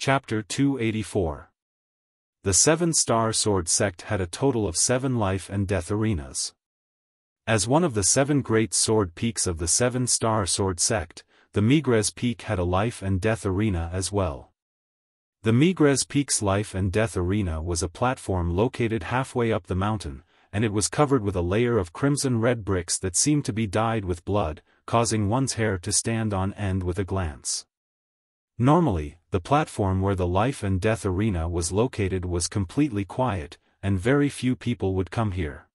Chapter 284. The Seven-Star Sword Sect had a total of 7 life and death arenas. As one of the 7 great sword peaks of the Seven-Star Sword Sect, the Migres Peak had a life and death arena as well. The Migres Peak's life and death arena was a platform located halfway up the mountain, and it was covered with a layer of crimson-red bricks that seemed to be dyed with blood, causing one's hair to stand on end with a glance. Normally, the platform where the life and death arena was located was completely quiet, and very few people would come here.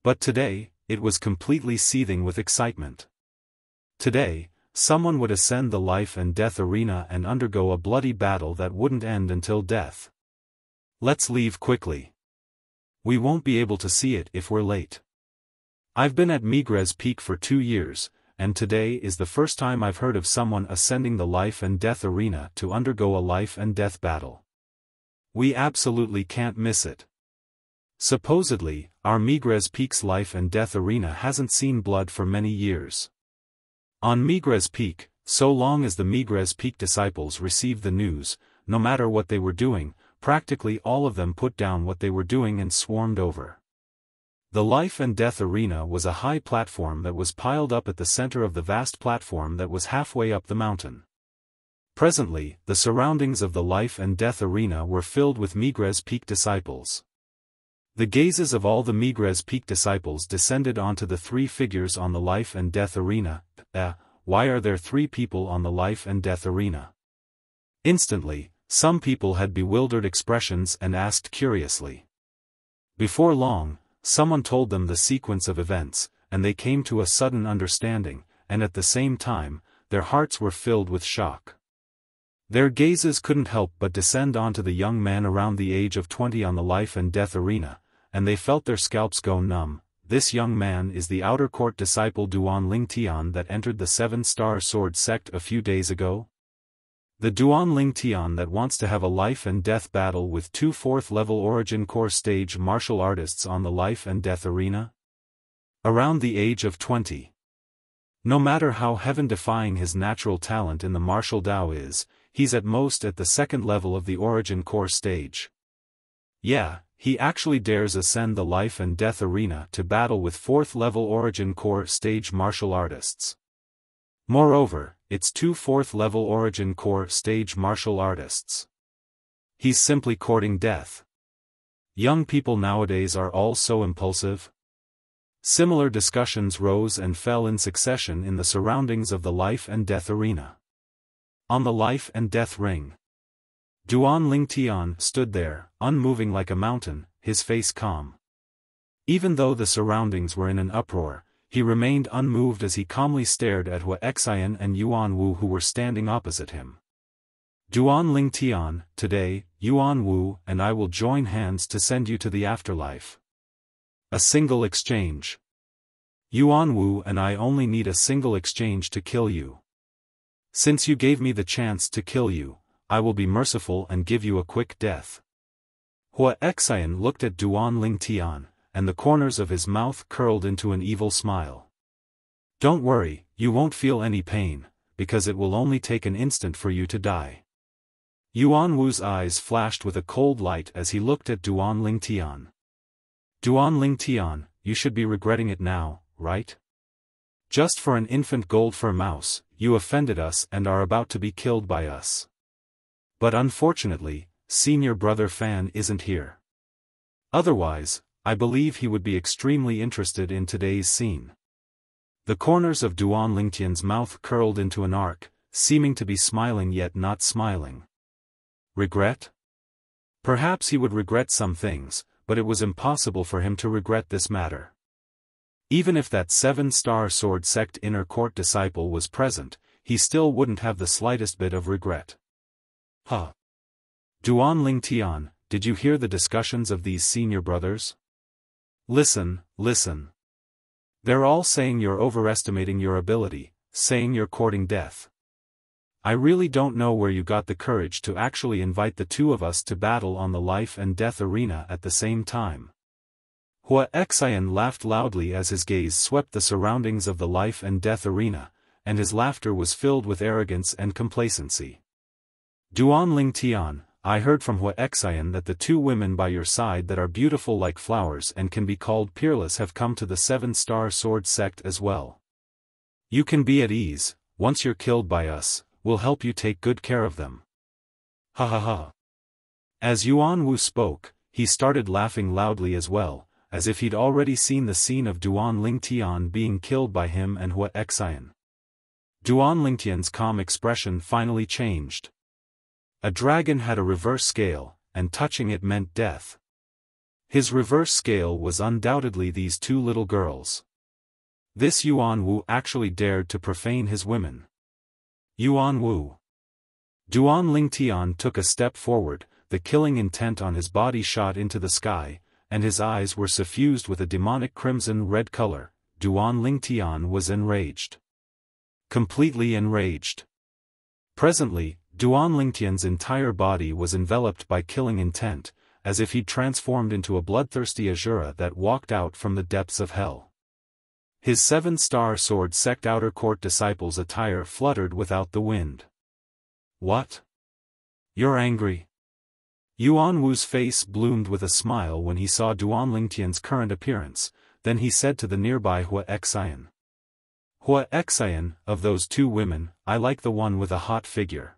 But today, it was completely seething with excitement. Today, someone would ascend the life and death arena and undergo a bloody battle that wouldn't end until death. Let's leave quickly. We won't be able to see it if we're late. I've been at Migres Peak for 2 years, and today is the first time I've heard of someone ascending the life and death arena to undergo a life and death battle. We absolutely can't miss it. Supposedly, our Migres Peak's life and death arena hasn't seen blood for many years. On Migres Peak, so long as the Migres Peak disciples received the news, no matter what they were doing, practically all of them put down what they were doing and swarmed over. The life and death arena was a high platform that was piled up at the center of the vast platform that was halfway up the mountain. Presently, the surroundings of the life and death arena were filled with Migres Peak disciples. The gazes of all the Migres Peak disciples descended onto the 3 figures on the life and death arena. Why are there 3 people on the life and death arena? Instantly, some people had bewildered expressions and asked curiously. Before long, someone told them the sequence of events, and they came to a sudden understanding, and at the same time, their hearts were filled with shock. Their gazes couldn't help but descend onto the young man around the age of 20 on the life and death arena, and they felt their scalps go numb. This young man is the outer court disciple Duan Lingtian that entered the Seven-Star Sword Sect a few days ago. The Duan Lingtian that wants to have a life and death battle with 2 4th-level Origin Core stage martial artists on the life and death arena? Around the age of 20. No matter how heaven-defying his natural talent in the martial Dao is, he's at most at the 2nd level of the Origin Core stage. Yeah, he actually dares ascend the life and death arena to battle with 4th-level Origin Core stage martial artists. Moreover, it's 2 4th-level Origin Core stage martial artists. He's simply courting death. Young people nowadays are all so impulsive. Similar discussions rose and fell in succession in the surroundings of the life and death arena. On the life and death ring, Duan Lingtian stood there, unmoving like a mountain, his face calm. Even though the surroundings were in an uproar, he remained unmoved as he calmly stared at Wuxia and Yuan Wu who were standing opposite him. Duan Lingtian, today, Yuan Wu and I will join hands to send you to the afterlife. A single exchange. Yuan Wu and I only need a single exchange to kill you. Since you gave me the chance to kill you, I will be merciful and give you a quick death. Wuxia looked at Duan Lingtian, and the corners of his mouth curled into an evil smile. Don't worry, you won't feel any pain, because it will only take an instant for you to die. Yuan Wu's eyes flashed with a cold light as he looked at Duan Lingtian. Duan Lingtian, you should be regretting it now, right? Just for an infant gold-fur mouse, you offended us and are about to be killed by us. But unfortunately, senior brother Fan isn't here. Otherwise, I believe he would be extremely interested in today's scene. The corners of Duan Lingtian's mouth curled into an arc, seeming to be smiling yet not smiling. Regret? Perhaps he would regret some things, but it was impossible for him to regret this matter. Even if that Seven-Star Sword Sect inner court disciple was present, he still wouldn't have the slightest bit of regret. Huh. Duan Lingtian, did you hear the discussions of these senior brothers? Listen, listen. They're all saying you're overestimating your ability, saying you're courting death. I really don't know where you got the courage to actually invite the 2 of us to battle on the life and death arena at the same time. Wuxia laughed loudly as his gaze swept the surroundings of the life and death arena, and his laughter was filled with arrogance and complacency. Duan Ling Tian, I heard from Huaxian that the two women by your side that are beautiful like flowers and can be called peerless have come to the 7-star sword sect as well. You can be at ease, once you're killed by us, we'll help you take good care of them. Ha ha ha. As Yuan Wu spoke, he started laughing loudly as well, as if he'd already seen the scene of Duan Ling Tian being killed by him and Huaxian. Duan Ling Tian's calm expression finally changed. A dragon had a reverse scale, and touching it meant death. His reverse scale was undoubtedly these two little girls. This Yuan Wu actually dared to profane his women. Yuan Wu. Duan Ling Tian took a step forward, the killing intent on his body shot into the sky, and his eyes were suffused with a demonic crimson-red color. Duan Ling Tian was enraged. Completely enraged. Presently, Duan Ling Tian's entire body was enveloped by killing intent, as if he'd transformed into a bloodthirsty Azura that walked out from the depths of hell. His 7-star sword sect outer court disciples' attire fluttered without the wind. What? You're angry? Yuan Wu's face bloomed with a smile when he saw Duan Ling Tian's current appearance, then he said to the nearby Huaxian. Huaxian, of those two women, I like the one with a hot figure.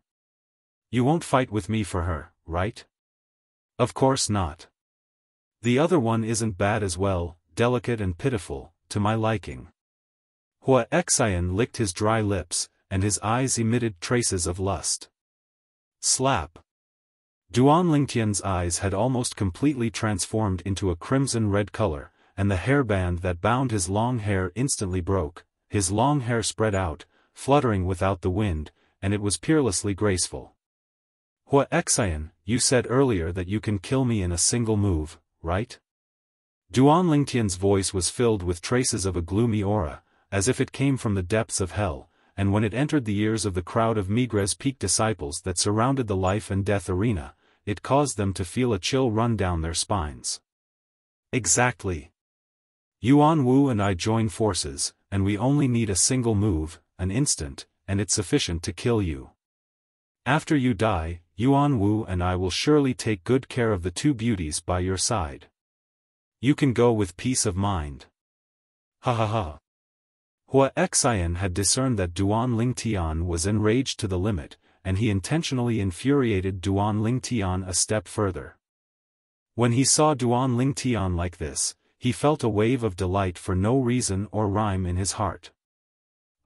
You won't fight with me for her, right? Of course not. The other one isn't bad as well, delicate and pitiful, to my liking. Huaxian licked his dry lips, and his eyes emitted traces of lust. Slap. Duan Ling Tian's eyes had almost completely transformed into a crimson-red color, and the hairband that bound his long hair instantly broke, his long hair spread out, fluttering without the wind, and it was peerlessly graceful. Huaxian, you said earlier that you can kill me in a single move, right? Duan Ling Tian's voice was filled with traces of a gloomy aura, as if it came from the depths of hell, and when it entered the ears of the crowd of Migres Peak disciples that surrounded the life and death arena, it caused them to feel a chill run down their spines. Exactly. Yuan Wu and I join forces, and we only need a single move, an instant, and it's sufficient to kill you. After you die, Yuan Wu and I will surely take good care of the two beauties by your side. You can go with peace of mind. Ha ha ha. Huaxian had discerned that Duan Ling Tian was enraged to the limit, and he intentionally infuriated Duan Ling Tian a step further. When he saw Duan Ling Tian like this, he felt a wave of delight for no reason or rhyme in his heart.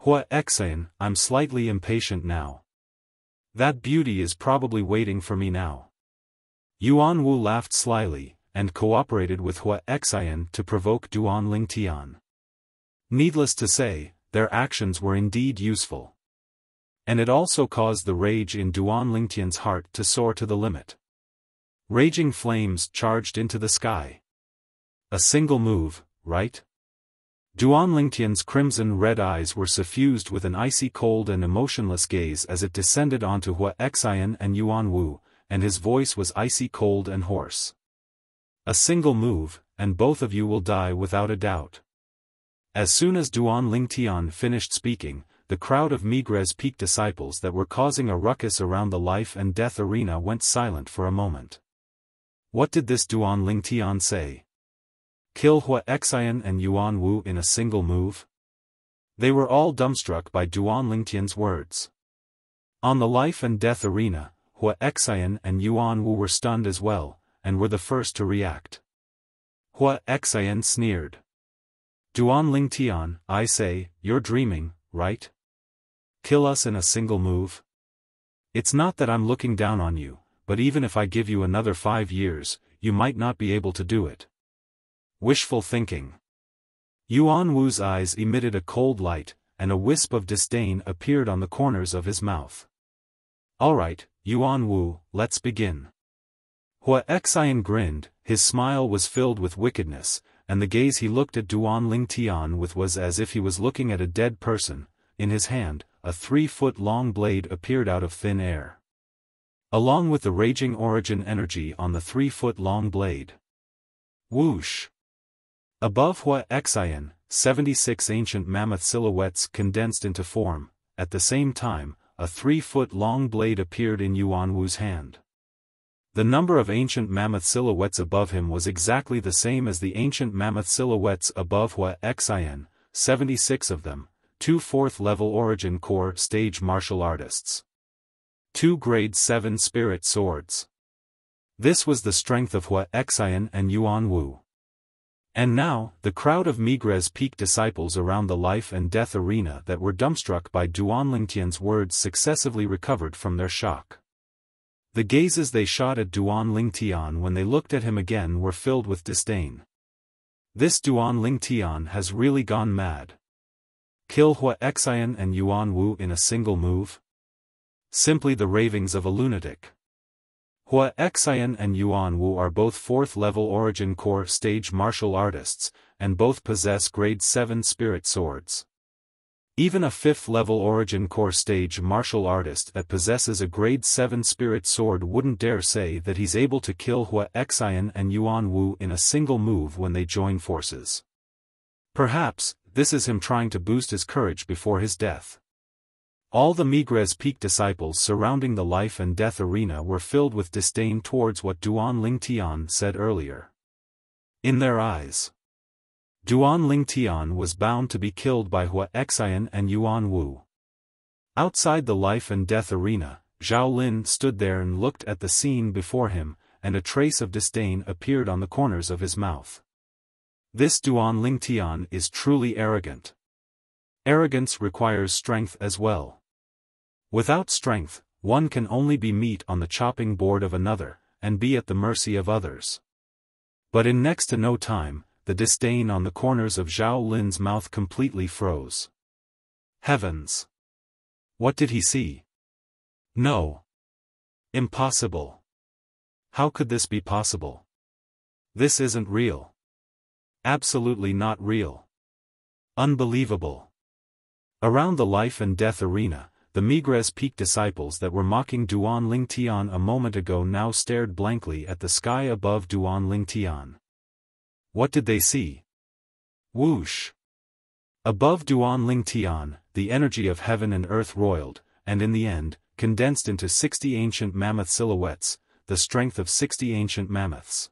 Huaxian, I'm slightly impatient now. That beauty is probably waiting for me now. Yuan Wu laughed slyly, and cooperated with Huaxian to provoke Duan Ling Tian. Needless to say, their actions were indeed useful. And it also caused the rage in Duan Ling Tian's heart to soar to the limit. Raging flames charged into the sky. A single move, right? Duan Ling Tian's crimson-red eyes were suffused with an icy cold and emotionless gaze as it descended onto Huaxian and Yuan Wu, and his voice was icy cold and hoarse. A single move, and both of you will die without a doubt. As soon as Duan Ling Tian finished speaking, the crowd of Migres Peak disciples that were causing a ruckus around the life and death arena went silent for a moment. What did this Duan Ling Tian say? Kill Huaxian and Yuan Wu in a single move? They were all dumbstruck by Duan Ling Tian's words. On the life and death arena, Huaxian and Yuan Wu were stunned as well, and were the first to react. Huaxian sneered. Duan Ling Tian, I say, you're dreaming, right? Kill us in a single move? It's not that I'm looking down on you, but even if I give you another 5 years, you might not be able to do it. Wishful thinking. Yuan Wu's eyes emitted a cold light, and a wisp of disdain appeared on the corners of his mouth. Alright, Yuan Wu, let's begin. Huaxian grinned, his smile was filled with wickedness, and the gaze he looked at Duan Ling Tian with was as if he was looking at a dead person. In his hand, a 3-foot-long blade appeared out of thin air. Along with the raging origin energy on the 3-foot-long blade. Whoosh! Above Huaxian, 76 ancient mammoth silhouettes condensed into form. At the same time, a 3-foot-long blade appeared in Yuan Wu's hand. The number of ancient mammoth silhouettes above him was exactly the same as the ancient mammoth silhouettes above Wuxia, 76 of them, 2 4th-level origin core stage martial artists. 2 grade 7 spirit swords. This was the strength of Wuxia and Yuan Wu. And now, the crowd of Migres Peak disciples around the life and death arena that were dumbstruck by Duan Lingtian's words successively recovered from their shock. The gazes they shot at Duan Lingtian when they looked at him again were filled with disdain. This Duan Lingtian has really gone mad. Kill Wuxia and Yuan Wu in a single move? Simply the ravings of a lunatic. Wuxia and Yuan Wu are both 4th-level origin core stage martial artists, and both possess grade 7 spirit swords. Even a 5th-level origin core stage martial artist that possesses a grade 7 spirit sword wouldn't dare say that he's able to kill Wuxia and Yuan Wu in a single move when they join forces. Perhaps, this is him trying to boost his courage before his death. All the Migres Peak disciples surrounding the life and death arena were filled with disdain towards what Duan Lingtian said earlier. In their eyes, Duan Lingtian was bound to be killed by Wuxia and Yuan Wu. Outside the life and death arena, Zhao Lin stood there and looked at the scene before him, and a trace of disdain appeared on the corners of his mouth. This Duan Lingtian is truly arrogant. Arrogance requires strength as well. Without strength, one can only be meat on the chopping board of another, and be at the mercy of others. But in next to no time, the disdain on the corners of Zhao Lin's mouth completely froze. Heavens! What did he see? No. Impossible. How could this be possible? This isn't real. Absolutely not real. Unbelievable. Around the life and death arena, the Migres Peak disciples that were mocking Duan Lingtian a moment ago now stared blankly at the sky above Duan Lingtian. What did they see? Whoosh! Above Duan Lingtian, the energy of heaven and earth roiled, and in the end, condensed into 60 ancient mammoth silhouettes, the strength of 60 ancient mammoths.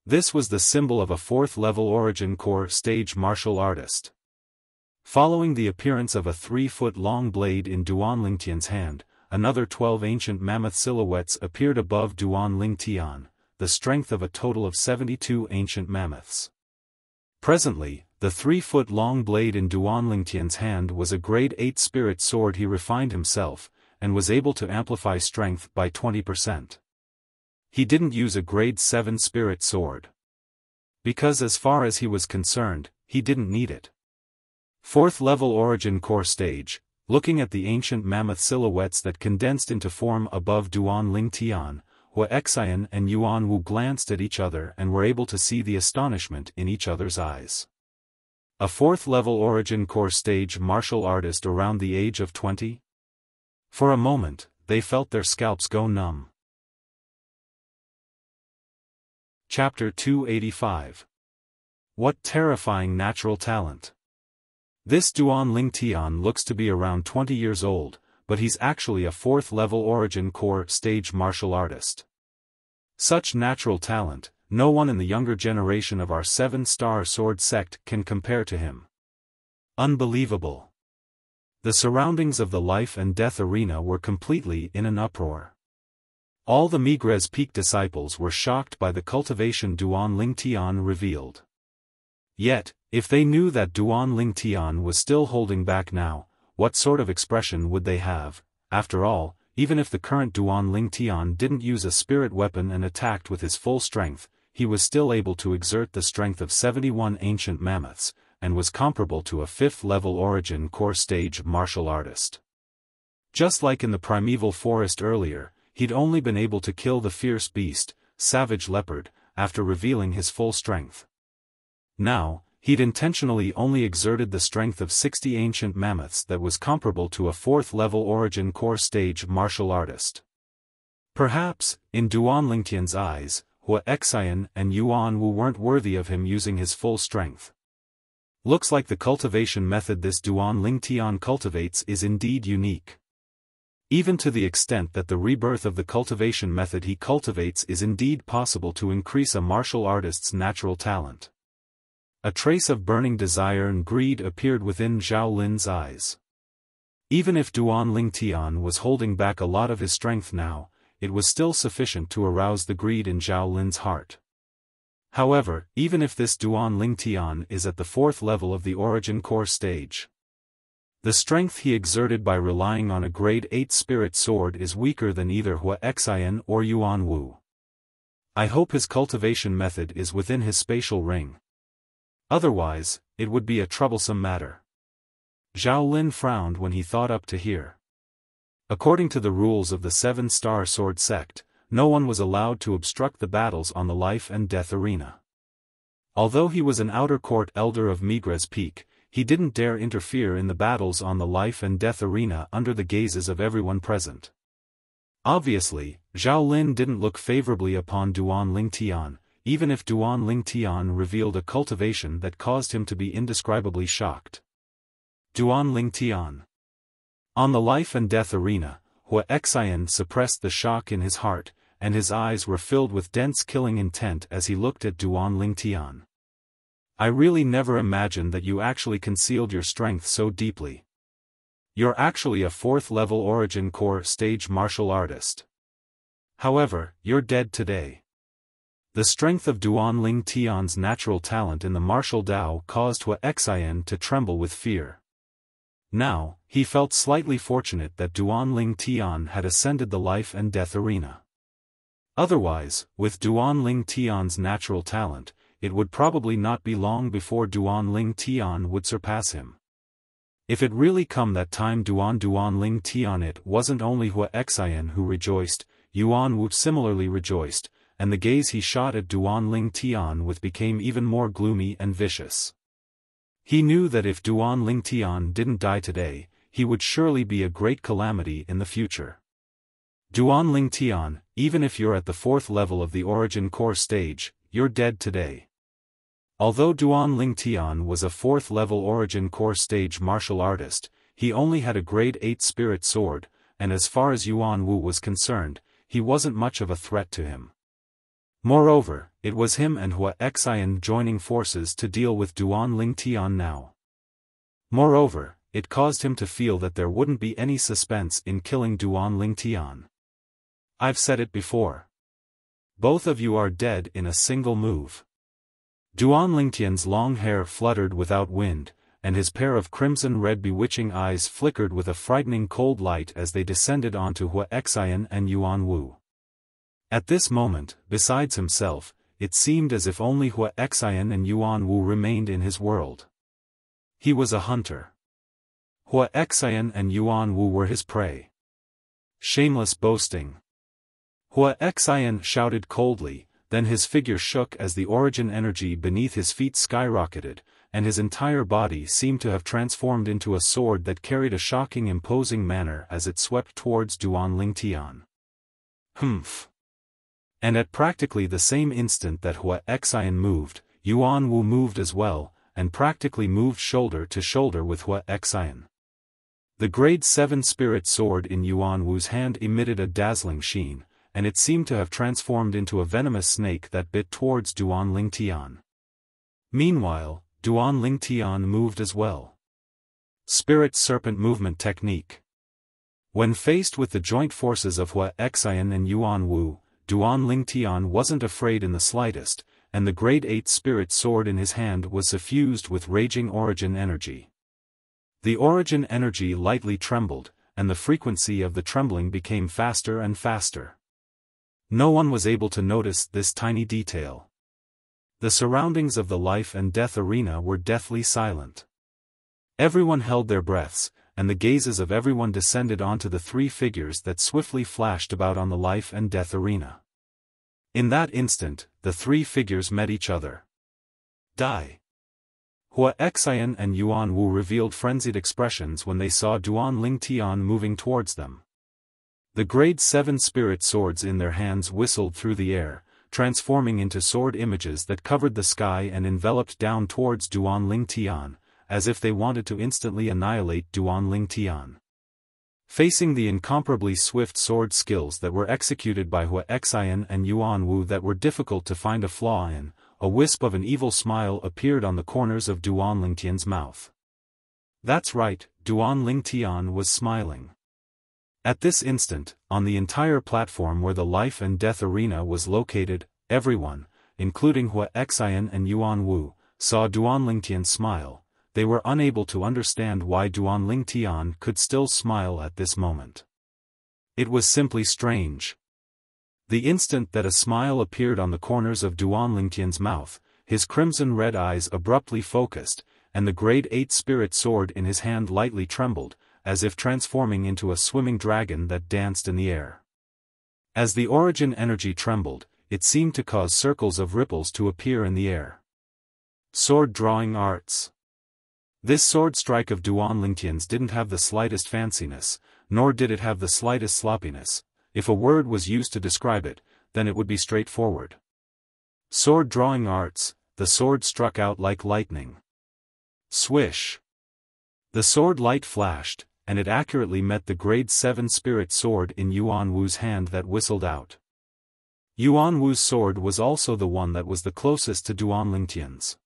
This was the symbol of a 4th-level origin core stage martial artist. Following the appearance of a 3-foot-long blade in Duan Lingtian's hand, another 12 ancient mammoth silhouettes appeared above Duan Lingtian, the strength of a total of 72 ancient mammoths. Presently, the 3-foot-long blade in Duan Lingtian's hand was a grade 8 spirit sword he refined himself, and was able to amplify strength by 20%. He didn't use a grade 7 spirit sword. Because as far as he was concerned, he didn't need it. 4th-level origin core stage, looking at the ancient mammoth silhouettes that condensed into form above Duan Lingtian, Wuxia and Yuan Wu glanced at each other and were able to see the astonishment in each other's eyes. A 4th-level origin core stage martial artist around the age of 20? For a moment, they felt their scalps go numb. Chapter 285. What terrifying natural talent! This Duan Lingtian looks to be around 20 years old, but he's actually a 4th-level origin core stage martial artist. Such natural talent, no one in the younger generation of our 7-star sword sect can compare to him. Unbelievable. The surroundings of the life and death arena were completely in an uproar. All the Migres Peak disciples were shocked by the cultivation Duan Lingtian revealed. Yet, if they knew that Duan Lingtian was still holding back now, what sort of expression would they have? After all, even if the current Duan Lingtian didn't use a spirit weapon and attacked with his full strength, he was still able to exert the strength of 71 ancient mammoths, and was comparable to a 5th-level origin core stage martial artist. Just like in the primeval forest earlier, he'd only been able to kill the fierce beast, savage leopard, after revealing his full strength. Now, he'd intentionally only exerted the strength of 60 ancient mammoths that was comparable to a 4th-level origin core stage martial artist. Perhaps, in Duan Lingtian's eyes, Wuxia and Yuan Wu weren't worthy of him using his full strength. Looks like the cultivation method this Duan Lingtian cultivates is indeed unique. Even to the extent that the rebirth of the cultivation method he cultivates is indeed possible to increase a martial artist's natural talent. A trace of burning desire and greed appeared within Zhao Lin's eyes. Even if Duan Lingtian was holding back a lot of his strength now, it was still sufficient to arouse the greed in Zhao Lin's heart. However, even if this Duan Lingtian is at the 4th level of the origin core stage, the strength he exerted by relying on a grade 8 spirit sword is weaker than either Hua Xian or Yuan Wu. I hope his cultivation method is within his spatial ring. Otherwise, it would be a troublesome matter. Zhao Lin frowned when he thought up to here. According to the rules of the 7-star sword sect, no one was allowed to obstruct the battles on the life and death arena. Although he was an outer court elder of Migres Peak, he didn't dare interfere in the battles on the life and death arena under the gazes of everyone present. Obviously, Zhao Lin didn't look favorably upon Duan Lingtian, even if Duan Lingtian revealed a cultivation that caused him to be indescribably shocked. Duan Lingtian. On the life and death arena, Hua Xian suppressed the shock in his heart, and his eyes were filled with dense killing intent as he looked at Duan Lingtian. I really never imagined that you actually concealed your strength so deeply. You're actually a 4th level origin core stage martial artist. However, you're dead today. The strength of Duan Lingtian's natural talent in the martial Dao caused Hua Xian to tremble with fear. Now, he felt slightly fortunate that Duan Lingtian had ascended the life and death arena. Otherwise, with Duan Lingtian's natural talent, it would probably not be long before Duan Lingtian would surpass him. If it really come that time Duan Lingtian, it wasn't only Hua Xian who rejoiced, Yuan Wu similarly rejoiced, and the gaze he shot at Duan Lingtian with became even more gloomy and vicious. He knew that if Duan Lingtian didn't die today, he would surely be a great calamity in the future. Duan Lingtian, even if you're at the 4th level of the origin core stage, you're dead today. Although Duan Lingtian was a 4th level origin core stage martial artist, he only had a grade 8 spirit sword, and as far as Yuan Wu was concerned, he wasn't much of a threat to him. Moreover, it was him and Hua Xian joining forces to deal with Duan Lingtian now. Moreover, it caused him to feel that there wouldn't be any suspense in killing Duan Lingtian. I've said it before. Both of you are dead in a single move. Duan Lingtian's long hair fluttered without wind, and his pair of crimson-red bewitching eyes flickered with a frightening cold light as they descended onto Hua Xian and Yuan Wu. At this moment, besides himself, it seemed as if only Hua Xian and Yuan Wu remained in his world. He was a hunter. Hua Xian and Yuan Wu were his prey. Shameless boasting. Hua Xian shouted coldly, then his figure shook as the origin energy beneath his feet skyrocketed, and his entire body seemed to have transformed into a sword that carried a shocking imposing manner as it swept towards Duan Lingtian. Humph. And at practically the same instant that Hua Xian moved, Yuan Wu moved as well, and practically moved shoulder to shoulder with Hua Xian. The grade 7 spirit sword in Yuan Wu's hand emitted a dazzling sheen, and it seemed to have transformed into a venomous snake that bit towards Duan Lingtian. Meanwhile, Duan Lingtian moved as well. Spirit Serpent Movement Technique. When faced with the joint forces of Hua Xian and Yuan Wu, Duan Lingtian wasn't afraid in the slightest, and the grade 8 spirit sword in his hand was suffused with raging origin energy. The origin energy lightly trembled, and the frequency of the trembling became faster and faster. No one was able to notice this tiny detail. The surroundings of the life and death arena were deathly silent. Everyone held their breaths, and the gazes of everyone descended onto the 3 figures that swiftly flashed about on the life and death arena. In that instant, the 3 figures met each other. Die. Hua Xian and Yuan Wu revealed frenzied expressions when they saw Duan Lingtian moving towards them. The grade 7 spirit swords in their hands whistled through the air, transforming into sword images that covered the sky and enveloped down towards Duan Lingtian, as if they wanted to instantly annihilate Duan Lingtian. Facing the incomparably swift sword skills that were executed by Wuxian and Yuan Wu that were difficult to find a flaw in, a wisp of an evil smile appeared on the corners of Duan Lingtian's mouth. That's right, Duan Lingtian was smiling. At this instant, on the entire platform where the life and death arena was located, everyone, including Wuxian and Yuan Wu, saw Duan Lingtian smile. They were unable to understand why Duan Lingtian could still smile at this moment. It was simply strange. The instant that a smile appeared on the corners of Duan Lingtian's mouth, his crimson-red eyes abruptly focused, and the grade 8 spirit sword in his hand lightly trembled, as if transforming into a swimming dragon that danced in the air. As the origin energy trembled, it seemed to cause circles of ripples to appear in the air. Sword drawing arts. This sword strike of Duan Lingtian's didn't have the slightest fanciness, nor did it have the slightest sloppiness. If a word was used to describe it, then it would be straightforward. Sword drawing arts, the sword struck out like lightning. Swish! The sword light flashed, and it accurately met the grade 7 spirit sword in Yuan Wu's hand that whistled out. Yuan Wu's sword was also the one that was the closest to Duan Lingtian's.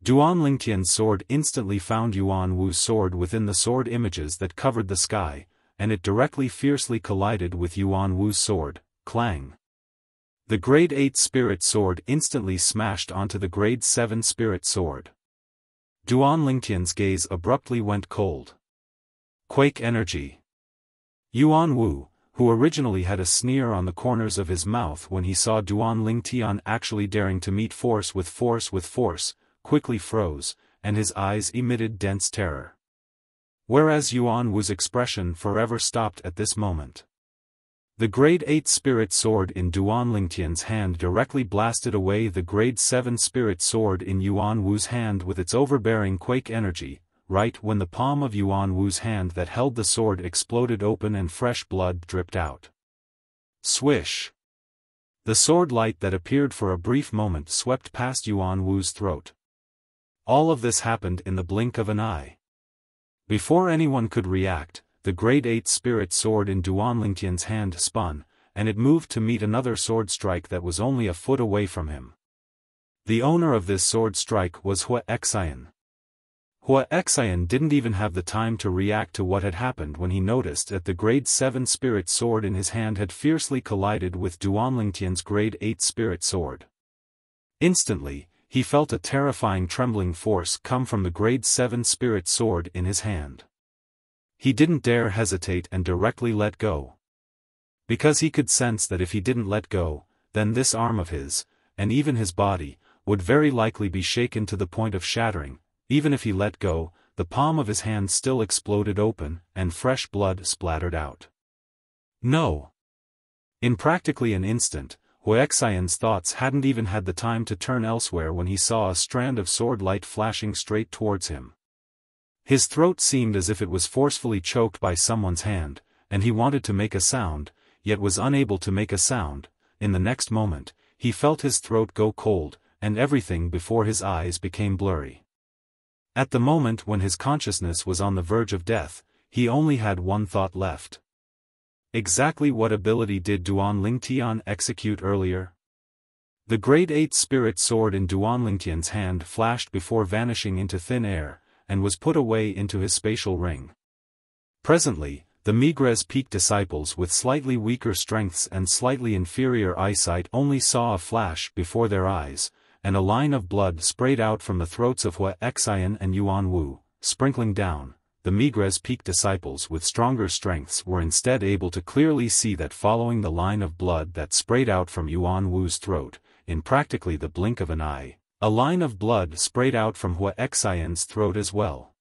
Duan Lingtian's sword instantly found Yuan Wu's sword within the sword images that covered the sky, and it directly fiercely collided with Yuan Wu's sword, clang. The grade 8 spirit sword instantly smashed onto the grade 7 spirit sword. Duan Lingtian's gaze abruptly went cold. Quake energy. Yuan Wu, who originally had a sneer on the corners of his mouth when he saw Duan Lingtian actually daring to meet force with force, quickly froze, and his eyes emitted dense terror. Whereas Yuan Wu's expression forever stopped at this moment. The grade 8 spirit sword in Duan Lingtian's hand directly blasted away the grade 7 spirit sword in Yuan Wu's hand with its overbearing quake energy, right when the palm of Yuan Wu's hand that held the sword exploded open and fresh blood dripped out. Swish! The sword light that appeared for a brief moment swept past Yuan Wu's throat. All of this happened in the blink of an eye. Before anyone could react, the grade 8 spirit sword in Duan Lingtian's hand spun, and it moved to meet another sword strike that was only a foot away from him. The owner of this sword strike was Wuxian. Wuxian didn't even have the time to react to what had happened when he noticed that the grade 7 spirit sword in his hand had fiercely collided with Duan Lingtian's grade 8 spirit sword. Instantly, he felt a terrifying trembling force come from the grade 7 spirit sword in his hand. He didn't dare hesitate and directly let go. Because he could sense that if he didn't let go, then this arm of his, and even his body, would very likely be shaken to the point of shattering. Even if he let go, the palm of his hand still exploded open, and fresh blood splattered out. No! In practically an instant, Wuxian's thoughts hadn't even had the time to turn elsewhere when he saw a strand of sword light flashing straight towards him. His throat seemed as if it was forcefully choked by someone's hand, and he wanted to make a sound, yet was unable to make a sound. In the next moment, he felt his throat go cold, and everything before his eyes became blurry. At the moment when his consciousness was on the verge of death, he only had one thought left. Exactly what ability did Duan Lingtian execute earlier? The grade 8 spirit sword in Duan Lingtian's hand flashed before vanishing into thin air, and was put away into his spatial ring. Presently, the Migres Peak disciples with slightly weaker strengths and slightly inferior eyesight only saw a flash before their eyes, and a line of blood sprayed out from the throats of Wuxian and Yuan Wu, sprinkling down. The Migres Peak disciples with stronger strengths were instead able to clearly see that following the line of blood that sprayed out from Yuan Wu's throat, in practically the blink of an eye, a line of blood sprayed out from Wuxian's throat as well.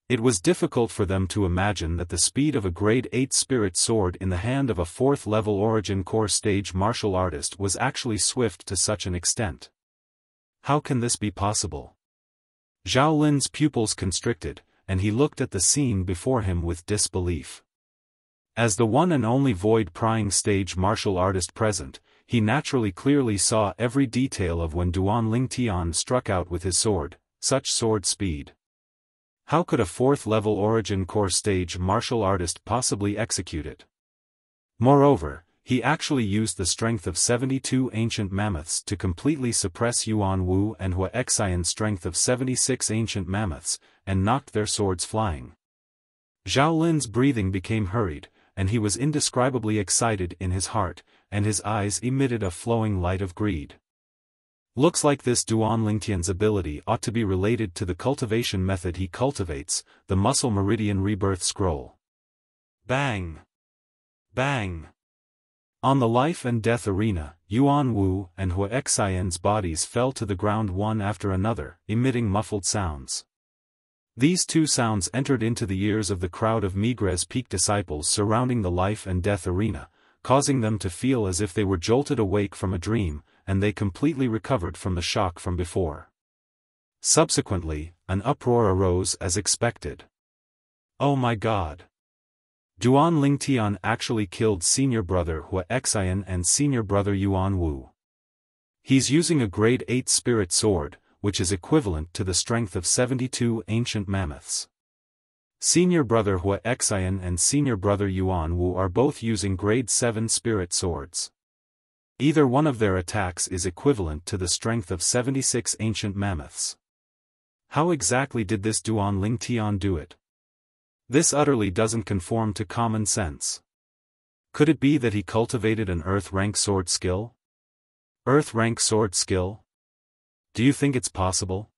It was difficult for them to imagine that the speed of a grade 8 spirit sword in the hand of a 4th level origin core stage martial artist was actually swift to such an extent. How can this be possible? Zhao Lin's pupils constricted, and he looked at the scene before him with disbelief. As the one and only void-prying stage martial artist present, he naturally clearly saw every detail of when Duan Lingtian struck out with his sword, such sword speed. How could a 4th-level origin core stage martial artist possibly execute it? Moreover, he actually used the strength of 72 ancient mammoths to completely suppress Yuan Wu and Hua Xian's strength of 76 ancient mammoths, and knocked their swords flying. Zhao Lin's breathing became hurried, and he was indescribably excited in his heart, and his eyes emitted a flowing light of greed. Looks like this Duan Lingtian's ability ought to be related to the cultivation method he cultivates, the Muscle Meridian Rebirth Scroll. Bang! Bang! On the life and death arena, Yuan Wu and Hua Xian's bodies fell to the ground one after another, emitting muffled sounds. These two sounds entered into the ears of the crowd of Migres Peak disciples surrounding the life and death arena, causing them to feel as if they were jolted awake from a dream, and they completely recovered from the shock from before. Subsequently, an uproar arose as expected. Oh my God! Duan Lingtian actually killed senior brother Hua Xian and senior brother Yuan Wu. He's using a grade 8 spirit sword, which is equivalent to the strength of 72 ancient mammoths. Senior brother Hua Xian and senior brother Yuan Wu are both using grade 7 spirit swords. Either one of their attacks is equivalent to the strength of 76 ancient mammoths. How exactly did this Duan Lingtian do it? This utterly doesn't conform to common sense. Could it be that he cultivated an earth-rank sword skill? Earth-rank sword skill? Do you think it's possible?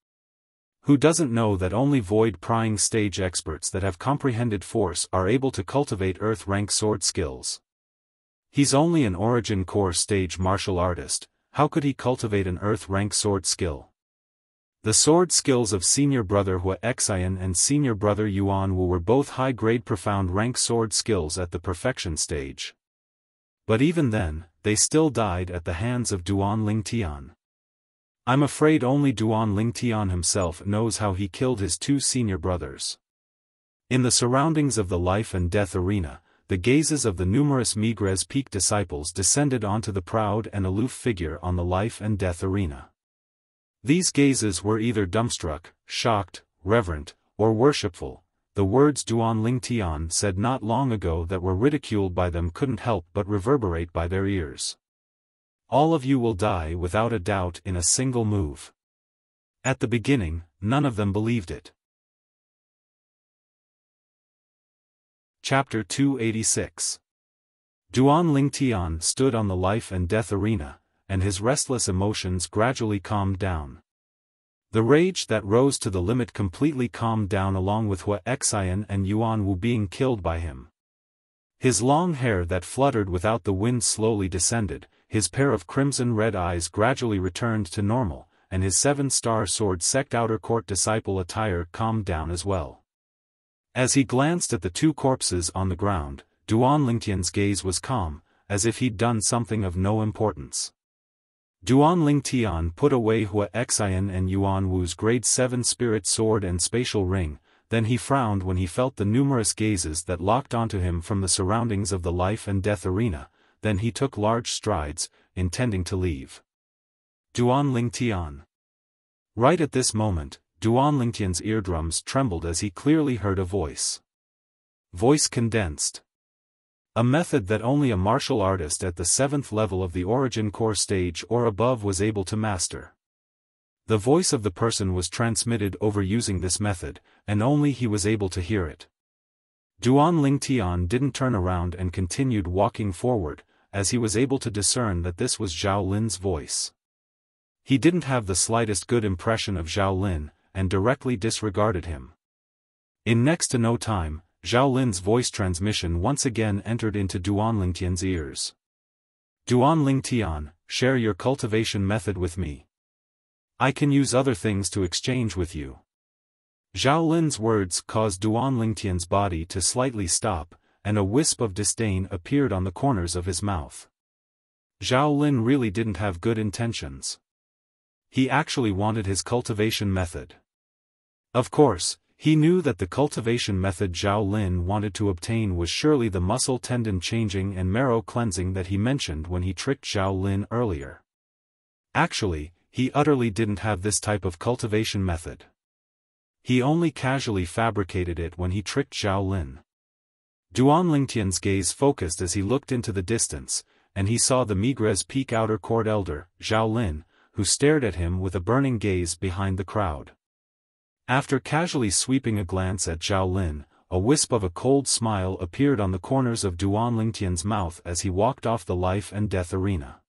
Who doesn't know that only void-prying stage experts that have comprehended force are able to cultivate earth-rank sword skills? He's only an origin core stage martial artist, how could he cultivate an earth-rank sword skill? The sword skills of senior brother Hua Xian and senior brother Yuan Wu were both high-grade profound rank sword skills at the perfection stage. But even then, they still died at the hands of Duan Lingtian. I'm afraid only Duan Lingtian himself knows how he killed his two senior brothers. In the surroundings of the life and death arena, the gazes of the numerous Migres Peak disciples descended onto the proud and aloof figure on the life and death arena. These gazes were either dumbstruck, shocked, reverent, or worshipful. The words Duan Lingtian said not long ago that were ridiculed by them couldn't help but reverberate by their ears. All of you will die without a doubt in a single move. At the beginning, none of them believed it. Chapter 286. Duan Lingtian stood on the life and death arena, and his restless emotions gradually calmed down. The rage that rose to the limit completely calmed down along with Hua Xian and Yuan Wu being killed by him. His long hair that fluttered without the wind slowly descended, his pair of crimson-red eyes gradually returned to normal, and his 7-star sword sect outer court disciple attire calmed down as well. As he glanced at the two corpses on the ground, Duan Lingtian's gaze was calm, as if he'd done something of no importance. Duan Lingtian put away Hua Xian and Yuan Wu's grade 7 spirit sword and spatial ring, then he frowned when he felt the numerous gazes that locked onto him from the surroundings of the life and death arena, then he took large strides, intending to leave. Duan Lingtian. Right at this moment, Duan Lingtian's eardrums trembled as he clearly heard a voice. Voice condensed. A method that only a martial artist at the 7th level of the origin core stage or above was able to master. The voice of the person was transmitted over using this method, and only he was able to hear it. Duan Lingtian didn't turn around and continued walking forward, as he was able to discern that this was Zhao Lin's voice. He didn't have the slightest good impression of Zhao Lin, and directly disregarded him. In next to no time, Zhao Lin's voice transmission once again entered into Duan Lingtian's ears. Duan Lingtian, share your cultivation method with me. I can use other things to exchange with you. Zhao Lin's words caused Duan Lingtian's body to slightly stop, and a wisp of disdain appeared on the corners of his mouth. Zhao Lin really didn't have good intentions. He actually wanted his cultivation method. Of course, he knew that the cultivation method Zhao Lin wanted to obtain was surely the muscle tendon changing and marrow cleansing that he mentioned when he tricked Zhao Lin earlier. Actually, he utterly didn't have this type of cultivation method. He only casually fabricated it when he tricked Zhao Lin. Duan Lingtian's gaze focused as he looked into the distance, and he saw the Migres Peak Outer Court elder, Zhao Lin, who stared at him with a burning gaze behind the crowd. After casually sweeping a glance at Zhao Lin, a wisp of a cold smile appeared on the corners of Duan Lingtian's mouth as he walked off the life and death arena.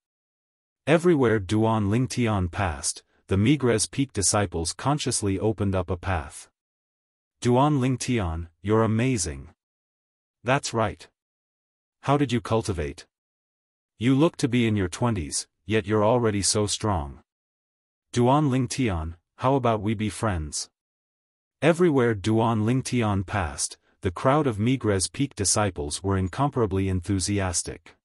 Everywhere Duan Lingtian passed, the Migres Peak disciples consciously opened up a path. Duan Lingtian, you're amazing. That's right. How did you cultivate? You look to be in your 20s, yet you're already so strong. Duan Lingtian, how about we be friends? Everywhere Duan Lingtian passed, the crowd of Migres Peak disciples were incomparably enthusiastic.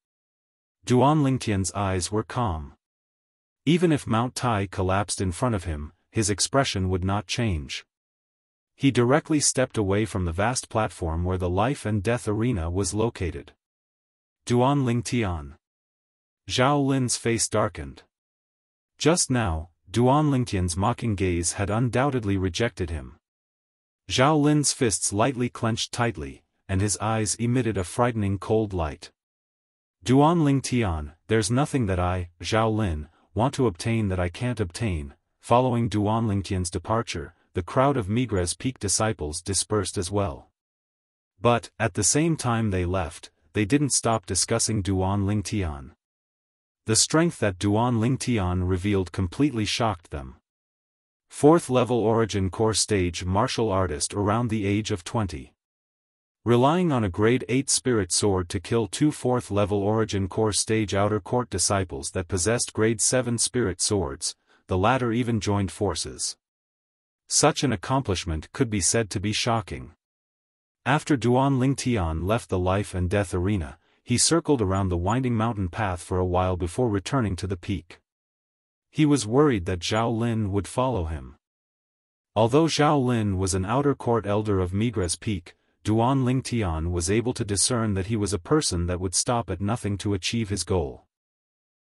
Duan Lingtian's eyes were calm. Even if Mount Tai collapsed in front of him, his expression would not change. He directly stepped away from the vast platform where the life and death arena was located. Duan Lingtian. Zhao Lin's face darkened. Just now, Duan Lingtian's mocking gaze had undoubtedly rejected him. Zhao Lin's fists lightly clenched tightly, and his eyes emitted a frightening cold light. Duan Lingtian, there's nothing that I, Zhao Lin, want to obtain that I can't obtain. Following Duan Lingtian's departure, the crowd of Migres Peak disciples dispersed as well. But, at the same time they left, they didn't stop discussing Duan Lingtian. The strength that Duan Lingtian revealed completely shocked them. 4th level Origin Core Stage martial artist around the age of 20. Relying on a grade 8 spirit sword to kill 2 4th level Origin Core Stage Outer Court disciples that possessed grade 7 spirit swords, the latter even joined forces. Such an accomplishment could be said to be shocking. After Duan Lingtian left the life and death arena, he circled around the winding mountain path for a while before returning to the peak. He was worried that Zhao Lin would follow him. Although Zhao Lin was an outer court elder of Migres Peak, Duan Lingtian was able to discern that he was a person that would stop at nothing to achieve his goal.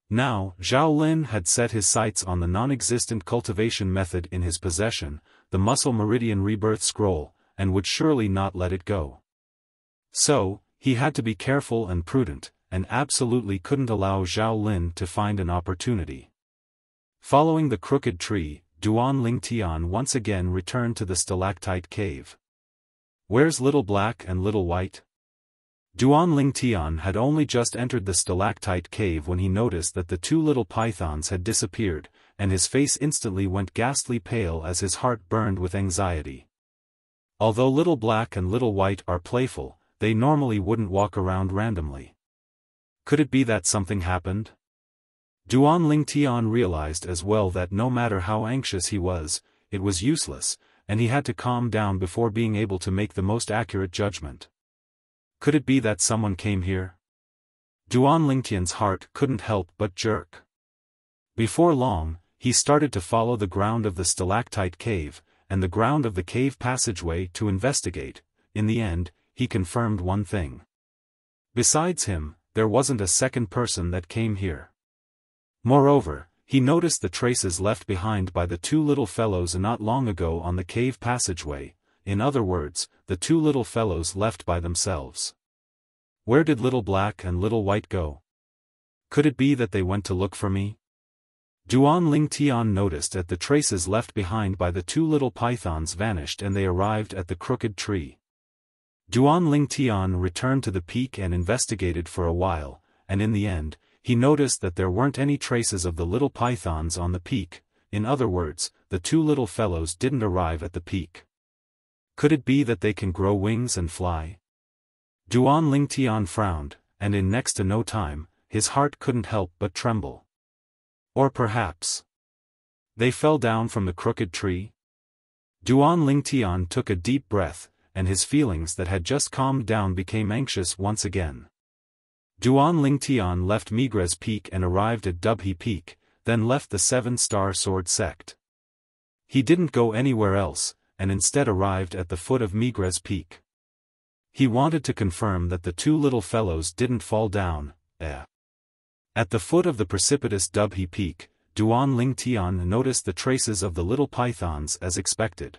Now, Zhao Lin had set his sights on the non-existent cultivation method in his possession, the Muscle Meridian Rebirth Scroll, and would surely not let it go. So, he had to be careful and prudent, and absolutely couldn't allow Zhao Lin to find an opportunity. Following the crooked tree, Duan Lingtian once again returned to the stalactite cave. Where's Little Black and Little White? Duan Lingtian had only just entered the stalactite cave when he noticed that the 2 little pythons had disappeared, and his face instantly went ghastly pale as his heart burned with anxiety. Although Little Black and Little White are playful, they normally wouldn't walk around randomly. Could it be that something happened? Duan Lingtian realized as well that no matter how anxious he was, it was useless, and he had to calm down before being able to make the most accurate judgment. Could it be that someone came here? Duan Lingtian's heart couldn't help but jerk. Before long, he started to follow the ground of the stalactite cave, and the ground of the cave passageway to investigate. In the end, he confirmed one thing. Besides him, there wasn't a second person that came here. Moreover, he noticed the traces left behind by the 2 little fellows not long ago on the cave passageway, in other words, the 2 little fellows left by themselves. Where did Little Black and Little White go? Could it be that they went to look for me? Duan Lingtian noticed that the traces left behind by the 2 little pythons vanished and they arrived at the crooked tree. Duan Lingtian returned to the peak and investigated for a while, and in the end, he noticed that there weren't any traces of the little pythons on the peak. In other words, the 2 little fellows didn't arrive at the peak. Could it be that they can grow wings and fly? Duan Lingtian frowned, and in next to no time, his heart couldn't help but tremble. Or perhaps they fell down from the crooked tree? Duan Lingtian took a deep breath, and his feelings that had just calmed down became anxious once again. Duan Lingtian left Migres Peak and arrived at Dubhe Peak, then left the 7-star sword sect. He didn't go anywhere else, and instead arrived at the foot of Migres Peak. He wanted to confirm that the 2 little fellows didn't fall down. At the foot of the precipitous Dubhe Peak, Duan Lingtian noticed the traces of the little pythons as expected.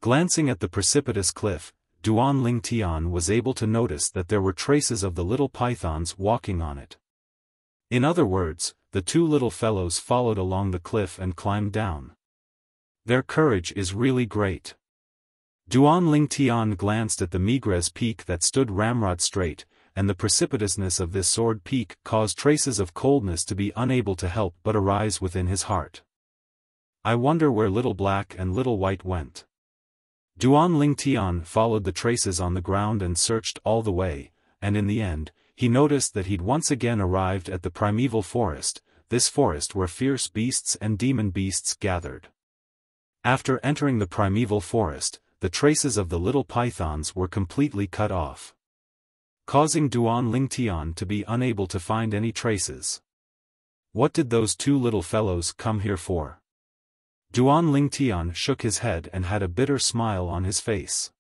Glancing at the precipitous cliff, Duan Lingtian was able to notice that there were traces of the little pythons walking on it. In other words, the two little fellows followed along the cliff and climbed down. Their courage is really great. Duan Lingtian glanced at the Migres peak that stood ramrod straight, and the precipitousness of this sword peak caused traces of coldness to be unable to help but arise within his heart. I wonder where Little Black and Little White went. Duan Lingtian followed the traces on the ground and searched all the way, and in the end, he noticed that he'd once again arrived at the primeval forest, this forest where fierce beasts and demon beasts gathered. After entering the primeval forest, the traces of the little pythons were completely cut off, causing Duan Lingtian to be unable to find any traces. What did those two little fellows come here for? Duan Lingtian shook his head and had a bitter smile on his face.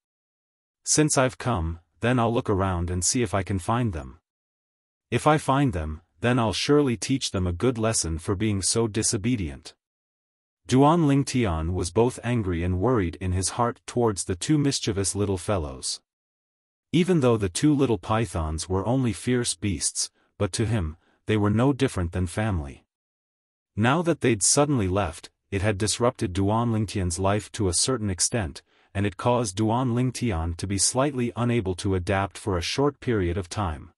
Since I've come, then I'll look around and see if I can find them. If I find them, then I'll surely teach them a good lesson for being so disobedient. Duan Lingtian was both angry and worried in his heart towards the two mischievous little fellows. Even though the two little pythons were only fierce beasts, but to him, they were no different than family. Now that they'd suddenly left, it had disrupted Duan Lingtian's life to a certain extent, and it caused Duan Lingtian to be slightly unable to adapt for a short period of time.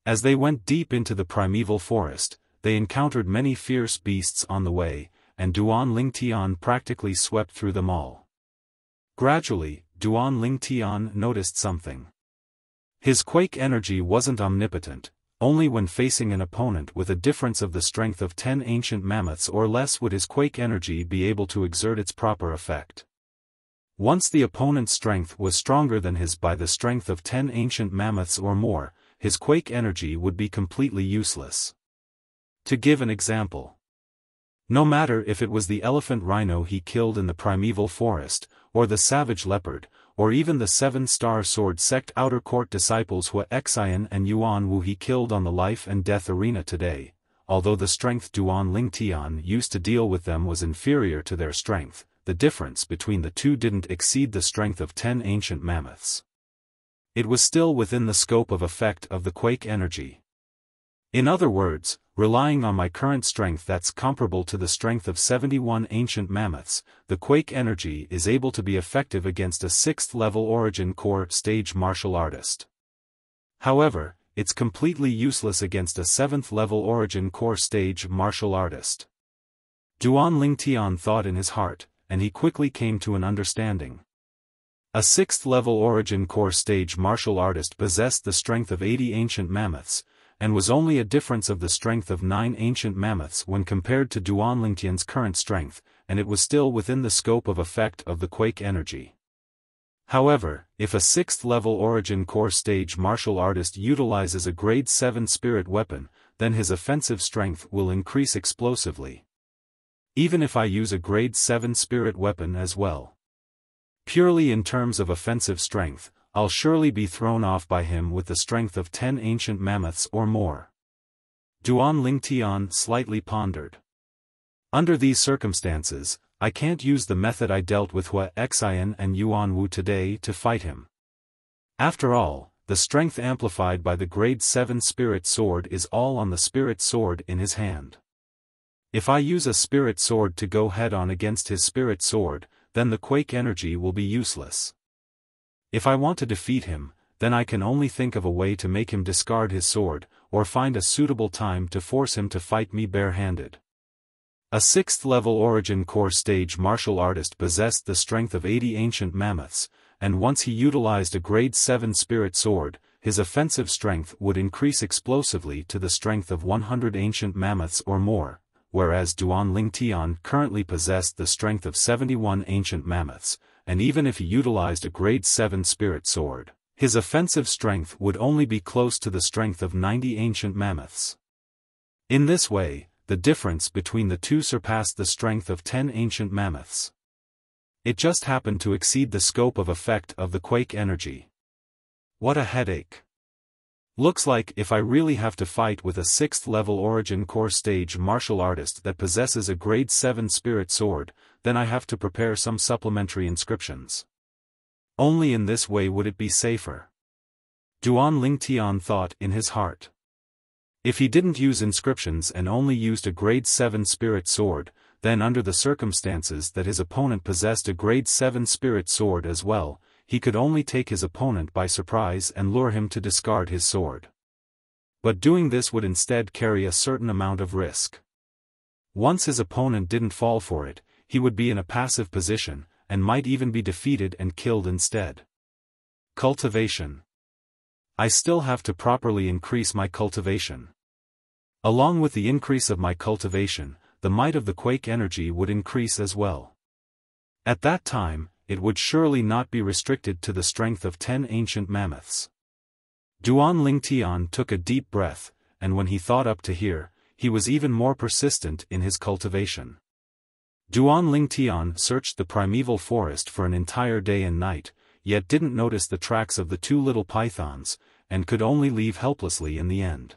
As they went deep into the primeval forest, they encountered many fierce beasts on the way, and Duan Lingtian practically swept through them all. Gradually, Duan Lingtian noticed something. His quake energy wasn't omnipotent. Only when facing an opponent with a difference of the strength of 10 ancient mammoths or less would his quake energy be able to exert its proper effect. Once the opponent's strength was stronger than his by the strength of 10 ancient mammoths or more, his quake energy would be completely useless. To give an example, no matter if it was the elephant rhino he killed in the primeval forest, or the savage leopard, or even the 7-star sword sect outer court disciples Wuxia and Yuan Wu he killed on the life and death arena today, although the strength Duan Lingtian used to deal with them was inferior to their strength, the difference between the two didn't exceed the strength of 10 ancient mammoths. It was still within the scope of effect of the quake energy. In other words, relying on my current strength that's comparable to the strength of 71 ancient mammoths, the quake energy is able to be effective against a 6th-level origin core stage martial artist. However, it's completely useless against a 7th-level origin core stage martial artist. Duan Lingtian thought in his heart, and he quickly came to an understanding. A 6th-level origin core stage martial artist possessed the strength of 80 ancient mammoths, and was only a difference of the strength of 9 ancient mammoths when compared to Duan Lingtian's current strength, and it was still within the scope of effect of the quake energy. However, if a 6th-level origin core stage martial artist utilizes a grade 7 spirit weapon, then his offensive strength will increase explosively. Even if I use a grade 7 spirit weapon as well. Purely in terms of offensive strength, I'll surely be thrown off by him with the strength of 10 ancient mammoths or more. Duan Lingtian slightly pondered. Under these circumstances, I can't use the method I dealt with Wuxia and Yuan Wu today to fight him. After all, the strength amplified by the grade 7 spirit sword is all on the spirit sword in his hand. If I use a spirit sword to go head-on against his spirit sword, then the quake energy will be useless. If I want to defeat him, then I can only think of a way to make him discard his sword, or find a suitable time to force him to fight me bare-handed. A 6th-level origin core stage martial artist possessed the strength of 80 ancient mammoths, and once he utilized a grade 7 spirit sword, his offensive strength would increase explosively to the strength of 100 ancient mammoths or more, whereas Duan Lingtian currently possessed the strength of 71 ancient mammoths, and even if he utilized a grade 7 spirit sword, his offensive strength would only be close to the strength of 90 ancient mammoths. In this way, the difference between the two surpassed the strength of 10 ancient mammoths. It just happened to exceed the scope of effect of the quake energy. What a headache. Looks like if I really have to fight with a 6th level origin core stage martial artist that possesses a grade 7 spirit sword, then I have to prepare some supplementary inscriptions. Only in this way would it be safer. Duan Lingtian thought in his heart. If he didn't use inscriptions and only used a grade 7 spirit sword, then under the circumstances that his opponent possessed a grade 7 spirit sword as well, he could only take his opponent by surprise and lure him to discard his sword. But doing this would instead carry a certain amount of risk. Once his opponent didn't fall for it, he would be in a passive position, and might even be defeated and killed instead. Cultivation. I still have to properly increase my cultivation. Along with the increase of my cultivation, the might of the quake energy would increase as well. At that time, it would surely not be restricted to the strength of 10 ancient mammoths. Duan Lingtian took a deep breath, and when he thought up to here, he was even more persistent in his cultivation. Duan Lingtian searched the primeval forest for an entire day and night, yet didn't notice the tracks of the 2 little pythons, and could only leave helplessly in the end.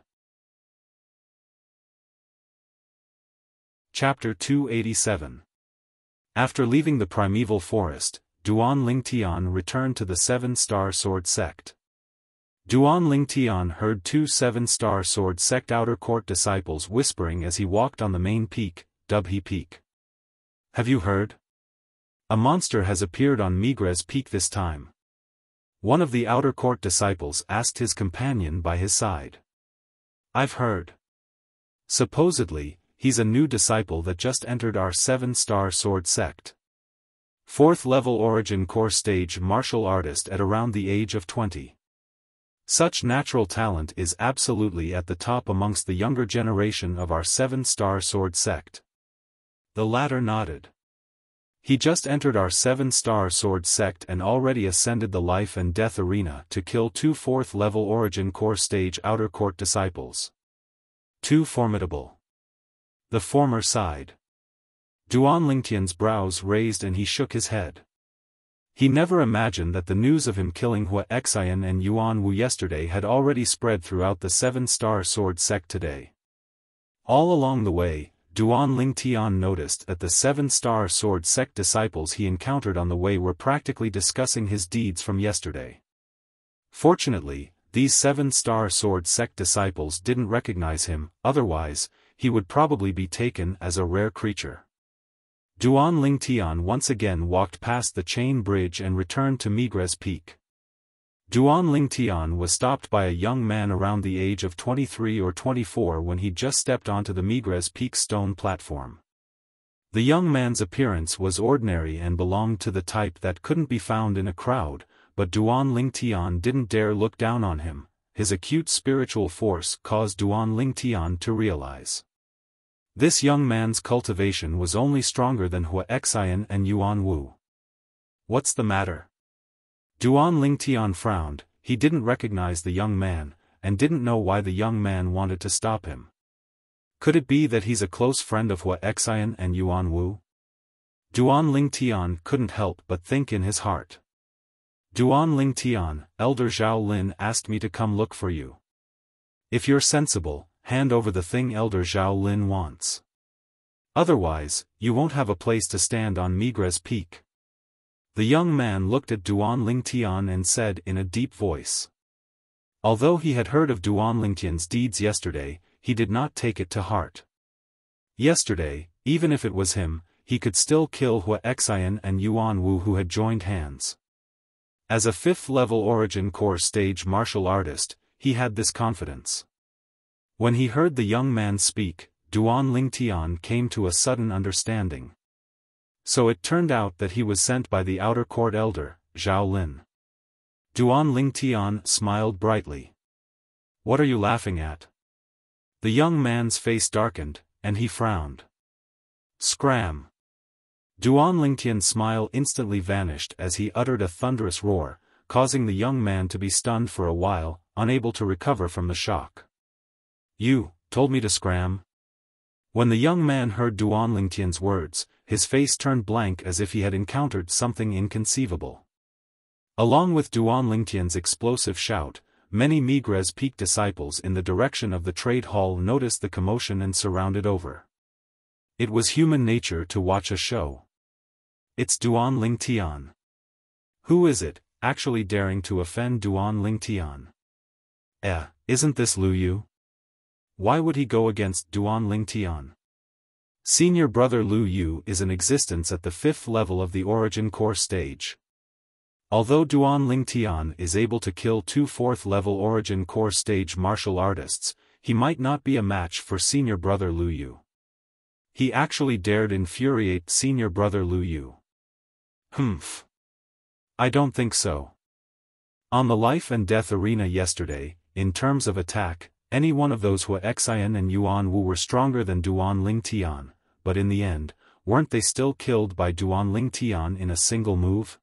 Chapter 287. After leaving the primeval forest, Duan Lingtian returned to the 7-star sword sect. Duan Lingtian heard 2 7-star sword sect outer court disciples whispering as he walked on the main peak, Dubhe Peak. Have you heard? A monster has appeared on Migres Peak this time. One of the outer court disciples asked his companion by his side. I've heard. Supposedly, he's a new disciple that just entered our 7-star sword sect. 4th level origin core stage martial artist at around the age of 20. Such natural talent is absolutely at the top amongst the younger generation of our 7-star sword sect. The latter nodded. He just entered our 7-star sword sect and already ascended the life and death arena to kill 2 4th level origin core stage outer court disciples. Too formidable. The former sighed. Duan Lingtian's brows raised and he shook his head. He never imagined that the news of him killing Wuxia and Yuan Wu yesterday had already spread throughout the 7-star sword sect today. All along the way, Duan Lingtian noticed that the 7-star sword sect disciples he encountered on the way were practically discussing his deeds from yesterday. Fortunately, these 7-star sword sect disciples didn't recognize him, otherwise, he would probably be taken as a rare creature. Duan Lingtian once again walked past the chain bridge and returned to Migres Peak. Duan Lingtian was stopped by a young man around the age of 23 or 24 when he just stepped onto the Migres Peak stone platform. The young man's appearance was ordinary and belonged to the type that couldn't be found in a crowd, but Duan Lingtian didn't dare look down on him. His acute spiritual force caused Duan Lingtian to realize. This young man's cultivation was only stronger than Wuxia and Yuan Wu. What's the matter? Duan Lingtian frowned. He didn't recognize the young man, and didn't know why the young man wanted to stop him. Could it be that he's a close friend of Wuxia and Yuan Wu? Duan Lingtian couldn't help but think in his heart. Duan Lingtian, Elder Zhao Lin asked me to come look for you. If you're sensible, hand over the thing Elder Zhao Lin wants. Otherwise, you won't have a place to stand on Migres Peak. The young man looked at Duan Lingtian and said in a deep voice. Although he had heard of Duan Lingtian's deeds yesterday, he did not take it to heart. Yesterday, even if it was him, he could still kill Wuxia and Yuan Wu who had joined hands. As a 5th level origin core stage martial artist, he had this confidence. When he heard the young man speak, Duan Lingtian came to a sudden understanding. So it turned out that he was sent by the outer court elder, Zhao Lin. Duan Lingtian smiled brightly. What are you laughing at? The young man's face darkened, and he frowned. Scram! Duan Lingtian's smile instantly vanished as he uttered a thunderous roar, causing the young man to be stunned for a while, unable to recover from the shock. You told me to scram? When the young man heard Duan Lingtian's words, his face turned blank as if he had encountered something inconceivable. Along with Duan Lingtian's explosive shout, many Migres Peak disciples in the direction of the trade hall noticed the commotion and surrounded over. It was human nature to watch a show. It's Duan Lingtian. Who is it, actually daring to offend Duan Lingtian? Isn't this Lu Yu? Why would he go against Duan Lingtian? Senior brother Lu Yu is in existence at the 5th level of the Origin Core stage. Although Duan Lingtian is able to kill 2 4th-level Origin Core stage martial artists, he might not be a match for senior brother Lu Yu. He actually dared infuriate senior brother Lu Yu. Humph. I don't think so. On the life and death arena yesterday, in terms of attack, any one of those Hua Xian and Yuan Wu were stronger than Duan Lingtian, but in the end, weren't they still killed by Duan Lingtian in a single move?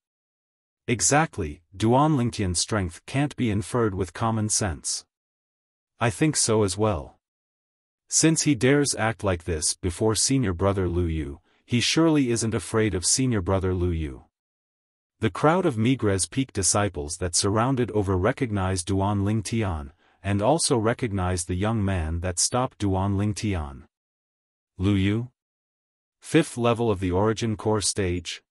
Exactly, Duan Lingtian's strength can't be inferred with common sense. I think so as well. Since he dares act like this before senior brother Lu Yu, he surely isn't afraid of senior brother Lu Yu. The crowd of Migres Peak disciples that surrounded over recognized Duan Lingtian, and also recognized the young man that stopped Duan Lingtian. Lu Yu? 5th level of the Origin Core stage?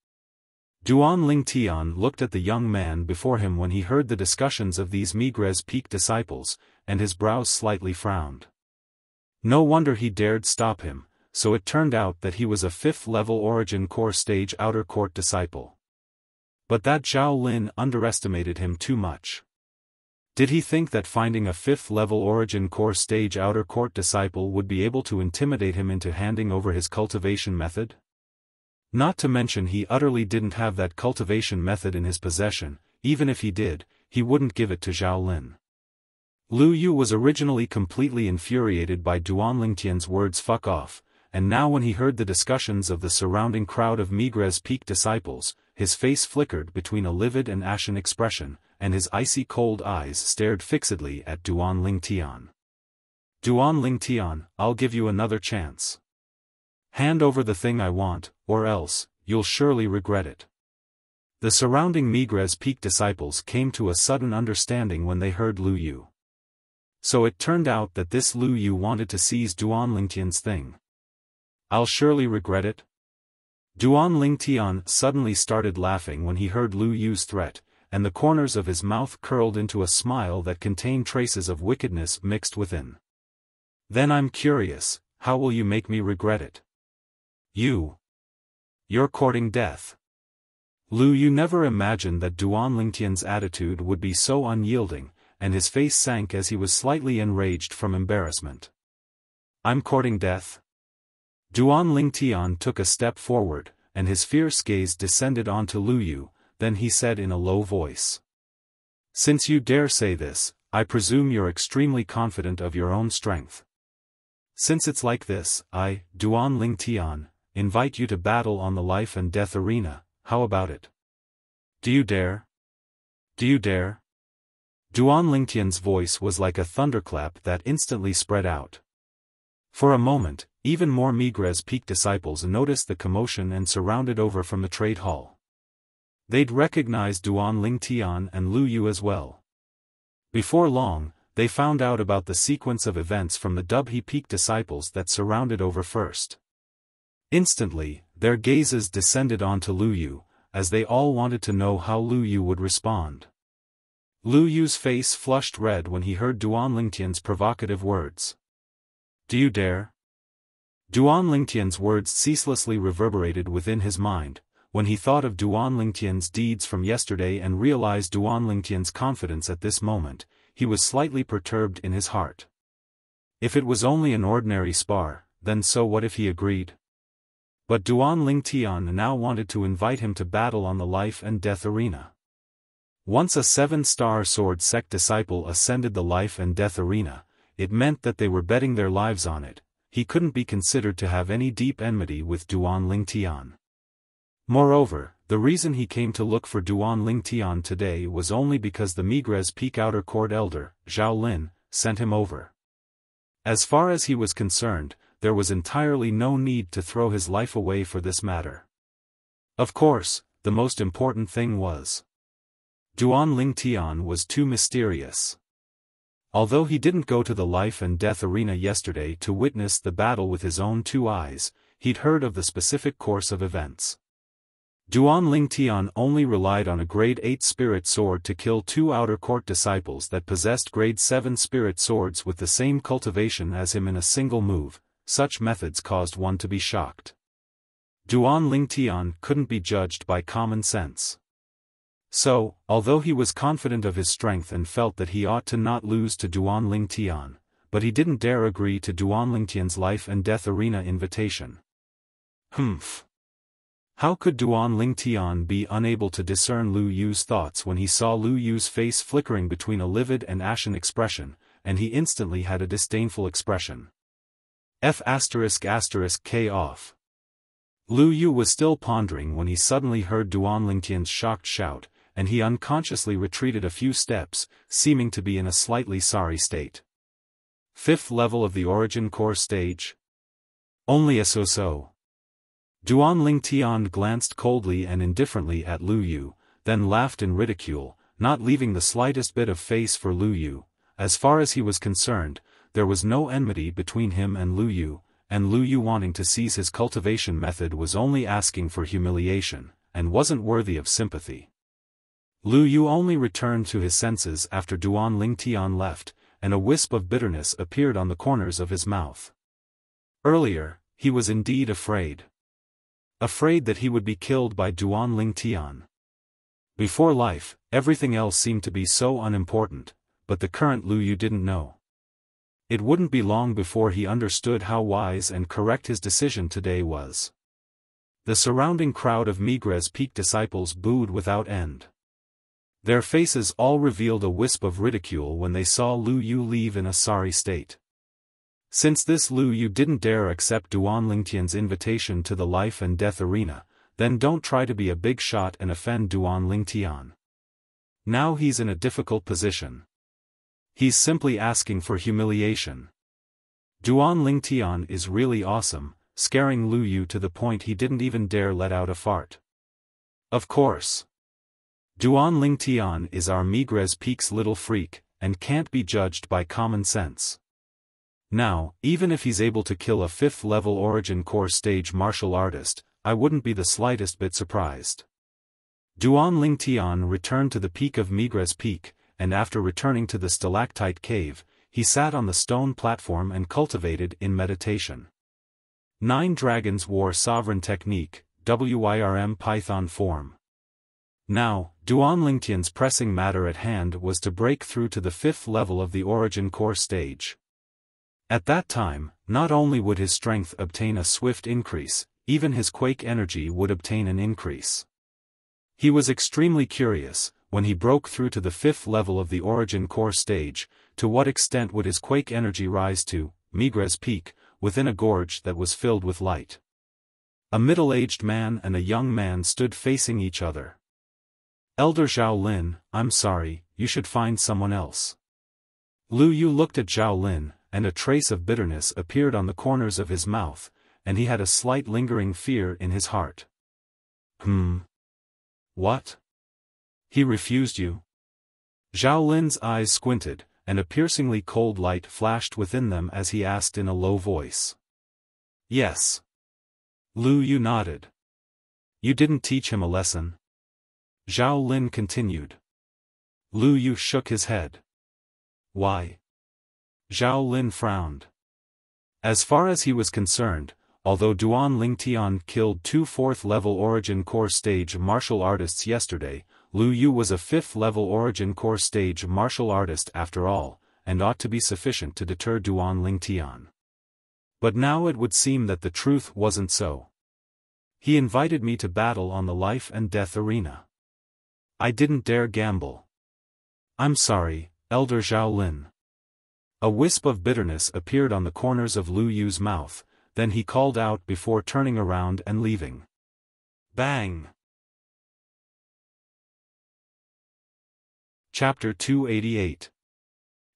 Duan Lingtian looked at the young man before him when he heard the discussions of these Migres Peak disciples, and his brows slightly frowned. No wonder he dared stop him, so it turned out that he was a 5th level Origin Core stage outer court disciple. But that Zhao Lin underestimated him too much. Did he think that finding a 5th level Origin Core stage outer court disciple would be able to intimidate him into handing over his cultivation method? Not to mention he utterly didn't have that cultivation method in his possession. Even if he did, he wouldn't give it to Zhao Lin. Lu Yu was originally completely infuriated by Duan Lingtian's words "fuck off," and now when he heard the discussions of the surrounding crowd of Migres Peak disciples, his face flickered between a livid and ashen expression, and his icy cold eyes stared fixedly at Duan Lingtian. Duan Lingtian, I'll give you another chance. Hand over the thing I want, or else, you'll surely regret it. The surrounding Migres Peak disciples came to a sudden understanding when they heard Lu Yu. So it turned out that this Lu Yu wanted to seize Duan Lingtian's thing. I'll surely regret it. Duan Lingtian suddenly started laughing when he heard Lu Yu's threat, and the corners of his mouth curled into a smile that contained traces of wickedness mixed within. Then I'm curious, how will you make me regret it? You're courting death. Lu Yu never imagined that Duan Lingtian's attitude would be so unyielding, and his face sank as he was slightly enraged from embarrassment. I'm courting death? Duan Lingtian took a step forward, and his fierce gaze descended onto Lu Yu, then he said in a low voice. Since you dare say this, I presume you're extremely confident of your own strength. Since it's like this, I, Duan Lingtian, invite you to battle on the life and death arena. How about it? Do you dare? Do you dare? Duan Lingtian's voice was like a thunderclap that instantly spread out. For a moment, even more Migres Peak disciples noticed the commotion and surrounded over from the trade hall. They'd recognized Duan Lingtian and Lu Yu as well. Before long, they found out about the sequence of events from the Dubhe Peak disciples that surrounded over first. Instantly, their gazes descended onto Lu Yu, as they all wanted to know how Lu Yu would respond. Lu Yu's face flushed red when he heard Duan Lingtian's provocative words. Do you dare? Duan Lingtian's words ceaselessly reverberated within his mind, when he thought of Duan Lingtian's deeds from yesterday and realized Duan Lingtian's confidence at this moment, he was slightly perturbed in his heart. If it was only an ordinary spar, then so what if he agreed? But Duan Lingtian now wanted to invite him to battle on the life and death arena. Once a 7-star sword sect disciple ascended the life and death arena, it meant that they were betting their lives on it. He couldn't be considered to have any deep enmity with Duan Lingtian. Moreover, the reason he came to look for Duan Lingtian today was only because the Migres Peak Outer Court elder, Zhao Lin, sent him over. As far as he was concerned, there was entirely no need to throw his life away for this matter. Of course, the most important thing was Duan Lingtian was too mysterious. Although he didn't go to the life and death arena yesterday to witness the battle with his own two eyes, he'd heard of the specific course of events. Duan Lingtian only relied on a grade 8 spirit sword to kill two outer court disciples that possessed grade 7 spirit swords with the same cultivation as him in a single move. Such methods caused one to be shocked. Duan Lingtian couldn't be judged by common sense. So, although he was confident of his strength and felt that he ought to not lose to Duan Lingtian, but he didn't dare agree to Duan Lingtian's life and death arena invitation. Humph. How could Duan Lingtian be unable to discern Lu Yu's thoughts when he saw Lu Yu's face flickering between a livid and ashen expression, and he instantly had a disdainful expression. K off. Lu Yu was still pondering when he suddenly heard Duan Lingtian's shocked shout, and he unconsciously retreated a few steps, seeming to be in a slightly sorry state. 5th level of the origin core stage? Only a so-so. Duan Lingtian glanced coldly and indifferently at Lu Yu, then laughed in ridicule, not leaving the slightest bit of face for Lu Yu. As far as he was concerned, there was no enmity between him and Lu Yu wanting to seize his cultivation method was only asking for humiliation, and wasn't worthy of sympathy. Lu Yu only returned to his senses after Duan Lingtian left, and a wisp of bitterness appeared on the corners of his mouth. Earlier, he was indeed afraid. Afraid that he would be killed by Duan Lingtian. Before life, everything else seemed to be so unimportant, but the current Lu Yu didn't know. It wouldn't be long before he understood how wise and correct his decision today was. The surrounding crowd of Migres Peak disciples booed without end. Their faces all revealed a wisp of ridicule when they saw Lu Yu leave in a sorry state. Since this Lu Yu didn't dare accept Duan Lingtian's invitation to the life and death arena, then don't try to be a big shot and offend Duan Lingtian. Now he's in a difficult position. He's simply asking for humiliation. Duan Lingtian is really awesome, scaring Lu Yu to the point he didn't even dare let out a fart. Of course. Duan Lingtian is our Migres Peak's little freak, and can't be judged by common sense. Now, even if he's able to kill a 5th level origin core stage martial artist, I wouldn't be the slightest bit surprised. Duan Lingtian returned to the peak of Migres Peak, and after returning to the stalactite cave, he sat on the stone platform and cultivated in meditation. 9 dragons wore sovereign technique, WIRM Python form. Now, Duan Lingtian's pressing matter at hand was to break through to the 5th level of the origin core stage. At that time, not only would his strength obtain a swift increase, even his quake energy would obtain an increase. He was extremely curious, when he broke through to the 5th level of the origin core stage, to what extent would his quake energy rise to, Migres Peak, within a gorge that was filled with light. A middle-aged man and a young man stood facing each other. Elder Zhao Lin, I'm sorry, you should find someone else. Lu Yu looked at Zhao Lin, and a trace of bitterness appeared on the corners of his mouth, and he had a slight lingering fear in his heart. What? He refused you? Zhao Lin's eyes squinted, and a piercingly cold light flashed within them as he asked in a low voice. Yes. Lu Yu nodded. You didn't teach him a lesson? Zhao Lin continued. Lu Yu shook his head. Why? Zhao Lin frowned. As far as he was concerned, although Duan Lingtian killed 2 4th-level origin core stage martial artists yesterday, Lu Yu was a 5th-level origin core stage martial artist after all, and ought to be sufficient to deter Duan Lingtian. But now it would seem that the truth wasn't so. He invited me to battle on the life and death arena. I didn't dare gamble. I'm sorry, Elder Zhao Lin. A wisp of bitterness appeared on the corners of Lu Yu's mouth, then he called out before turning around and leaving. Bang! Chapter 288.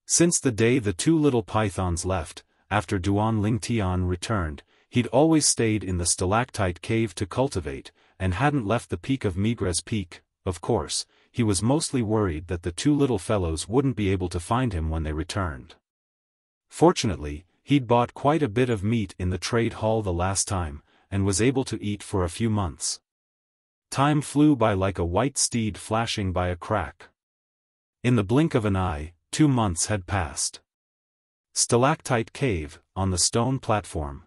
Since the day the 2 little pythons left, after Duan Lingtian returned, he'd always stayed in the stalactite cave to cultivate, and hadn't left the peak of Migres Peak. Of course, he was mostly worried that the two little fellows wouldn't be able to find him when they returned. Fortunately, he'd bought quite a bit of meat in the trade hall the last time, and was able to eat for a few months. Time flew by like a white steed flashing by a crack. In the blink of an eye, 2 months had passed. Stalactite Cave, on the stone platform.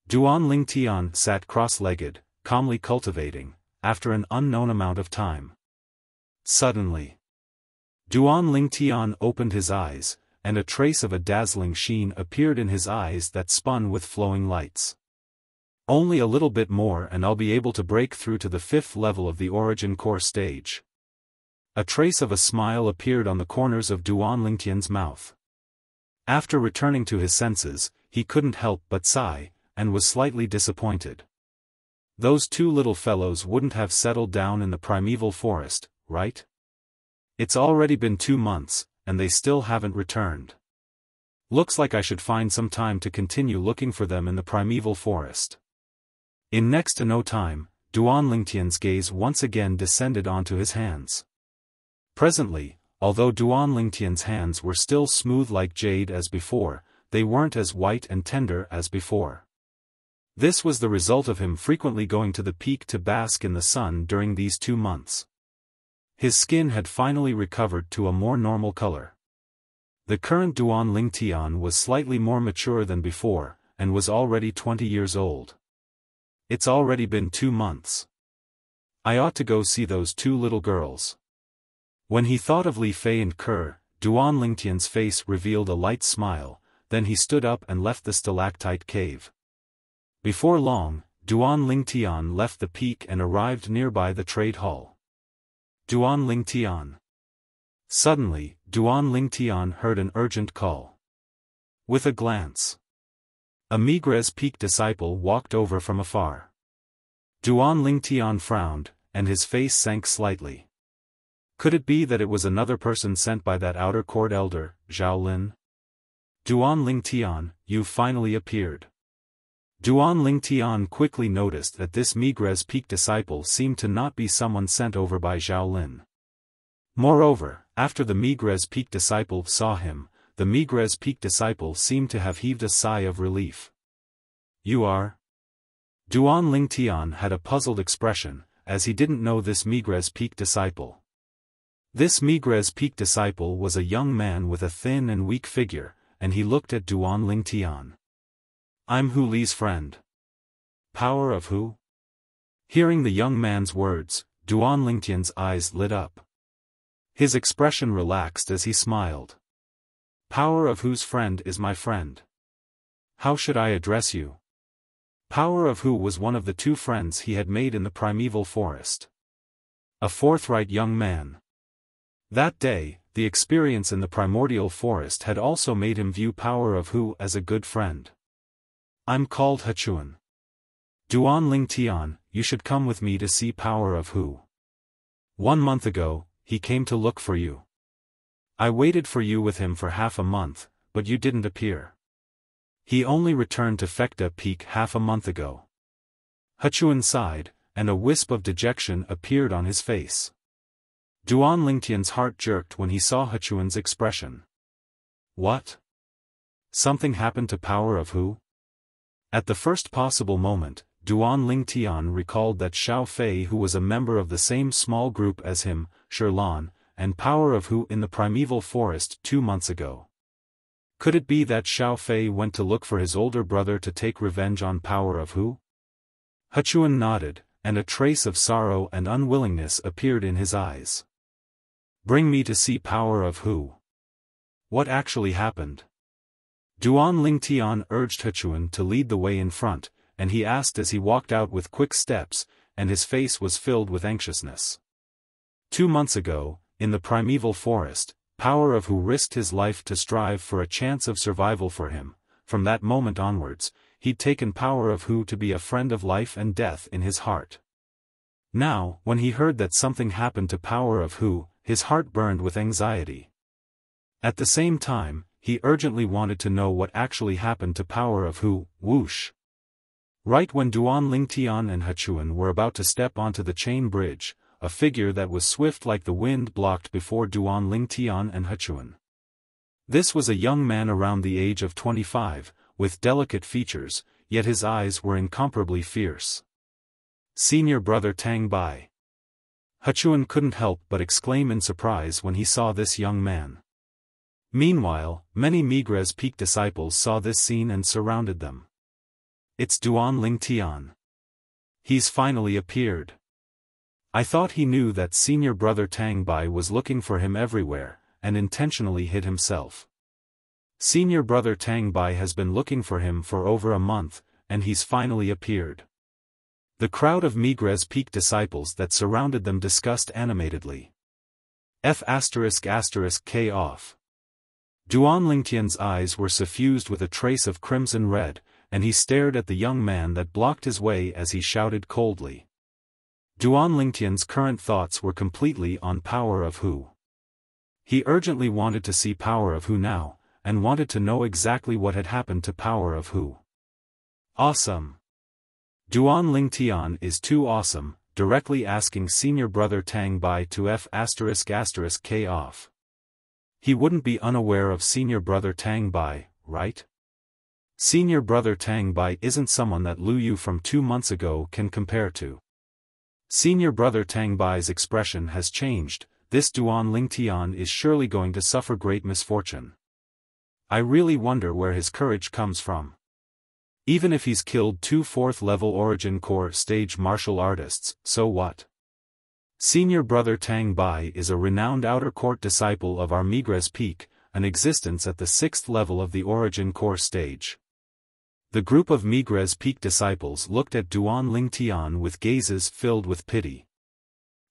Duan Lingtian sat cross-legged, calmly cultivating, after an unknown amount of time. Suddenly, Duan Lingtian opened his eyes, and a trace of a dazzling sheen appeared in his eyes that spun with flowing lights. Only a little bit more and I'll be able to break through to the 5th level of the Origin Core stage. A trace of a smile appeared on the corners of Duan Lingtian's mouth. After returning to his senses, he couldn't help but sigh, and was slightly disappointed. Those two little fellows wouldn't have settled down in the primeval forest, right? It's already been 2 months, and they still haven't returned. Looks like I should find some time to continue looking for them in the primeval forest. In next to no time, Duan Lingtian's gaze once again descended onto his hands. Presently, although Duan Lingtian's hands were still smooth like jade as before, they weren't as white and tender as before. This was the result of him frequently going to the peak to bask in the sun during these 2 months. His skin had finally recovered to a more normal color. The current Duan Lingtian was slightly more mature than before, and was already 20 years old. It's already been 2 months. I ought to go see those two little girls. When he thought of Li Fei and Kerr, Duan Lingtian's face revealed a light smile, then he stood up and left the stalactite cave. Before long, Duan Lingtian left the peak and arrived nearby the trade hall. Duan Lingtian. Suddenly, Duan Lingtian heard an urgent call. With a glance, a Migres Peak disciple walked over from afar. Duan Lingtian frowned, and his face sank slightly. Could it be that it was another person sent by that outer court elder, Zhao Lin? Duan Lingtian, you've finally appeared. Duan Lingtian quickly noticed that this Migres Peak disciple seemed to not be someone sent over by Zhao Lin. Moreover, after the Migres Peak disciple saw him, the Migres Peak disciple seemed to have heaved a sigh of relief. You are? Duan Lingtian had a puzzled expression, as he didn't know this Migres Peak disciple. This Migres Peak disciple was a young man with a thin and weak figure, and he looked at Duan Lingtian. I'm Hu Li's friend. Power of who? Hearing the young man's words, Duan Lingtian's eyes lit up. His expression relaxed as he smiled. Power of whose friend is my friend? How should I address you? Power of who was one of the 2 friends he had made in the primeval forest. A forthright young man. That day, the experience in the primordial forest had also made him view Power of who as a good friend. I'm called Hechuan. Duan Lingtian, you should come with me to see Power of who. 1 month ago, he came to look for you. I waited for you with him for half a month, but you didn't appear. He only returned to Fekta Peak half a month ago. Hechuan sighed, and a wisp of dejection appeared on his face. Duan Lingtian's heart jerked when he saw Hechuan's expression. What? Something happened to Power of who? At the first possible moment, Duan Lingtian recalled that Xiao Fei, who was a member of the same small group as him, Shirlan, and Power of who in the primeval forest 2 months ago. Could it be that Xiao Fei went to look for his older brother to take revenge on Power of who? Hechuan nodded, and a trace of sorrow and unwillingness appeared in his eyes. Bring me to see Power of who. What actually happened? Duan Lingtian urged Hechuan to lead the way in front, and he asked as he walked out with quick steps, and his face was filled with anxiousness. 2 months ago, in the primeval forest, Power of who risked his life to strive for a chance of survival for him. From that moment onwards, he'd taken Power of who to be a friend of life and death in his heart. Now, when he heard that something happened to Power of who, his heart burned with anxiety. At the same time, he urgently wanted to know what actually happened to Power of who. Whoosh! Right when Duan Lingtian and Hechuan were about to step onto the chain bridge, a figure that was swift like the wind blocked before Duan Lingtian and Hechuan. This was a young man around the age of 25, with delicate features, yet his eyes were incomparably fierce. Senior brother Tang Bai. Hechuan couldn't help but exclaim in surprise when he saw this young man. Meanwhile, many Migres Peak disciples saw this scene and surrounded them. It's Duan Lingtian. He's finally appeared. I thought he knew that senior brother Tang Bai was looking for him everywhere, and intentionally hid himself. Senior brother Tang Bai has been looking for him for over a month, and he's finally appeared. The crowd of Migres Peak disciples that surrounded them discussed animatedly. K off. Duan Lingtian's eyes were suffused with a trace of crimson red, and he stared at the young man that blocked his way as he shouted coldly. Duan Lingtian's current thoughts were completely on Power of Hu. He urgently wanted to see Power of Hu now, and wanted to know exactly what had happened to Power of Hu. Awesome. Duan Lingtian is too awesome, directly asking senior brother Tang Bai to K off. He wouldn't be unaware of senior brother Tang Bai, right? Senior brother Tang Bai isn't someone that Lu Yu from 2 months ago can compare to. Senior brother Tang Bai's expression has changed. This Duan Lingtian is surely going to suffer great misfortune. I really wonder where his courage comes from. Even if he's killed 2 4th-level Origin Core stage martial artists, so what? Senior brother Tang Bai is a renowned outer court disciple of our Migres Peak, an existence at the 6th level of the Origin Core stage. The group of Migres Peak disciples looked at Duan Lingtian with gazes filled with pity.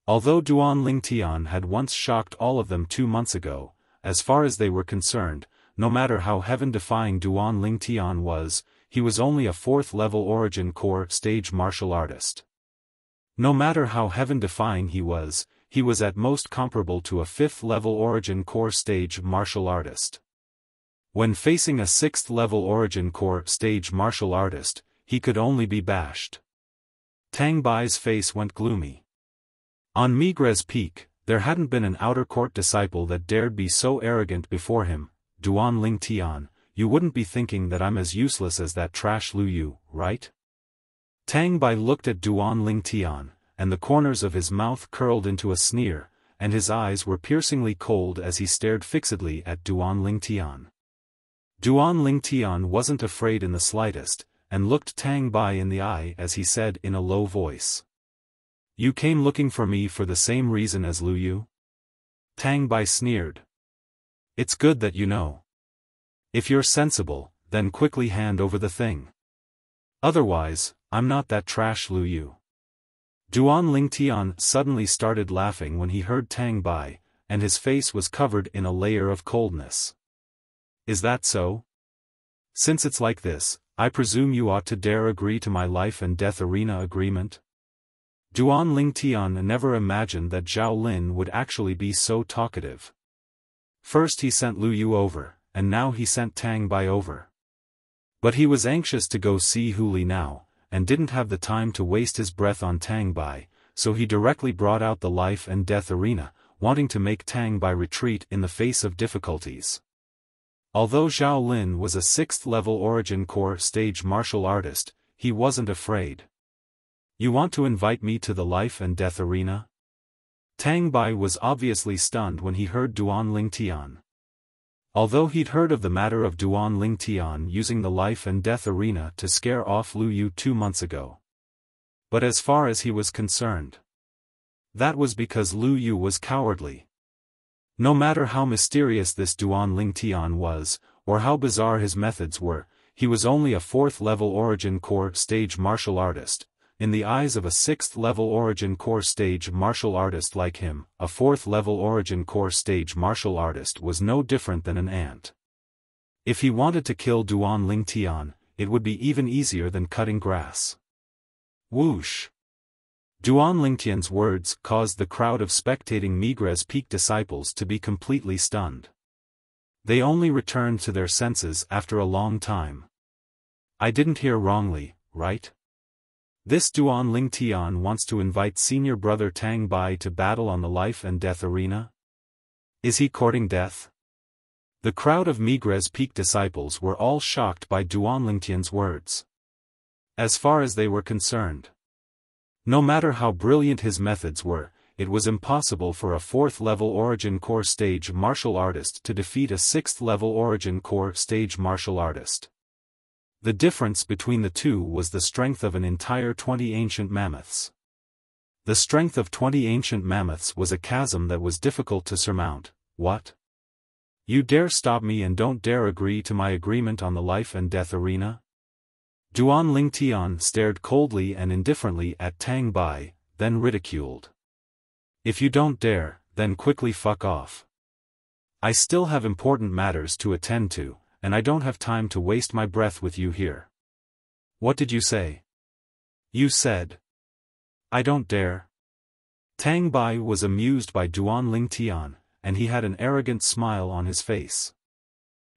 Although Duan Lingtian had once shocked all of them 2 months ago, as far as they were concerned, no matter how heaven-defying Duan Lingtian was, he was only a 4th-level Origin Core stage martial artist. No matter how heaven-defying he was at most comparable to a 5th-level Origin Core stage martial artist. When facing a 6th-level Origin Core stage martial artist, he could only be bashed. Tang Bai's face went gloomy. On Migres Peak, there hadn't been an outer court disciple that dared be so arrogant before him. Duan Lingtian, you wouldn't be thinking that I'm as useless as that trash Lu Yu, right? Tang Bai looked at Duan Lingtian, and the corners of his mouth curled into a sneer, and his eyes were piercingly cold as he stared fixedly at Duan Lingtian. Duan Lingtian wasn't afraid in the slightest, and looked Tang Bai in the eye as he said in a low voice. You came looking for me for the same reason as Lu Yu? Tang Bai sneered. It's good that you know. If you're sensible, then quickly hand over the thing. Otherwise, I'm not that trash Lu Yu. Duan Lingtian suddenly started laughing when he heard Tang Bai, and his face was covered in a layer of coldness. Is that so? Since it's like this, I presume you ought to dare agree to my life and death arena agreement? Duan Lingtian never imagined that Zhao Lin would actually be so talkative. First he sent Lu Yu over, and now he sent Tang Bai over. But he was anxious to go see Hu Li now, and didn't have the time to waste his breath on Tang Bai, so he directly brought out the life and death arena, wanting to make Tang Bai retreat in the face of difficulties. Although Zhao Lin was a 6th-level Origin Core stage martial artist, he wasn't afraid. You want to invite me to the life and death arena? Tang Bai was obviously stunned when he heard Duan Lingtian. Although he'd heard of the matter of Duan Lingtian using the life and death arena to scare off Lu Yu 2 months ago. But as far as he was concerned, that was because Lu Yu was cowardly. No matter how mysterious this Duan Lingtian was, or how bizarre his methods were, he was only a 4th-level Origin Core stage martial artist. In the eyes of a 6th-level Origin Core stage martial artist like him, a 4th-level Origin Core stage martial artist was no different than an ant. If he wanted to kill Duan Lingtian, it would be even easier than cutting grass. Whoosh! Duan Lingtian's words caused the crowd of spectating Migres Peak disciples to be completely stunned. They only returned to their senses after a long time. I didn't hear wrongly, right? This Duan Ling Tian wants to invite senior brother Tang Bai to battle on the life and death arena? Is he courting death? The crowd of Migres Peak disciples were all shocked by Duan Lingtian's words. As far as they were concerned, no matter how brilliant his methods were, it was impossible for a 4th-level Origin Core stage martial artist to defeat a 6th-level Origin Core stage martial artist. The difference between the two was the strength of an entire 20 ancient mammoths. The strength of 20 ancient mammoths was a chasm that was difficult to surmount. What? You dare stop me and don't dare agree to my agreement on the life and death arena? Duan Ling Tian stared coldly and indifferently at Tang Bai, then ridiculed. If you don't dare, then quickly fuck off. I still have important matters to attend to, and I don't have time to waste my breath with you here. What did you say? You said, I don't dare. Tang Bai was amused by Duan Ling Tian, and he had an arrogant smile on his face.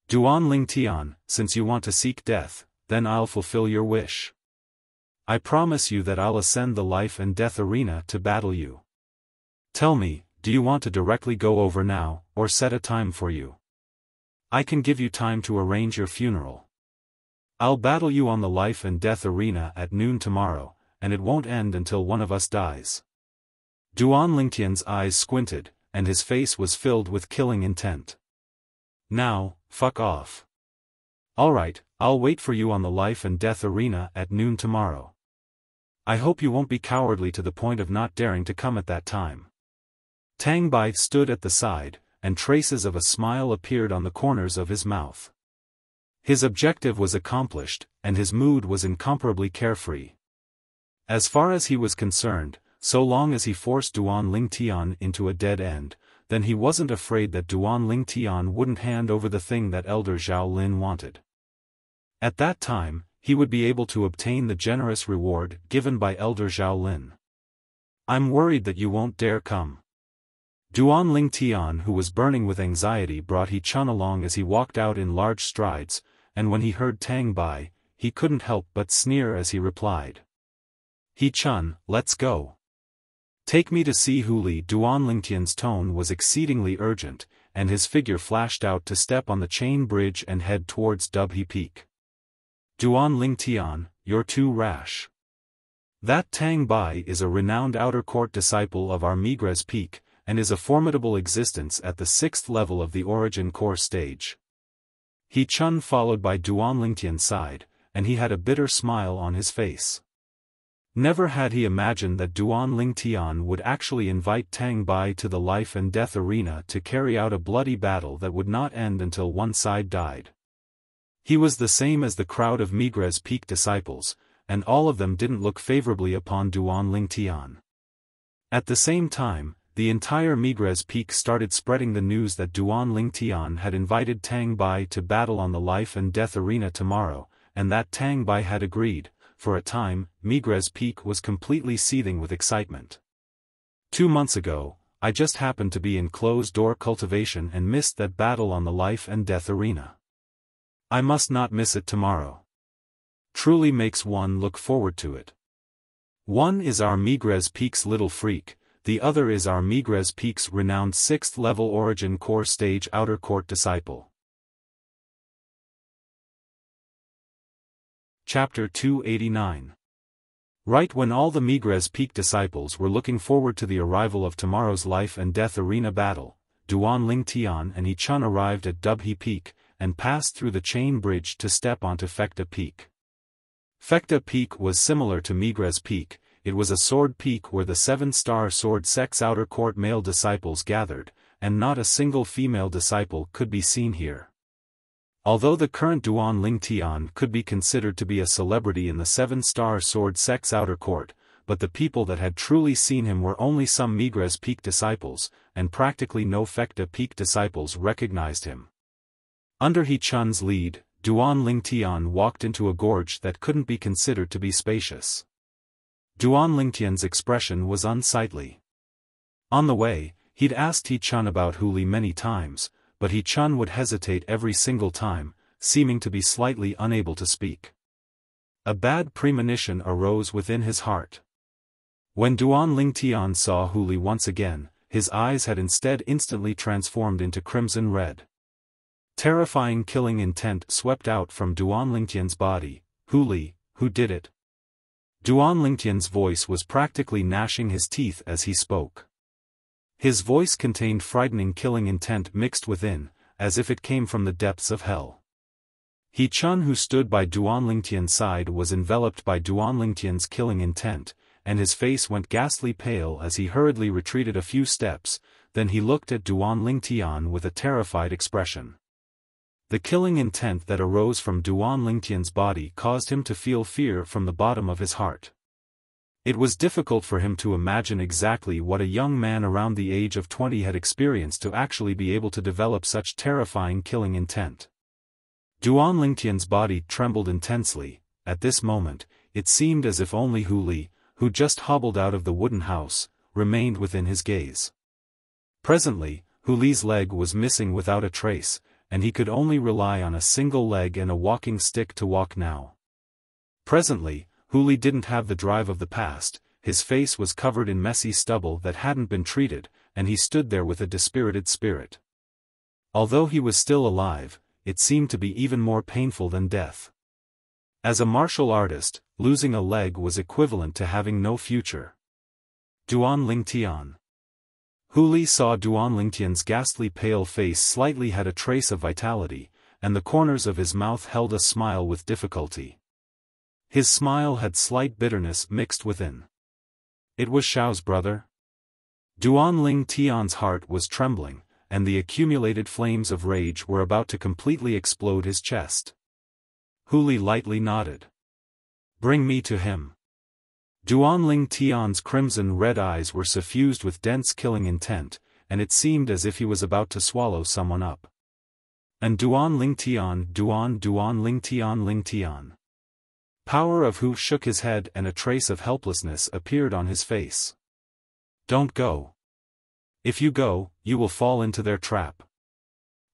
Duan Ling Tian, since you want to seek death, then I'll fulfill your wish. I promise you that I'll ascend the life and death arena to battle you. Tell me, do you want to directly go over now, or set a time for you? I can give you time to arrange your funeral. I'll battle you on the life and death arena at noon tomorrow, and it won't end until one of us dies. Duan Lingtian's eyes squinted, and his face was filled with killing intent. Now, fuck off. Alright, I'll wait for you on the life and death arena at noon tomorrow. I hope you won't be cowardly to the point of not daring to come at that time. Tang Bai stood at the side, and traces of a smile appeared on the corners of his mouth. His objective was accomplished, and his mood was incomparably carefree. As far as he was concerned, so long as he forced Duan Ling Tian into a dead end, then he wasn't afraid that Duan Ling Tian wouldn't hand over the thing that Elder Zhao Lin wanted. At that time, he would be able to obtain the generous reward given by Elder Zhao Lin. I'm worried that you won't dare come. Duan Ling Tian, who was burning with anxiety, brought He Chun along as he walked out in large strides, and when he heard Tang Bai, he couldn't help but sneer as he replied. He Chun, let's go. Take me to see Huli. Duan Lingtian's tone was exceedingly urgent, and his figure flashed out to step on the chain bridge and head towards Dubhe Peak. Duan Ling Tian, you're too rash. That Tang Bai is a renowned outer court disciple of our Migres Peak, and is a formidable existence at the 6th level of the Origin Core stage. He Chun followed by Duan Lingtian's side, and he had a bitter smile on his face. Never had he imagined that Duan Ling Tian would actually invite Tang Bai to the life and death arena to carry out a bloody battle that would not end until one side died. He was the same as the crowd of Migres Peak disciples, and all of them didn't look favorably upon Duan Ling Tian. At the same time, the entire Migres Peak started spreading the news that Duan Ling Tian had invited Tang Bai to battle on the life and death arena tomorrow, and that Tang Bai had agreed. For a time, Migres Peak was completely seething with excitement. 2 months ago, I just happened to be in closed-door cultivation and missed that battle on the life and death arena. I must not miss it tomorrow. Truly makes one look forward to it. One is our Migres Peak's little freak, the other is our Migres Peak's renowned 6th level Origin Core stage outer court disciple. Chapter 289. Right when all the Migres Peak disciples were looking forward to the arrival of tomorrow's life and death arena battle, Duan Ling Tian and He Chun arrived at Dubhe Peak, and passed through the chain bridge to step onto Fekta Peak. Fekta Peak was similar to Migres Peak. It was a sword peak where the 7-star sword sect's outer court male disciples gathered, and not a single female disciple could be seen here. Although the current Duan Ling Tian could be considered to be a celebrity in the 7-star sword sect's outer court, but the people that had truly seen him were only some Migres Peak disciples, and practically no Fekta Peak disciples recognized him. Under He Chun's lead, Duan Ling Tian walked into a gorge that couldn't be considered to be spacious. Duan Ling Tian's expression was unsightly. On the way, he'd asked He Chun about Huli many times, but He Chun would hesitate every single time, seeming to be slightly unable to speak. A bad premonition arose within his heart. When Duan Lingtian saw Hu Li once again, his eyes had instead instantly transformed into crimson red. Terrifying killing intent swept out from Duan Lingtian's body. Hu Li, who did it? Duan Lingtian's voice was practically gnashing his teeth as he spoke. His voice contained frightening killing intent mixed within, as if it came from the depths of hell. He Chun, who stood by Duan Lingtian's side, was enveloped by Duan Lingtian's killing intent, and his face went ghastly pale as he hurriedly retreated a few steps. Then he looked at Duan Lingtian with a terrified expression. The killing intent that arose from Duan Lingtian's body caused him to feel fear from the bottom of his heart. It was difficult for him to imagine exactly what a young man around the age of 20 had experienced to actually be able to develop such terrifying killing intent. Duan Lingtian's body trembled intensely. At this moment, it seemed as if only Hu Li, who just hobbled out of the wooden house, remained within his gaze. Presently, Hu Li's leg was missing without a trace, and he could only rely on a single leg and a walking stick to walk now. Presently, Hu Li didn't have the drive of the past. His face was covered in messy stubble that hadn't been treated, and he stood there with a dispirited spirit. Although he was still alive, it seemed to be even more painful than death. As a martial artist, losing a leg was equivalent to having no future. Duan Lingtian. Hu Li saw Duan Lingtian's ghastly pale face slightly had a trace of vitality, and the corners of his mouth held a smile with difficulty. His smile had slight bitterness mixed within. It was Xiao's brother. Duan Lingtian's heart was trembling, and the accumulated flames of rage were about to completely explode his chest. Hu Li lightly nodded. "Bring me to him." Duan Lingtian's crimson-red eyes were suffused with dense killing intent, and it seemed as if he was about to swallow someone up. And Duan Lingtian, Duan Lingtian. Power of Hu shook his head and a trace of helplessness appeared on his face. "Don't go. If you go, you will fall into their trap.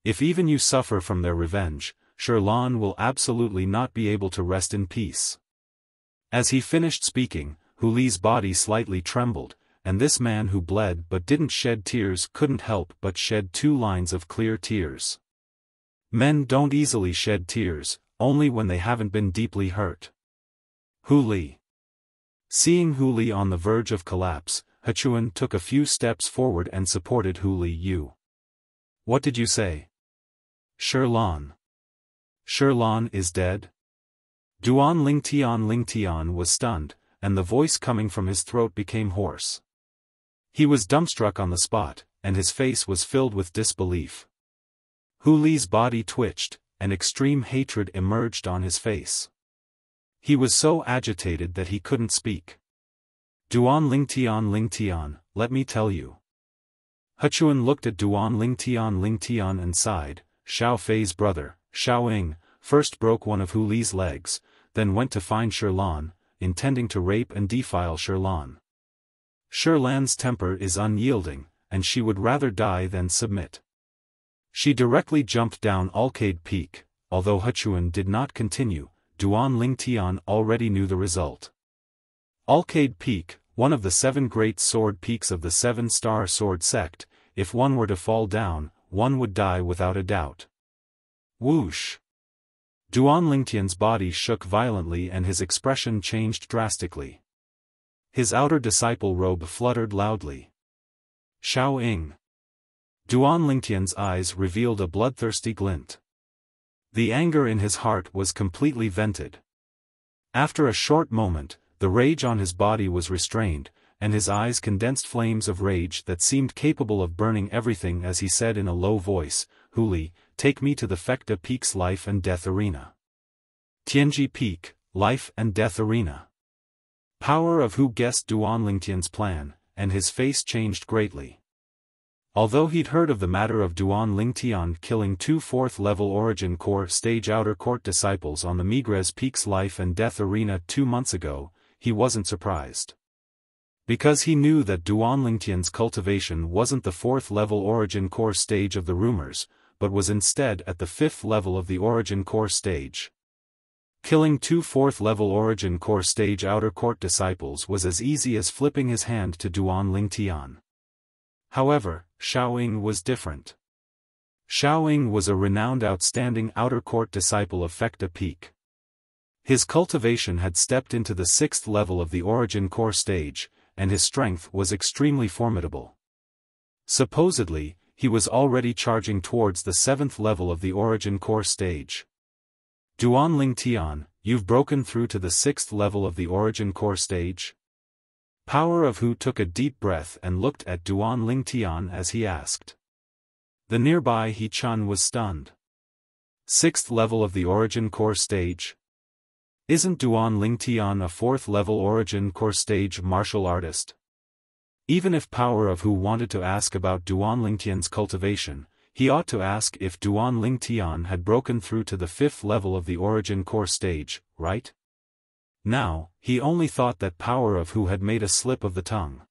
If even you suffer from their revenge, Sherlan will absolutely not be able to rest in peace." As he finished speaking, Hu Li's body slightly trembled, and this man who bled but didn't shed tears couldn't help but shed 2 lines of clear tears. Men don't easily shed tears, only when they haven't been deeply hurt. Hu Li. Seeing Hu Li on the verge of collapse, Hechuan took a few steps forward and supported Hu Li. "You. What did you say?" "Sherlan. Sherlan is dead?" Duan Lingtian was stunned, and the voice coming from his throat became hoarse. He was dumbstruck on the spot, and his face was filled with disbelief. Hu Li's body twitched, and extreme hatred emerged on his face. He was so agitated that he couldn't speak. "Duan Lingtian, let me tell you." Hechuan looked at Duan Lingtian and sighed. Xiao Fei's brother, Xiaoing, first broke one of Hu Li's legs, then went to find Sherlan, intending to rape and defile Sherlan. Sherlan's temper is unyielding, and she would rather die than submit. She directly jumped down Alcade Peak. Although Hechuan did not continue, Duan Lingtian already knew the result. Alcade Peak, one of the 7 great sword peaks of the 7-star sword sect, if one were to fall down, one would die without a doubt. Whoosh! Duan Lingtian's body shook violently and his expression changed drastically. His outer disciple robe fluttered loudly. "Xiao Ying." Duan Lingtian's eyes revealed a bloodthirsty glint. The anger in his heart was completely vented. After a short moment, the rage on his body was restrained, and his eyes condensed flames of rage that seemed capable of burning everything as he said in a low voice, "Hu Li, take me to the Fekta Peak's life and death arena." Tianji Peak, life and death arena. Power of Hu guessed Duan Lingtian's plan, and his face changed greatly. Although he'd heard of the matter of Duan Lingtian killing 2 4th-level Origin Core stage outer court disciples on the Migres Peak's life and death arena 2 months ago, he wasn't surprised. Because he knew that Duan Lingtian's cultivation wasn't the 4th-level Origin Core stage of the rumors, but was instead at the 5th level of the Origin Core stage. Killing 2 4th-level Origin Core Stage Outer Court disciples was as easy as flipping his hand to Duan Lingtian. However, Xiaofan was different. Xiaofan was a renowned outstanding Outer Court disciple of Fecta Peak. His cultivation had stepped into the 6th level of the Origin Core Stage, and his strength was extremely formidable. Supposedly, he was already charging towards the 7th level of the Origin Core Stage. Duan Lingtian, you've broken through to the 6th level of the Origin Core Stage? Power of Hu took a deep breath and looked at Duan Lingtian as he asked. The nearby He Chun was stunned. 6th level of the Origin Core Stage? Isn't Duan Lingtian a 4th level Origin Core Stage martial artist? Even if Power of Hu wanted to ask about Duan Lingtian's cultivation, he ought to ask if Duan Lingtian had broken through to the 5th level of the Origin Core Stage, right? Now, he only thought that Power of Hu had made a slip of the tongue.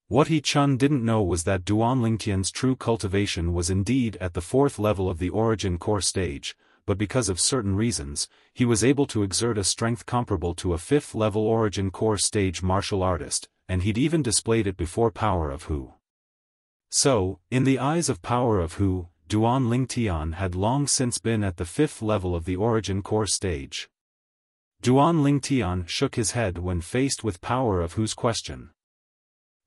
What He Chun didn't know was that Duan Lingtian's true cultivation was indeed at the 4th level of the Origin Core Stage, but because of certain reasons, he was able to exert a strength comparable to a 5th level Origin Core Stage martial artist, and he'd even displayed it before Power of Hu. So, in the eyes of Power of Hu, Duan Lingtian had long since been at the 5th level of the Origin Core Stage. Duan Lingtian shook his head when faced with Power of Hu's question.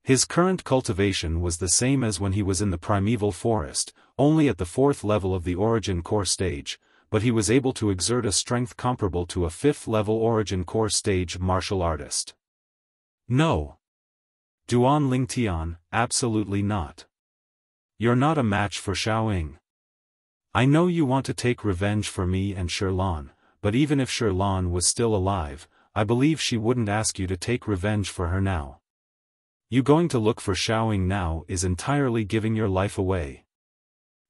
His current cultivation was the same as when he was in the primeval forest, only at the 4th level of the Origin Core Stage, but he was able to exert a strength comparable to a 5th level Origin Core Stage martial artist. No. Duan Lingtian, absolutely not. You're not a match for Xiaofan. I know you want to take revenge for me and Shirlan, but even if Shirlan was still alive, I believe she wouldn't ask you to take revenge for her now. You going to look for Xiaofan now is entirely giving your life away.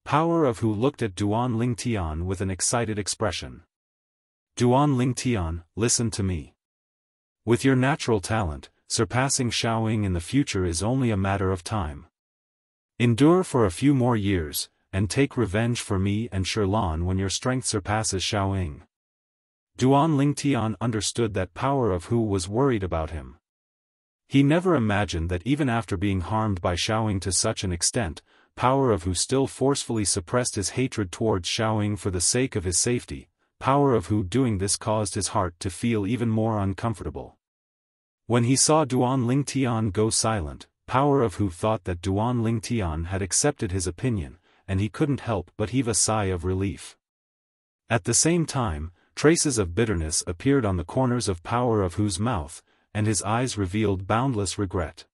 Power of Hu looked at Duan Lingtian with an excited expression. Duan Lingtian, listen to me. With your natural talent, surpassing Xiaofan in the future is only a matter of time. Endure for a few more years, and take revenge for me and Shirlan when your strength surpasses Xiaofan. Duan Lingtian understood that Power of Hu was worried about him. He never imagined that even after being harmed by Xiaofan to such an extent, Power of Hu still forcefully suppressed his hatred towards Xiaofan for the sake of his safety. Power of Hu doing this caused his heart to feel even more uncomfortable. When he saw Duan Lingtian go silent, Power of Hu thought that Duan Lingtian had accepted his opinion, and he couldn't help but heave a sigh of relief. At the same time, traces of bitterness appeared on the corners of Power of Hu's mouth, and his eyes revealed boundless regret.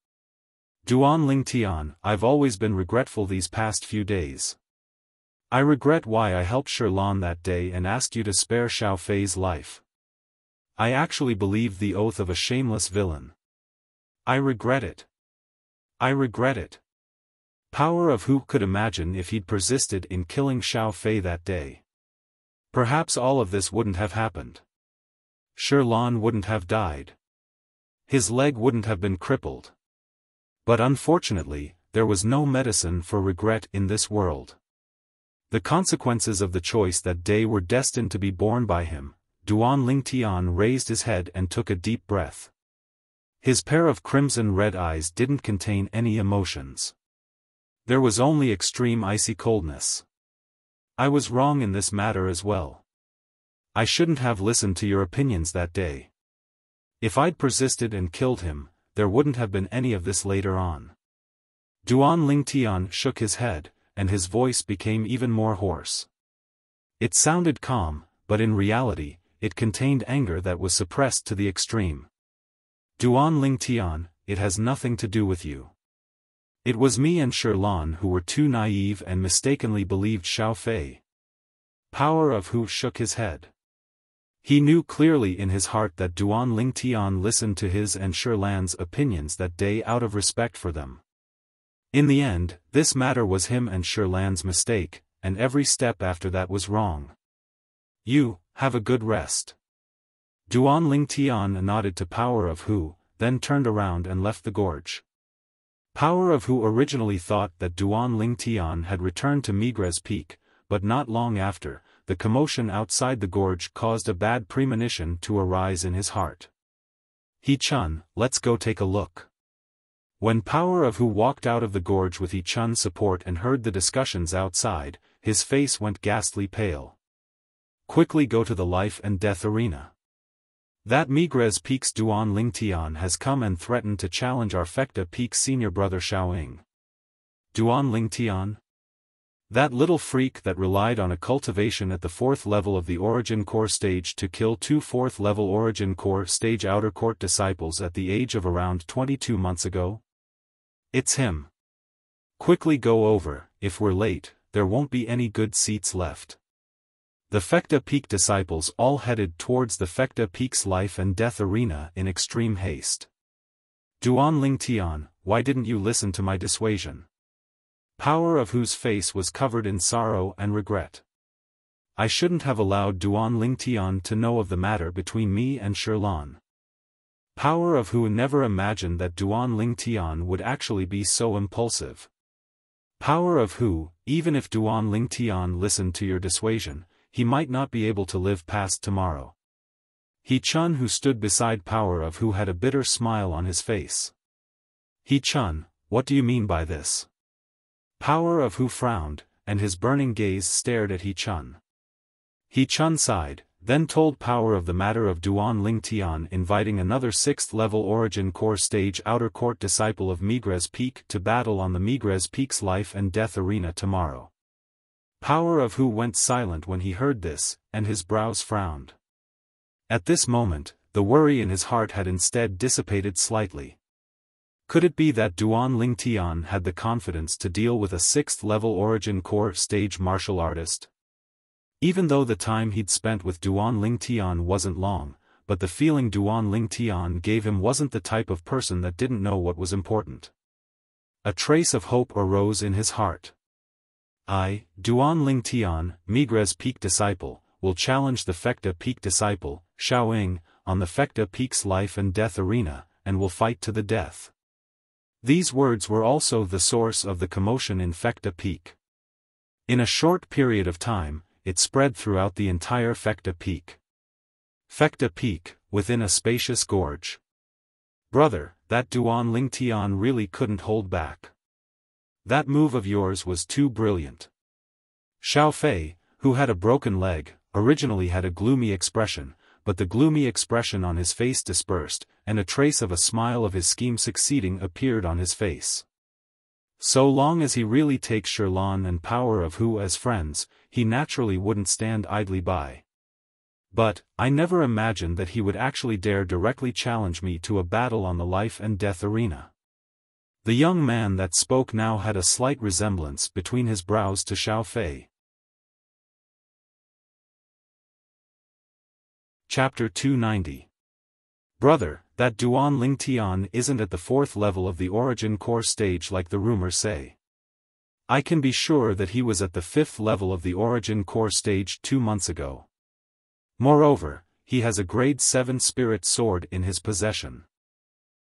Duan Lingtian, I've always been regretful these past few days. I regret why I helped Shirlan that day and asked you to spare Xiao Fei's life. I actually believed the oath of a shameless villain. I regret it. I regret it. Power of Hu could imagine if he'd persisted in killing Xiao Fei that day. Perhaps all of this wouldn't have happened. Shirlan wouldn't have died. His leg wouldn't have been crippled. But unfortunately, there was no medicine for regret in this world. The consequences of the choice that day were destined to be borne by him. Duan Lingtian raised his head and took a deep breath. His pair of crimson-red eyes didn't contain any emotions. There was only extreme icy coldness. I was wrong in this matter as well. I shouldn't have listened to your opinions that day. If I'd persisted and killed him, there wouldn't have been any of this later on. Duan Lingtian shook his head, and his voice became even more hoarse. It sounded calm, but in reality, it contained anger that was suppressed to the extreme. Duan Lingtian, it has nothing to do with you. It was me and Shirlan who were too naive and mistakenly believed Xiao Fei. Power of Hu shook his head. He knew clearly in his heart that Duan Lingtian listened to his and Shirlan's opinions that day out of respect for them. In the end, this matter was him and Shirlan's mistake, and every step after that was wrong. You, have a good rest. Duan Lingtian nodded to Power of Hu, then turned around and left the gorge. Power of Hu originally thought that Duan Lingtian had returned to Migres Peak, but not long after, the commotion outside the gorge caused a bad premonition to arise in his heart. He-chun, let's go take a look. When Power of Hu walked out of the gorge with He-chun's support and heard the discussions outside, his face went ghastly pale. Quickly go to the life and death arena. That Migres Peak's Duan Lingtian has come and threatened to challenge our Fecta Peak's senior brother Xiaoing. Duan Lingtian? That little freak that relied on a cultivation at the 4th level of the Origin Core stage to kill 2 4th level Origin Core stage Outer Court disciples at the age of around 22 months ago? It's him. Quickly go over, if we're late, there won't be any good seats left. The Fecta Peak disciples all headed towards the Fecta Peak's life and death arena in extreme haste. Duan Lingtian, why didn't you listen to my dissuasion? Power of Hu's face was covered in sorrow and regret. I shouldn't have allowed Duan Lingtian to know of the matter between me and Shirlan. Power of Hu never imagined that Duan Lingtian would actually be so impulsive. Power of Hu, even if Duan Lingtian listened to your dissuasion, he might not be able to live past tomorrow. He-chun, who stood beside Power of Hu, had a bitter smile on his face. He-chun, what do you mean by this? Power of Hu frowned, and his burning gaze stared at He-chun. He-chun sighed, then told Power of the matter of Duan Lingtian inviting another 6th level Origin Core stage Outer Court disciple of Migres Peak to battle on the Migres Peak's life and death arena tomorrow. Power of Hu went silent when he heard this, and his brows frowned. At this moment, the worry in his heart had instead dissipated slightly. Could it be that Duan Lingtian had the confidence to deal with a 6th level Origin Core stage martial artist? Even though the time he'd spent with Duan Lingtian wasn't long, but the feeling Duan Lingtian gave him wasn't the type of person that didn't know what was important. A trace of hope arose in his heart. I, Duan Lingtian, Migres Peak disciple, will challenge the Fecta Peak disciple, Xiaoing, on the Fecta Peak's life and death arena, and will fight to the death. These words were also the source of the commotion in Fecta Peak. In a short period of time, it spread throughout the entire Fecta Peak. Fecta Peak, within a spacious gorge. Brother, that Duan Lingtian really couldn't hold back. That move of yours was too brilliant. Xiaofan, who had a broken leg, originally had a gloomy expression, but the gloomy expression on his face dispersed, and a trace of a smile of his scheme succeeding appeared on his face. So long as he really takes Shirlan and Power of Hu as friends, he naturally wouldn't stand idly by. But, I never imagined that he would actually dare directly challenge me to a battle on the life and death arena. The young man that spoke now had a slight resemblance between his brows to Xiaofan. Chapter 290. Brother, that Duan Lingtian isn't at the 4th level of the Origin Core stage like the rumors say. I can be sure that he was at the 5th level of the Origin Core stage 2 months ago. Moreover, he has a grade 7 spirit sword in his possession.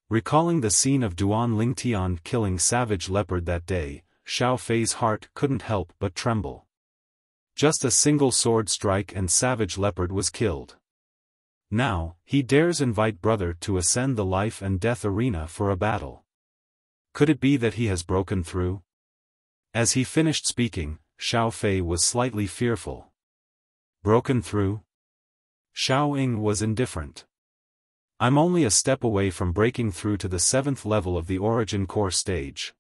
Recalling the scene of Duan Lingtian killing Savage Leopard that day, Xiaofan's heart couldn't help but tremble. Just a single sword strike and Savage Leopard was killed. Now, he dares invite brother to ascend the life and death arena for a battle. Could it be that he has broken through? As he finished speaking, Xiaofan was slightly fearful. Broken through? Xiaoing was indifferent. I'm only a step away from breaking through to the 7th level of the Origin Core stage.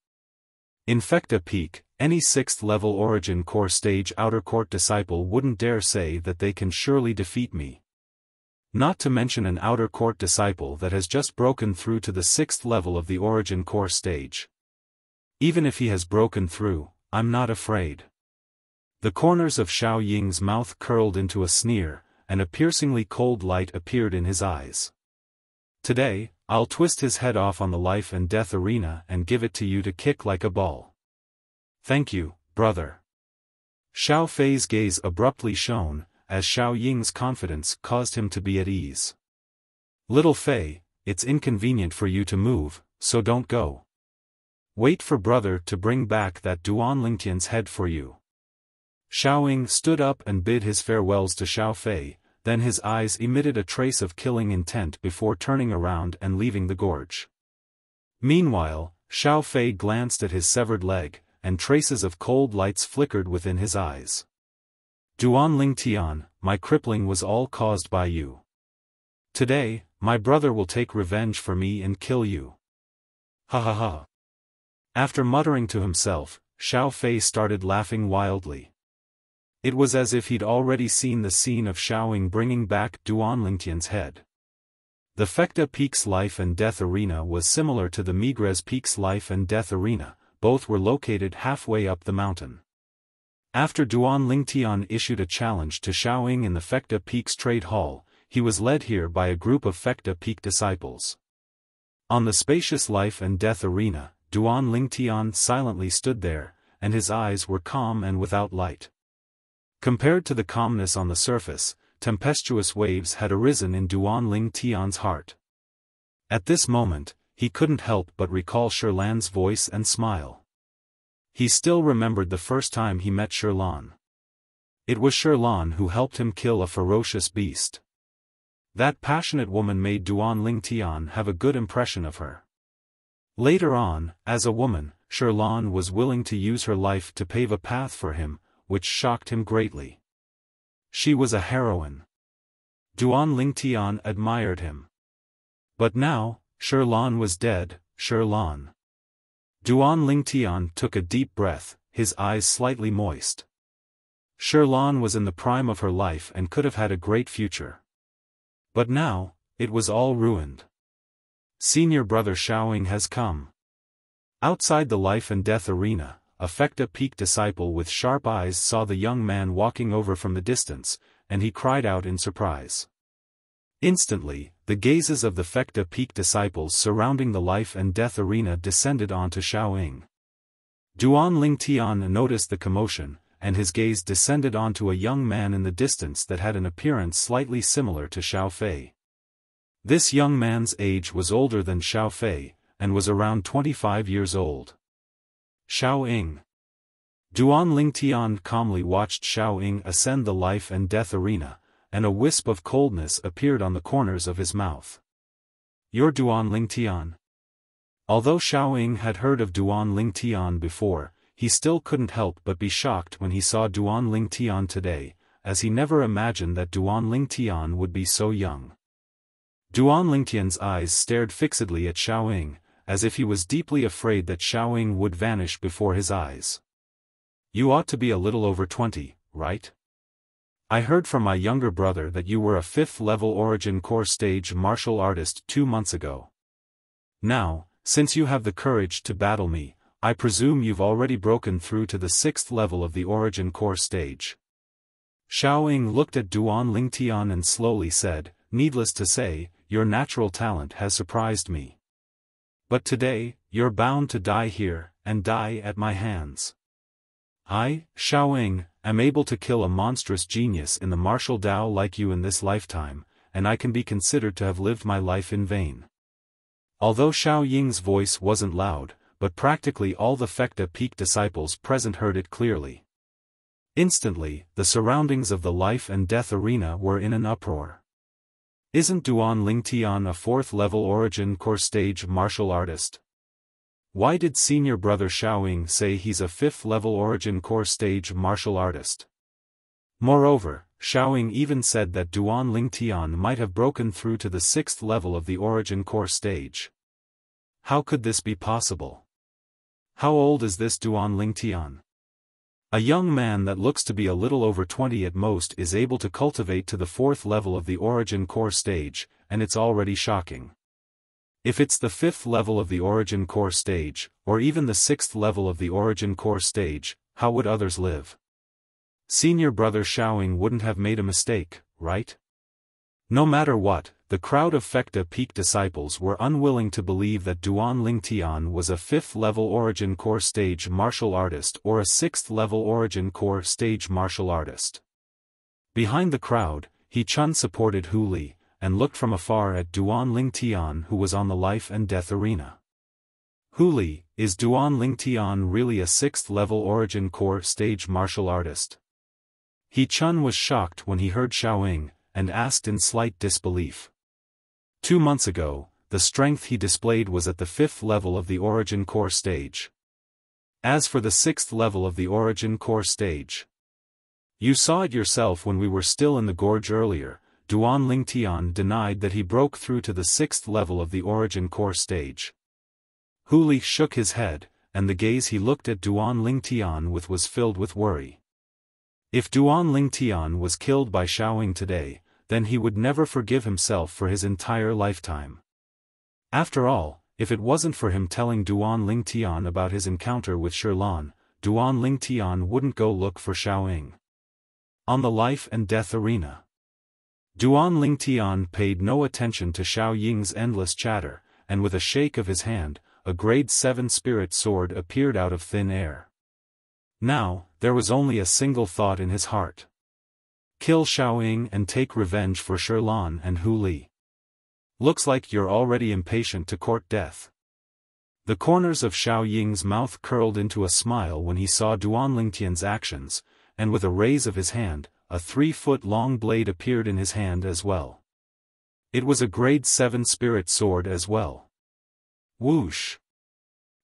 In Fecta Peak, any 6th level Origin Core stage Outer Court disciple wouldn't dare say that they can surely defeat me. Not to mention an Outer Court disciple that has just broken through to the 6th level of the Origin Core stage. Even if he has broken through, I'm not afraid. The corners of Xiao Ying's mouth curled into a sneer, and a piercingly cold light appeared in his eyes. Today, I'll twist his head off on the life and death arena and give it to you to kick like a ball. Thank you, brother. Xiaofan's gaze abruptly shone, as Xiao Ying's confidence caused him to be at ease. Little Fei, it's inconvenient for you to move, so don't go. Wait for brother to bring back that Duan Lingtian's head for you. Xiaoying stood up and bid his farewells to Xiaofei, then his eyes emitted a trace of killing intent before turning around and leaving the gorge. Meanwhile, Xiaofei glanced at his severed leg, and traces of cold lights flickered within his eyes. Duan Lingtian, my crippling was all caused by you. Today, my brother will take revenge for me and kill you. Ha ha ha. After muttering to himself, Xiaofei started laughing wildly. It was as if he'd already seen the scene of Xiaoying bringing back Duan Lingtian's head. The Fekta Peak's life and death arena was similar to the Migres Peak's life and death arena, both were located halfway up the mountain. After Duan Lingtian issued a challenge to Xiaoying in the Fekta Peak's trade hall, he was led here by a group of Fekta Peak disciples. On the spacious life and death arena, Duan Lingtian silently stood there, and his eyes were calm and without light. Compared to the calmness on the surface, tempestuous waves had arisen in Duan Lingtian's heart. At this moment, he couldn't help but recall Shirlan's voice and smile. He still remembered the first time he met Shirlan. It was Shirlan who helped him kill a ferocious beast. That passionate woman made Duan Lingtian have a good impression of her. Later on, as a woman, Shirlan was willing to use her life to pave a path for him, which shocked him greatly. She was a heroine. Duan Lingtian admired him. But now, Shirlan was dead. Shirlan. Duan Lingtian took a deep breath, his eyes slightly moist. Shirlan was in the prime of her life and could have had a great future. But now, it was all ruined. Senior brother Xiaoying has come. Outside the life and death arena, a Fekta Peak disciple with sharp eyes saw the young man walking over from the distance, and he cried out in surprise. Instantly, the gazes of the Fekta Peak disciples surrounding the life and death arena descended onto Xiaoying. Duan Lingtian noticed the commotion, and his gaze descended onto a young man in the distance that had an appearance slightly similar to Xiaofei. This young man's age was older than Xiaofei, and was around 25 years old. Xiaoying. Duan Lingtian calmly watched Xiaoying ascend the life and death arena, and a wisp of coldness appeared on the corners of his mouth. You're Duan Lingtian? Although Xiaoying had heard of Duan Lingtian before, he still couldn't help but be shocked when he saw Duan Lingtian today, as he never imagined that Duan Lingtian would be so young. Duan Lingtian's eyes stared fixedly at Xiaoying, as if he was deeply afraid that Xiaoying would vanish before his eyes. You ought to be a little over 20, right? I heard from my younger brother that you were a 5th-level Origin Core stage martial artist 2 months ago. Now, since you have the courage to battle me, I presume you've already broken through to the 6th level of the Origin Core stage. Xiaoying looked at Duan Lingtian and slowly said, needless to say, your natural talent has surprised me. But today, you're bound to die here, and die at my hands. I, Xiaoying, am able to kill a monstrous genius in the martial Tao like you in this lifetime, and I can be considered to have lived my life in vain. Although Xiaoying's voice wasn't loud, but practically all the Fekta Peak disciples present heard it clearly. Instantly, the surroundings of the life and death arena were in an uproar. Isn't Duan Lingtian a 4th-level Origin Core stage martial artist? Why did senior brother Xiaoying say he's a 5th-level Origin Core stage martial artist? Moreover, Xiaoying even said that Duan Lingtian might have broken through to the 6th level of the Origin Core stage. How could this be possible? How old is this Duan Lingtian? A young man that looks to be a little over 20 at most is able to cultivate to the 4th level of the Origin Core stage, and it's already shocking. If it's the 5th level of the Origin Core stage, or even the 6th level of the Origin Core stage, how would others live? Senior brother Xiaoying wouldn't have made a mistake, right? No matter what, the crowd of Fekta Peak disciples were unwilling to believe that Duan Lingtian was a 5th-level Origin Core stage martial artist or a 6th-level Origin Core stage martial artist. Behind the crowd, He Chun supported Hu Li, and looked from afar at Duan Lingtian who was on the life and death arena. Hu Li, is Duan Lingtian really a 6th-level Origin Core stage martial artist? He Chun was shocked when he heard Xiaoying, and asked in slight disbelief. 2 months ago, the strength he displayed was at the 5th level of the Origin Core stage. As for the 6th level of the Origin Core stage, you saw it yourself when we were still in the gorge earlier. Duan Lingtian denied that he broke through to the 6th level of the Origin Core stage. Hu Li shook his head, and the gaze he looked at Duan Lingtian with was filled with worry. If Duan Lingtian was killed by Xiaoying today, then he would never forgive himself for his entire lifetime. After all, if it wasn't for him telling Duan Lingtian about his encounter with Shirlan, Duan Lingtian wouldn't go look for Xiaoying. On the life and death arena, Duan Lingtian paid no attention to Xiaoying's endless chatter, and with a shake of his hand, a grade 7 spirit sword appeared out of thin air. Now, there was only a single thought in his heart. Kill Xiaoying and take revenge for Shirlan and Hu Li. Looks like you're already impatient to court death. The corners of Xiaoying's mouth curled into a smile when he saw Duan Lingtian's actions, and with a raise of his hand, a 3-foot-long blade appeared in his hand as well. It was a grade 7 spirit sword as well. Whoosh!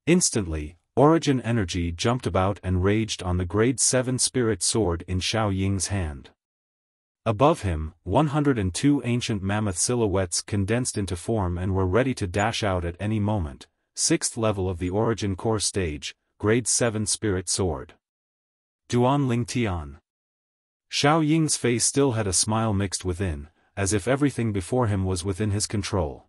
Instantly, origin energy jumped about and raged on the grade 7 spirit sword in Xiaoying's hand. Above him, 102 ancient mammoth silhouettes condensed into form and were ready to dash out at any moment. 6th level of the Origin Core stage, grade 7 spirit sword. Duan Lingtian. Xiaoying's face still had a smile mixed within, as if everything before him was within his control.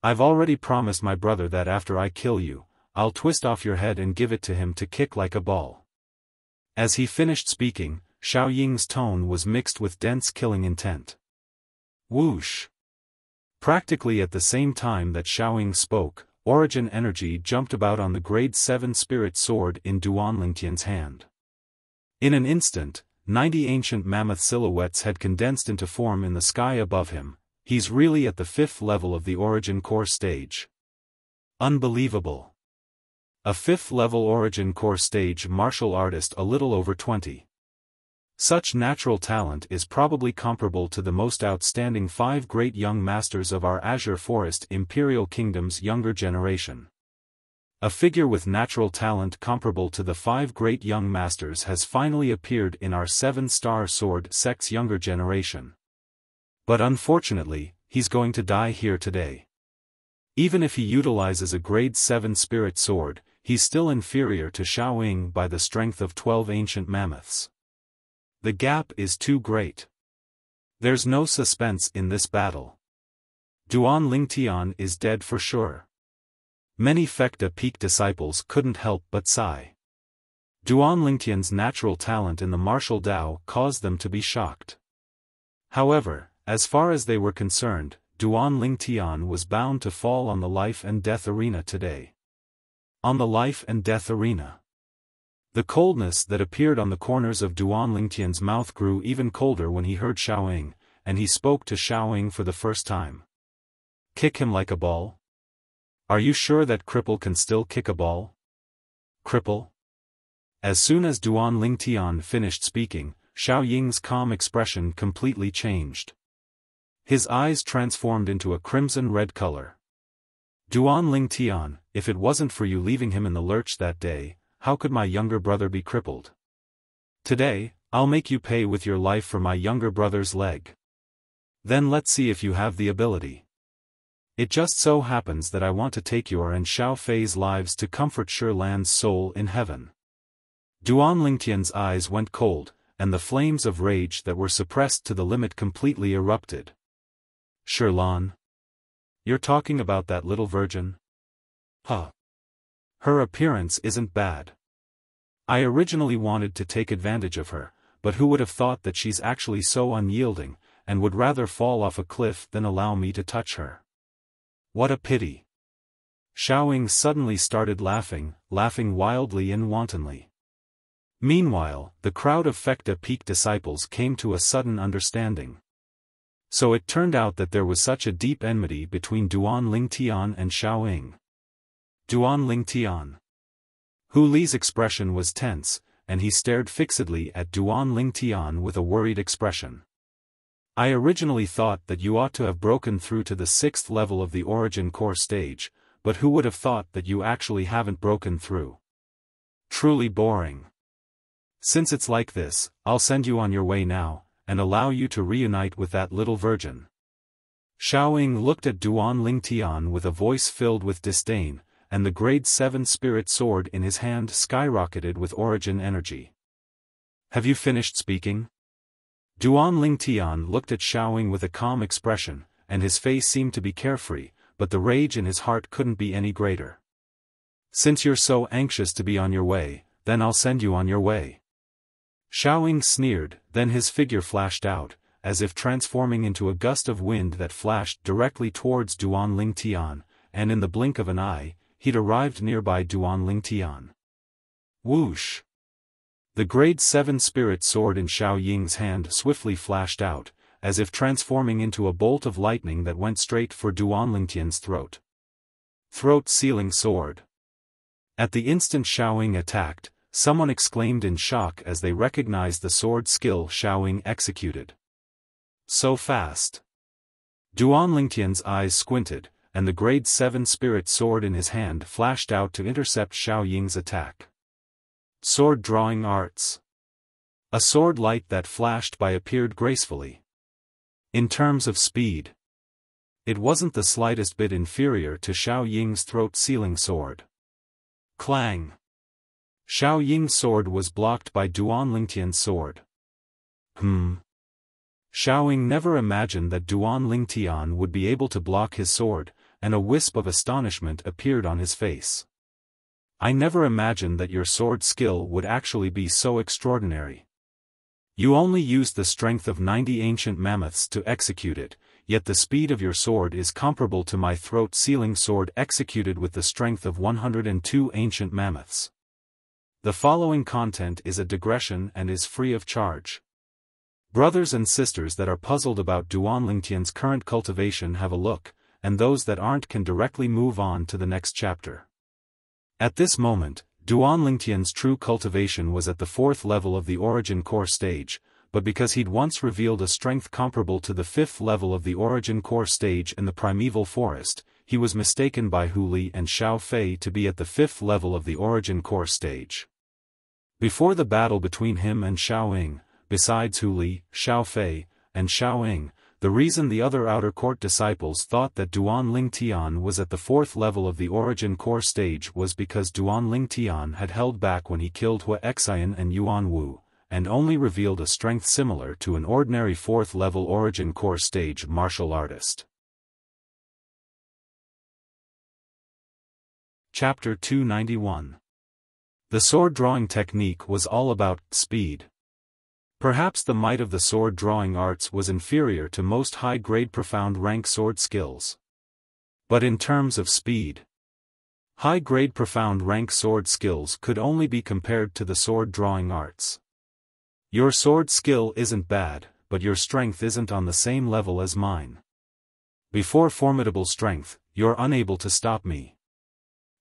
I've already promised my brother that after I kill you, I'll twist off your head and give it to him to kick like a ball. As he finished speaking, Xiaoying's tone was mixed with dense killing intent. Whoosh! Practically at the same time that Xiaoying spoke, origin energy jumped about on the grade 7 spirit sword in Duan Lingtian's hand. In an instant, 90 ancient mammoth silhouettes had condensed into form in the sky above him. He's really at the 5th level of the Origin Core stage. Unbelievable. A 5th level Origin Core stage martial artist a little over 20. Such natural talent is probably comparable to the most outstanding 5 great young masters of our Azure Forest Imperial Kingdom's younger generation. A figure with natural talent comparable to the 5 great young masters has finally appeared in our 7-star sword sect's younger generation. But unfortunately, he's going to die here today. Even if he utilizes a grade 7 spirit sword, he's still inferior to Xiaoying by the strength of 12 ancient mammoths. The gap is too great. There's no suspense in this battle. Duan Lingtian is dead for sure. Many Fekta Peak disciples couldn't help but sigh. Duan Lingtian's natural talent in the martial Dao caused them to be shocked. However, as far as they were concerned, Duan Lingtian was bound to fall on the life and death arena today. On the life and death arena. The coldness that appeared on the corners of Duan Lingtian's mouth grew even colder when he heard Xiaoying, and he spoke to Xiaoying for the first time. Kick him like a ball? Are you sure that cripple can still kick a ball? Cripple? As soon as Duan Lingtian finished speaking, Xiaoying's calm expression completely changed. His eyes transformed into a crimson-red color. Duan Lingtian, if it wasn't for you leaving him in the lurch that day, how could my younger brother be crippled? Today, I'll make you pay with your life for my younger brother's leg. Then let's see if you have the ability. It just so happens that I want to take your and Xiao Fei's lives to comfort Shirlan's soul in heaven. Duan Lingtian's eyes went cold, and the flames of rage that were suppressed to the limit completely erupted. Shirlan? You're talking about that little virgin? Huh. Her appearance isn't bad. I originally wanted to take advantage of her, but who would have thought that she's actually so unyielding, and would rather fall off a cliff than allow me to touch her. What a pity. Xiaoying suddenly started laughing wildly and wantonly. Meanwhile, the crowd of Fekta Peak disciples came to a sudden understanding. So it turned out that there was such a deep enmity between Duan Lingtian and Xiaoying. Duan Lingtian. Hu Li's expression was tense, and he stared fixedly at Duan Lingtian with a worried expression. I originally thought that you ought to have broken through to the 6th level of the origin core stage, but who would have thought that you actually haven't broken through? Truly boring. Since it's like this, I'll send you on your way now, and allow you to reunite with that little virgin. Xiaoying looked at Duan Lingtian with a voice filled with disdain, and the grade 7 spirit sword in his hand skyrocketed with origin energy. Have you finished speaking? Duan Lingtian looked at Xiaoying with a calm expression, and his face seemed to be carefree, but the rage in his heart couldn't be any greater. Since you're so anxious to be on your way, then I'll send you on your way. Xiaoying sneered, then his figure flashed out, as if transforming into a gust of wind that flashed directly towards Duan Lingtian, and in the blink of an eye, he'd arrived nearby Duan Lingtian. Whoosh! The grade 7 spirit sword in Xiaoying's hand swiftly flashed out, as if transforming into a bolt of lightning that went straight for Duan Lingtian's throat. Throat-sealing sword. At the instant Xiaoying attacked, someone exclaimed in shock as they recognized the sword skill Xiaoying executed. So fast. Duan Lingtian's eyes squinted, and the grade 7 spirit sword in his hand flashed out to intercept Xiaoying's attack. Sword drawing arts. A sword light that flashed by appeared gracefully. In terms of speed, it wasn't the slightest bit inferior to Xiaoying's throat-sealing sword. Clang! Xiaoying's sword was blocked by Duan Lingtian's sword. Xiaoying never imagined that Duan Lingtian would be able to block his sword, and a wisp of astonishment appeared on his face. I never imagined that your sword skill would actually be so extraordinary. You only used the strength of 90 ancient mammoths to execute it, yet the speed of your sword is comparable to my throat-sealing sword executed with the strength of 102 ancient mammoths. The following content is a digression and is free of charge. Brothers and sisters that are puzzled about Duan Lingtian's current cultivation have a look, and those that aren't can directly move on to the next chapter. At this moment, Duan Lingtian's true cultivation was at the 4th level of the origin core stage, but because he'd once revealed a strength comparable to the 5th level of the origin core stage in the primeval forest, he was mistaken by Hu Li and Xiao Fei to be at the 5th level of the origin core stage. Before the battle between him and Xiaoying, besides Hu Li, Xiao Fei, and Xiaoying, the reason the other outer court disciples thought that Duan Lingtian was at the 4th level of the origin core stage was because Duan Lingtian had held back when he killed Hua Xian and Yuan Wu, and only revealed a strength similar to an ordinary 4th level origin core stage martial artist. Chapter 291. The sword drawing technique was all about speed. Perhaps the might of the sword drawing arts was inferior to most high-grade profound rank sword skills. But in terms of speed, high-grade profound rank sword skills could only be compared to the sword drawing arts. Your sword skill isn't bad, but your strength isn't on the same level as mine. Before formidable strength, you're unable to stop me.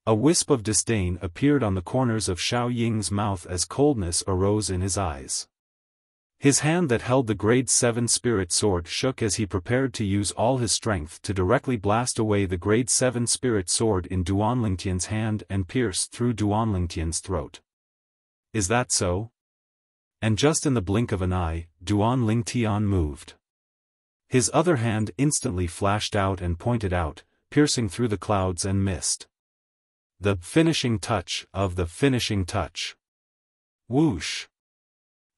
A wisp of disdain appeared on the corners of Xiaoying's mouth as coldness arose in his eyes. His hand that held the grade 7 spirit sword shook as he prepared to use all his strength to directly blast away the grade 7 spirit sword in Duan Lingtian's hand and pierce through Duan Lingtian's throat. Is that so? And just in the blink of an eye, Duan Lingtian moved. His other hand instantly flashed out and pointed out, piercing through the clouds and mist. The finishing touch of the finishing touch. Whoosh!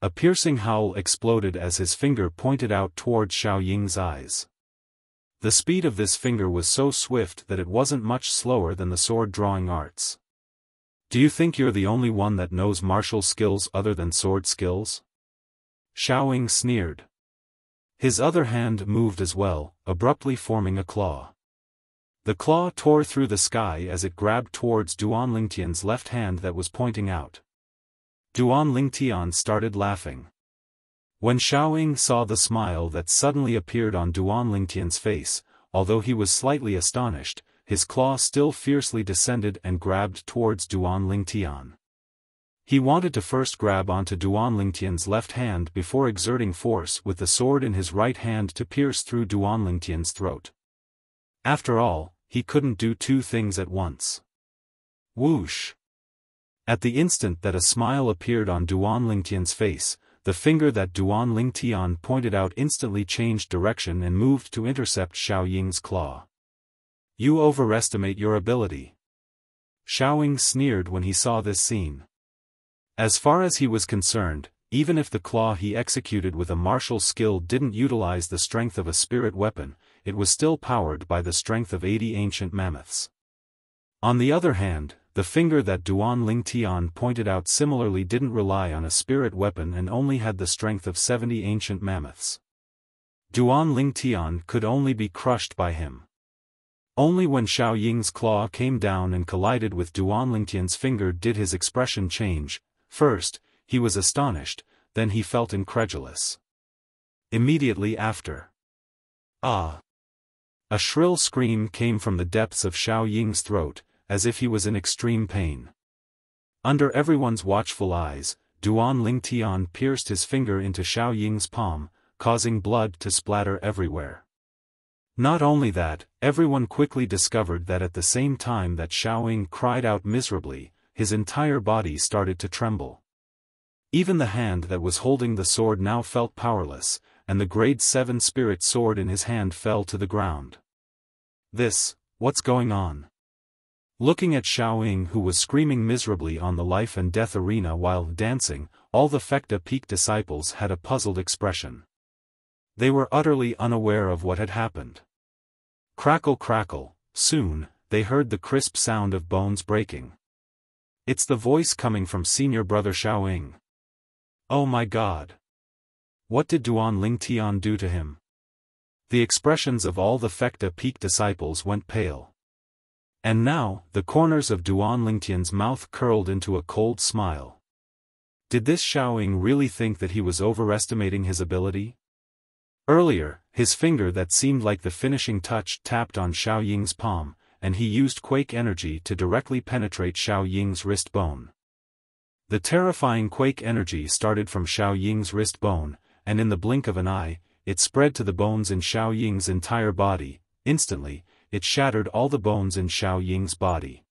A piercing howl exploded as his finger pointed out toward Xiaoying's eyes. The speed of this finger was so swift that it wasn't much slower than the sword drawing arts. Do you think you're the only one that knows martial skills other than sword skills? Xiaoying sneered. His other hand moved as well, abruptly forming a claw. The claw tore through the sky as it grabbed towards Duan Lingtian's left hand that was pointing out. Duan Lingtian started laughing. When Xiaoying saw the smile that suddenly appeared on Duan Lingtian's face, although he was slightly astonished, his claw still fiercely descended and grabbed towards Duan Lingtian. He wanted to first grab onto Duan Lingtian's left hand before exerting force with the sword in his right hand to pierce through Duan Lingtian's throat. After all, he couldn't do two things at once. Whoosh! At the instant that a smile appeared on Duan Lingtian's face, the finger that Duan Lingtian pointed out instantly changed direction and moved to intercept Xiaoying's claw. You overestimate your ability. Xiaoying sneered when he saw this scene. As far as he was concerned, even if the claw he executed with a martial skill didn't utilize the strength of a spirit weapon, it was still powered by the strength of 80 ancient mammoths. On the other hand, the finger that Duan Lingtian pointed out similarly didn't rely on a spirit weapon and only had the strength of 70 ancient mammoths. Duan Lingtian could only be crushed by him. Only when Xiaoying's claw came down and collided with Duan Lingtian's finger did his expression change. First, he was astonished, then he felt incredulous. Immediately after. Ah! A shrill scream came from the depths of Xiaoying's throat, as if he was in extreme pain. Under everyone's watchful eyes, Duan Lingtian pierced his finger into Xiaoying's palm, causing blood to splatter everywhere. Not only that, everyone quickly discovered that at the same time that Xiaoying cried out miserably, his entire body started to tremble. Even the hand that was holding the sword now felt powerless, and the grade 7 spirit sword in his hand fell to the ground. What's going on? Looking at Xiaoying, who was screaming miserably on the life and death arena while dancing, all the Fecta Peak disciples had a puzzled expression. They were utterly unaware of what had happened. Crackle crackle, soon, they heard the crisp sound of bones breaking. It's the voice coming from senior brother Xiaoying. Oh my God! What did Duan Lingtian do to him? The expressions of all the Fecta Peak disciples went pale. And now, the corners of Duan Lingtian's mouth curled into a cold smile. Did this Xiaoying really think that he was overestimating his ability? Earlier, his finger that seemed like the finishing touch tapped on Xiaoying's palm, and he used quake energy to directly penetrate Xiaoying's wrist bone. The terrifying quake energy started from Xiaoying's wrist bone, and in the blink of an eye, it spread to the bones in Xiaoying's entire body. Instantly, it shattered all the bones in Xiaoying's body.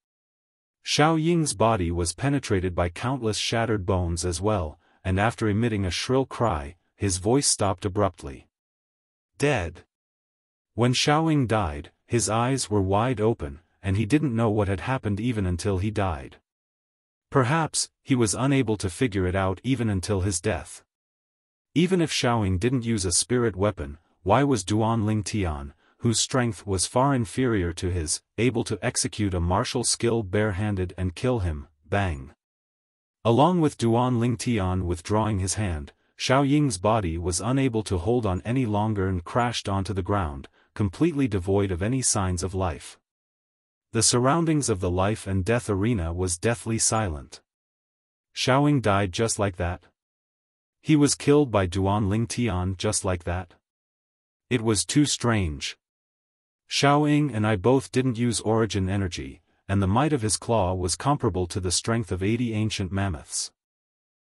Xiaoying's body was penetrated by countless shattered bones as well, and after emitting a shrill cry, his voice stopped abruptly. Dead. When Xiaoying died, his eyes were wide open, and he didn't know what had happened even until he died. Perhaps, he was unable to figure it out even until his death. Even if Xiaoying didn't use a spirit weapon, why was Duan Lingtian, whose strength was far inferior to his, able to execute a martial skill barehanded and kill him? Bang! Along with Duan Lingtian withdrawing his hand, Xiaoying's body was unable to hold on any longer and crashed onto the ground, completely devoid of any signs of life. The surroundings of the life and death arena was deathly silent. Xiaoying died just like that. He was killed by Duan Lingtian just like that. It was too strange. Xiaoying and I both didn't use origin energy, and the might of his claw was comparable to the strength of 80 ancient mammoths.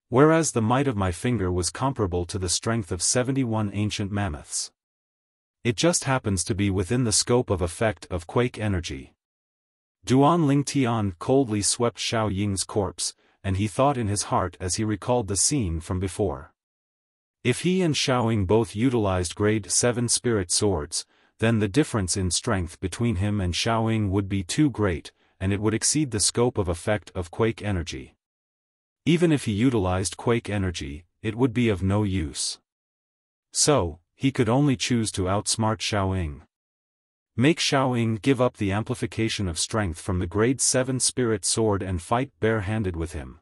Whereas the might of my finger was comparable to the strength of 71 ancient mammoths. It just happens to be within the scope of effect of quake energy. Duan Lingtian coldly swept Xiaoying's corpse, and he thought in his heart as he recalled the scene from before. If he and Xiaoying both utilized grade 7 spirit swords, then the difference in strength between him and Xiaoying would be too great, and it would exceed the scope of effect of quake energy. Even if he utilized quake energy, it would be of no use. So, he could only choose to outsmart Xiaoying. Make Xiaoying give up the amplification of strength from the grade 7 spirit sword and fight barehanded with him.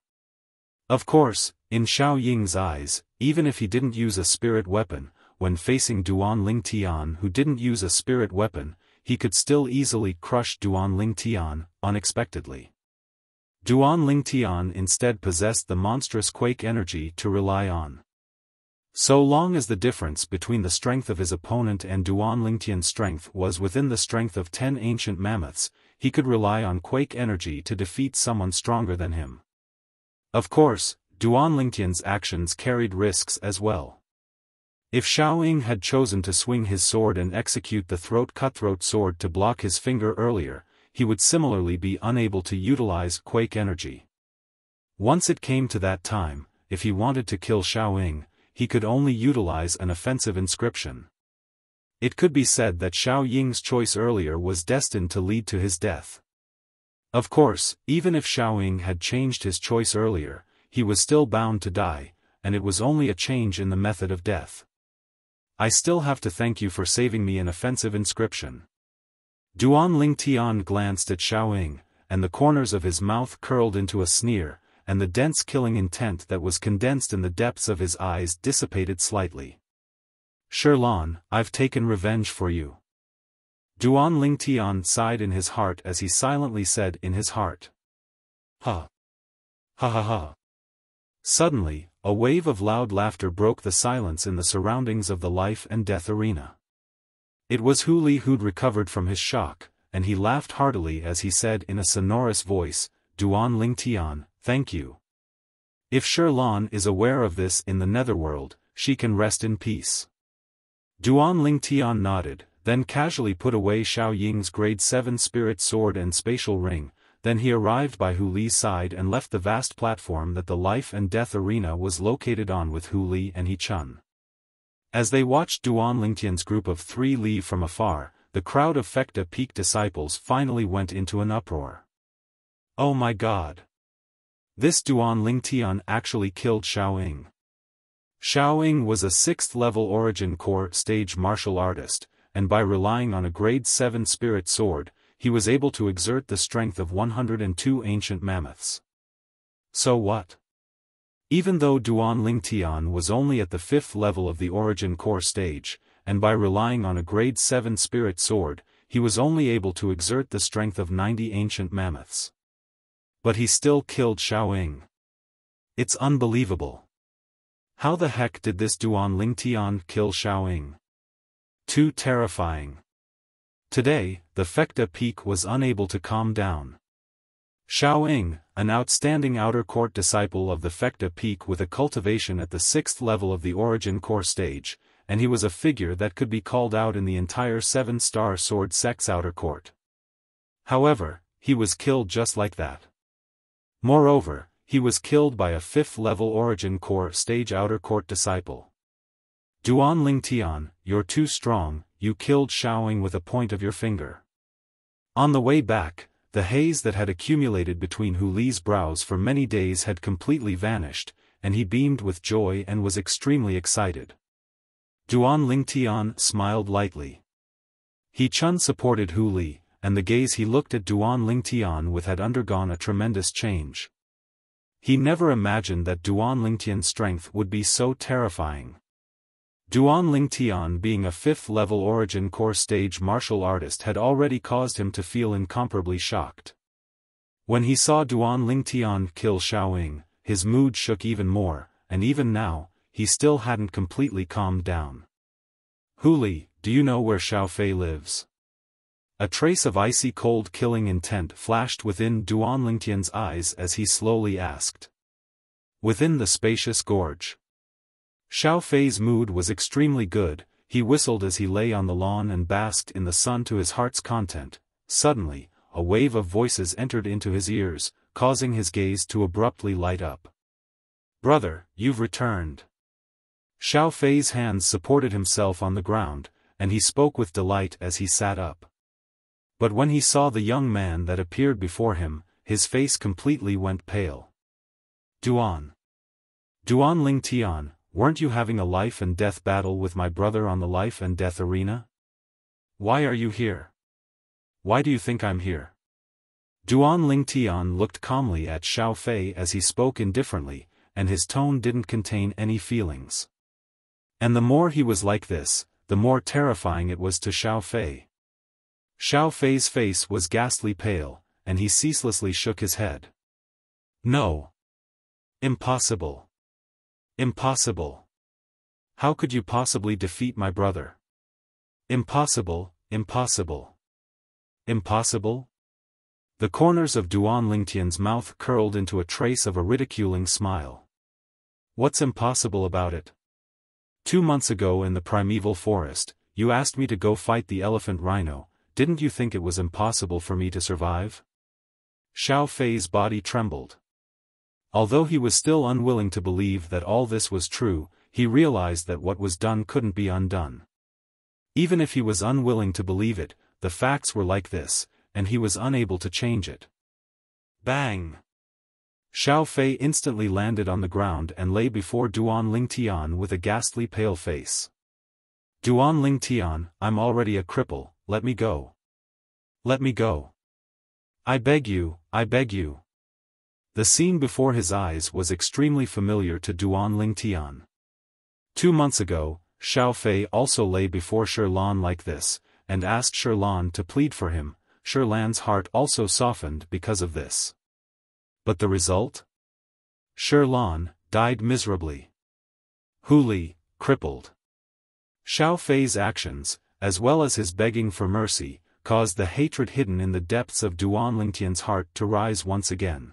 Of course, in Xiaoying's eyes, even if he didn't use a spirit weapon, when facing Duan Lingtian who didn't use a spirit weapon, he could still easily crush Duan Lingtian, unexpectedly. Duan Lingtian instead possessed the monstrous quake energy to rely on. So long as the difference between the strength of his opponent and Duan Lingtian's strength was within the strength of 10 ancient mammoths, he could rely on quake energy to defeat someone stronger than him. Of course, Duan Lingtian's actions carried risks as well. If Xiaofan had chosen to swing his sword and execute the cutthroat sword to block his finger earlier, he would similarly be unable to utilize quake energy. Once it came to that time, if he wanted to kill Xiaofan, he could only utilize an offensive inscription. It could be said that Xiao Ying's choice earlier was destined to lead to his death. Of course, even if Xiaofan had changed his choice earlier, he was still bound to die, and it was only a change in the method of death. I still have to thank you for saving me an offensive inscription. Duan Lingtian glanced at Xiaofan, and the corners of his mouth curled into a sneer, and the dense killing intent that was condensed in the depths of his eyes dissipated slightly. Sherlan, I've taken revenge for you. Duan Lingtian sighed in his heart as he silently said in his heart. Ha! Ha ha ha! Suddenly, a wave of loud laughter broke the silence in the surroundings of the life and death arena. It was Hu Li who'd recovered from his shock, and he laughed heartily as he said in a sonorous voice, Duan Lingtian, thank you. If Sherlan is aware of this in the netherworld, she can rest in peace. Duan Lingtian nodded, then casually put away Xiao Ying's grade 7 spirit sword and spatial ring, then he arrived by Hu Li's side and left the vast platform that the life and death arena was located on with Hu Li and He Chun. As they watched Duan Lingtian's group of 3 leave from afar, the crowd of Fekta Peak disciples finally went into an uproar. Oh my god! This Duan Lingtian actually killed Xiaofan. Xiaofan was a 6th-level Origin Core stage martial artist, and by relying on a grade 7 spirit sword, he was able to exert the strength of 102 ancient mammoths. So what? Even though Duan Lingtian was only at the 5th level of the Origin Core stage, and by relying on a grade 7 spirit sword, he was only able to exert the strength of 90 ancient mammoths. But he still killed Xiaofan. It's unbelievable. How the heck did this Duan Lingtian kill Xiaofan? Too terrifying. Today, the Fekta Peak was unable to calm down. Xiaofan, an outstanding outer court disciple of the Fekta Peak with a cultivation at the 6th level of the Origin Core stage, and he was a figure that could be called out in the entire 7-star sword sect's outer court. However, he was killed just like that. Moreover, he was killed by a 5th-level Origin Core stage outer court disciple. Duan Lingtian, you're too strong, you killed Xiaofan with a point of your finger. On the way back, the haze that had accumulated between Hu Li's brows for many days had completely vanished, and he beamed with joy and was extremely excited. Duan Lingtian smiled lightly. He Chun supported Hu Li, and the gaze he looked at Duan Lingtian with had undergone a tremendous change. He never imagined that Duan Lingtian's strength would be so terrifying. Duan Lingtian being a 5th-level Origin Core stage martial artist had already caused him to feel incomparably shocked. When he saw Duan Lingtian kill Xiaofan, his mood shook even more, and even now, he still hadn't completely calmed down. Hu Li, do you know where Xiaofei lives? A trace of icy cold killing intent flashed within Duan Lingtian's eyes as he slowly asked. Within the spacious gorge. Xiaofei's mood was extremely good, he whistled as he lay on the lawn and basked in the sun to his heart's content. Suddenly, a wave of voices entered into his ears, causing his gaze to abruptly light up. Brother, you've returned. Xiaofei's hands supported himself on the ground, and he spoke with delight as he sat up. But when he saw the young man that appeared before him, his face completely went pale. Duan Lingtian, weren't you having a life and death battle with my brother on the life and death arena? Why are you here? Why do you think I'm here? Duan Lingtian looked calmly at Xiaofei as he spoke indifferently, and his tone didn't contain any feelings. And the more he was like this, the more terrifying it was to Xiaofei. Xiaofei's face was ghastly pale, and he ceaselessly shook his head. No. Impossible. Impossible. How could you possibly defeat my brother? Impossible, impossible. Impossible? The corners of Duan Lingtian's mouth curled into a trace of a ridiculing smile. What's impossible about it? 2 months ago in the primeval forest, you asked me to go fight the elephant rhino. Didn't you think it was impossible for me to survive? Xiao Fei's body trembled. Although he was still unwilling to believe that all this was true, he realized that what was done couldn't be undone. Even if he was unwilling to believe it, the facts were like this, and he was unable to change it. Bang! Xiao Fei instantly landed on the ground and lay before Duan Lingtian with a ghastly pale face. Duan Lingtian, I'm already a cripple, let me go. Let me go. I beg you, I beg you. The scene before his eyes was extremely familiar to Duan Lingtian. 2 months ago, Xiao Fei also lay before Shirlan like this, and asked Shirlan to plead for him. Shirlan's heart also softened because of this. But the result? Shirlan died miserably. Huli, crippled. Xiao Fei's actions, as well as his begging for mercy, caused the hatred hidden in the depths of Duan Lingtian's heart to rise once again.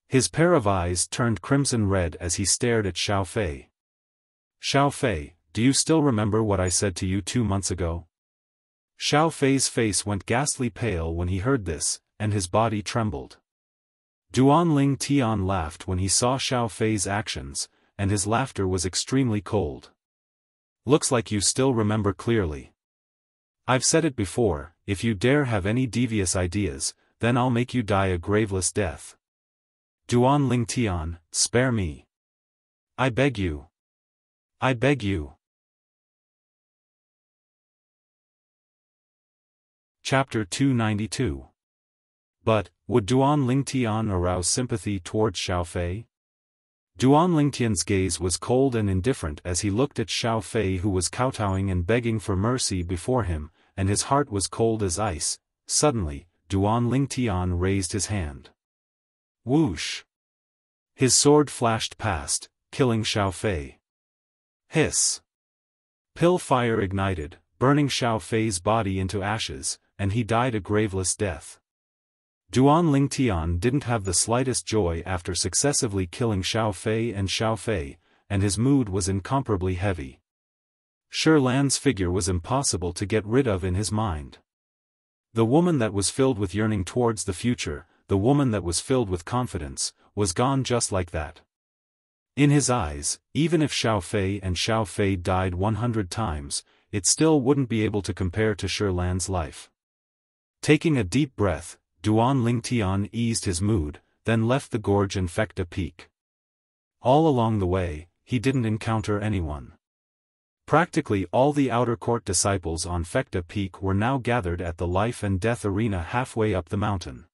His pair of eyes turned crimson red as he stared at Xiao Fei. Xiao Fei, do you still remember what I said to you 2 months ago? Xiao Fei's face went ghastly pale when he heard this, and his body trembled. Duan Lingtian laughed when he saw Xiao Fei's actions, and his laughter was extremely cold. Looks like you still remember clearly. I've said it before, if you dare have any devious ideas, then I'll make you die a graveless death. Duan Lingtian, spare me. I beg you. I beg you. Chapter 292. But, would Duan Lingtian arouse sympathy towards Xiao Fei? Duan Lingtian's gaze was cold and indifferent as he looked at Xiao Fei, who was kowtowing and begging for mercy before him, and his heart was cold as ice. Suddenly, Duan Lingtian raised his hand. Whoosh! His sword flashed past, killing Xiao Fei. Hiss! Pill fire ignited, burning Xiao Fei's body into ashes, and he died a graveless death. Duan Lingtian didn't have the slightest joy after successively killing Xiao Fei, and his mood was incomparably heavy. Shirlan's figure was impossible to get rid of in his mind. The woman that was filled with yearning towards the future, the woman that was filled with confidence, was gone just like that. In his eyes, even if Xiao Fei died 100 times, it still wouldn't be able to compare to Shirlan's life. Taking a deep breath, Duan Lingtian eased his mood, then left the gorge and Fekta Peak. All along the way, he didn't encounter anyone. Practically all the outer court disciples on Fekta Peak were now gathered at the life and death arena halfway up the mountain.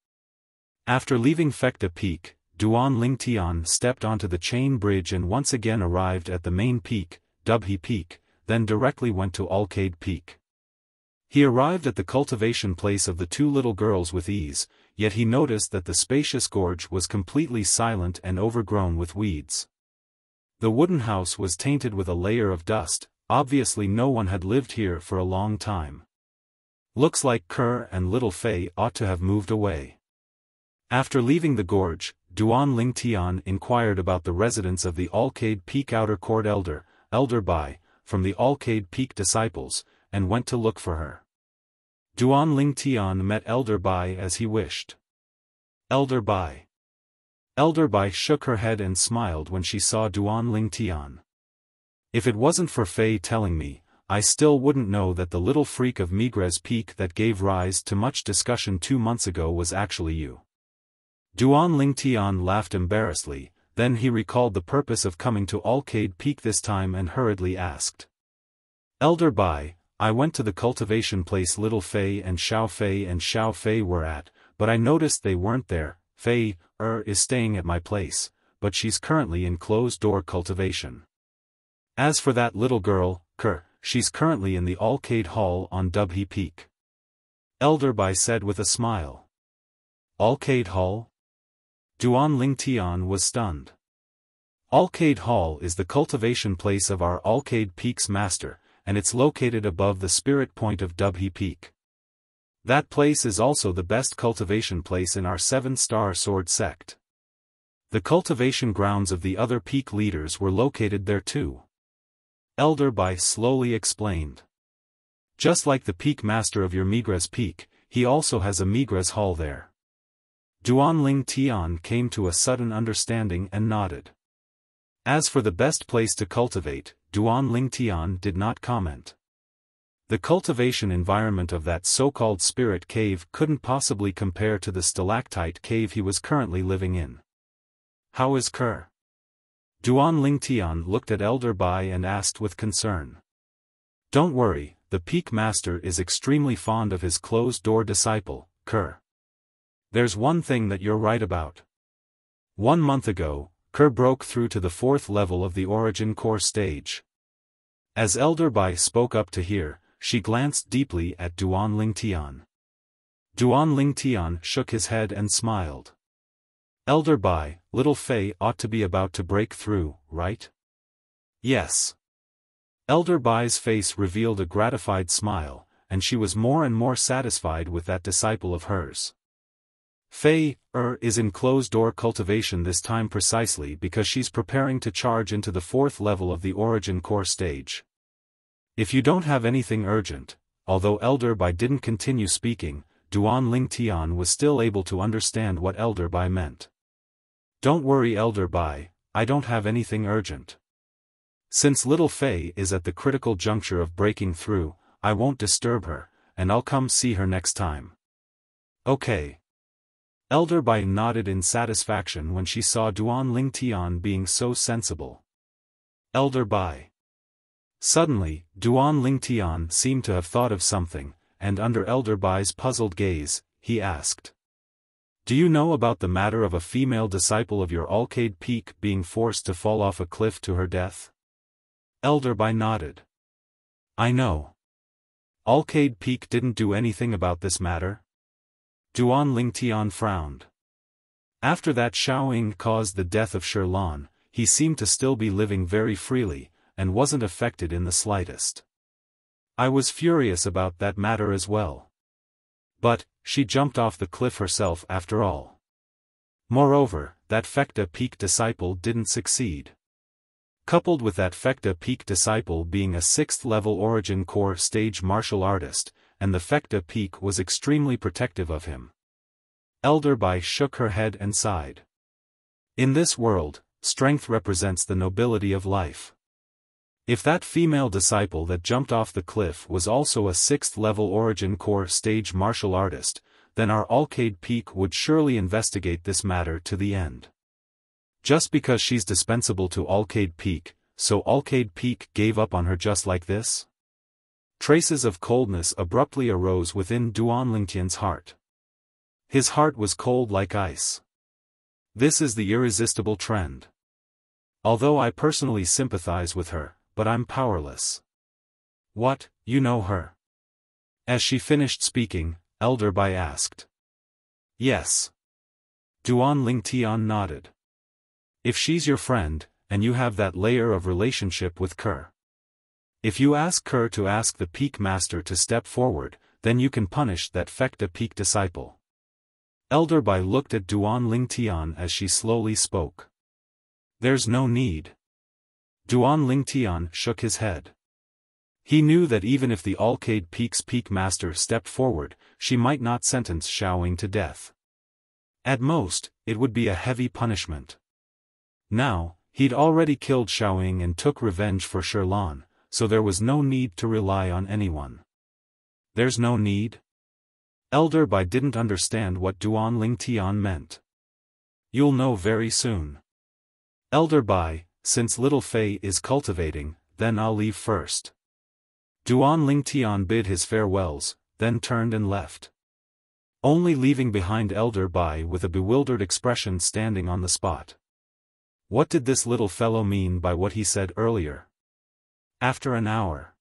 After leaving Fekta Peak, Duan Lingtian stepped onto the chain bridge and once again arrived at the main peak, Dubhe Peak, then directly went to Alcade Peak. He arrived at the cultivation place of the 2 little girls with ease, yet he noticed that the spacious gorge was completely silent and overgrown with weeds. The wooden house was tainted with a layer of dust, obviously no one had lived here for a long time. Looks like Kerr and little Fei ought to have moved away. After leaving the gorge, Duan Lingtian inquired about the residence of the Alcade Peak Outer Court Elder Bai, from the Alcade Peak disciples, and went to look for her. Duan Lingtian met Elder Bai as he wished. Elder Bai. Elder Bai shook her head and smiled when she saw Duan Lingtian. If it wasn't for Fei telling me, I still wouldn't know that the little freak of Migres Peak that gave rise to much discussion 2 months ago was actually you. Duan Lingtian laughed embarrassedly, then he recalled the purpose of coming to Alcade Peak this time and hurriedly asked. Elder Bai, I went to the cultivation place little Fei and Xiao Fei were at, but I noticed they weren't there. Fei is staying at my place, but she's currently in closed-door cultivation. As for that little girl, Kerr, she's currently in the Alcade Hall on Dubhe Peak. Elder Bai said with a smile. Alcade Hall? Duan Lingtian was stunned. Alcade Hall is the cultivation place of our Alcade Peak's master, and it's located above the spirit point of Dubhe Peak. That place is also the best cultivation place in our 7-star sword sect. The cultivation grounds of the other peak leaders were located there too. Elder Bai slowly explained. Just like the peak master of your Migres peak, he also has a Migres hall there. Duanling Tian came to a sudden understanding and nodded. As for the best place to cultivate, Duanling Tian did not comment. The cultivation environment of that so-called spirit cave couldn't possibly compare to the stalactite cave he was currently living in. How is Kerr? Duanling Tian looked at Elder Bai and asked with concern. Don't worry, the peak master is extremely fond of his closed-door disciple, Kerr. There's one thing that you're right about. 1 month ago, Kerr broke through to the 4th level of the Origin Core stage. As Elder Bai spoke up to hear, she glanced deeply at Duanling Tian. Duanling Tian shook his head and smiled. Elder Bai, little Fei ought to be about to break through, right? Yes. Elder Bai's face revealed a gratified smile, and she was more and more satisfied with that disciple of hers. Fei is in closed-door cultivation this time precisely because she's preparing to charge into the 4th level of the Origin Core stage. If you don't have anything urgent, although Elder Bai didn't continue speaking, Duanling Tian was still able to understand what Elder Bai meant. Don't worry Elder Bai, I don't have anything urgent. Since little Fei is at the critical juncture of breaking through, I won't disturb her, and I'll come see her next time. Okay. Elder Bai nodded in satisfaction when she saw Duanling Tian being so sensible. Elder Bai. Suddenly, Duanling Tian seemed to have thought of something, and under Elder Bai's puzzled gaze, he asked. Do you know about the matter of a female disciple of your Alcade Peak being forced to fall off a cliff to her death? Elder Bai nodded. I know. Alcade Peak didn't do anything about this matter? Duanling Tian frowned. After that Xiaofan caused the death of Sherlan, he seemed to still be living very freely, and wasn't affected in the slightest. I was furious about that matter as well. But, she jumped off the cliff herself after all. Moreover, that Fecta Peak disciple didn't succeed. Coupled with that Fecta Peak disciple being a 6th-level Origin Core stage martial artist, and the Fecta Peak was extremely protective of him. Elder Bai shook her head and sighed. In this world, strength represents the nobility of life. If that female disciple that jumped off the cliff was also a 6th-level Origin Core stage martial artist, then our Alcade Peak would surely investigate this matter to the end. Just because she's dispensable to Alcade Peak, so Alcade Peak gave up on her just like this? Traces of coldness abruptly arose within Duanling Tian's heart. His heart was cold like ice. This is the irresistible trend. Although I personally sympathize with her, but I'm powerless. What, you know her? As she finished speaking, Elder Bai asked. Yes. Duanling Tian nodded. If she's your friend, and you have that layer of relationship with Kerr. If you ask Kerr to ask the Peak Master to step forward, then you can punish that Fecta Peak disciple. Elder Bai looked at Duanling Tian as she slowly spoke. There's no need. Duanling Tian shook his head. He knew that even if the Alcade Peak's Peak Master stepped forward, she might not sentence Xiaofan to death. At most, it would be a heavy punishment. Now, he'd already killed Xiaofan and took revenge for Sherlan, so there was no need to rely on anyone. There's no need? Elder Bai didn't understand what Duanling Tian meant. You'll know very soon. Elder Bai, since little Fei is cultivating, then I'll leave first. Duanling Tian bid his farewells, then turned and left. Only leaving behind Elder Bai with a bewildered expression standing on the spot. What did this little fellow mean by what he said earlier? After an hour,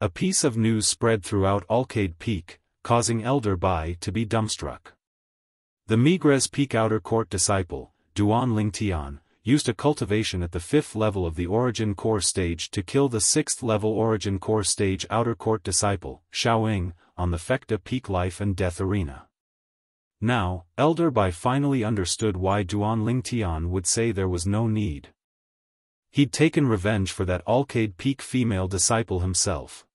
a piece of news spread throughout Alcade Peak, causing Elder Bai to be dumbstruck. The Migres Peak Outer Court disciple, Duanling Tian, used a cultivation at the 5th level of the Origin Core stage to kill the 6th level Origin Core stage Outer Court disciple, Xiaofan, on the Fecta Peak Life and Death Arena. Now, Elder Bai finally understood why Duan Lingtian would say there was no need. He'd taken revenge for that Alcade Peak female disciple himself.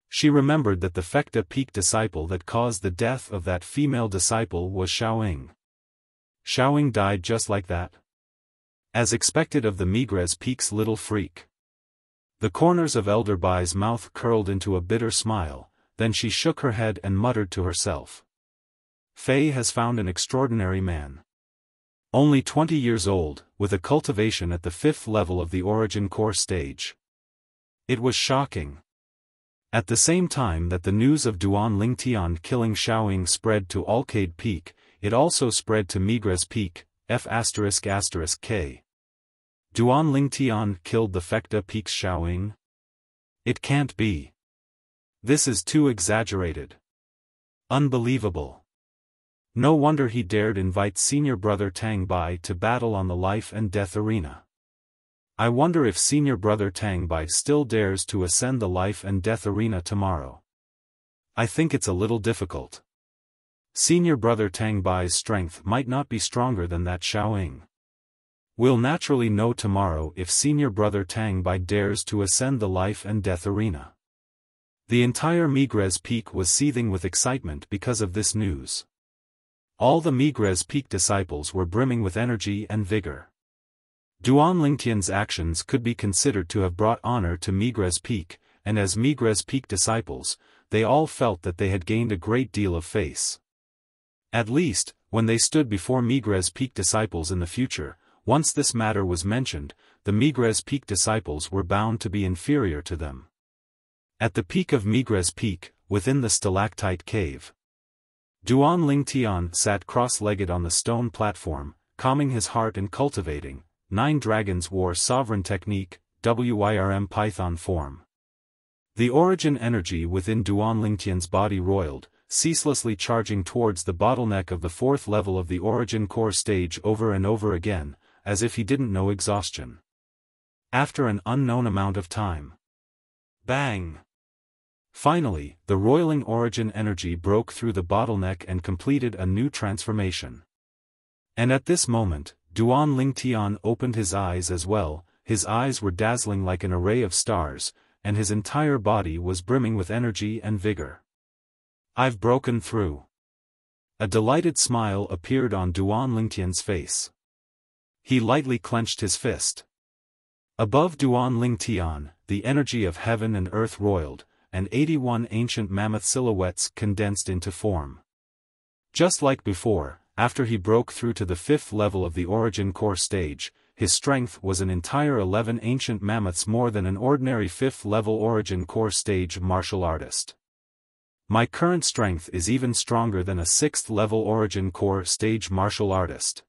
She remembered that the Fecta Peak disciple that caused the death of that female disciple was Xiaoying. Xiaoying died just like that. As expected of the Migres Peak's little freak. The corners of Elder Bai's mouth curled into a bitter smile, then she shook her head and muttered to herself. Fei has found an extraordinary man. Only 20 years old, with a cultivation at the 5th level of the Origin Core stage. It was shocking. At the same time that the news of Duan Lingtian killing Xiaoying spread to Alcade Peak, it also spread to Migres Peak, F***K. Duan Lingtian killed the Fecta Peak's Xiaoying? It can't be. This is too exaggerated. Unbelievable. No wonder he dared invite senior brother Tang Bai to battle on the life and death arena. I wonder if senior brother Tang Bai still dares to ascend the life and death arena tomorrow. I think it's a little difficult. Senior brother Tang Bai's strength might not be stronger than that Xiaoying. We'll naturally know tomorrow if senior brother Tang Bai dares to ascend the life and death arena. The entire Migres Peak was seething with excitement because of this news. All the Migres Peak disciples were brimming with energy and vigor. Duan Lingtian's actions could be considered to have brought honor to Migres Peak, and as Migres Peak disciples, they all felt that they had gained a great deal of face. At least, when they stood before Migres Peak disciples in the future, once this matter was mentioned, the Migres Peak disciples were bound to be inferior to them. At the peak of Migres Peak, within the stalactite cave, Duan Lingtian sat cross-legged on the stone platform, calming his heart and cultivating. 9 dragons wore sovereign technique, WYRM Python form. The origin energy within Duan Lingtian's body roiled, ceaselessly charging towards the bottleneck of the 4th level of the origin core stage over and over again, as if he didn't know exhaustion. After an unknown amount of time. Bang! Finally, the roiling origin energy broke through the bottleneck and completed a new transformation. And at this moment, Duan Lingtian opened his eyes as well. His eyes were dazzling like an array of stars, and his entire body was brimming with energy and vigor. I've broken through. A delighted smile appeared on Duan Lingtian's face. He lightly clenched his fist. Above Duan Lingtian, the energy of heaven and earth roiled, and 81 ancient mammoth silhouettes condensed into form. Just like before, after he broke through to the 5th level of the origin core stage, his strength was an entire 11 ancient mammoths more than an ordinary 5th level origin core stage martial artist. My current strength is even stronger than a 6th level origin core stage martial artist.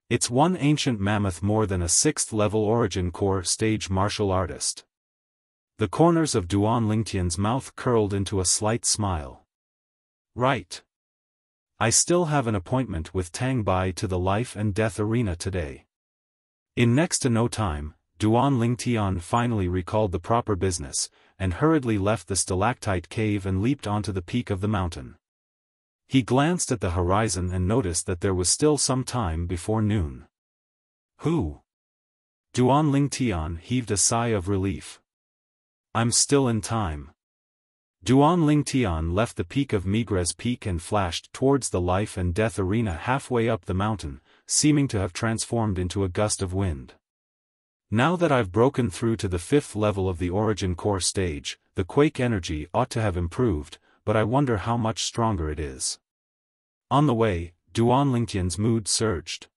It's 1 ancient mammoth more than a 6th level origin core stage martial artist. The corners of Duan Lingtian's mouth curled into a slight smile. Right. I still have an appointment with Tang Bai to the life and death arena today. In next to no time, Duan Lingtian finally recalled the proper business, and hurriedly left the stalactite cave and leaped onto the peak of the mountain. He glanced at the horizon and noticed that there was still some time before noon. Who? Duan Lingtian heaved a sigh of relief. I'm still in time. Duan Lingtian left the peak of Migres Peak and flashed towards the life and death arena halfway up the mountain, seeming to have transformed into a gust of wind. Now that I've broken through to the 5th level of the origin core stage, the quake energy ought to have improved, but I wonder how much stronger it is. On the way, Duan Lingtian's mood surged.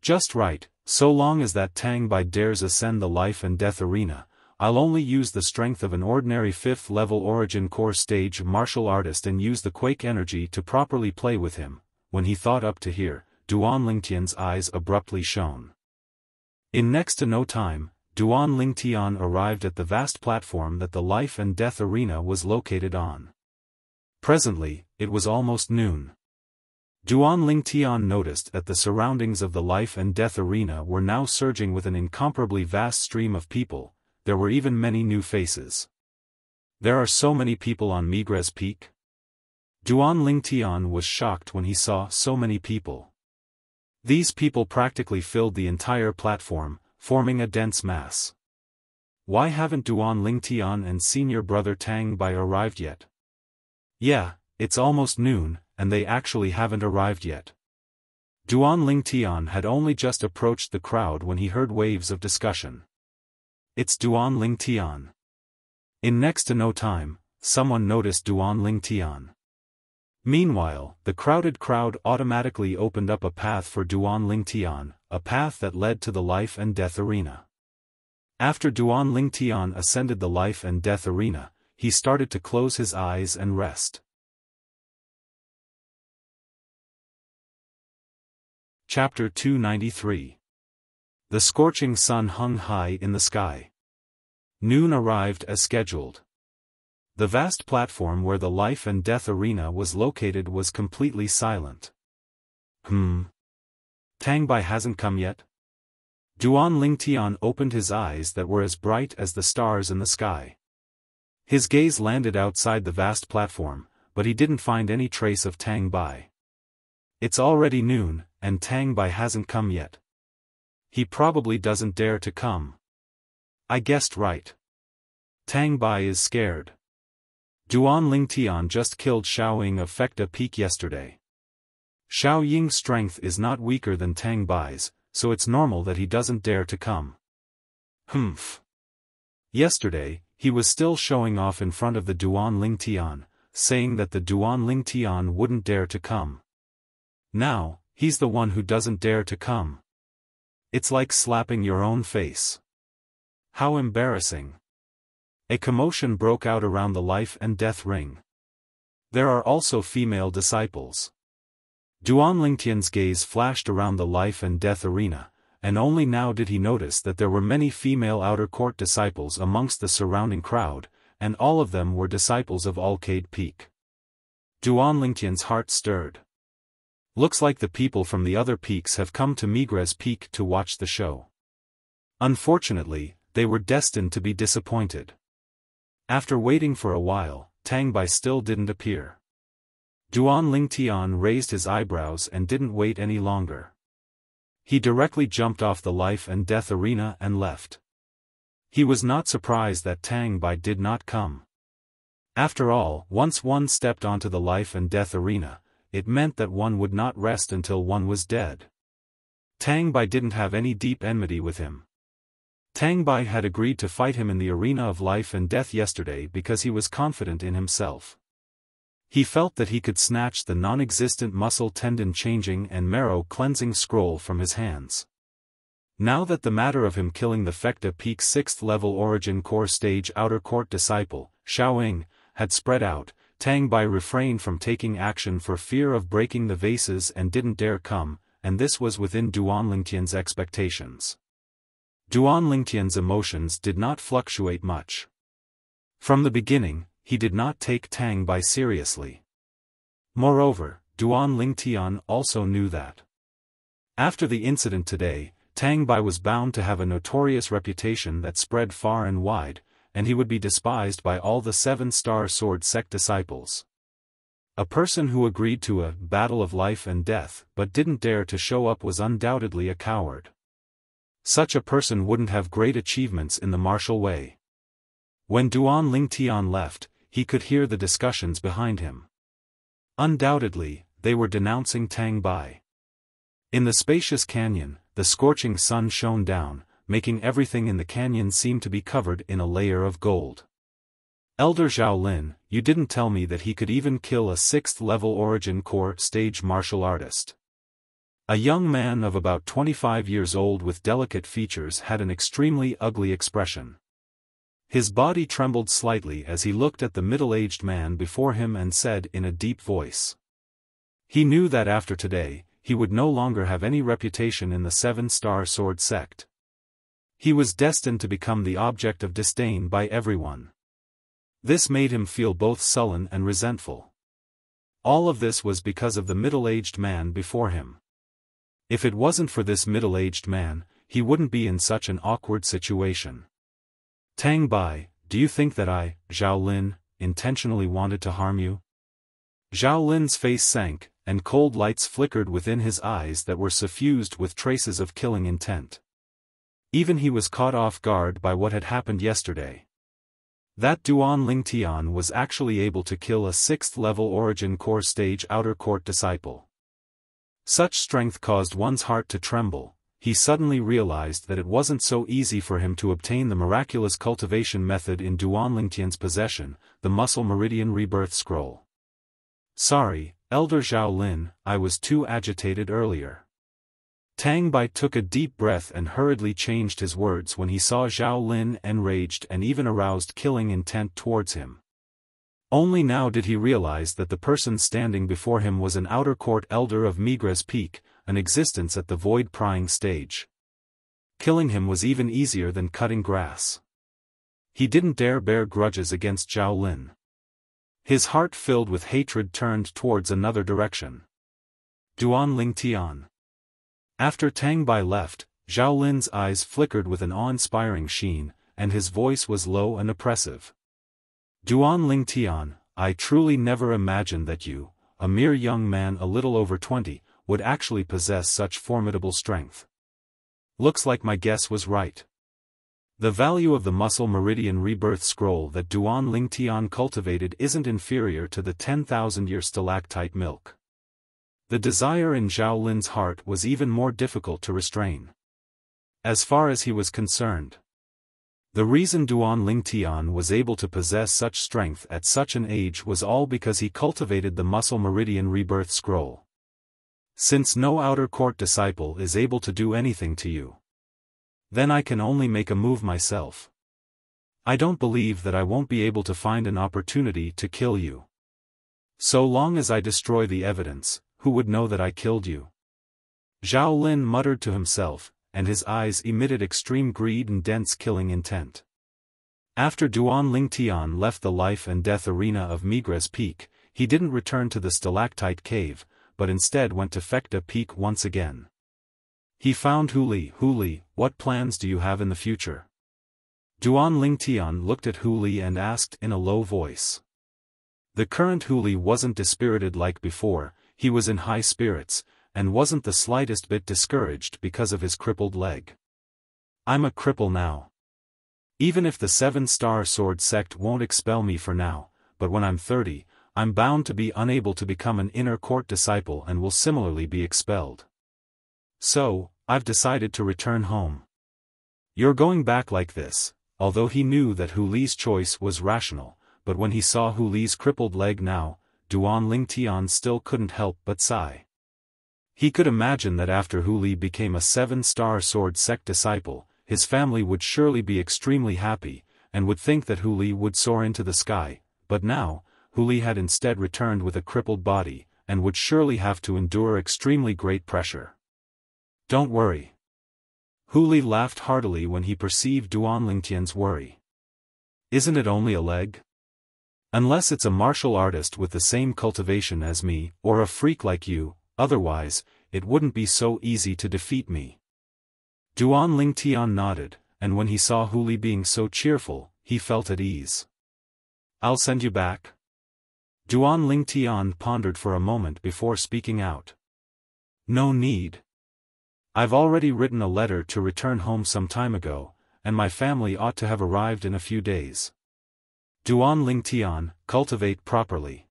Just right, so long as that Tang Bai dares ascend the life and death arena, I'll only use the strength of an ordinary 5th level origin core stage martial artist and use the quake energy to properly play with him. When he thought up to here, Duan Lingtian's eyes abruptly shone. In next to no time, Duan Lingtian arrived at the vast platform that the life and death arena was located on. Presently, it was almost noon. Duan Lingtian noticed that the surroundings of the life and death arena were now surging with an incomparably vast stream of people. There were even many new faces. There are so many people on Migres Peak? Duan Lingtian was shocked when he saw so many people. These people practically filled the entire platform, forming a dense mass. Why haven't Duan Lingtian and senior brother Tang Bai arrived yet? Yeah, it's almost noon, and they actually haven't arrived yet. Duan Lingtian had only just approached the crowd when he heard waves of discussion. It's Duan Lingtian. In next to no time, someone noticed Duan Lingtian. Meanwhile, the crowded crowd automatically opened up a path for Duan Lingtian, a path that led to the life and death arena. After Duan Lingtian ascended the life and death arena, he started to close his eyes and rest. Chapter 293. The scorching sun hung high in the sky. Noon arrived as scheduled. The vast platform where the life and death arena was located was completely silent. Tang Bai hasn't come yet? Duan Lingtian opened his eyes that were as bright as the stars in the sky. His gaze landed outside the vast platform, but he didn't find any trace of Tang Bai. It's already noon, and Tang Bai hasn't come yet. He probably doesn't dare to come. I guessed right. Tang Bai is scared. Duan Lingtian just killed Xiaoying of Fekta Peak yesterday. Xiaoying's strength is not weaker than Tang Bai's, so it's normal that he doesn't dare to come. Yesterday, he was still showing off in front of the Duan Lingtian, saying that the Duan Lingtian wouldn't dare to come. Now, he's the one who doesn't dare to come. It's like slapping your own face. How embarrassing. A commotion broke out around the life and death ring. There are also female disciples. Duan Lingtian's gaze flashed around the life and death arena, and only now did he notice that there were many female outer court disciples amongst the surrounding crowd, and all of them were disciples of Alcade Peak. Duan Lingtian's heart stirred. Looks like the people from the other peaks have come to Migres Peak to watch the show. Unfortunately, they were destined to be disappointed. After waiting for a while, Tang Bai still didn't appear. Duan Lingtian raised his eyebrows and didn't wait any longer. He directly jumped off the life and death arena and left. He was not surprised that Tang Bai did not come. After all, once one stepped onto the life and death arena, it meant that one would not rest until one was dead. Tang Bai didn't have any deep enmity with him. Tang Bai had agreed to fight him in the arena of life and death yesterday because he was confident in himself. He felt that he could snatch the non-existent muscle tendon changing and marrow cleansing scroll from his hands. Now that the matter of him killing the Fekta Peak 6th level origin core stage outer court disciple, Xiaoying, had spread out, Tang Bai refrained from taking action for fear of breaking the vases and didn't dare come, and this was within Duan Lingtian's expectations. Duan Lingtian's emotions did not fluctuate much. From the beginning, he did not take Tang Bai seriously. Moreover, Duan Lingtian also knew that. After the incident today, Tang Bai was bound to have a notorious reputation that spread far and wide, and he would be despised by all the 7-star sword sect disciples. A person who agreed to a battle of life and death but didn't dare to show up was undoubtedly a coward. Such a person wouldn't have great achievements in the martial way. When Duan Lingtian left, he could hear the discussions behind him. Undoubtedly, they were denouncing Tang Bai. In the spacious canyon, the scorching sun shone down, making everything in the canyon seem to be covered in a layer of gold. Elder Zhao Lin, you didn't tell me that he could even kill a 6th level origin core stage martial artist. A young man of about 25 years old with delicate features had an extremely ugly expression. His body trembled slightly as he looked at the middle-aged man before him and said in a deep voice. He knew that after today, he would no longer have any reputation in the 7-star sword sect. He was destined to become the object of disdain by everyone. This made him feel both sullen and resentful. All of this was because of the middle-aged man before him. If it wasn't for this middle-aged man, he wouldn't be in such an awkward situation. Tang Bai, do you think that I, Zhao Lin, intentionally wanted to harm you? Zhao Lin's face sank, and cold lights flickered within his eyes that were suffused with traces of killing intent. Even he was caught off guard by what had happened yesterday. That Duan Lingtian was actually able to kill a 6th-level Origin Core Stage Outer Court disciple. Such strength caused one's heart to tremble. He suddenly realized that it wasn't so easy for him to obtain the miraculous cultivation method in Duan Lingtian's possession, the Muscle Meridian Rebirth Scroll. Sorry, Elder Zhao Lin, I was too agitated earlier. Tang Bai took a deep breath and hurriedly changed his words when he saw Zhao Lin enraged and even aroused killing intent towards him. Only now did he realize that the person standing before him was an outer court elder of Migres Peak, an existence at the void prying stage. Killing him was even easier than cutting grass. He didn't dare bear grudges against Zhao Lin. His heart filled with hatred turned towards another direction. Duan Lingtian. After Tang Bai left, Zhao Lin's eyes flickered with an awe-inspiring sheen, and his voice was low and oppressive. Duan Lingtian, I truly never imagined that you, a mere young man a little over 20, would actually possess such formidable strength. Looks like my guess was right. The value of the Muscle Meridian Rebirth Scroll that Duan Lingtian cultivated isn't inferior to the 10,000-year stalactite milk. The desire in Zhao Lin's heart was even more difficult to restrain. As far as he was concerned, the reason Duan Lingtian was able to possess such strength at such an age was all because he cultivated the Muscle Meridian Rebirth Scroll. Since no outer court disciple is able to do anything to you, then I can only make a move myself. I don't believe that I won't be able to find an opportunity to kill you. So long as I destroy the evidence, who would know that I killed you? Zhao Lin muttered to himself, and his eyes emitted extreme greed and dense killing intent. After Duan Lingtian left the life and death arena of Migres Peak, he didn't return to the stalactite cave, but instead went to Fekta Peak once again. He found Huli. Huli, what plans do you have in the future? Duan Lingtian looked at Huli and asked in a low voice. The current Huli wasn't dispirited like before. He was in high spirits, and wasn't the slightest bit discouraged because of his crippled leg. I'm a cripple now. Even if the 7-star sword sect won't expel me for now, but when I'm 30, I'm bound to be unable to become an inner court disciple and will similarly be expelled. So, I've decided to return home. You're going back like this, although he knew that Huli's choice was rational, but when he saw Huli's crippled leg now, Duan Lingtian still couldn't help but sigh. He could imagine that after Huli became a 7-star sword sect disciple, his family would surely be extremely happy, and would think that Huli would soar into the sky, but now, Huli had instead returned with a crippled body, and would surely have to endure extremely great pressure. Don't worry. Huli laughed heartily when he perceived Duan Lingtian's worry. Isn't it only a leg? Unless it's a martial artist with the same cultivation as me, or a freak like you, otherwise, it wouldn't be so easy to defeat me. Duan Lingtian nodded, and when he saw Huli being so cheerful, he felt at ease. I'll send you back. Duan Lingtian pondered for a moment before speaking out. No need. I've already written a letter to return home some time ago, and my family ought to have arrived in a few days. Duan Lingtian, cultivate properly.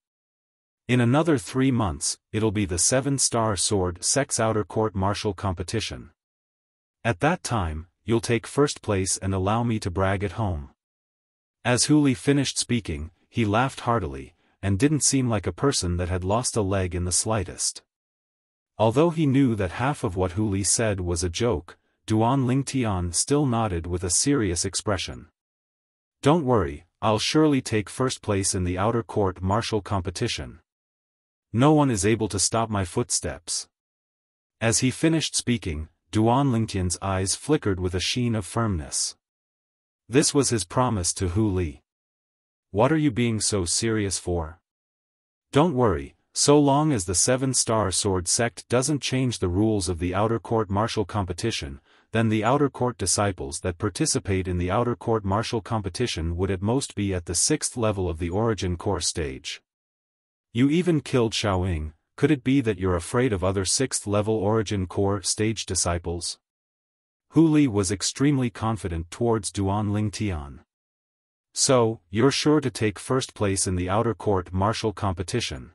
In another 3 months, it'll be the 7-star sword sect's outer court martial competition. At that time, you'll take first place and allow me to brag at home. As Huli finished speaking, he laughed heartily, and didn't seem like a person that had lost a leg in the slightest. Although he knew that half of what Huli said was a joke, Duan Lingtian still nodded with a serious expression. Don't worry, I'll surely take first place in the outer court martial competition. No one is able to stop my footsteps. As he finished speaking, Duan Lingtian's eyes flickered with a sheen of firmness. This was his promise to Huli. What are you being so serious for? Don't worry, so long as the 7-star sword sect doesn't change the rules of the outer court martial competition, then the outer court disciples that participate in the outer court martial competition would at most be at the 6th level of the origin core stage. You even killed Xiaofan. Could it be that you're afraid of other 6th level origin core stage disciples? Hu Li was extremely confident towards Duan Lingtian. So, you're sure to take first place in the outer court martial competition?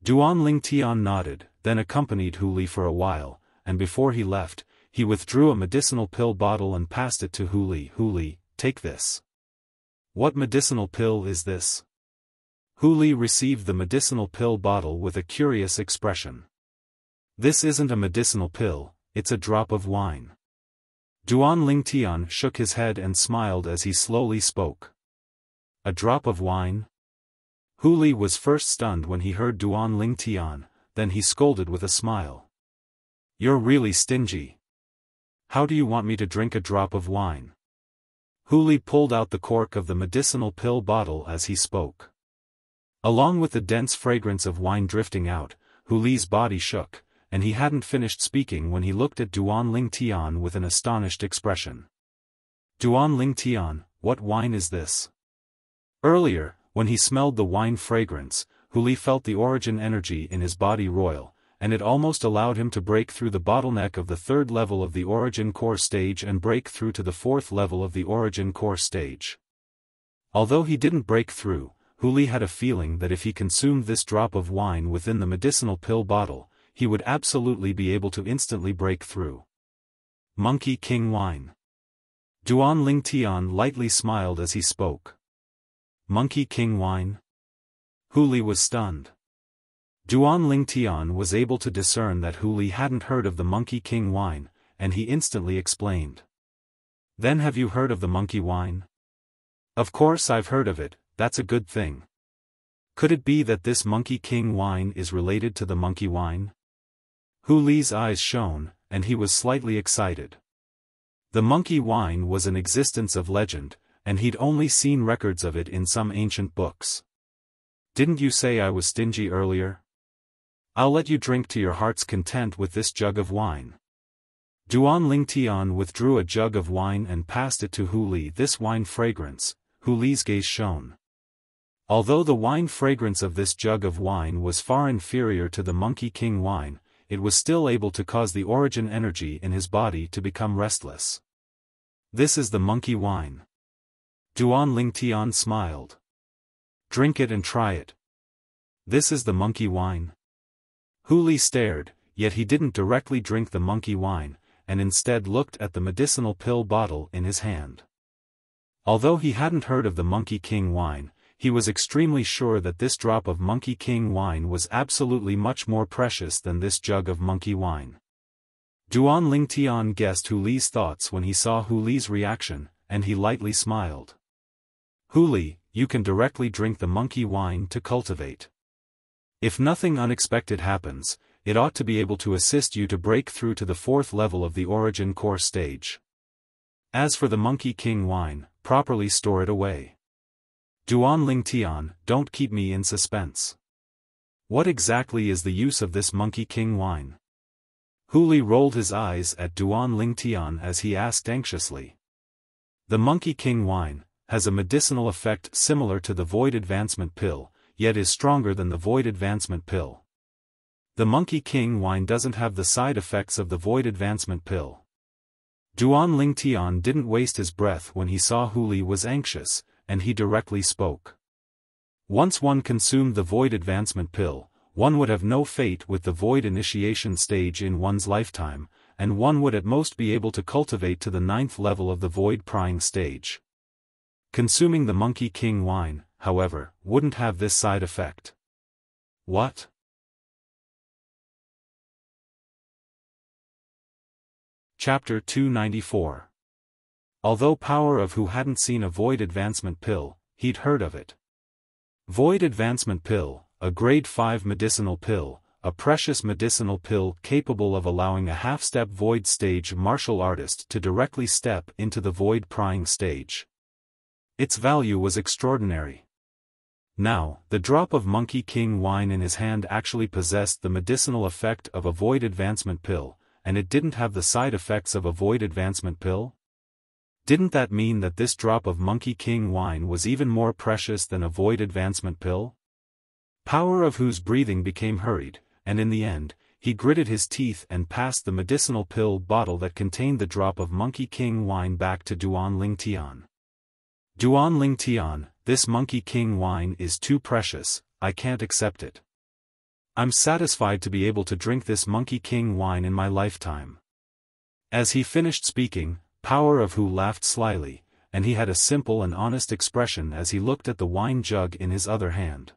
Duan Lingtian nodded, then accompanied Hu Li for a while, and before he left, he withdrew a medicinal pill bottle and passed it to Hu Li. Hu Li, take this. What medicinal pill is this? Hu Li received the medicinal pill bottle with a curious expression. This isn't a medicinal pill, it's a drop of wine. Duan Lingtian shook his head and smiled as he slowly spoke. A drop of wine? Hu Li was first stunned when he heard Duan Lingtian, then he scolded with a smile. You're really stingy. How do you want me to drink a drop of wine? Hu Li pulled out the cork of the medicinal pill bottle as he spoke. Along with the dense fragrance of wine drifting out, Hu Li's body shook, and he hadn't finished speaking when he looked at Duan Lingtian with an astonished expression. Duan Lingtian, what wine is this? Earlier, when he smelled the wine fragrance, Hu Li felt the origin energy in his body roil, and it almost allowed him to break through the bottleneck of the 3rd level of the origin core stage and break through to the 4th level of the origin core stage. Although he didn't break through, Hu Li had a feeling that if he consumed this drop of wine within the medicinal pill bottle, he would absolutely be able to instantly break through. Monkey King Wine. Duan Lingtian lightly smiled as he spoke. Monkey King Wine? Hu Li was stunned. Duan Lingtian was able to discern that Hu Li hadn't heard of the Monkey King wine, and he instantly explained. Then have you heard of the monkey wine? Of course I've heard of it, that's a good thing. Could it be that this Monkey King wine is related to the monkey wine? Hu Li's eyes shone, and he was slightly excited. The monkey wine was an existence of legend, and he'd only seen records of it in some ancient books. Didn't you say I was stingy earlier? I'll let you drink to your heart's content with this jug of wine. Duan Lingtian withdrew a jug of wine and passed it to Hu Li. This wine fragrance, Hu Li's gaze shone. Although the wine fragrance of this jug of wine was far inferior to the Monkey King wine, it was still able to cause the origin energy in his body to become restless. This is the monkey wine. Duan Lingtian smiled. Drink it and try it. This is the monkey wine. Hu Li stared, yet he didn't directly drink the monkey wine, and instead looked at the medicinal pill bottle in his hand. Although he hadn't heard of the Monkey King wine, he was extremely sure that this drop of Monkey King wine was absolutely much more precious than this jug of monkey wine. Duan Lingtian guessed Hu Li's thoughts when he saw Hu Li's reaction, and he lightly smiled. Hu Li, you can directly drink the monkey wine to cultivate. If nothing unexpected happens, it ought to be able to assist you to break through to the 4th level of the origin core stage. As for the Monkey King wine, properly store it away. Duan Lingtian, don't keep me in suspense. What exactly is the use of this Monkey King wine? Hu Li rolled his eyes at Duan Lingtian as he asked anxiously. The Monkey King wine has a medicinal effect similar to the Void Advancement Pill, yet is stronger than the Void Advancement Pill. The Monkey King wine doesn't have the side effects of the Void Advancement Pill. Duan Lingtian didn't waste his breath when he saw Hu Li was anxious, and he directly spoke. Once one consumed the Void Advancement Pill, one would have no fate with the Void Initiation stage in one's lifetime, and one would at most be able to cultivate to the 9th level of the Void Prying stage. Consuming the Monkey King wine, however, wouldn't have this side effect. What? Chapter 294. Although Power of Who hadn't seen a Void Advancement Pill, he'd heard of it. Void Advancement Pill, a Grade 5 medicinal pill, a precious medicinal pill capable of allowing a half-step Void stage martial artist to directly step into the Void Prying stage. Its value was extraordinary. Now, the drop of Monkey King wine in his hand actually possessed the medicinal effect of a Void Advancement Pill, and it didn't have the side effects of a void advancement pill? Didn't that mean that this drop of Monkey King wine was even more precious than a void advancement pill? Power of Hu's breathing became hurried, and in the end, he gritted his teeth and passed the medicinal pill bottle that contained the drop of Monkey King wine back to Duan Lingtian. Duan Lingtian, this Monkey King wine is too precious, I can't accept it. I'm satisfied to be able to drink this Monkey King wine in my lifetime. As he finished speaking, Power of Hu laughed slyly, and he had a simple and honest expression as he looked at the wine jug in his other hand.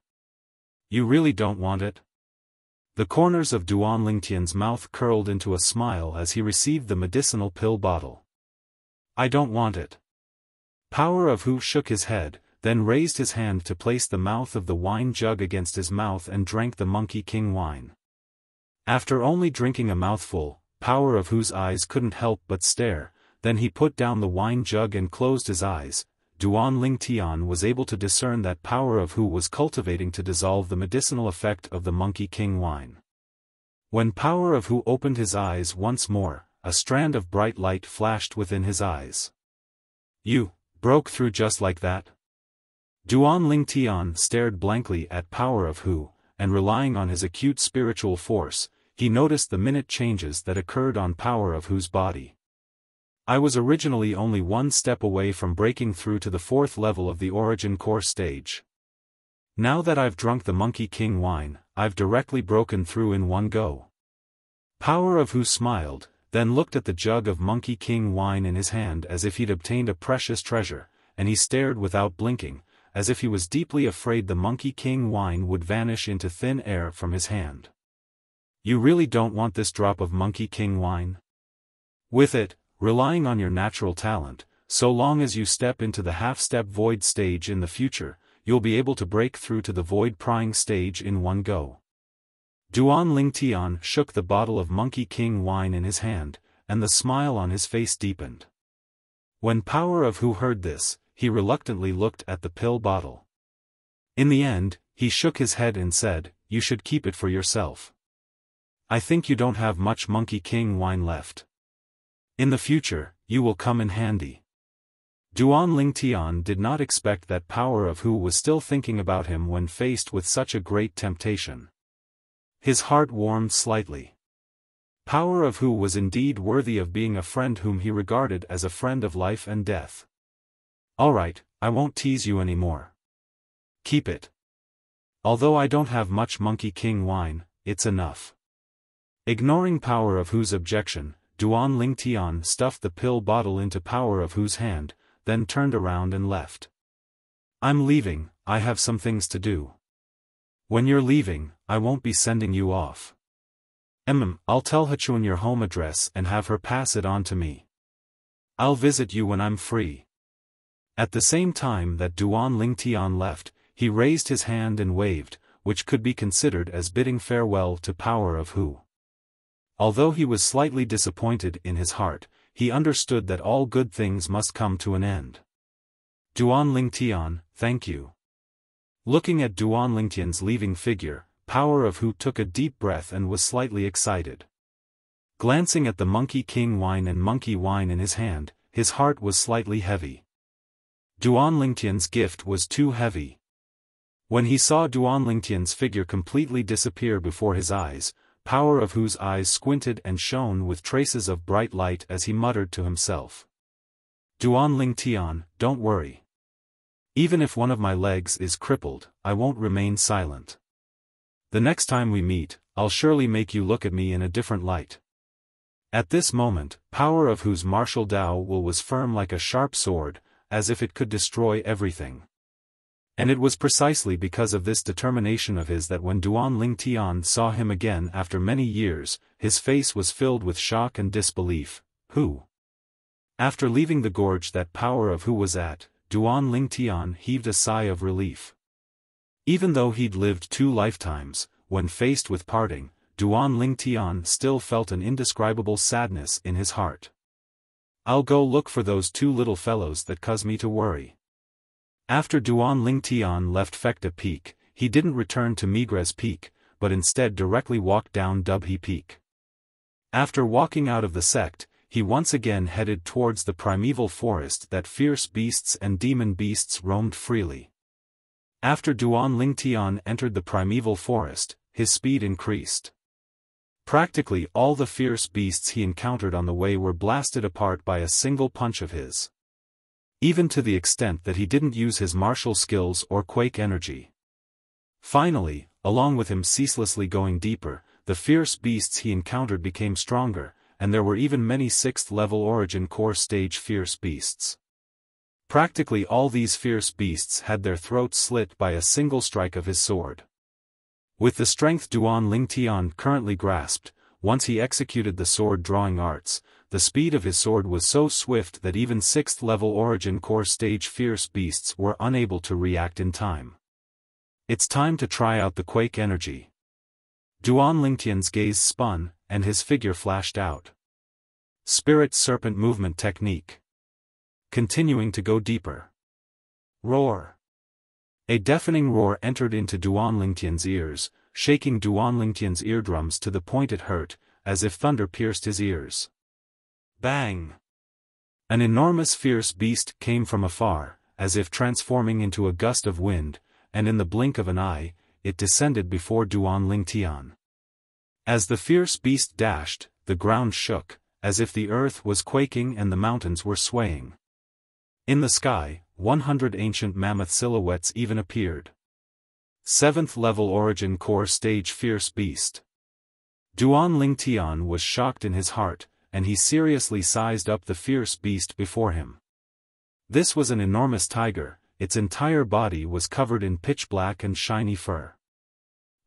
You really don't want it? The corners of Duan Lingtian's mouth curled into a smile as he received the medicinal pill bottle. I don't want it. Power of Hu shook his head, then raised his hand to place the mouth of the wine jug against his mouth and drank the Monkey King wine. After only drinking a mouthful, Power of Hu's eyes couldn't help but stare, then he put down the wine jug and closed his eyes. Duan Lingtian was able to discern that Power of Hu was cultivating to dissolve the medicinal effect of the Monkey King wine. When Power of Hu opened his eyes once more, a strand of bright light flashed within his eyes. You broke through just like that? Duan Lingtian stared blankly at Power of Hu, and relying on his acute spiritual force, he noticed the minute changes that occurred on Power of Hu's body. I was originally only one step away from breaking through to the 4th level of the Origin Core stage. Now that I've drunk the Monkey King wine, I've directly broken through in one go. Power of Hu smiled, then looked at the jug of Monkey King wine in his hand as if he'd obtained a precious treasure, and he stared without blinking, as if he was deeply afraid the Monkey King wine would vanish into thin air from his hand. You really don't want this drop of Monkey King wine? With it, relying on your natural talent, so long as you step into the half-step void stage in the future, you'll be able to break through to the void prying stage in one go. Duan Lingtian shook the bottle of Monkey King wine in his hand, and the smile on his face deepened. When Power of Hu heard this, he reluctantly looked at the pill bottle. In the end, he shook his head and said, You should keep it for yourself. I think you don't have much Monkey King wine left. In the future, you will come in handy. Duan Lingtian did not expect that Power of Hu was still thinking about him when faced with such a great temptation. His heart warmed slightly. Power of Hu was indeed worthy of being a friend whom he regarded as a friend of life and death. All right, I won't tease you anymore. Keep it. Although I don't have much Monkey King wine, it's enough. Ignoring Power of Hu's objection, Duan Lingtian stuffed the pill bottle into Power of Hu's hand, then turned around and left. I'm leaving, I have some things to do. When you're leaving, I won't be sending you off. I'll tell Hachun your home address and have her pass it on to me. I'll visit you when I'm free. At the same time that Duan Lingtian left, he raised his hand and waved, which could be considered as bidding farewell to Power of Hu. Although he was slightly disappointed in his heart, he understood that all good things must come to an end. Duan Lingtian, thank you. Looking at Duan Lingtian's leaving figure, Power of Hu took a deep breath and was slightly excited. Glancing at the Monkey King wine and monkey wine in his hand, his heart was slightly heavy. Duan Lingtian's gift was too heavy. When he saw Duan Lingtian's figure completely disappear before his eyes, Power of Hu's eyes squinted and shone with traces of bright light as he muttered to himself. Duan Lingtian, don't worry. Even if one of my legs is crippled, I won't remain silent. The next time we meet, I'll surely make you look at me in a different light. At this moment, Power of Hu's martial Dao will was firm like a sharp sword, as if it could destroy everything. And it was precisely because of this determination of his that when Duan Lingtian saw him again after many years, his face was filled with shock and disbelief. Who? After leaving the gorge that Power of Hu was at, Duan Lingtian heaved a sigh of relief. Even though he'd lived 2 lifetimes, when faced with parting, Duan Lingtian still felt an indescribable sadness in his heart. I'll go look for those 2 little fellows that cause me to worry. After Duan Lingtian left Fekta Peak, he didn't return to Migres Peak, but instead directly walked down Dubhe Peak. After walking out of the sect, he once again headed towards the primeval forest that fierce beasts and demon beasts roamed freely. After Duan Lingtian entered the primeval forest, his speed increased. Practically all the fierce beasts he encountered on the way were blasted apart by a single punch of his. Even to the extent that he didn't use his martial skills or quake energy. Finally, along with him ceaselessly going deeper, the fierce beasts he encountered became stronger, and there were even many 6th-level origin core stage fierce beasts. Practically all these fierce beasts had their throats slit by a single strike of his sword. With the strength Duan Lingtian currently grasped, once he executed the sword-drawing arts, the speed of his sword was so swift that even 6th-level origin core stage fierce beasts were unable to react in time. It's time to try out the quake energy. Duan Lingtian's gaze spun, and his figure flashed out. Spirit Serpent Movement Technique. Continuing to go deeper. Roar. A deafening roar entered into Duan Lingtian's ears, shaking Duan Lingtian's eardrums to the point it hurt, as if thunder pierced his ears. Bang! An enormous fierce beast came from afar, as if transforming into a gust of wind, and in the blink of an eye, it descended before Duan Lingtian. As the fierce beast dashed, the ground shook, as if the earth was quaking and the mountains were swaying. In the sky, 100 ancient mammoth silhouettes even appeared. 7th-level origin core stage fierce beast. Duan Lingtian was shocked in his heart, and he seriously sized up the fierce beast before him. This was an enormous tiger. Its entire body was covered in pitch black and shiny fur.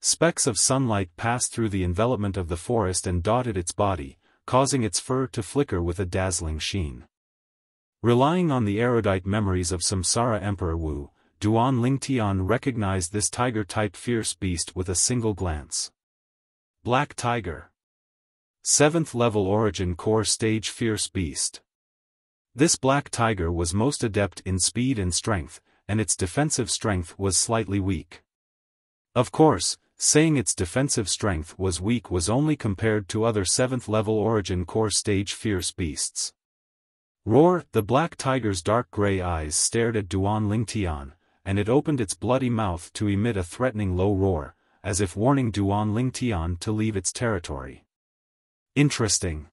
Specks of sunlight passed through the envelopment of the forest and dotted its body, causing its fur to flicker with a dazzling sheen. Relying on the erudite memories of Samsara Emperor Wu, Duan Lingtian recognized this tiger-type fierce beast with a single glance. Black Tiger. 7th-level origin core stage fierce beast. This black tiger was most adept in speed and strength, and its defensive strength was slightly weak. Of course, saying its defensive strength was weak was only compared to other 7th-level origin core stage fierce beasts. Roar! The black tiger's dark gray eyes stared at Duan Lingtian, and it opened its bloody mouth to emit a threatening low roar, as if warning Duan Lingtian to leave its territory. Interesting.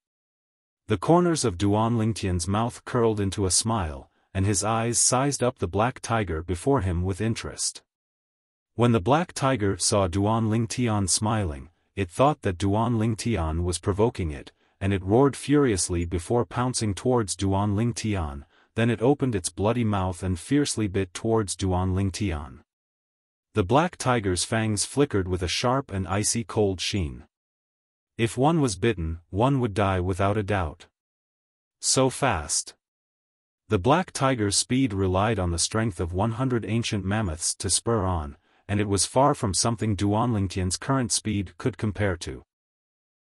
The corners of Duan Lingtian's mouth curled into a smile, and his eyes sized up the black tiger before him with interest. When the black tiger saw Duan Lingtian smiling, it thought that Duan Lingtian was provoking it, and it roared furiously before pouncing towards Duan Lingtian. Then it opened its bloody mouth and fiercely bit towards Duan Lingtian. The black tiger's fangs flickered with a sharp and icy cold sheen. If one was bitten, one would die without a doubt. So fast. The black tiger's speed relied on the strength of 100 ancient mammoths to spur on, and it was far from something Duan Lingtian's current speed could compare to.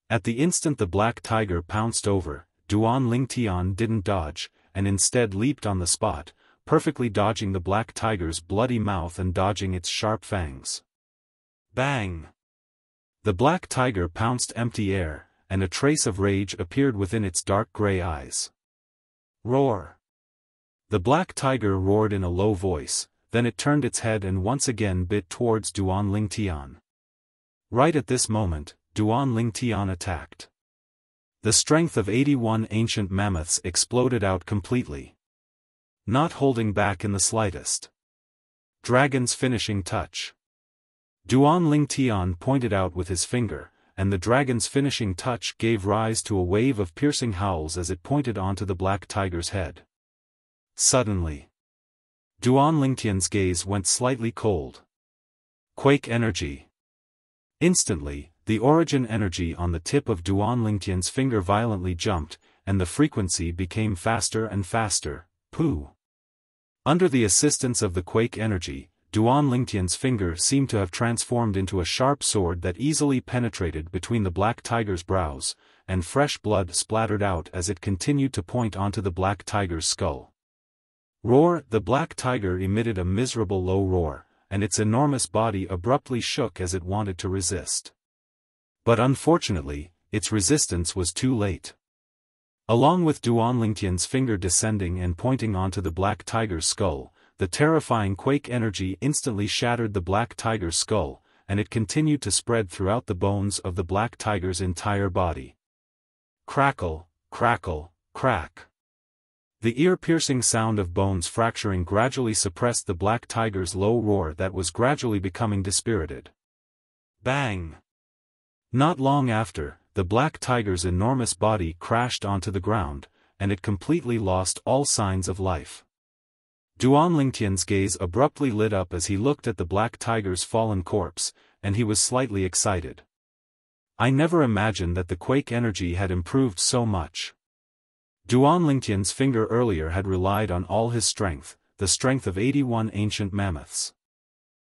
At the instant the black tiger pounced over, Duan Lingtian didn't dodge, and instead leaped on the spot, perfectly dodging the black tiger's bloody mouth and dodging its sharp fangs. Bang! The black tiger pounced empty air, and a trace of rage appeared within its dark gray eyes. Roar! The black tiger roared in a low voice, then it turned its head and once again bit towards Duan Lingtian. Right at this moment, Duan Lingtian attacked. The strength of 81 ancient mammoths exploded out completely. Not holding back in the slightest. Dragon's finishing touch. Duan Lingtian pointed out with his finger, and the dragon's finishing touch gave rise to a wave of piercing howls as it pointed onto the black tiger's head. Suddenly, Duan Lingtian's gaze went slightly cold. Quake energy. Instantly, the origin energy on the tip of Duan Lingtian's finger violently jumped, and the frequency became faster and faster. Pooh! Under the assistance of the quake energy, Duan Lingtian's finger seemed to have transformed into a sharp sword that easily penetrated between the black tiger's brows, and fresh blood splattered out as it continued to point onto the black tiger's skull. Roar! The black tiger emitted a miserable low roar, and its enormous body abruptly shook as it wanted to resist. But unfortunately, its resistance was too late. Along with Duan Lingtian's finger descending and pointing onto the black tiger's skull, the terrifying quake energy instantly shattered the black tiger's skull, and it continued to spread throughout the bones of the black tiger's entire body. Crackle, crackle, crack. The ear-piercing sound of bones fracturing gradually suppressed the black tiger's low roar that was gradually becoming dispirited. Bang! Not long after, the black tiger's enormous body crashed onto the ground, and it completely lost all signs of life. Duan Lingtian's gaze abruptly lit up as he looked at the black tiger's fallen corpse, and he was slightly excited. I never imagined that the quake energy had improved so much. Duan Lingtian's finger earlier had relied on all his strength, the strength of 81 ancient mammoths.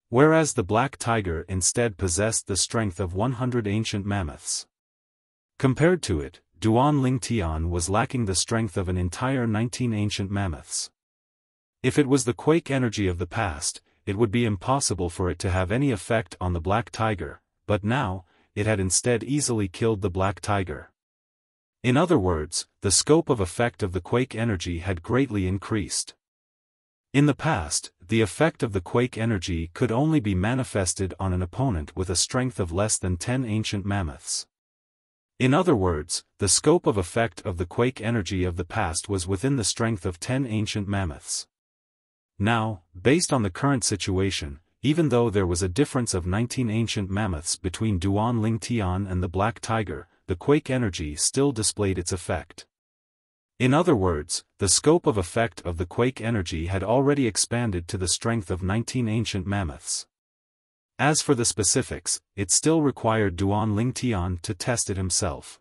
Whereas the black tiger instead possessed the strength of 100 ancient mammoths. Compared to it, Duan Lingtian was lacking the strength of an entire 19 ancient mammoths. If it was the quake energy of the past, it would be impossible for it to have any effect on the black tiger, but now, it had instead easily killed the black tiger. In other words, the scope of effect of the quake energy had greatly increased. In the past, the effect of the quake energy could only be manifested on an opponent with a strength of less than 10 ancient mammoths. In other words, the scope of effect of the quake energy of the past was within the strength of 10 ancient mammoths. Now, based on the current situation, even though there was a difference of 19 ancient mammoths between Duan Lingtian and the black tiger, the quake energy still displayed its effect. In other words, the scope of effect of the quake energy had already expanded to the strength of 19 ancient mammoths. As for the specifics, it still required Duan Lingtian to test it himself.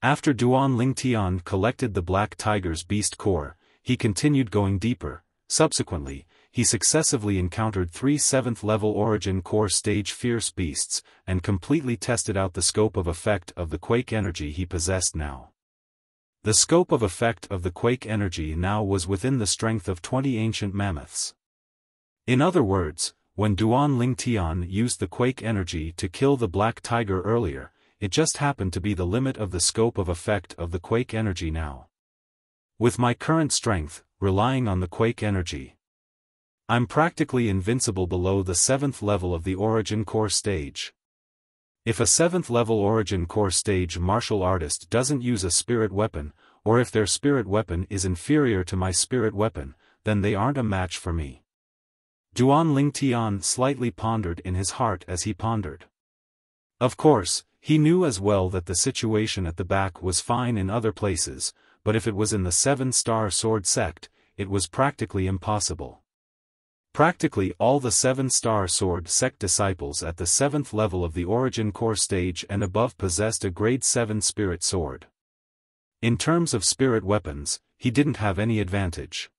After Duan Lingtian collected the black tiger's beast core, he continued going deeper. Subsequently, he successively encountered 3 7th-level origin core stage fierce beasts, and completely tested out the scope of effect of the quake energy he possessed now. The scope of effect of the quake energy now was within the strength of 20 ancient mammoths. In other words, when Duan Lingtian used the quake energy to kill the black tiger earlier, it just happened to be the limit of the scope of effect of the quake energy now. With my current strength, relying on the quake energy, I'm practically invincible below the 7th level of the origin core stage. If a 7th level origin core stage martial artist doesn't use a spirit weapon, or if their spirit weapon is inferior to my spirit weapon, then they aren't a match for me. Duan Lingtian slightly pondered in his heart as he pondered. Of course, he knew as well that the situation at the back was fine in other places, but if it was in the 7-star sword sect, it was practically impossible. Practically all the 7-star sword sect disciples at the 7th level of the origin core stage and above possessed a grade 7 spirit sword. In terms of spirit weapons, he didn't have any advantage.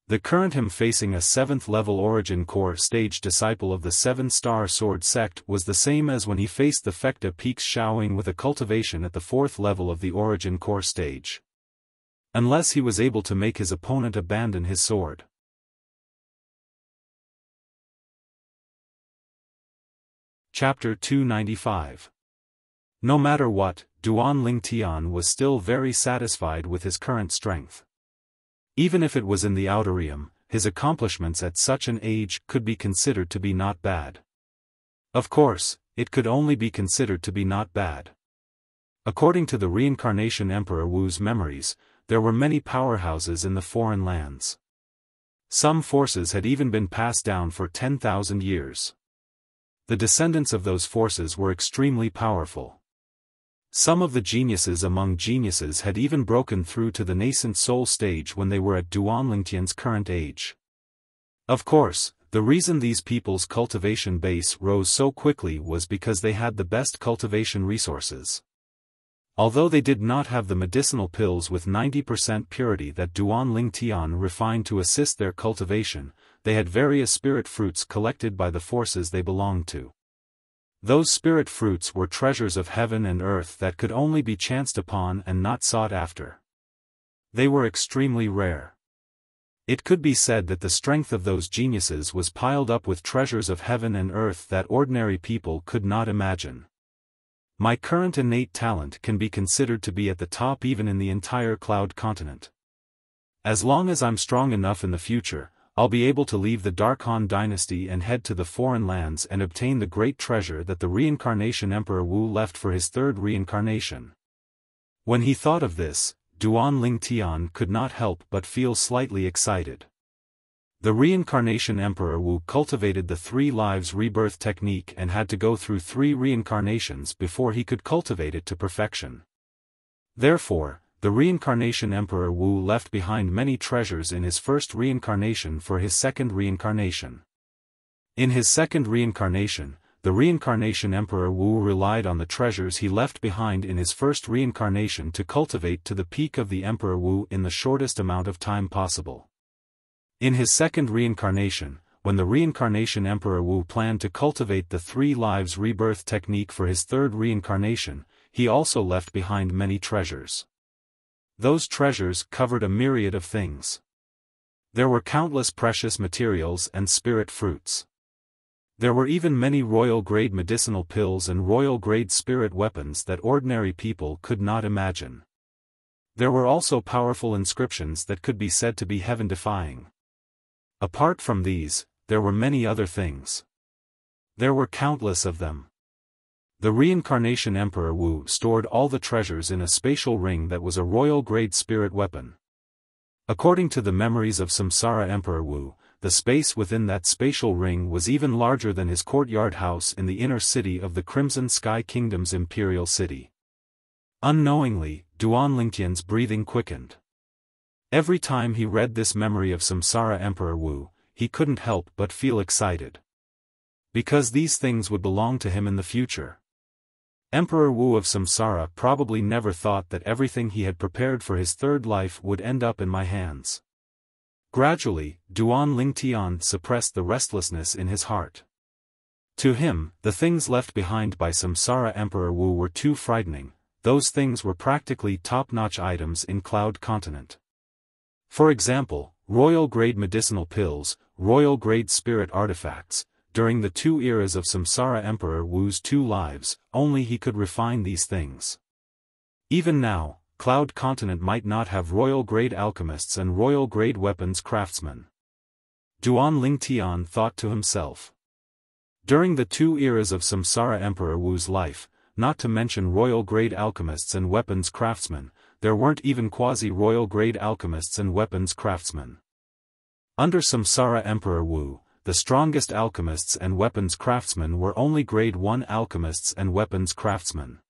The current him facing a 7th level origin core stage disciple of the 7-star sword sect was the same as when he faced the Fekta Peaks Xiaofan with a cultivation at the 4th level of the origin core stage. Unless he was able to make his opponent abandon his sword. Chapter 295. No matter what, Duan Lingtian was still very satisfied with his current strength. Even if it was in the outer realm, his accomplishments at such an age could be considered to be not bad. Of course, it could only be considered to be not bad. According to the reincarnation Emperor Wu's memories, there were many powerhouses in the foreign lands. Some forces had even been passed down for 10,000 years. The descendants of those forces were extremely powerful. Some of the geniuses among geniuses had even broken through to the nascent soul stage when they were at Duan Lingtian's current age. Of course, the reason these people's cultivation base rose so quickly was because they had the best cultivation resources. Although they did not have the medicinal pills with 90% purity that Duan Lingtian refined to assist their cultivation, they had various spirit fruits collected by the forces they belonged to. Those spirit fruits were treasures of heaven and earth that could only be chanced upon and not sought after. They were extremely rare. It could be said that the strength of those geniuses was piled up with treasures of heaven and earth that ordinary people could not imagine. My current innate talent can be considered to be at the top even in the entire Cloud continent. As long as I'm strong enough in the future, I'll be able to leave the Dark Han dynasty and head to the foreign lands and obtain the great treasure that the reincarnation Emperor Wu left for his third reincarnation. When he thought of this, Duan Lingtian could not help but feel slightly excited. The reincarnation Emperor Wu cultivated the 3 lives rebirth technique and had to go through 3 reincarnations before he could cultivate it to perfection. Therefore, the reincarnation Emperor Wu left behind many treasures in his first reincarnation for his second reincarnation. In his second reincarnation, the reincarnation Emperor Wu relied on the treasures he left behind in his first reincarnation to cultivate to the peak of the Emperor Wu in the shortest amount of time possible. In his second reincarnation, when the reincarnation Emperor Wu planned to cultivate the 3 lives rebirth technique for his third reincarnation, he also left behind many treasures. Those treasures covered a myriad of things. There were countless precious materials and spirit fruits. There were even many royal-grade medicinal pills and royal-grade spirit weapons that ordinary people could not imagine. There were also powerful inscriptions that could be said to be heaven-defying. Apart from these, there were many other things. There were countless of them. The reincarnation Emperor Wu stored all the treasures in a spatial ring that was a royal-grade spirit weapon. According to the memories of Samsara Emperor Wu, the space within that spatial ring was even larger than his courtyard house in the inner city of the Crimson Sky Kingdom's imperial city. Unknowingly, Duan Lingtian's breathing quickened. Every time he read this memory of Samsara Emperor Wu, he couldn't help but feel excited. Because these things would belong to him in the future. Emperor Wu of Samsara probably never thought that everything he had prepared for his third life would end up in my hands. Gradually, Duan Lingtian suppressed the restlessness in his heart. To him, the things left behind by Samsara Emperor Wu were too frightening. Those things were practically top-notch items in Cloud Continent. For example, royal-grade medicinal pills, royal-grade spirit artifacts. During the 2 eras of Samsara Emperor Wu's 2 lives, only he could refine these things. Even now, Cloud Continent might not have royal-grade alchemists and royal-grade weapons craftsmen. Duan Lingtian thought to himself. During the 2 eras of Samsara Emperor Wu's life, not to mention royal-grade alchemists and weapons craftsmen, there weren't even quasi-royal-grade alchemists and weapons craftsmen. Under Samsara Emperor Wu, the strongest alchemists and weapons craftsmen were only grade 1 alchemists and weapons craftsmen.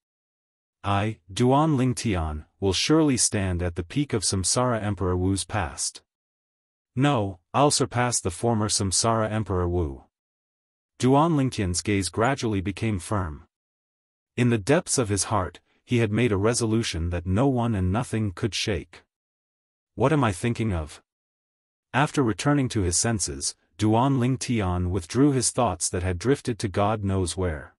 I, Duan Lingtian, will surely stand at the peak of Samsara Emperor Wu's past. No, I'll surpass the former Samsara Emperor Wu. Duan Lingtian's gaze gradually became firm. In the depths of his heart, he had made a resolution that no one and nothing could shake. What am I thinking of? After returning to his senses, Duan Lingtian withdrew his thoughts that had drifted to God knows where.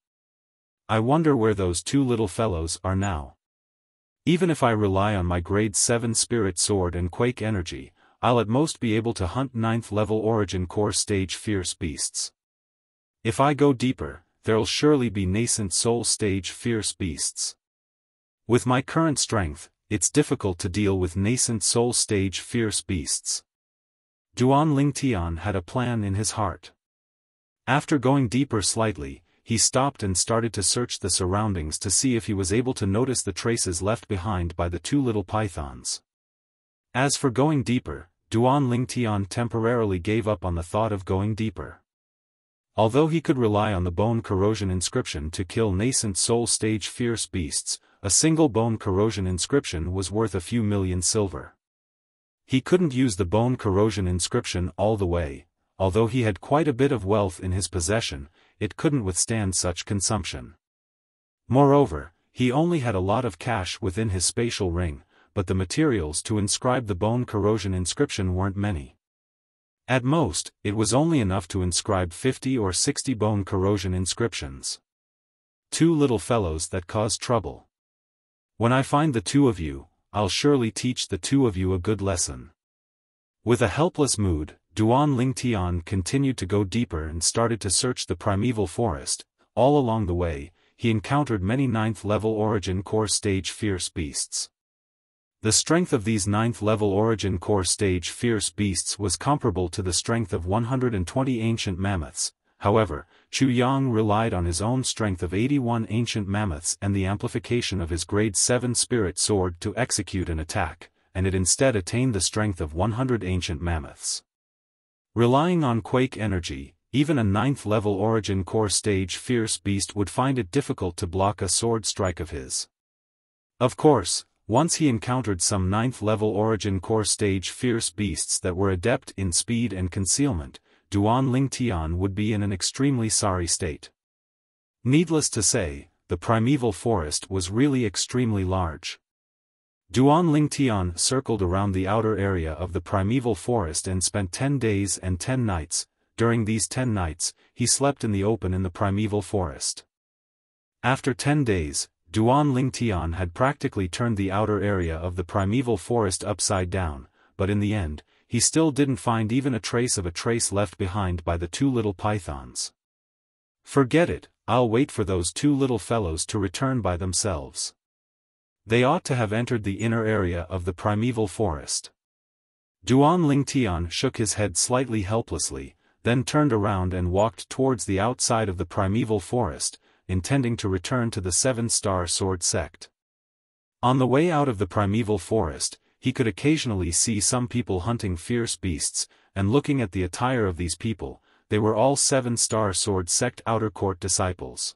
I wonder where those 2 little fellows are now. Even if I rely on my grade 7 spirit sword and quake energy, I'll at most be able to hunt 9th level origin core stage fierce beasts. If I go deeper, there'll surely be nascent soul stage fierce beasts. With my current strength, it's difficult to deal with nascent soul stage fierce beasts. Duan Lingtian had a plan in his heart. After going deeper slightly, he stopped and started to search the surroundings to see if he was able to notice the traces left behind by the 2 little pythons. As for going deeper, Duan Lingtian temporarily gave up on the thought of going deeper. Although he could rely on the bone corrosion inscription to kill nascent soul stage fierce beasts, a single bone corrosion inscription was worth a few million silver. He couldn't use the bone corrosion inscription all the way, although he had quite a bit of wealth in his possession, it couldn't withstand such consumption. Moreover, he only had a lot of cash within his spatial ring, but the materials to inscribe the bone corrosion inscription weren't many. At most, it was only enough to inscribe 50 or 60 bone corrosion inscriptions. 2 little fellows that cause trouble. When I find the 2 of you, I'll surely teach the 2 of you a good lesson. With a helpless mood, Duan Lingtian continued to go deeper and started to search the primeval forest. All along the way, he encountered many 9th-level Origin Core Stage fierce beasts. The strength of these 9th-level Origin Core Stage fierce beasts was comparable to the strength of 120 ancient mammoths. However, Chu Yang relied on his own strength of 81 ancient mammoths and the amplification of his grade 7 spirit sword to execute an attack, and it instead attained the strength of 100 ancient mammoths. Relying on quake energy, even a 9th-level Origin Core Stage fierce beast would find it difficult to block a sword strike of his. Of course, once he encountered some 9th-level Origin Core Stage fierce beasts that were adept in speed and concealment, Duan Lingtian would be in an extremely sorry state. Needless to say, the primeval forest was really extremely large. Duan Lingtian circled around the outer area of the primeval forest and spent 10 days and 10 nights. During these 10 nights, he slept in the open in the primeval forest. After 10 days, Duan Lingtian had practically turned the outer area of the primeval forest upside down, but in the end, he still didn't find even a trace of a trace left behind by the 2 little pythons. Forget it, I'll wait for those 2 little fellows to return by themselves. They ought to have entered the inner area of the primeval forest. Duan Lingtian shook his head slightly helplessly, then turned around and walked towards the outside of the primeval forest, intending to return to the 7-star sword sect. On the way out of the primeval forest, he could occasionally see some people hunting fierce beasts, and looking at the attire of these people, they were all 7-star sword sect outer court disciples.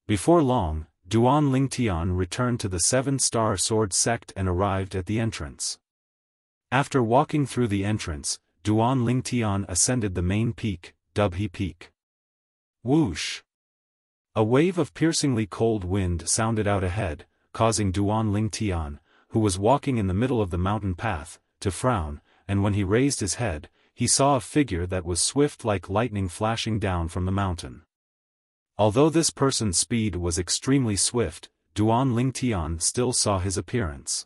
Before long, Duan Lingtian returned to the 7-star sword sect and arrived at the entrance. After walking through the entrance, Duan Lingtian ascended the main peak, Dubhe Peak. Whoosh! A wave of piercingly cold wind sounded out ahead, causing Duan Lingtian, who was walking in the middle of the mountain path, to frown, and when he raised his head, he saw a figure that was swift like lightning flashing down from the mountain. Although this person's speed was extremely swift, Duan Lingtian still saw his appearance.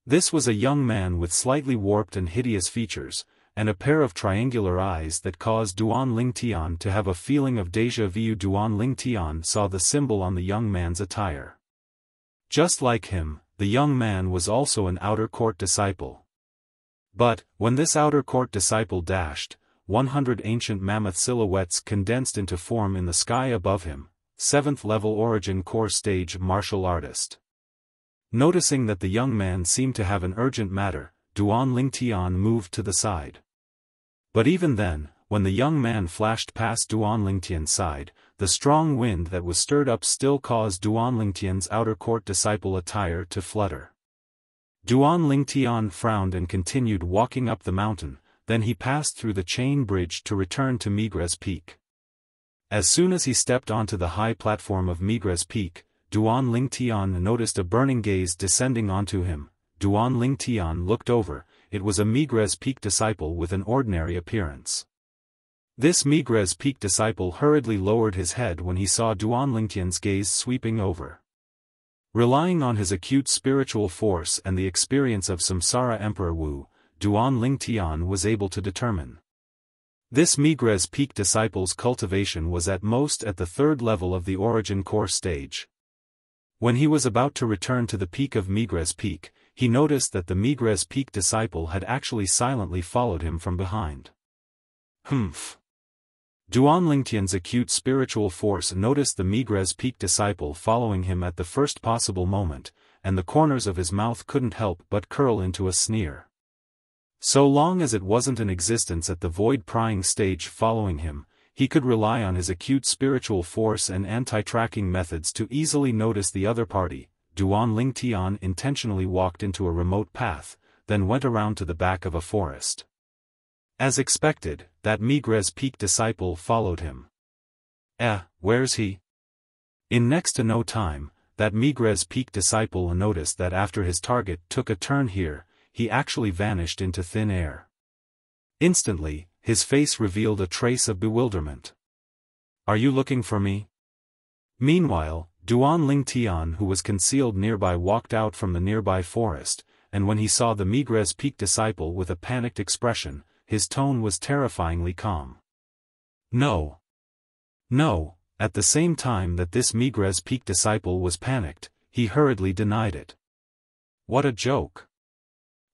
This was a young man with slightly warped and hideous features, and a pair of triangular eyes that caused Duan Lingtian to have a feeling of déjà vu. Duan Lingtian saw the symbol on the young man's attire. Just like him, the young man was also an outer court disciple. But, when this outer court disciple dashed, 100 ancient mammoth silhouettes condensed into form in the sky above him, 7th-level Origin Core Stage martial artist. Noticing that the young man seemed to have an urgent matter, Duan Lingtian moved to the side. But even then, when the young man flashed past Duan Lingtian's side, the strong wind that was stirred up still caused Duan Lingtian's outer court disciple attire to flutter. Duan Lingtian frowned and continued walking up the mountain, then he passed through the chain bridge to return to Migres Peak. As soon as he stepped onto the high platform of Migres Peak, Duan Lingtian noticed a burning gaze descending onto him. Duan Lingtian looked over. It was a Migres Peak disciple with an ordinary appearance. This Migres Peak disciple hurriedly lowered his head when he saw Duan Lingtian's gaze sweeping over. Relying on his acute spiritual force and the experience of Samsara Emperor Wu, Duan Lingtian was able to determine. This Migres Peak disciple's cultivation was at most at the 3rd level of the Origin Core Stage. When he was about to return to the peak of Migres Peak, he noticed that the Migres Peak disciple had actually silently followed him from behind. Humph! Duan Lingtian's acute spiritual force noticed the Migres Peak disciple following him at the first possible moment, and the corners of his mouth couldn't help but curl into a sneer. So long as it wasn't in existence at the void prying stage following him, he could rely on his acute spiritual force and anti-tracking methods to easily notice the other party. Duan Lingtian intentionally walked into a remote path, then went around to the back of a forest. As expected, that Migres Peak disciple followed him. Where's he? In next to no time, that Migres Peak disciple noticed that after his target took a turn here, he actually vanished into thin air. Instantly, his face revealed a trace of bewilderment. Are you looking for me? Meanwhile, Duan Lingtian, who was concealed nearby, walked out from the nearby forest, and when he saw the Migres Peak disciple with a panicked expression, his tone was terrifyingly calm. No. No, At the same time that this Migres Peak disciple was panicked, he hurriedly denied it. What a joke!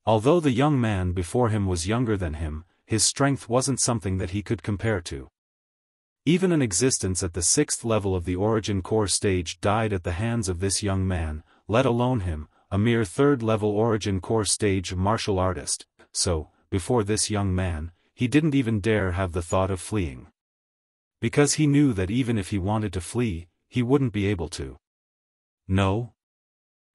Although the young man before him was younger than him, his strength wasn't something that he could compare to. Even an existence at the 6th level of the Origin Core stage died at the hands of this young man, let alone him, a mere 3rd level Origin Core stage martial artist, so, before this young man, he didn't even dare have the thought of fleeing. Because he knew that even if he wanted to flee, he wouldn't be able to. No?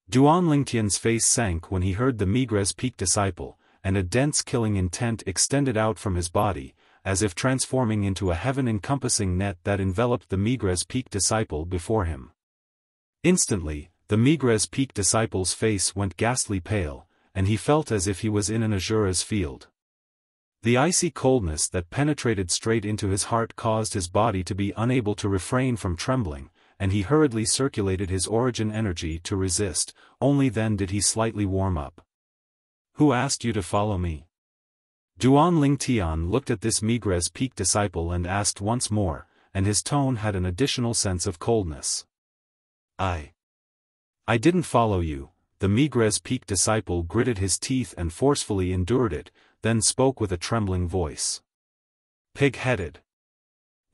Duan Lingtian's face sank when he heard the Migres Peak disciple, and a dense killing intent extended out from his body, as if transforming into a heaven-encompassing net that enveloped the Migres Peak disciple before him. Instantly, the Migres Peak disciple's face went ghastly pale, and he felt as if he was in an Azura's field. The icy coldness that penetrated straight into his heart caused his body to be unable to refrain from trembling, and he hurriedly circulated his origin energy to resist. Only then did he slightly warm up. Who asked you to follow me? Duan Lingtian looked at this Migres Peak disciple and asked once more, and his tone had an additional sense of coldness. I didn't follow you. The Migres Peak disciple gritted his teeth and forcefully endured it, then spoke with a trembling voice. Pig-headed.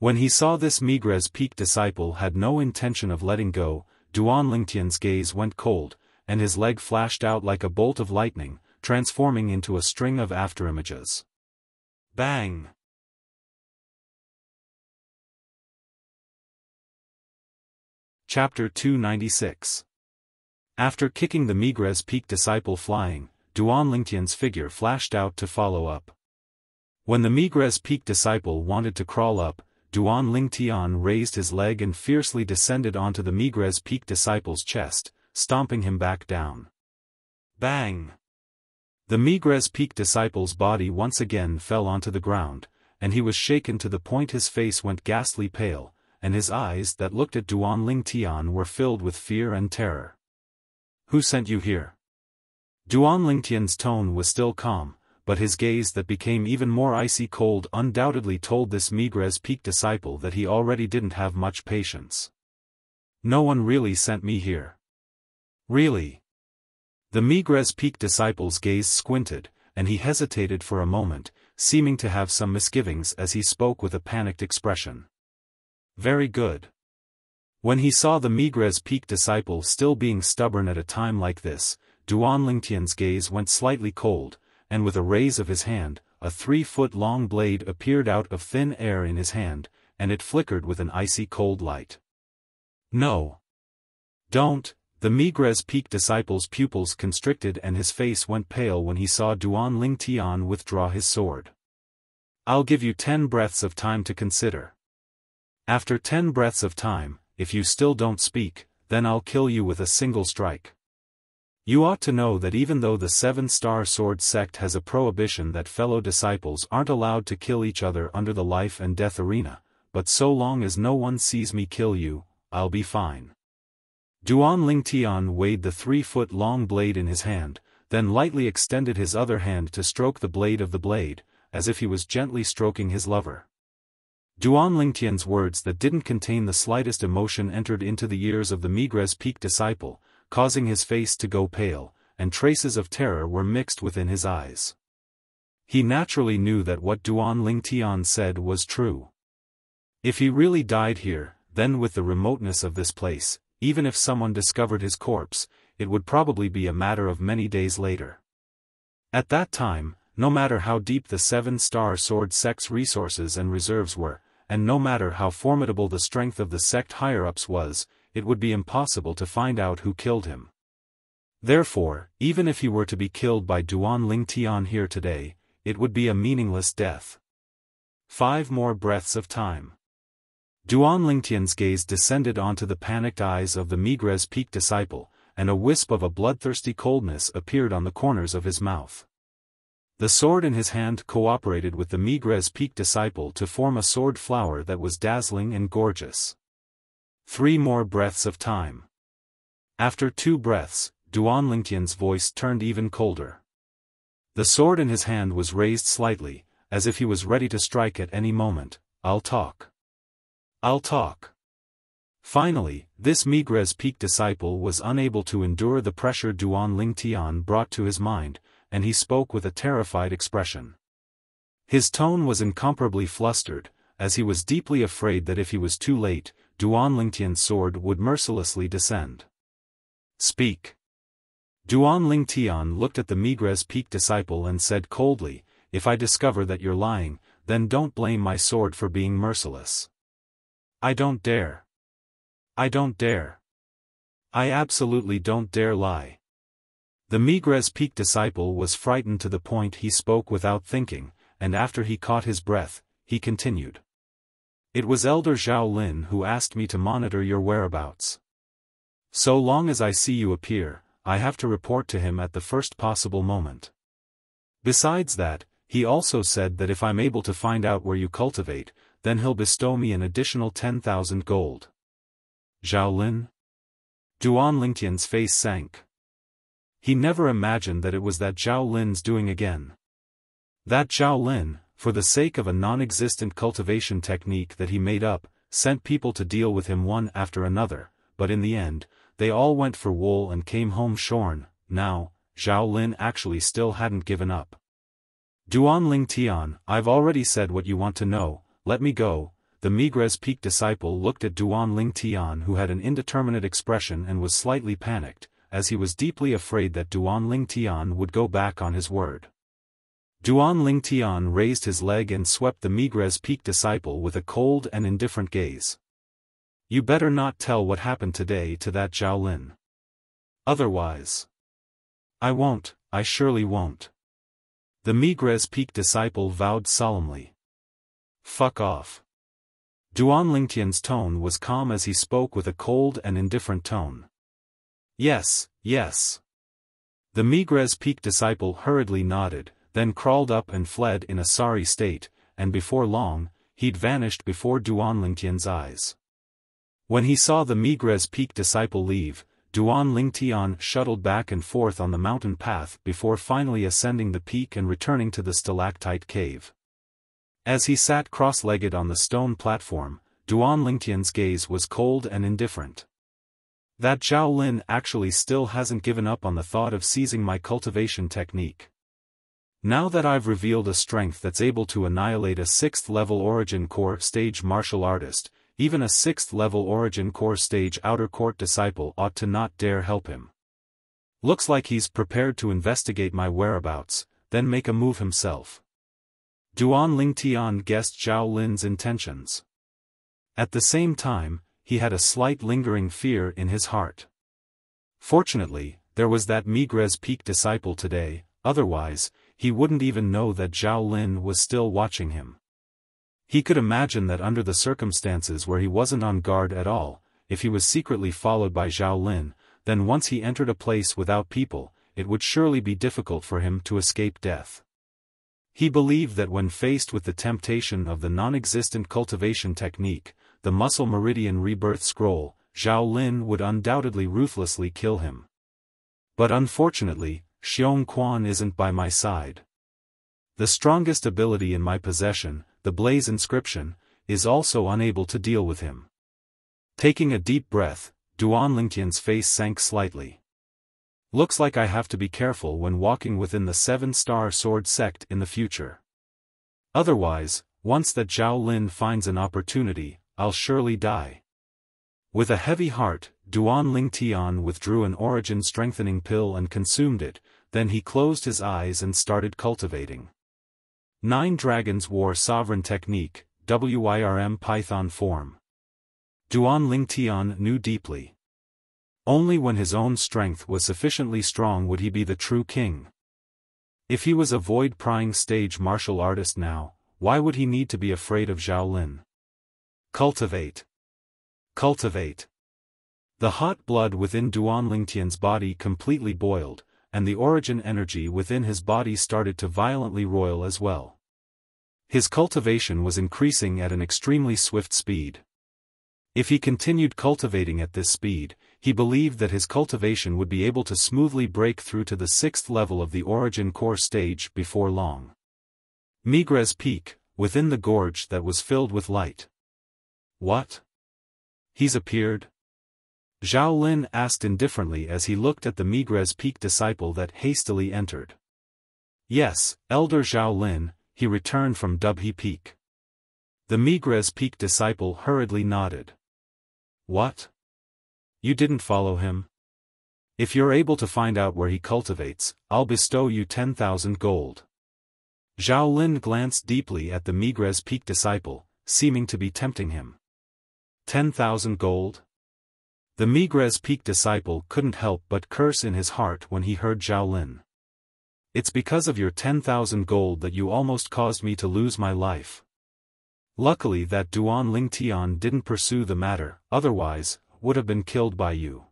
When he saw this Migres Peak disciple had no intention of letting go, Duan Lingtian's gaze went cold, and his leg flashed out like a bolt of lightning, transforming into a string of afterimages. Bang! Chapter 296. After kicking the Migres Peak disciple flying, Duan Lingtian's figure flashed out to follow up. When the Migres Peak disciple wanted to crawl up, Duan Lingtian raised his leg and fiercely descended onto the Migres Peak disciple's chest, stomping him back down. Bang! The Migres Peak disciple's body once again fell onto the ground, and he was shaken to the point his face went ghastly pale, and his eyes that looked at Duan Lingtian were filled with fear and terror. Who sent you here? Duan Lingtian's tone was still calm, but his gaze that became even more icy cold undoubtedly told this Migres Peak disciple that he already didn't have much patience. No one really sent me here. Really? The Migres Peak disciple's gaze squinted, and he hesitated for a moment, seeming to have some misgivings as he spoke with a panicked expression. Very good. When he saw the Migres Peak disciple still being stubborn at a time like this, Duan Lingtian's gaze went slightly cold, and with a raise of his hand, a 3-foot-long blade appeared out of thin air in his hand, and it flickered with an icy cold light. No. Don't. The Migres Peak disciple's pupils constricted and his face went pale when he saw Duan Lingtian withdraw his sword. I'll give you 10 breaths of time to consider. After 10 breaths of time, if you still don't speak, then I'll kill you with a single strike. You ought to know that even though the 7-star sword sect has a prohibition that fellow disciples aren't allowed to kill each other under the life and death arena, but so long as no one sees me kill you, I'll be fine. Duan Lingtian weighed the 3-foot-long blade in his hand, then lightly extended his other hand to stroke the blade of the blade, as if he was gently stroking his lover. Duan Lingtian's words that didn't contain the slightest emotion entered into the ears of the Migres Peak disciple, causing his face to go pale, and traces of terror were mixed within his eyes. He naturally knew that what Duan Lingtian said was true. If he really died here, then with the remoteness of this place, even if someone discovered his corpse, it would probably be a matter of many days later. At that time, no matter how deep the 7-star sword sect's resources and reserves were, and no matter how formidable the strength of the sect higher-ups was, it would be impossible to find out who killed him. Therefore, even if he were to be killed by Duan Lingtian here today, it would be a meaningless death. 5 more breaths of time. Duan Lingtian's gaze descended onto the panicked eyes of the Migres Peak disciple, and a wisp of a bloodthirsty coldness appeared on the corners of his mouth. The sword in his hand cooperated with the Migres Peak disciple to form a sword flower that was dazzling and gorgeous. 3 more breaths of time. After 2 breaths, Duan Lingtian's voice turned even colder. The sword in his hand was raised slightly, as if he was ready to strike at any moment. I'll talk. I'll talk. Finally, this Migres Peak disciple was unable to endure the pressure Duan Lingtian brought to his mind, and he spoke with a terrified expression. His tone was incomparably flustered, as he was deeply afraid that if he was too late, Duan Lingtian's sword would mercilessly descend. Speak. Duan Lingtian looked at the Migres Peak disciple and said coldly, "If I discover that you're lying, then don't blame my sword for being merciless." "I don't dare. I don't dare. I absolutely don't dare lie." The Migres Peak disciple was frightened to the point he spoke without thinking, and after he caught his breath, he continued. "It was Elder Zhao Lin who asked me to monitor your whereabouts. So long as I see you appear, I have to report to him at the first possible moment. Besides that, he also said that if I'm able to find out where you cultivate, then he'll bestow me an additional 10,000 gold. Zhao Lin?" Duan Lingtian's face sank. He never imagined that it was that Zhao Lin's doing again. That Zhao Lin, for the sake of a non-existent cultivation technique that he made up, sent people to deal with him one after another, but in the end, they all went for wool and came home shorn. Now, Zhao Lin actually still hadn't given up. "Duan Lingtian, I've already said what you want to know, let me go." The Migres Peak disciple looked at Duan Lingtian, who had an indeterminate expression and was slightly panicked, as he was deeply afraid that Duan Lingtian would go back on his word. Duan Lingtian raised his leg and swept the Migres Peak disciple with a cold and indifferent gaze. "You better not tell what happened today to that Zhao Lin. Otherwise." "I won't, I surely won't." The Migres Peak disciple vowed solemnly. "Fuck off." Duan Lingtian's tone was calm as he spoke with a cold and indifferent tone. "Yes, yes." The Migres Peak disciple hurriedly nodded, then crawled up and fled in a sorry state, and before long, he'd vanished before Duan Lingtian's eyes. When he saw the Migres Peak disciple leave, Duan Lingtian shuttled back and forth on the mountain path before finally ascending the peak and returning to the stalactite cave. As he sat cross-legged on the stone platform, Duan Lingtian's gaze was cold and indifferent. "That Zhao Lin actually still hasn't given up on the thought of seizing my cultivation technique. Now that I've revealed a strength that's able to annihilate a 6th-level Origin Core stage martial artist, even a 6th-level Origin Core stage outer court disciple ought to not dare help him. Looks like he's prepared to investigate my whereabouts, then make a move himself." Duan Lingtian guessed Zhao Lin's intentions. At the same time, he had a slight lingering fear in his heart. Fortunately, there was that Migres Peak disciple today, otherwise, he wouldn't even know that Zhao Lin was still watching him. He could imagine that under the circumstances where he wasn't on guard at all, if he was secretly followed by Zhao Lin, then once he entered a place without people, it would surely be difficult for him to escape death. He believed that when faced with the temptation of the non-existent cultivation technique, the Muscle Meridian Rebirth Scroll, Zhao Lin would undoubtedly ruthlessly kill him. But unfortunately, Xiong Quan isn't by my side. The strongest ability in my possession, the Blaze Inscription, is also unable to deal with him. Taking a deep breath, Duan Lingtian's face sank slightly. Looks like I have to be careful when walking within the 7-star sword sect in the future. Otherwise, once that Zhao Lin finds an opportunity, I'll surely die. With a heavy heart, Duan Lingtian withdrew an origin strengthening pill and consumed it, then he closed his eyes and started cultivating. 9 Dragons War Sovereign Technique, WIRM Python Form. Duan Lingtian knew deeply. Only when his own strength was sufficiently strong would he be the true king. If he was a void-prying stage martial artist now, why would he need to be afraid of Zhao Lin? Cultivate. Cultivate. The hot blood within Duan Lingtian's body completely boiled, and the origin energy within his body started to violently roil as well. His cultivation was increasing at an extremely swift speed. If he continued cultivating at this speed, he believed that his cultivation would be able to smoothly break through to the 6th level of the Origin Core stage before long. Migres Peak, within the gorge that was filled with light. What? He's appeared? Zhao Lin asked indifferently as he looked at the Migres Peak disciple that hastily entered. Yes, Elder Zhao Lin, he returned from Dubhe Peak. The Migres Peak disciple hurriedly nodded. What? You didn't follow him? If you're able to find out where he cultivates, I'll bestow you 10,000 gold. Zhao Lin glanced deeply at the Migres Peak disciple, seeming to be tempting him. 10,000 gold? The Migres Peak disciple couldn't help but curse in his heart when he heard Zhao Lin. It's because of your 10,000 gold that you almost caused me to lose my life. Luckily that Duan Lingtian didn't pursue the matter, otherwise, would have been killed by you.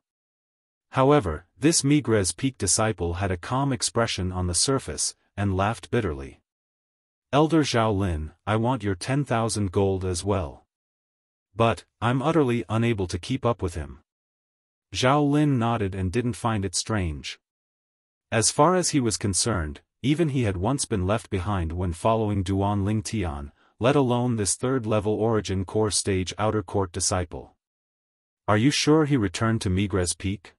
However, this Migres Peak disciple had a calm expression on the surface, and laughed bitterly. Elder Zhao Lin, I want your 10,000 gold as well. But, I'm utterly unable to keep up with him. Zhao Lin nodded and didn't find it strange. As far as he was concerned, even he had once been left behind when following Duan Lingtian, let alone this third-level origin core stage outer court disciple. Are you sure he returned to Migres Peak?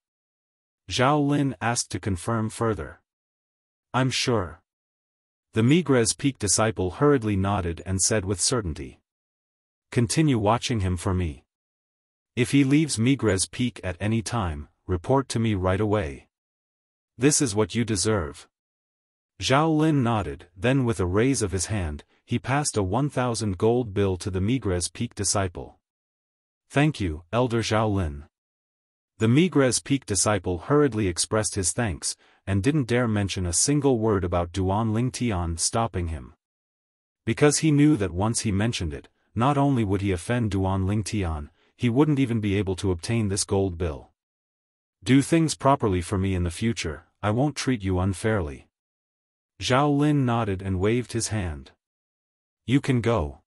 Zhao Lin asked to confirm further. I'm sure. The Migres Peak disciple hurriedly nodded and said with certainty. Continue watching him for me. If he leaves Migres Peak at any time, report to me right away. This is what you deserve. Zhao Lin nodded, then with a raise of his hand, he passed a 1,000 gold bill to the Migres Peak disciple. Thank you, Elder Zhao Lin. The Migres Peak disciple hurriedly expressed his thanks, and didn't dare mention a single word about Duan Lingtian stopping him. Because he knew that once he mentioned it, not only would he offend Duan Lingtian, he wouldn't even be able to obtain this gold bill. Do things properly for me in the future, I won't treat you unfairly. Zhao Lin nodded and waved his hand. You can go.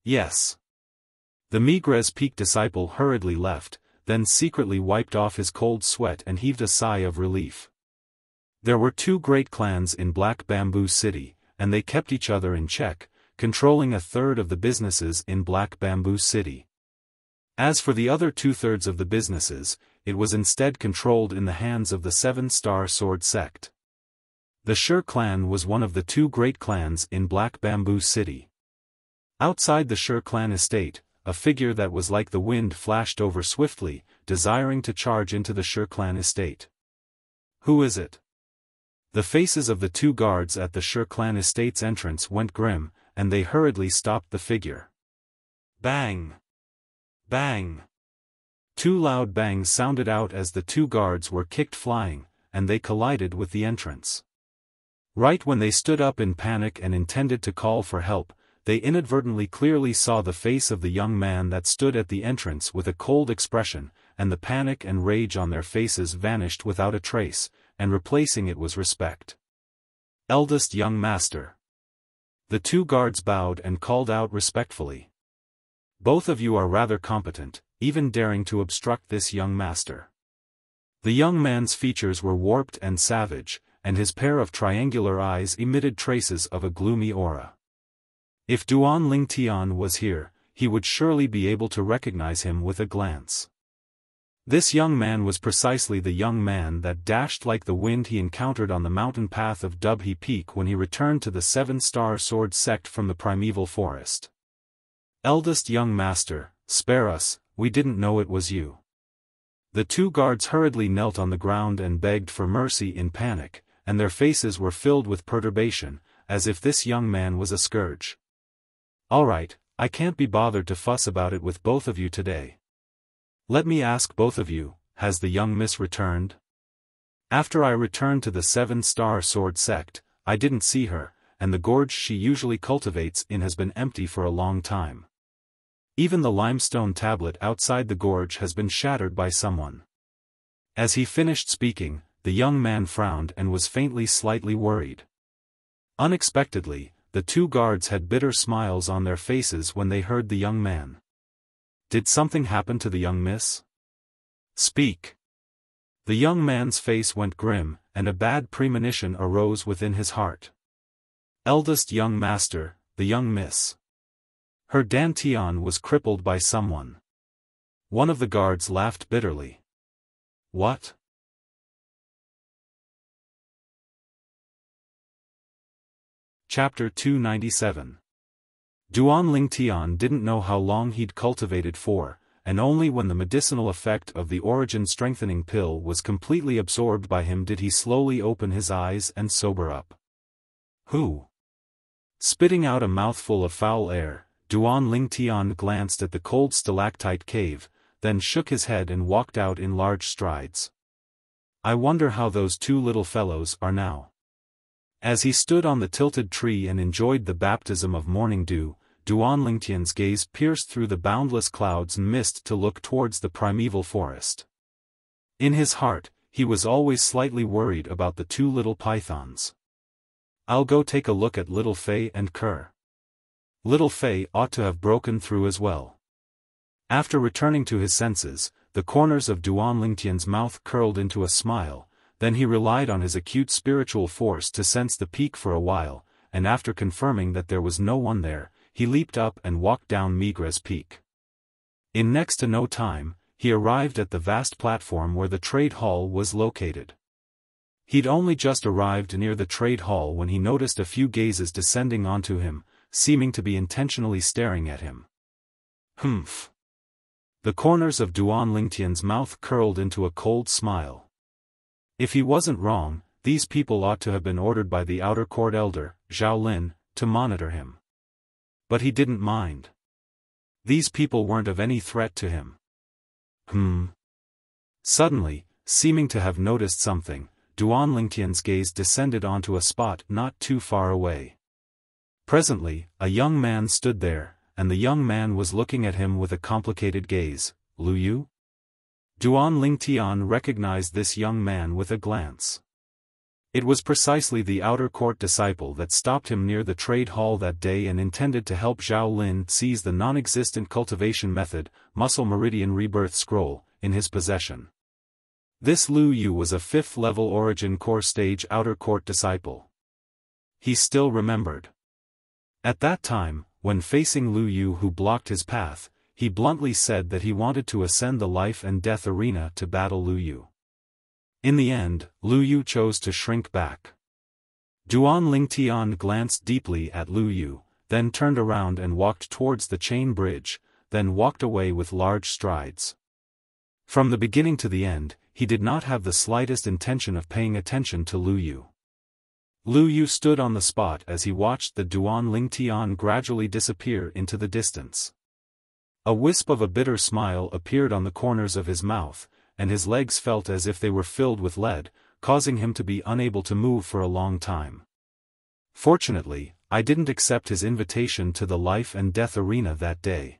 Yes. The Migres Peak disciple hurriedly left, then secretly wiped off his cold sweat and heaved a sigh of relief. There were two great clans in Black Bamboo City, and they kept each other in check, controlling a third of the businesses in Black Bamboo City. As for the other two-thirds of the businesses, it was instead controlled in the hands of the Seven-Star Sword sect. The Shi clan was one of the two great clans in Black Bamboo City. Outside the Shi clan estate, a figure that was like the wind flashed over swiftly, desiring to charge into the Shi clan estate. Who is it? The faces of the two guards at the Shi clan estate's entrance went grim, and they hurriedly stopped the figure. Bang! Bang! Two loud bangs sounded out as the two guards were kicked flying, and they collided with the entrance. Right when they stood up in panic and intended to call for help, they inadvertently clearly saw the face of the young man that stood at the entrance with a cold expression, and the panic and rage on their faces vanished without a trace, and replacing it was respect. Eldest young master. The two guards bowed and called out respectfully. Both of you are rather competent, even daring to obstruct this young master. The young man's features were warped and savage, and his pair of triangular eyes emitted traces of a gloomy aura. If Duan Lingtian was here, he would surely be able to recognize him with a glance. This young man was precisely the young man that dashed like the wind he encountered on the mountain path of Dubhe Peak when he returned to the Seven-Star Sword sect from the primeval forest. Eldest young master, spare us, we didn't know it was you. The two guards hurriedly knelt on the ground and begged for mercy in panic, and their faces were filled with perturbation, as if this young man was a scourge. All right, I can't be bothered to fuss about it with both of you today. Let me ask both of you, has the young miss returned? After I returned to the Seven-Star Sword sect, I didn't see her, and the gorge she usually cultivates in has been empty for a long time. Even the limestone tablet outside the gorge has been shattered by someone. As he finished speaking, the young man frowned and was faintly slightly worried. Unexpectedly, the two guards had bitter smiles on their faces when they heard the young man. Did something happen to the young miss? Speak. The young man's face went grim, and a bad premonition arose within his heart. Eldest young master, the young miss. Her dantian was crippled by someone. One of the guards laughed bitterly. What? Chapter 297. Duan Lingtian didn't know how long he'd cultivated for, and only when the medicinal effect of the origin-strengthening pill was completely absorbed by him did he slowly open his eyes and sober up. Who? Spitting out a mouthful of foul air, Duan Lingtian glanced at the cold stalactite cave, then shook his head and walked out in large strides. I wonder how those two little fellows are now. As he stood on the tilted tree and enjoyed the baptism of morning dew, Duan Lingtian's gaze pierced through the boundless clouds and mist to look towards the primeval forest. In his heart, he was always slightly worried about the two little pythons. I'll go take a look at Little Fei and Kerr. Little Fei ought to have broken through as well. After returning to his senses, the corners of Duan Lingtian's mouth curled into a smile, then he relied on his acute spiritual force to sense the peak for a while, and after confirming that there was no one there, he leaped up and walked down Migres Peak. In next to no time, he arrived at the vast platform where the trade hall was located. He'd only just arrived near the trade hall when he noticed a few gazes descending onto him, seeming to be intentionally staring at him. Humph. The corners of Duan Lingtian's mouth curled into a cold smile. If he wasn't wrong, these people ought to have been ordered by the outer court elder, Zhao Lin, to monitor him. But he didn't mind. These people weren't of any threat to him. Suddenly, seeming to have noticed something, Duan Lingtian's gaze descended onto a spot not too far away. Presently, a young man stood there, and the young man was looking at him with a complicated gaze. Lu Yu? Duan Lingtian recognized this young man with a glance. It was precisely the outer court disciple that stopped him near the trade hall that day and intended to help Zhao Lin seize the non-existent cultivation method, Muscle Meridian Rebirth Scroll, in his possession. This Lu Yu was a 5th-level Origin Core Stage outer court disciple. He still remembered. At that time, when facing Lu Yu who blocked his path, he bluntly said that he wanted to ascend the life and death arena to battle Lu Yu. In the end, Lu Yu chose to shrink back. Duan Lingtian glanced deeply at Lu Yu, then turned around and walked towards the chain bridge, then walked away with large strides. From the beginning to the end, he did not have the slightest intention of paying attention to Lu Yu. Lu Yu stood on the spot as he watched the Duan Lingtian gradually disappear into the distance. A wisp of a bitter smile appeared on the corners of his mouth, and his legs felt as if they were filled with lead, causing him to be unable to move for a long time. Fortunately, I didn't accept his invitation to the life and death arena that day.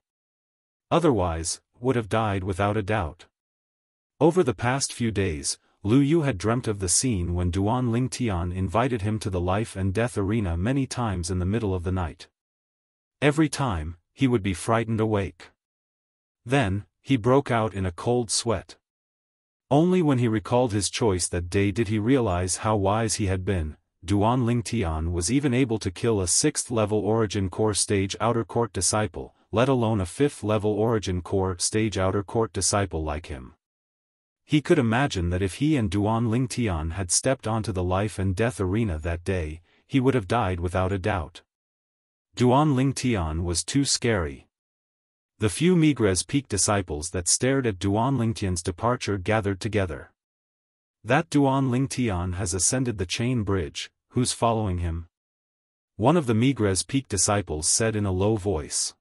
Otherwise, would have died without a doubt. Over the past few days, Lu Yu had dreamt of the scene when Duan Lingtian invited him to the life and death arena many times in the middle of the night. Every time, he would be frightened awake. Then, he broke out in a cold sweat. Only when he recalled his choice that day did he realize how wise he had been. Duan Lingtian was even able to kill a 6th-level Origin Core Stage outer court disciple, let alone a 5th-level Origin Core Stage outer court disciple like him. He could imagine that if he and Duan Lingtian had stepped onto the life and death arena that day, he would have died without a doubt. Duan Lingtian was too scary. The few Migres Peak disciples that stared at Duan Lingtian's departure gathered together. That Duan Lingtian has ascended the chain bridge, who's following him? One of the Migres Peak disciples said in a low voice.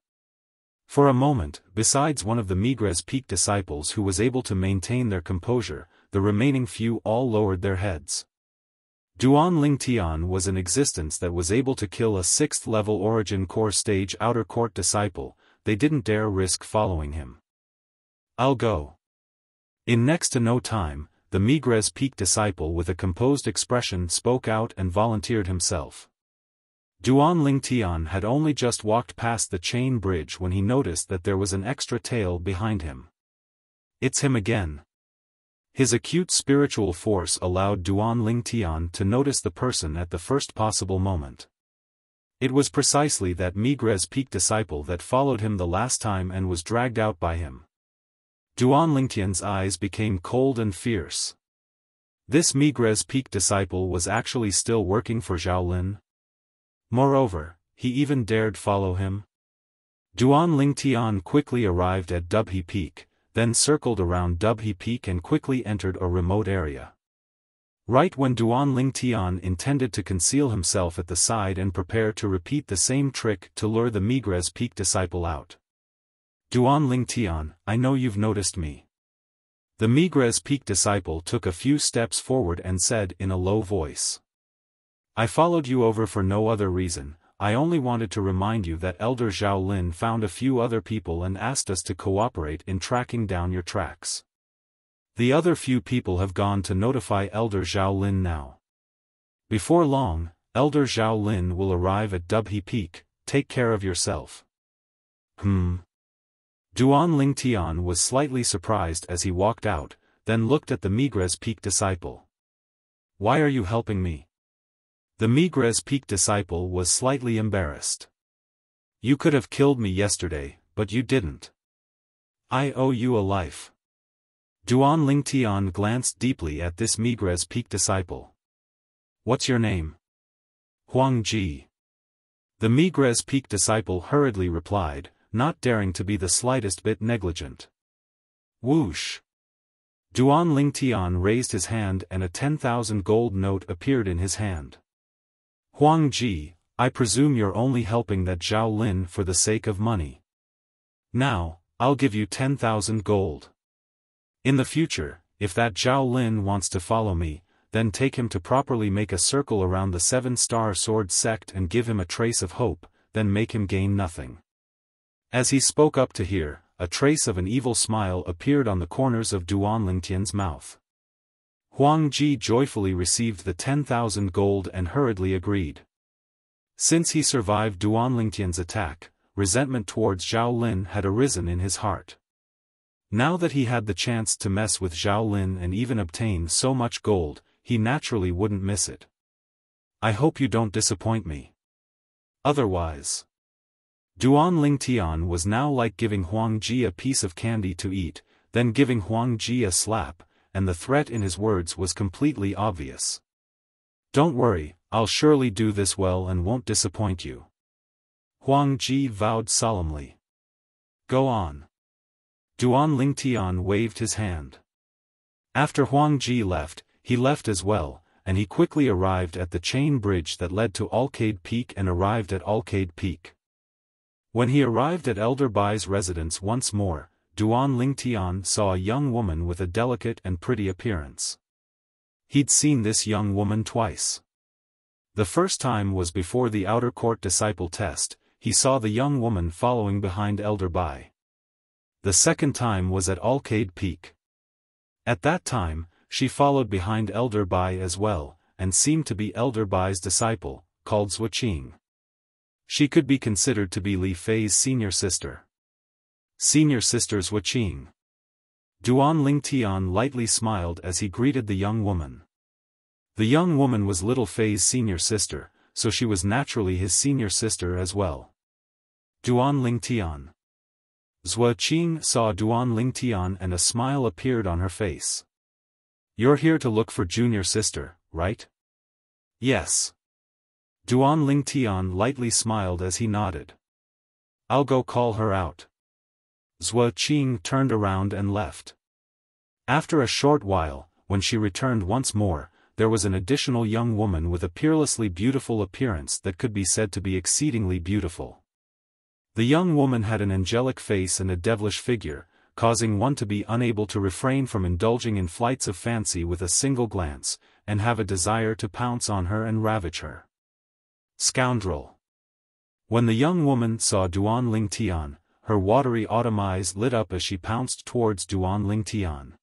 For a moment, besides one of the Migres Peak disciples who was able to maintain their composure, the remaining few all lowered their heads. Duan Lingtian was an existence that was able to kill a 6th-level Origin Core Stage outer court disciple. They didn't dare risk following him. I'll go. In next to no time, the Migres Peak disciple with a composed expression spoke out and volunteered himself. Duan Lingtian had only just walked past the chain bridge when he noticed that there was an extra tail behind him. It's him again. His acute spiritual force allowed Duan Lingtian to notice the person at the first possible moment. It was precisely that Migres Peak disciple that followed him the last time and was dragged out by him. Duan Lingtian's eyes became cold and fierce. This Migres Peak disciple was actually still working for Zhao Lin. Moreover, he even dared follow him. Duan Lingtian quickly arrived at Dubhe Peak, then circled around Dubhe Peak and quickly entered a remote area. Right when Duan Lingtian intended to conceal himself at the side and prepare to repeat the same trick to lure the Migres Peak disciple out. Duan Lingtian, I know you've noticed me. The Migres Peak disciple took a few steps forward and said in a low voice. I followed you over for no other reason. I only wanted to remind you that Elder Zhao Lin found a few other people and asked us to cooperate in tracking down your tracks. The other few people have gone to notify Elder Zhao Lin now. Before long, Elder Zhao Lin will arrive at Dubhe Peak. Take care of yourself. Duan Lingtian was slightly surprised as he walked out, then looked at the Migres Peak disciple. Why are you helping me? The Migres Peak disciple was slightly embarrassed. You could have killed me yesterday, but you didn't. I owe you a life. Duan Lingtian glanced deeply at this Migres Peak disciple. What's your name? Huang Ji. The Migres Peak disciple hurriedly replied, not daring to be the slightest bit negligent. Whoosh! Duan Lingtian raised his hand and a 10,000 gold note appeared in his hand. Huang Ji, I presume you're only helping that Zhao Lin for the sake of money. Now, I'll give you 10,000 gold. In the future, if that Zhao Lin wants to follow me, then take him to properly make a circle around the 7-star sword sect and give him a trace of hope, then make him gain nothing. As he spoke up to hear, a trace of an evil smile appeared on the corners of Duan Lingtian's mouth. Huang Ji joyfully received the 10,000 gold and hurriedly agreed. Since he survived Duan Lingtian's attack, resentment towards Zhao Lin had arisen in his heart. Now that he had the chance to mess with Zhao Lin and even obtain so much gold, he naturally wouldn't miss it. I hope you don't disappoint me. Otherwise. Duan Lingtian was now like giving Huang Ji a piece of candy to eat, then giving Huang Ji a slap, and the threat in his words was completely obvious. Don't worry, I'll surely do this well and won't disappoint you. Huang Ji vowed solemnly. Go on. Duan Lingtian waved his hand. After Huang Ji left, he left as well, and he quickly arrived at the chain bridge that led to Alcade Peak and arrived at Alcade Peak. When he arrived at Elder Bai's residence once more, Duan Lingtian saw a young woman with a delicate and pretty appearance. He'd seen this young woman twice. The first time was before the outer court disciple test. He saw the young woman following behind Elder Bai. The second time was at Alcade Peak. At that time, she followed behind Elder Bai as well, and seemed to be Elder Bai's disciple, called Zuoqing. She could be considered to be Li Fei's senior sister. Senior sister Zuoqing. Duan Lingtian lightly smiled as he greeted the young woman. The young woman was Little Fei's senior sister, so she was naturally his senior sister as well. Duan Lingtian. Zuoqing saw Duan Lingtian and a smile appeared on her face. You're here to look for junior sister, right? Yes. Duan Lingtian lightly smiled as he nodded. I'll go call her out. Zuoqing turned around and left. After a short while, when she returned once more, there was an additional young woman with a peerlessly beautiful appearance that could be said to be exceedingly beautiful. The young woman had an angelic face and a devilish figure, causing one to be unable to refrain from indulging in flights of fancy with a single glance, and have a desire to pounce on her and ravage her. Scoundrel! When the young woman saw Duan Lingtian, her watery autumn eyes lit up as she pounced towards Duan Lingtian.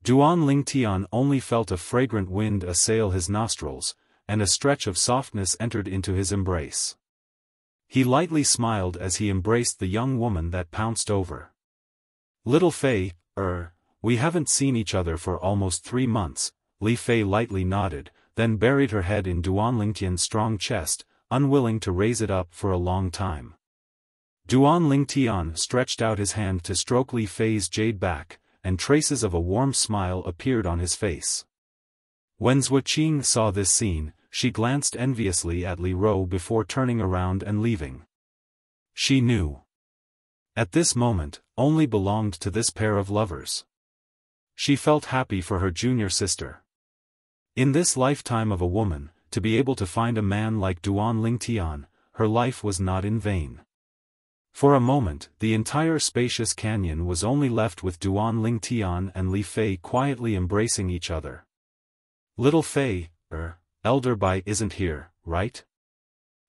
Duan Lingtian only felt a fragrant wind assail his nostrils, and a stretch of softness entered into his embrace. He lightly smiled as he embraced the young woman that pounced over. Little Fei, we haven't seen each other for almost 3 months, Li Fei lightly nodded, then buried her head in Duan Lingtian's strong chest, unwilling to raise it up for a long time. Duan Lingtian stretched out his hand to stroke Li Fei's jade back, and traces of a warm smile appeared on his face. When Zuoqing saw this scene, she glanced enviously at Li Ro before turning around and leaving. She knew. At this moment, only belonged to this pair of lovers. She felt happy for her junior sister. In this lifetime of a woman, to be able to find a man like Duan Lingtian, her life was not in vain. For a moment, the entire spacious canyon was only left with Duan Lingtian and Li Fei quietly embracing each other. Little Fei, Elder Bai isn't here, right?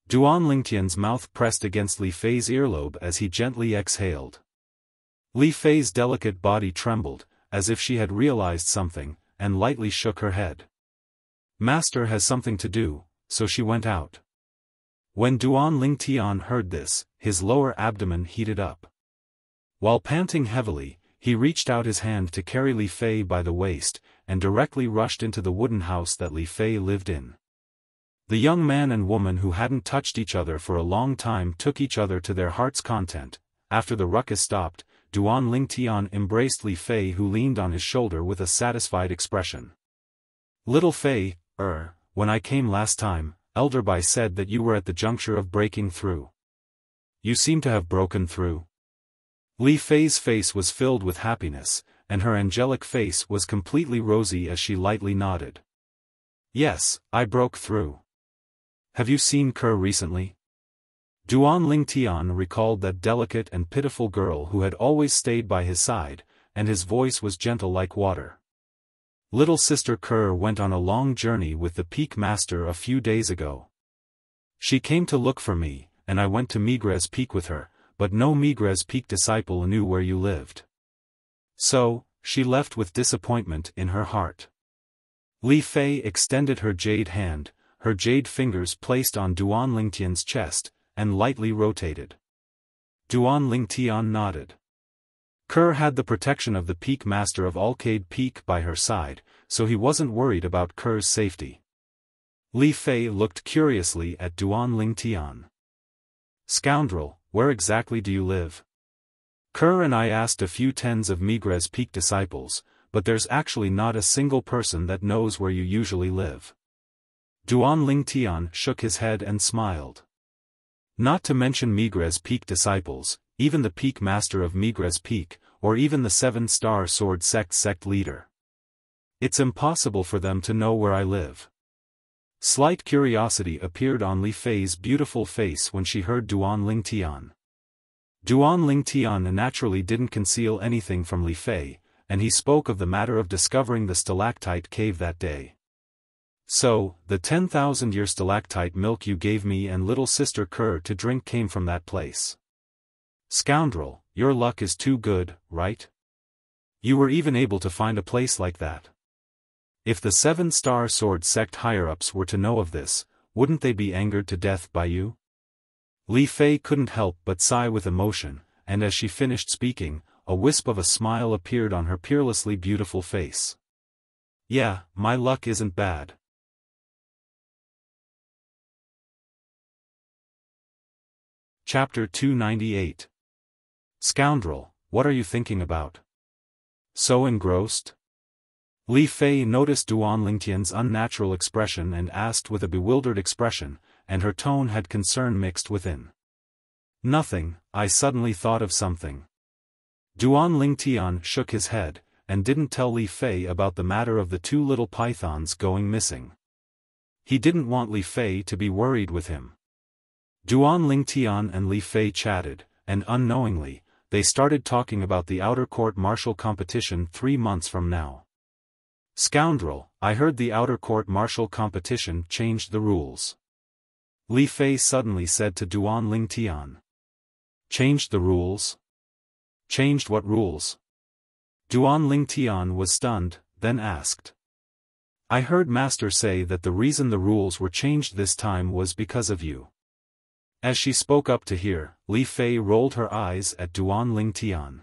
Duan Lingtian's mouth pressed against Li Fei's earlobe as he gently exhaled. Li Fei's delicate body trembled, as if she had realized something, and lightly shook her head. Master has something to do, so she went out. When Duan Lingtian heard this, his lower abdomen heated up. While panting heavily, he reached out his hand to carry Li Fei by the waist, and directly rushed into the wooden house that Li Fei lived in. The young man and woman who hadn't touched each other for a long time took each other to their heart's content. After the ruckus stopped, Duan Lingtian embraced Li Fei, who leaned on his shoulder with a satisfied expression. Little Fei, when I came last time, Elder Bai said that you were at the juncture of breaking through. You seem to have broken through. Li Fei's face was filled with happiness, and her angelic face was completely rosy as she lightly nodded. Yes, I broke through. Have you seen Ke recently? Duan Lingtian recalled that delicate and pitiful girl who had always stayed by his side, and his voice was gentle like water. Little sister Ke went on a long journey with the Peak Master a few days ago. She came to look for me, and I went to Migres Peak with her, but no Migres Peak disciple knew where you lived. So, she left with disappointment in her heart. Li Fei extended her jade hand, her jade fingers placed on Duan Lingtian's chest, and lightly rotated. Duan Lingtian nodded. Ke had the protection of the Peak Master of Alcade Peak by her side, so he wasn't worried about Ke's safety. Li Fei looked curiously at Duan Lingtian. Scoundrel, where exactly do you live? Ke and I asked a few tens of Migres Peak disciples, but there's actually not a single person that knows where you usually live. Duan Lingtian shook his head and smiled. Not to mention Migres Peak disciples, even the Peak Master of Migres Peak, or even the 7-star sword sect leader. It's impossible for them to know where I live. Slight curiosity appeared on Li Fei's beautiful face when she heard Duan Lingtian. Duan Lingtian naturally didn't conceal anything from Li Fei, and he spoke of the matter of discovering the stalactite cave that day. So, the 10,000-year stalactite milk you gave me and little sister Ke to drink came from that place. Scoundrel, your luck is too good, right? You were even able to find a place like that. If the 7-star sword sect higher-ups were to know of this, wouldn't they be angered to death by you? Li Fei couldn't help but sigh with emotion, and as she finished speaking, a wisp of a smile appeared on her peerlessly beautiful face. Yeah, my luck isn't bad. Chapter 298. Scoundrel, what are you thinking about? So engrossed? Li Fei noticed Duan Lingtian's unnatural expression and asked with a bewildered expression, and her tone had concern mixed within. Nothing, I suddenly thought of something. Duan Lingtian shook his head, and didn't tell Li Fei about the matter of the 2 little pythons going missing. He didn't want Li Fei to be worried with him. Duan Lingtian and Li Fei chatted, and unknowingly, they started talking about the outer court martial competition 3 months from now. Scoundrel, I heard the outer court martial competition changed the rules. Li Fei suddenly said to Duan Lingtian. Changed the rules? Changed what rules? Duan Lingtian was stunned, then asked. I heard Master say that the reason the rules were changed this time was because of you. As she spoke up to hear, Li Fei rolled her eyes at Duan Lingtian.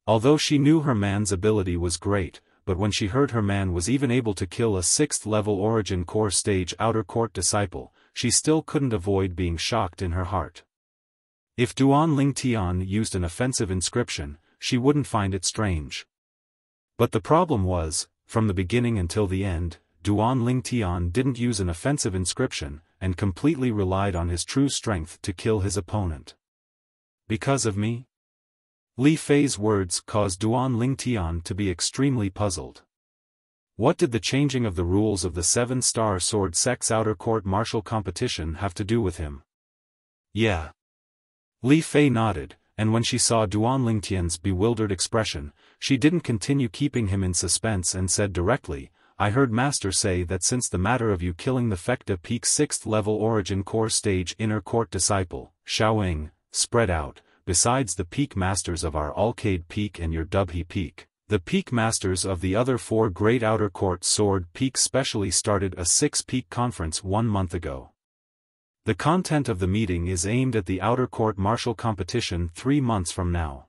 Although she knew her man's ability was great, but when she heard her man was even able to kill a 6th-level Origin Core stage outer court disciple, she still couldn't avoid being shocked in her heart. If Duan Lingtian used an offensive inscription, she wouldn't find it strange. But the problem was, from the beginning until the end, Duan Lingtian didn't use an offensive inscription, and completely relied on his true strength to kill his opponent. Because of me? Li Fei's words caused Duan Lingtian to be extremely puzzled. What did the changing of the rules of the seven-star sword sect's outer court martial competition have to do with him? Yeah. Li Fei nodded, and when she saw Duan Lingtian's bewildered expression, she didn't continue keeping him in suspense and said directly, I heard Master say that since the matter of you killing the Fecta Peak 6th level Origin Core Stage inner court disciple, Xiaofan, spread out, besides the peak masters of our Alcade Peak and your Dubhe Peak, the peak masters of the other 4 great outer court sword peaks specially started a 6-peak conference 1 month ago. The content of the meeting is aimed at the outer court martial competition 3 months from now.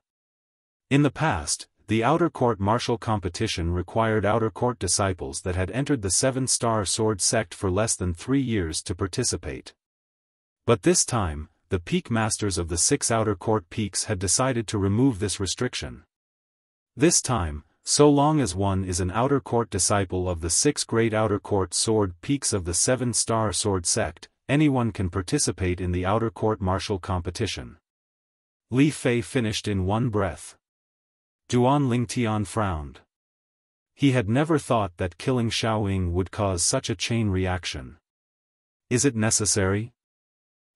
In the past, the outer court martial competition required outer court disciples that had entered the 7-star sword sect for less than 3 years to participate. But this time, the peak masters of the 6 outer court peaks had decided to remove this restriction. This time, so long as one is an outer court disciple of the 6 great outer court sword peaks of the 7-star sword sect, anyone can participate in the outer court martial competition. Li Fei finished in one breath. Duan Lingtian frowned. He had never thought that killing Xiaofan would cause such a chain reaction. Is it necessary?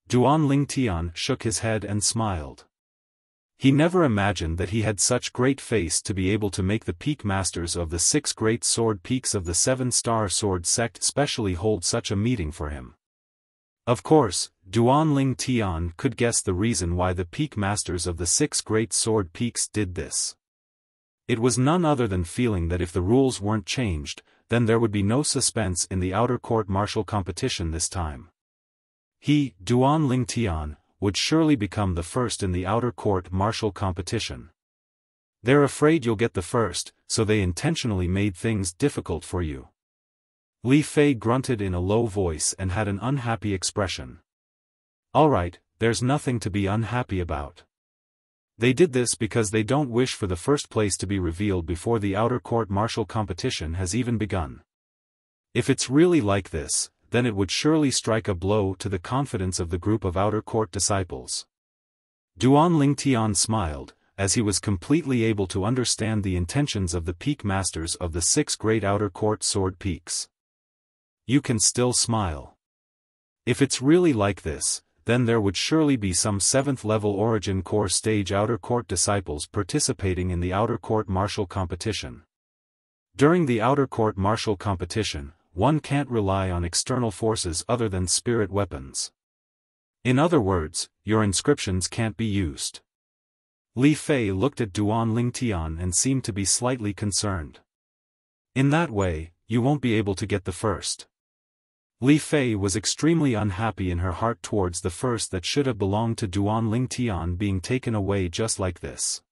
Duan Lingtian shook his head and smiled. He never imagined that he had such great face to be able to make the peak masters of the 6 great sword peaks of the 7-star sword sect specially hold such a meeting for him. Of course, Duan Lingtian could guess the reason why the peak masters of the 6 great sword peaks did this. It was none other than feeling that if the rules weren't changed, then there would be no suspense in the outer court martial competition this time. He, Duan Lingtian, would surely become the first in the outer court martial competition. They're afraid you'll get the first, so they intentionally made things difficult for you. Li Fei grunted in a low voice and had an unhappy expression. Alright, there's nothing to be unhappy about. They did this because they don't wish for the first place to be revealed before the outer court martial competition has even begun. If it's really like this, then it would surely strike a blow to the confidence of the group of outer court disciples. Duan Lingtian smiled, as he was completely able to understand the intentions of the peak masters of the 6 great outer court sword peaks. You can still smile. If it's really like this, then there would surely be some 7th level Origin Core Stage outer court disciples participating in the outer court martial competition. During the outer court martial competition, one can't rely on external forces other than spirit weapons. In other words, your inscriptions can't be used. Li Fei looked at Duan Lingtian and seemed to be slightly concerned. In that way, you won't be able to get the first. Li Fei was extremely unhappy in her heart towards the first that should have belonged to Duan Lingtian being taken away just like this.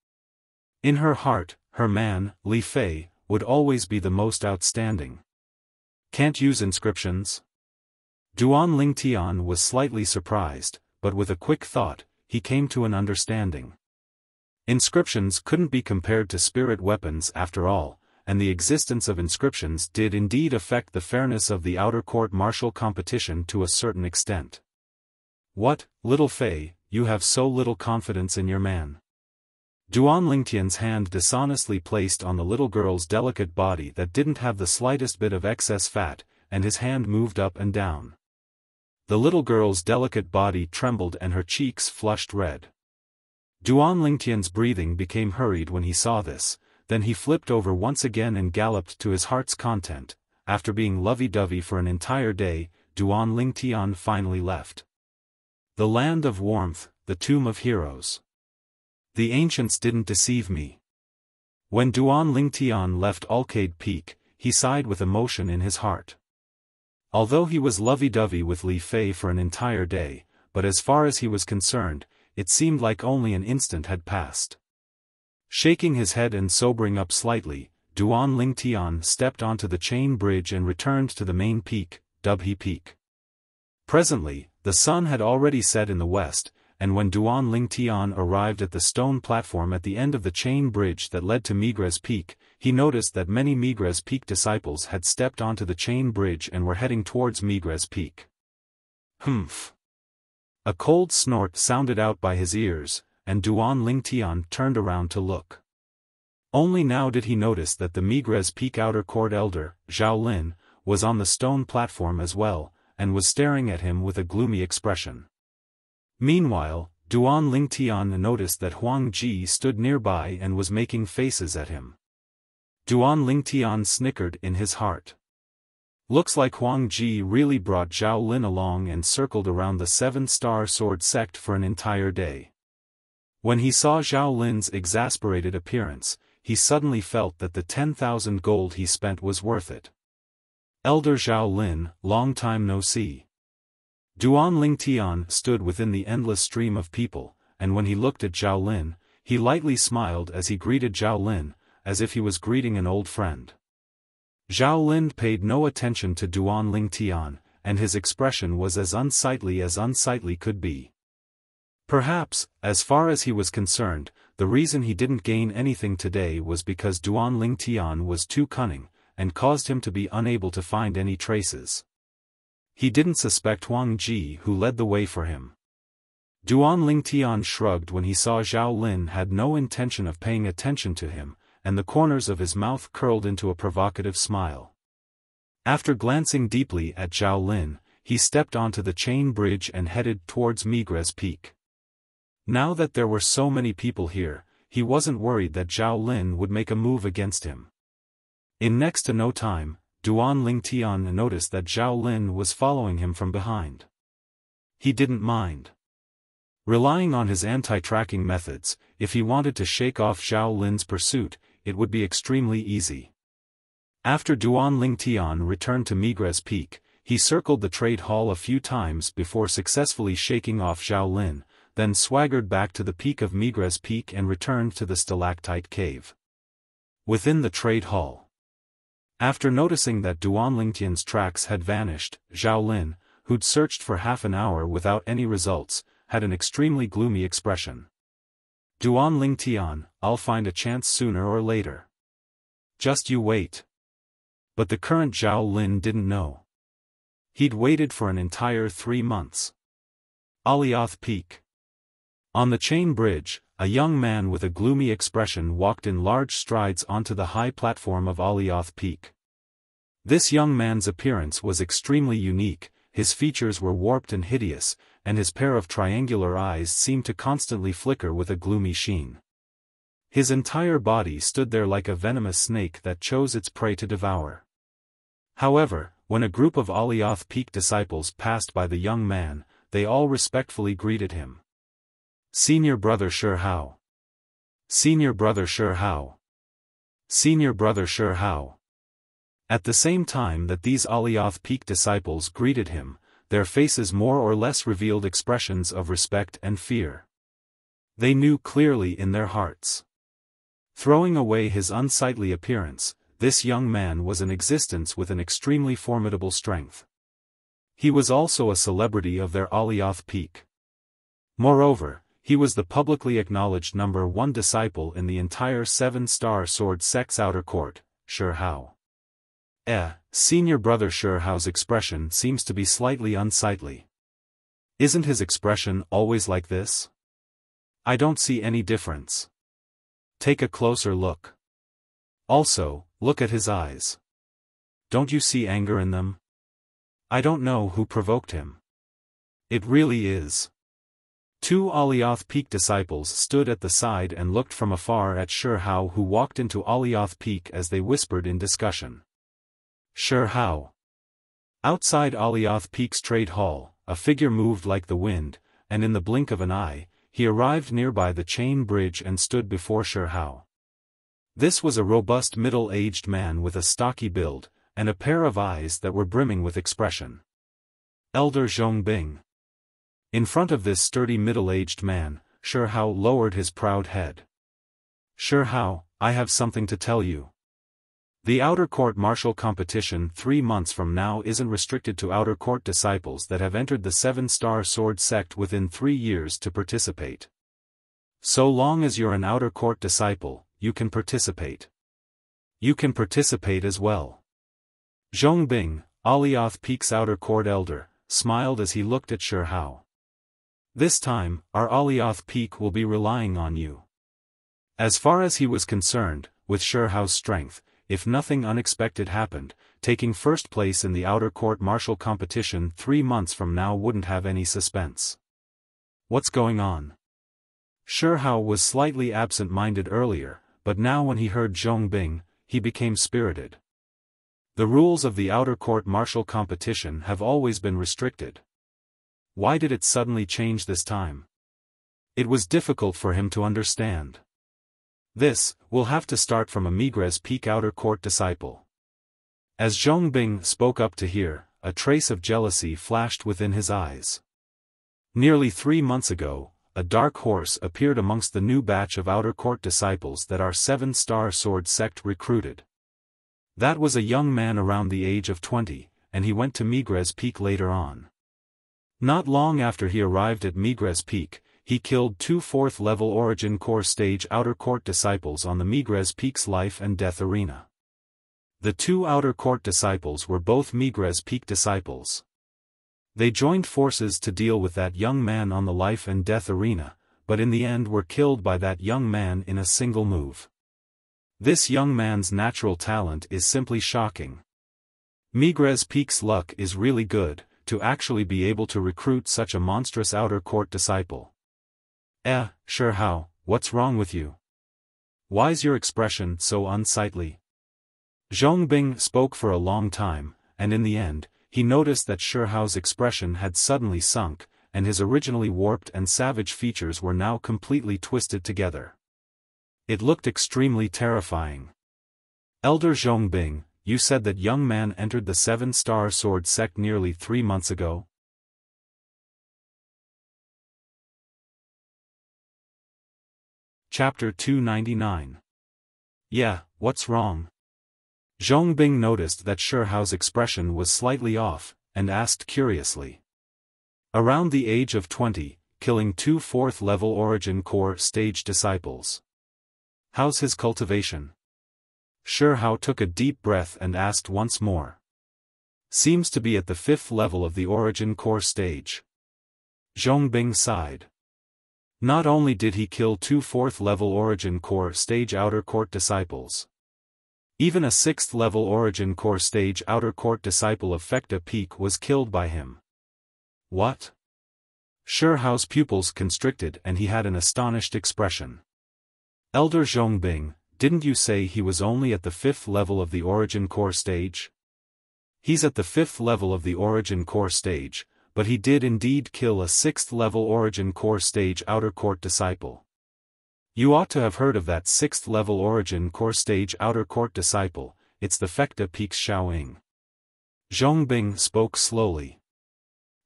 In her heart, her man, Li Fei, would always be the most outstanding. Can't use inscriptions? Duan Lingtian was slightly surprised, but with a quick thought, he came to an understanding. Inscriptions couldn't be compared to spirit weapons after all, and the existence of inscriptions did indeed affect the fairness of the outer court martial competition to a certain extent. What, little Fei, you have so little confidence in your man? Duan Lingtian's hand dishonestly placed on the little girl's delicate body that didn't have the slightest bit of excess fat, and his hand moved up and down. The little girl's delicate body trembled and her cheeks flushed red. Duan Lingtian's breathing became hurried when he saw this. Then he flipped over once again and galloped to his heart's content. After being lovey-dovey for an entire day, Duan Lingtian finally left. The land of warmth, the tomb of heroes. The ancients didn't deceive me. When Duan Lingtian left Alcade Peak, he sighed with emotion in his heart. Although he was lovey-dovey with Li Fei for an entire day, but as far as he was concerned, it seemed like only an instant had passed. Shaking his head and sobering up slightly, Duan Lingtian stepped onto the chain bridge and returned to the main peak, Dubhe Peak. Presently, the sun had already set in the west, and when Duan Lingtian arrived at the stone platform at the end of the chain bridge that led to Migres Peak, he noticed that many Migres Peak disciples had stepped onto the chain bridge and were heading towards Migres Peak. Humph! A cold snort sounded out by his ears, and Duan Lingtian turned around to look. Only now did he notice that the Migres Peak outer court elder, Zhao Lin, was on the stone platform as well, and was staring at him with a gloomy expression. Meanwhile, Duan Lingtian noticed that Huang Ji stood nearby and was making faces at him. Duan Lingtian snickered in his heart. Looks like Huang Ji really brought Zhao Lin along and circled around the 7-star sword sect for an entire day. When he saw Zhao Lin's exasperated appearance, he suddenly felt that the 10,000 gold he spent was worth it. Elder Zhao Lin, long time no see. Duan Lingtian stood within the endless stream of people, and when he looked at Zhao Lin, he lightly smiled as he greeted Zhao Lin, as if he was greeting an old friend. Zhao Lin paid no attention to Duan Lingtian, and his expression was as unsightly could be. Perhaps, as far as he was concerned, the reason he didn't gain anything today was because Duan Lingtian was too cunning, and caused him to be unable to find any traces. He didn't suspect Huang Ji, who led the way for him. Duan Lingtian shrugged when he saw Zhao Lin had no intention of paying attention to him, and the corners of his mouth curled into a provocative smile. After glancing deeply at Zhao Lin, he stepped onto the chain bridge and headed towards Migres Peak. Now that there were so many people here, he wasn't worried that Zhao Lin would make a move against him. In next to no time, Duan Lingtian noticed that Zhao Lin was following him from behind. He didn't mind. Relying on his anti-tracking methods, if he wanted to shake off Zhao Lin's pursuit, it would be extremely easy. After Duan Lingtian returned to Migres Peak, he circled the trade hall a few times before successfully shaking off Zhao Lin, then swaggered back to the peak of Migres Peak and returned to the stalactite cave. Within the trade hall. After noticing that Duan Lingtian's tracks had vanished, Zhao Lin, who'd searched for half an hour without any results, had an extremely gloomy expression. Duan Lingtian, I'll find a chance sooner or later. Just you wait. But the current Zhao Lin didn't know. He'd waited for an entire 3 months. Alioth Peak. On the chain bridge, a young man with a gloomy expression walked in large strides onto the high platform of Alioth Peak. This young man's appearance was extremely unique, his features were warped and hideous, and his pair of triangular eyes seemed to constantly flicker with a gloomy sheen. His entire body stood there like a venomous snake that chose its prey to devour. However, when a group of Alioth Peak disciples passed by the young man, they all respectfully greeted him. Senior Brother Shi Hao. Senior Brother Shi Hao. Senior Brother Shi Hao. At the same time that these Alioth Peak disciples greeted him, their faces more or less revealed expressions of respect and fear. They knew clearly in their hearts. Throwing away his unsightly appearance, this young man was an existence with an extremely formidable strength. He was also a celebrity of their Alioth Peak. Moreover, he was the publicly acknowledged #1 disciple in the entire 7-star sword sect's outer court, Shi Hao. Senior Brother Shi Hao's expression seems to be slightly unsightly. Isn't his expression always like this? I don't see any difference. Take a closer look. Also, look at his eyes. Don't you see anger in them? I don't know who provoked him. It really is. 2 Alioth Peak disciples stood at the side and looked from afar at Shi Hao, who walked into Alioth Peak as they whispered in discussion. Shi Hao. Outside Alioth Peak's trade hall, a figure moved like the wind, and in the blink of an eye, he arrived nearby the chain bridge and stood before Shi Hao. This was a robust middle-aged man with a stocky build, and a pair of eyes that were brimming with expression. Elder Zhongbing. In front of this sturdy middle-aged man, Shi Hao lowered his proud head. Shi Hao, I have something to tell you. The Outer Court Martial Competition 3 months from now isn't restricted to Outer Court disciples that have entered the 7-star sword sect within 3 years to participate. So long as you're an Outer Court disciple, you can participate. You can participate as well. Zhongbing, Alioth Peak's Outer Court elder, smiled as he looked at Shi Hao. This time, our Alioth Peak will be relying on you. As far as he was concerned, with Shi Hao's strength, if nothing unexpected happened, taking first place in the Outer Court Martial Competition 3 months from now wouldn't have any suspense. What's going on? Shi Hao was slightly absent-minded earlier, but now when he heard Zhongbing, he became spirited. The rules of the Outer Court Martial Competition have always been restricted. Why did it suddenly change this time? It was difficult for him to understand. This will have to start from a Migres Peak Outer Court disciple. As Zhongbing spoke up to hear, a trace of jealousy flashed within his eyes. Nearly 3 months ago, a dark horse appeared amongst the new batch of Outer Court disciples that our 7-star sword sect recruited. That was a young man around the age of 20, and he went to Migres Peak later on. Not long after he arrived at Migres Peak, he killed 2 4th-level Origin Core Stage Outer Court disciples on the Migres Peak's life and death arena. The 2 Outer Court disciples were both Migres Peak disciples. They joined forces to deal with that young man on the life and death arena, but in the end were killed by that young man in a single move. This young man's natural talent is simply shocking. Migres Peak's luck is really good, to actually be able to recruit such a monstrous Outer Court disciple. Shi Hao, what's wrong with you? Why's your expression so unsightly? Zhongbing spoke for a long time, and in the end, he noticed that Shi Hao's expression had suddenly sunk, and his originally warped and savage features were now completely twisted together. It looked extremely terrifying. Elder Zhongbing, you said that young man entered the 7-star sword sect nearly 3 months ago? Chapter 299. Yeah, what's wrong? Zhongbing noticed that Shi Hao's expression was slightly off, and asked curiously. Around the age of 20, killing 2 4th-level Origin Core Stage disciples. How's his cultivation? Shi Hao took a deep breath and asked once more. Seems to be at the 5th level of the Origin Core Stage. Zhongbing sighed. Not only did he kill 2 4th-level Origin Core Stage Outer Court disciples. Even a 6th-level Origin Core Stage Outer Court disciple of Fekta Peak was killed by him. What? Shi Hao's pupils constricted and he had an astonished expression. Elder Zhongbing, didn't you say he was only at the 5th level of the Origin Core Stage? He's at the 5th level of the Origin Core Stage, but he did indeed kill a 6th-level Origin Core Stage Outer Court disciple. You ought to have heard of that 6th-level Origin Core Stage Outer Court disciple, it's the Fekta Peak's Xiaofan. Zhongbing spoke slowly.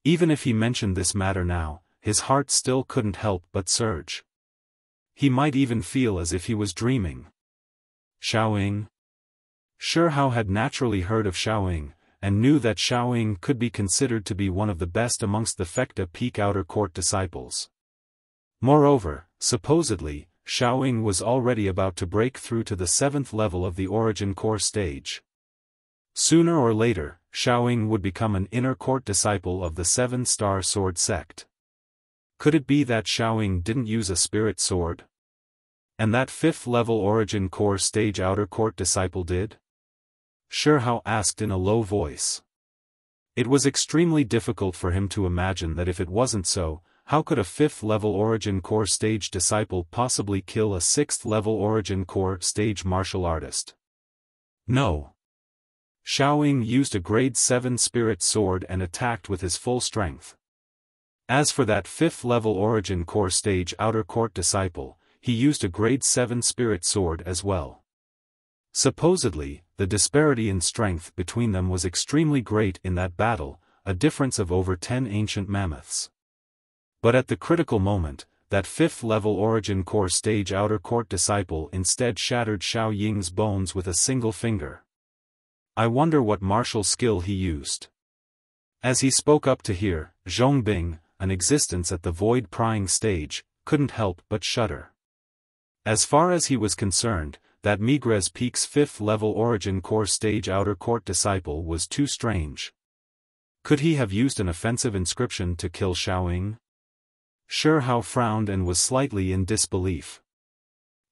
Even if he mentioned this matter now, his heart still couldn't help but surge. He might even feel as if he was dreaming. Xiaofan? Shi Hao had naturally heard of Xiaofan, and knew that Xiaofan could be considered to be one of the best amongst the Fekta Peak Outer Court disciples. Moreover, supposedly, Xiaofan was already about to break through to the 7th level of the Origin Core Stage. Sooner or later, Xiaofan would become an inner court disciple of the 7-star sword sect. Could it be that Xiaofan didn't use a spirit sword? And that 5th-level Origin Core Stage Outer Court disciple did? Shi Hao asked in a low voice. It was extremely difficult for him to imagine that if it wasn't so, how could a 5th-level Origin Core Stage disciple possibly kill a 6th-level Origin Core Stage martial artist? No. Xiaofan used a grade 7 spirit sword and attacked with his full strength. As for that 5th-level Origin Core Stage Outer Court disciple, he used a grade 7 spirit sword as well. Supposedly, the disparity in strength between them was extremely great in that battle, a difference of over 10 ancient mammoths. But at the critical moment, that 5th-level Origin Core Stage Outer Court disciple instead shattered Xiao Ying's bones with a single finger. I wonder what martial skill he used. As he spoke up to hear, Zhong Bing, an existence at the void prying stage, couldn't help but shudder. As far as he was concerned, that Migres Peak's 5th level origin core stage outer court disciple was too strange. Could he have used an offensive inscription to kill Xiaofan? Shi Hao frowned and was slightly in disbelief.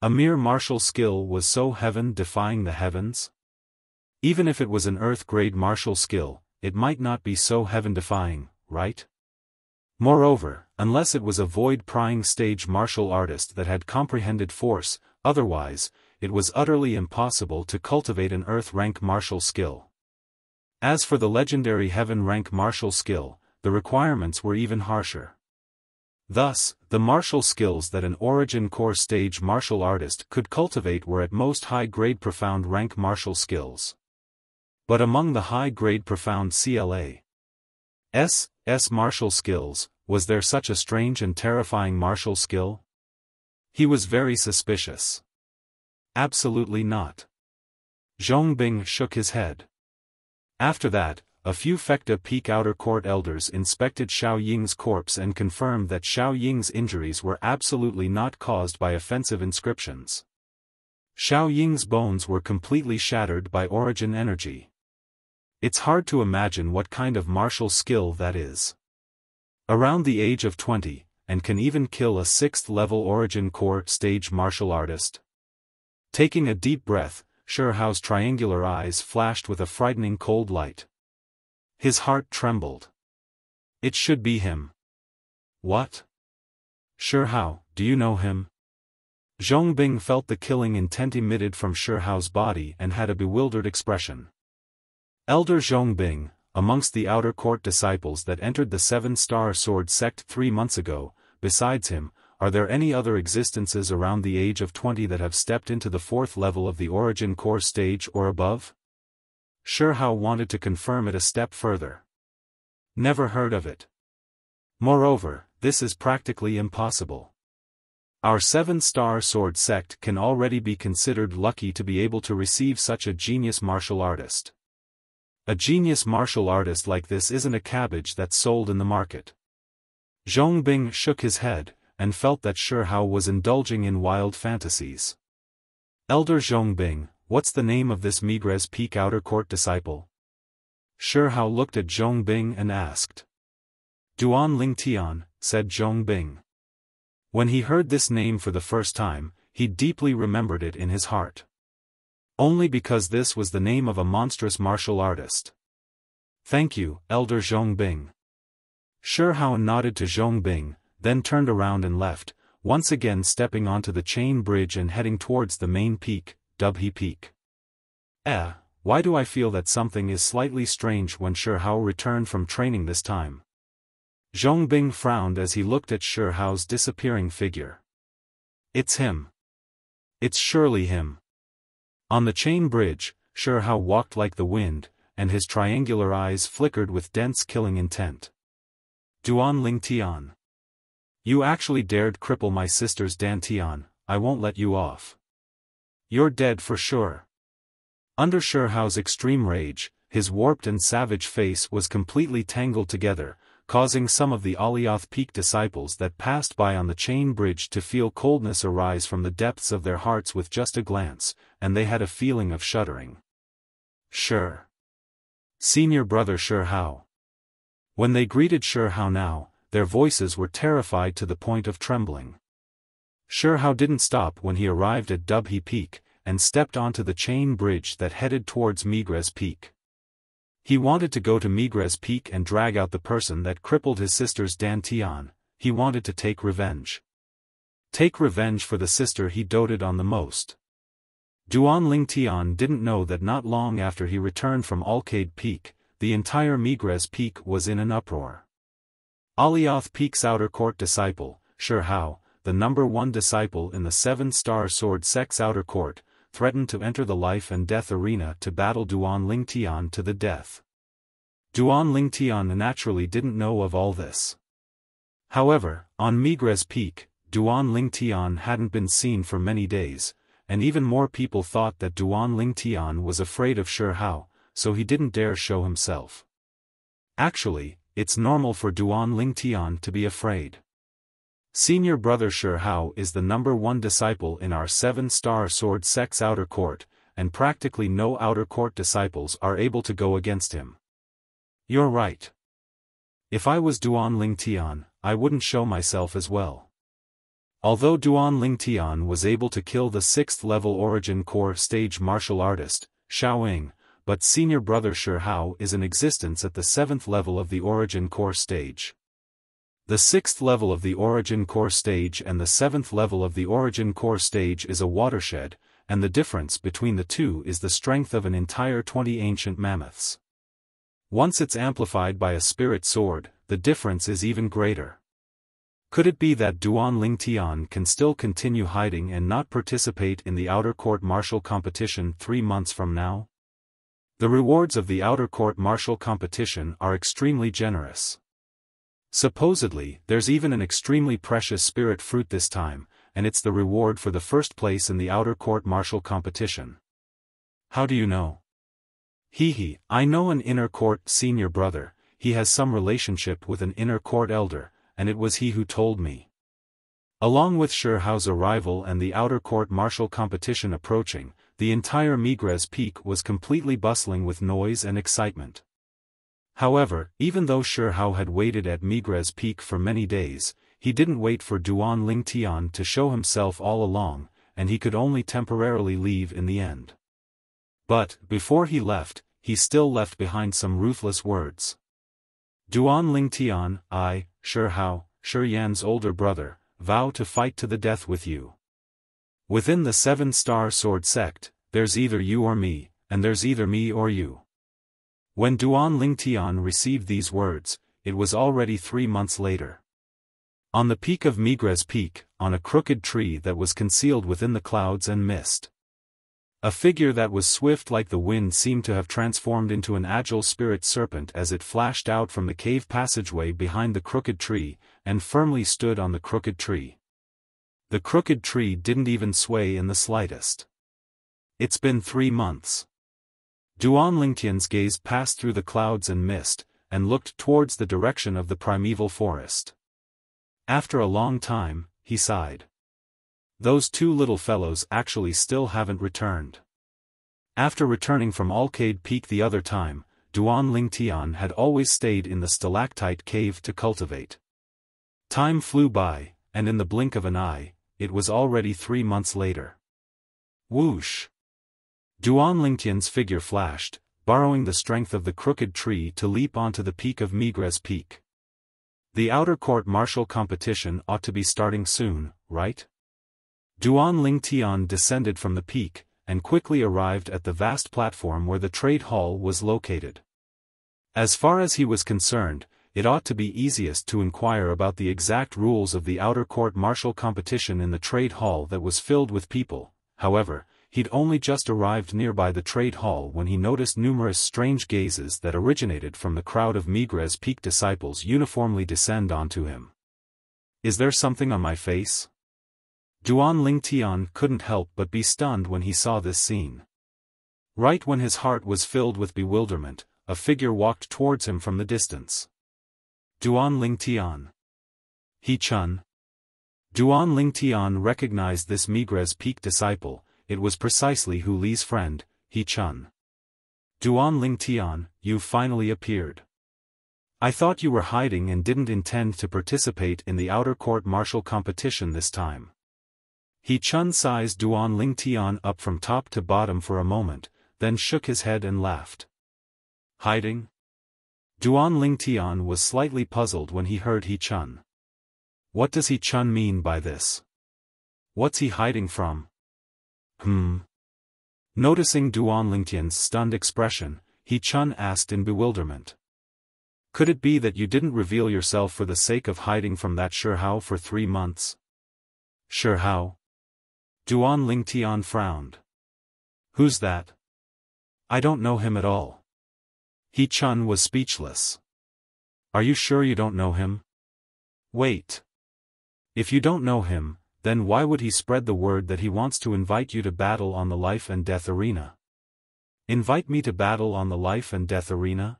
A mere martial skill was so heaven-defying the heavens? Even if it was an Earth-grade martial skill, it might not be so heaven-defying, right? Moreover, unless it was a void-prying stage martial artist that had comprehended force, otherwise, it was utterly impossible to cultivate an Earth-rank martial skill. As for the legendary heaven-rank martial skill, the requirements were even harsher. Thus, the martial skills that an origin core stage martial artist could cultivate were at most high-grade profound rank martial skills. But among the high-grade profound CLA's martial skills, was there such a strange and terrifying martial skill? He was very suspicious. Absolutely not. Zhong Bing shook his head. After that, a few Fekta Peak Outer Court elders inspected Xiao Ying's corpse and confirmed that Xiao Ying's injuries were absolutely not caused by offensive inscriptions. Xiao Ying's bones were completely shattered by origin energy. It's hard to imagine what kind of martial skill that is. Around the age of 20, and can even kill a 6th level origin core stage martial artist. Taking a deep breath, Shi Hao's triangular eyes flashed with a frightening cold light. His heart trembled. It should be him. What? Shi Hao, do you know him? Zhong Bing felt the killing intent emitted from Shi Hao's body and had a bewildered expression. Elder Zhong Bing, amongst the outer court disciples that entered the 7-star sword sect 3 months ago, besides him, are there any other existences around the age of 20 that have stepped into the 4th level of the origin core stage or above? Shi Hao wanted to confirm it a step further. Never heard of it. Moreover, this is practically impossible. Our 7-star sword sect can already be considered lucky to be able to receive such a genius martial artist. A genius martial artist like this isn't a cabbage that's sold in the market. Zhong Bing shook his head, and felt that Shi Hao was indulging in wild fantasies. Elder Zhong Bing, what's the name of this Migres Peak Outer Court disciple? Shi Hao looked at Zhong Bing and asked. Duan Ling Tian, said Zhong Bing. When he heard this name for the first time, he deeply remembered it in his heart. Only because this was the name of a monstrous martial artist. Thank you, Elder Zhong Bing. Shi Hao nodded to Zhong Bing, then turned around and left, once again stepping onto the chain bridge and heading towards the main peak, Dubhe Peak. Why do I feel that something is slightly strange when Shi Hao returned from training this time? Zhong Bing frowned as he looked at Shi Hao's disappearing figure. It's him. It's surely him. On the chain bridge, Shi Hao walked like the wind, and his triangular eyes flickered with dense killing intent. Duan Ling Tian. You actually dared cripple my sister's Dan Tian, I won't let you off. You're dead for sure. Under Shi Hao's extreme rage, his warped and savage face was completely tangled together, causing some of the Alioth Peak disciples that passed by on the chain bridge to feel coldness arise from the depths of their hearts with just a glance, and they had a feeling of shuddering. Sure. Senior brother Shi Hao. When they greeted Shi Hao now, their voices were terrified to the point of trembling. Shi Hao didn't stop when he arrived at Dubhe Peak, and stepped onto the chain bridge that headed towards Migres Peak. He wanted to go to Migres Peak and drag out the person that crippled his sister's Dan Tian. He wanted to take revenge. Take revenge for the sister he doted on the most. Duan Ling Tian didn't know that not long after he returned from Alcade Peak, the entire Migres Peak was in an uproar. Alioth Peak's outer court disciple, Shi Hao, the #1 disciple in the 7-star sword sect's outer court, threatened to enter the life and death arena to battle Duan Ling Tian to the death. Duan Ling Tian naturally didn't know of all this. However, on Migres Peak, Duan Ling Tian hadn't been seen for many days, and even more people thought that Duan Ling Tian was afraid of Shi Hao, so he didn't dare show himself. Actually, it's normal for Duan Lingtian to be afraid. Senior brother Shi Hao is the #1 disciple in our 7-star sword sect's outer court, and practically no outer court disciples are able to go against him. You're right. If I was Duan Lingtian, I wouldn't show myself as well. Although Duan Lingtian was able to kill the 6th level Origin Core stage martial artist, Xiaofan, but senior brother Shi Hao is in existence at the 7th level of the Origin Core stage. The 6th level of the Origin Core stage and the 7th level of the Origin Core stage is a watershed, and the difference between the two is the strength of an entire 20 ancient mammoths. Once it's amplified by a spirit sword, the difference is even greater. Could it be that Duan Lingtian can still continue hiding and not participate in the outer court martial competition 3 months from now? The rewards of the outer court martial competition are extremely generous. Supposedly, there's even an extremely precious spirit fruit this time, and it's the reward for the first place in the outer court martial competition. How do you know? Hee, I know an inner court senior brother. He has some relationship with an inner court elder, and it was he who told me. Along with Shi Hao's arrival and the outer court martial competition approaching, the entire Migres Peak was completely bustling with noise and excitement. However, even though Shi Hao had waited at Migres Peak for many days, he didn't wait for Duan Lingtian to show himself all along, and he could only temporarily leave in the end. But, before he left, he still left behind some ruthless words. Duan Lingtian, I, Shi Hao, Shi Yan's older brother, vow to fight to the death with you. Within the 7-star sword sect, there's either you or me, and there's either me or you. When Duan Lingtian received these words, it was already 3 months later. On the peak of Migres Peak, on a crooked tree that was concealed within the clouds and mist, a figure that was swift like the wind seemed to have transformed into an agile spirit serpent as it flashed out from the cave passageway behind the crooked tree, and firmly stood on the crooked tree. The crooked tree didn't even sway in the slightest. It's been 3 months. Duan Lingtian's gaze passed through the clouds and mist, and looked towards the direction of the primeval forest. After a long time, he sighed. Those 2 little fellows actually still haven't returned. After returning from Alcade Peak the other time, Duan Lingtian had always stayed in the stalactite cave to cultivate. Time flew by, and in the blink of an eye, it was already 3 months later. Whoosh! Duan Lingtian's figure flashed, borrowing the strength of the crooked tree to leap onto the peak of Migres Peak. The outer court martial competition ought to be starting soon, right? Duan Lingtian descended from the peak, and quickly arrived at the vast platform where the trade hall was located. As far as he was concerned, it ought to be easiest to inquire about the exact rules of the outer court martial competition in the trade hall that was filled with people. However, he'd only just arrived nearby the trade hall when he noticed numerous strange gazes that originated from the crowd of Migres Peak disciples uniformly descend onto him. Is there something on my face? Duan Lingtian couldn't help but be stunned when he saw this scene. Right when his heart was filled with bewilderment, a figure walked towards him from the distance. Duan Lingtian. He Chun. Duan Lingtian recognized this Migres Peak disciple. It was precisely Hu Li's friend, He Chun. Duan Lingtian, you've finally appeared. I thought you were hiding and didn't intend to participate in the outer court martial competition this time. He Chun sized Duan Lingtian up from top to bottom for a moment, then shook his head and laughed. Hiding? Duan Lingtian was slightly puzzled when he heard He Chun. What does He Chun mean by this? What's he hiding from? Noticing Duan Lingtian's stunned expression, He Chun asked in bewilderment. Could it be that you didn't reveal yourself for the sake of hiding from that Shi Hao for 3 months? Shi Hao? Duan Lingtian frowned. Who's that? I don't know him at all. He Chun was speechless. Are you sure you don't know him? Wait. If you don't know him, then why would he spread the word that he wants to invite you to battle on the life and death arena? Invite me to battle on the life and death arena?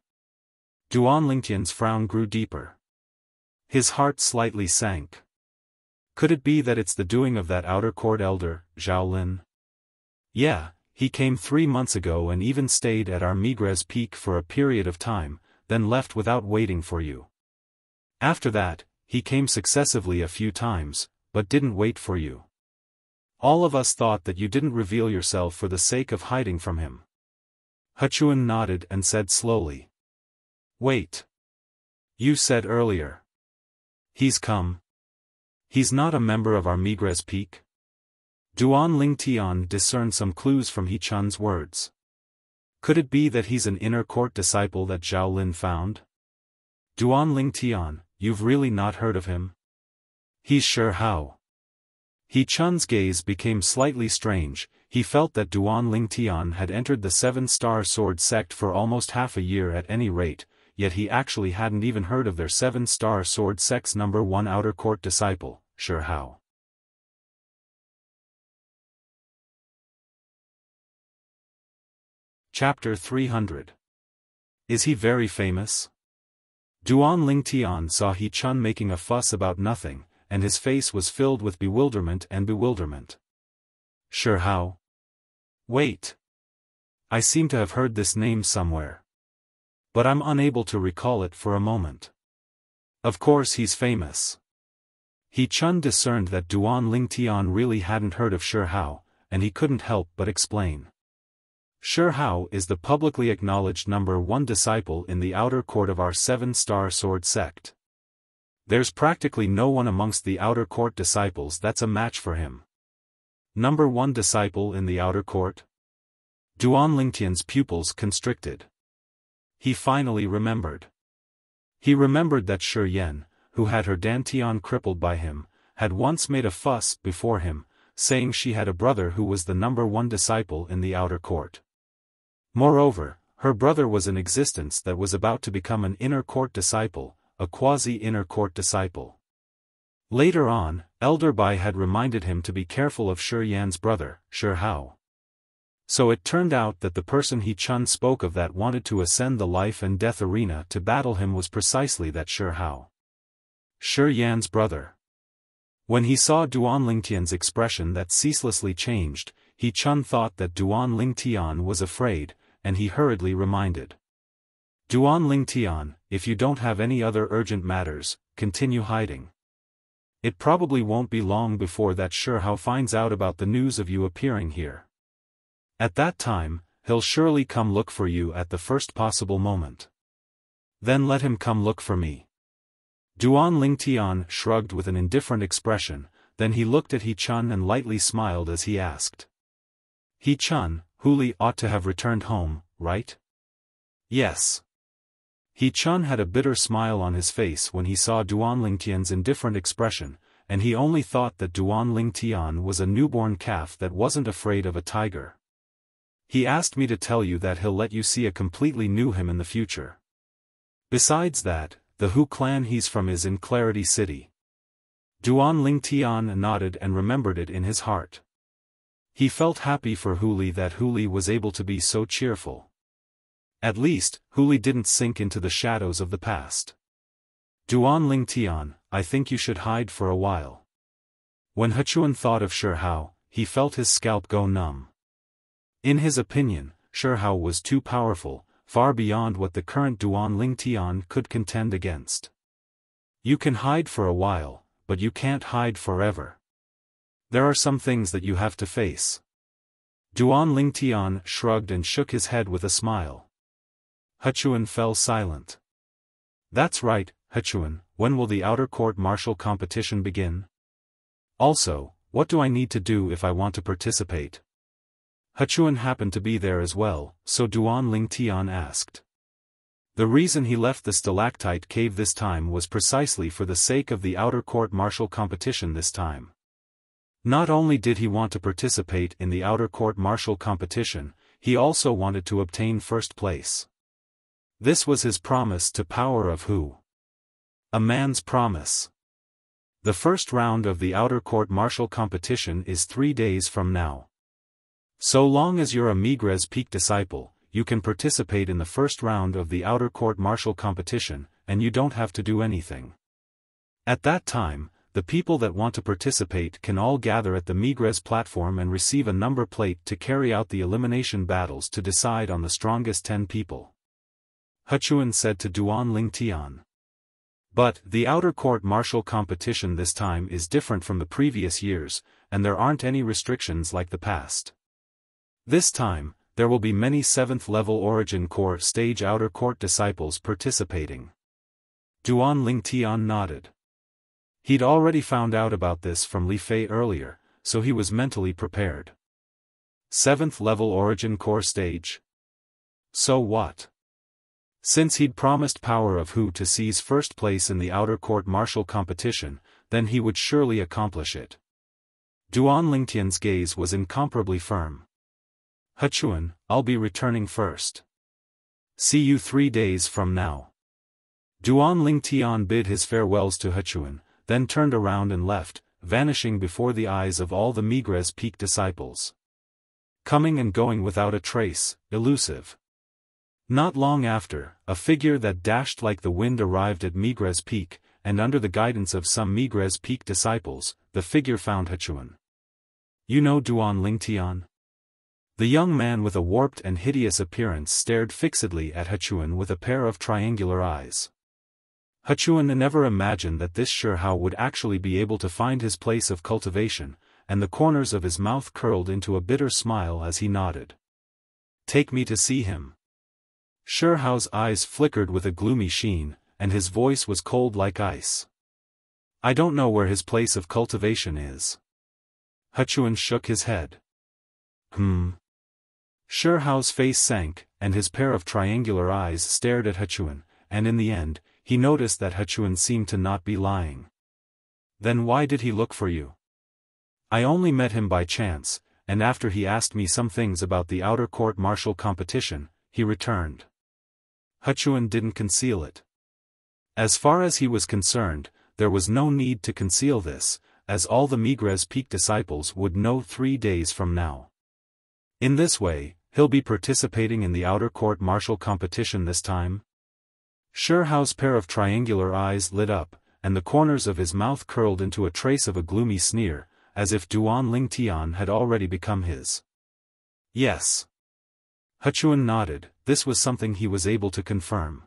Duan Lingtian's frown grew deeper. His heart slightly sank. Could it be that it's the doing of that outer court elder, Zhao Lin? Yeah, he came 3 months ago and even stayed at our Migres Peak for a period of time, then left without waiting for you. After that, he came successively a few times, but didn't wait for you. All of us thought that you didn't reveal yourself for the sake of hiding from him. Hechuan nodded and said slowly. Wait. You said earlier. He's come. He's not a member of our Migres Peak? Duan Lingtian discerned some clues from Hechun's words. Could it be that he's an inner court disciple that Zhao Lin found? Duan Lingtian, you've really not heard of him? He's sure how. Hechun's gaze became slightly strange. He felt that Duan Lingtian had entered the 7-star sword sect for almost half a year at any rate, yet he actually hadn't even heard of their 7-star sword sect's number 1 outer court disciple, sure how. Chapter 300. Is he very famous? Duan Lingtian saw Hechun making a fuss about nothing, and his face was filled with bewilderment and bewilderment. Sure how? Wait. I seem to have heard this name somewhere. But I'm unable to recall it for a moment. Of course he's famous. Hechun discerned that Duan Lingtian really hadn't heard of Sure Hao, and he couldn't help but explain. Sure Hao is the publicly acknowledged number 1 disciple in the outer court of our 7-star sword sect. There's practically no one amongst the outer court disciples that's a match for him. Number 1 disciple in the outer court? Duan Lingtian's pupils constricted. He finally remembered. He remembered that Shi Yan, who had her dantian crippled by him, had once made a fuss before him, saying she had a brother who was the number 1 disciple in the outer court. Moreover, her brother was in existence that was about to become an inner court disciple, a quasi-inner court disciple. Later on, Elder Bai had reminded him to be careful of Shi Yan's brother, Shi Hao. So it turned out that the person Hechun spoke of that wanted to ascend the life and death arena to battle him was precisely that Shi Hao. Shi Yan's brother. When he saw Duan Lingtian's expression that ceaselessly changed, Hechun thought that Duan Lingtian was afraid, and he hurriedly reminded. Duan Lingtian, if you don't have any other urgent matters, continue hiding. It probably won't be long before that Shi Hao finds out about the news of you appearing here. At that time, he'll surely come look for you at the first possible moment. Then let him come look for me. Duan Lingtian shrugged with an indifferent expression, then he looked at Hechun and lightly smiled as he asked. Hechun, Huli ought to have returned home, right? Yes. Hechun had a bitter smile on his face when he saw Duan Lingtian's indifferent expression, and he only thought that Duan Lingtian was a newborn calf that wasn't afraid of a tiger. He asked me to tell you that he'll let you see a completely new him in the future. Besides that, the Hu clan he's from is in Clarity City. Duan Lingtian nodded and remembered it in his heart. He felt happy for Huli that Huli was able to be so cheerful. At least, Huli didn't sink into the shadows of the past. Duan Lingtian, I think you should hide for a while. When Hechuan thought of Shi Hao, he felt his scalp go numb. In his opinion, Shi Hao was too powerful, far beyond what the current Duan Lingtian could contend against. You can hide for a while, but you can't hide forever. There are some things that you have to face. Duan Lingtian shrugged and shook his head with a smile. Hechuan fell silent. That's right, Hechuan, when will the outer court martial competition begin? Also, what do I need to do if I want to participate? Hechuan happened to be there as well, so Duan Lingtian asked. The reason he left the stalactite cave this time was precisely for the sake of the outer court martial competition this time. Not only did he want to participate in the outer court martial competition, he also wanted to obtain first place. This was his promise to Power of Hu. A man's promise. The first round of the outer court martial competition is 3 days from now. So long as you're a Migres Peak disciple, you can participate in the first round of the outer court martial competition, and you don't have to do anything. At that time, the people that want to participate can all gather at the Migres platform and receive a number plate to carry out the elimination battles to decide on the strongest 10 people. Hechuan said to Duan Lingtian. But, the outer court martial competition this time is different from the previous years, and there aren't any restrictions like the past. This time, there will be many 7th level Origin Core stage outer court disciples participating. Duan Lingtian nodded. He'd already found out about this from Li Fei earlier, so he was mentally prepared. 7th level Origin Core stage? So what? Since he'd promised Power of Hu to seize first place in the outer court martial competition, then he would surely accomplish it. Duan Lingtian's gaze was incomparably firm. Hechuan, I'll be returning first. See you 3 days from now. Duan Lingtian bid his farewells to Hechuan, then turned around and left, vanishing before the eyes of all the Migres Peak disciples. Coming and going without a trace, elusive. Not long after, a figure that dashed like the wind arrived at Migres Peak, and under the guidance of some Migres Peak disciples, the figure found Hechuan. You know Duan Lingtian? The young man with a warped and hideous appearance stared fixedly at Hechuan with a pair of triangular eyes. Hechuan never imagined that this Shihao would actually be able to find his place of cultivation, and the corners of his mouth curled into a bitter smile as he nodded. Take me to see him. Shihao's eyes flickered with a gloomy sheen, and his voice was cold like ice. I don't know where his place of cultivation is. Hechuan shook his head. Shihao's face sank, and his pair of triangular eyes stared at Hechuan, and in the end, he noticed that Hechuan seemed to not be lying. Then why did he look for you? I only met him by chance, and after he asked me some things about the outer court martial competition, he returned. Hechuan didn't conceal it. As far as he was concerned, there was no need to conceal this, as all the Migres Peak disciples would know 3 days from now. In this way, he'll be participating in the outer court martial competition this time? Shihao's pair of triangular eyes lit up, and the corners of his mouth curled into a trace of a gloomy sneer, as if Duan Lingtian had already become his. Yes. Hechuan nodded. This was something he was able to confirm.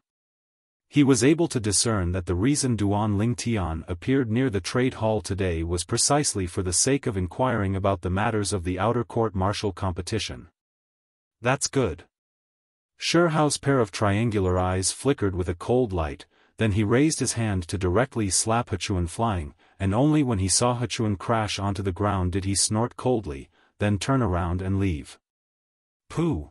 He was able to discern that the reason Duan Lingtian appeared near the trade hall today was precisely for the sake of inquiring about the matters of the outer court martial competition. That's good. Shihao's pair of triangular eyes flickered with a cold light, then he raised his hand to directly slap Hechuan flying, and only when he saw Hechuan crash onto the ground did he snort coldly, then turn around and leave. Pooh!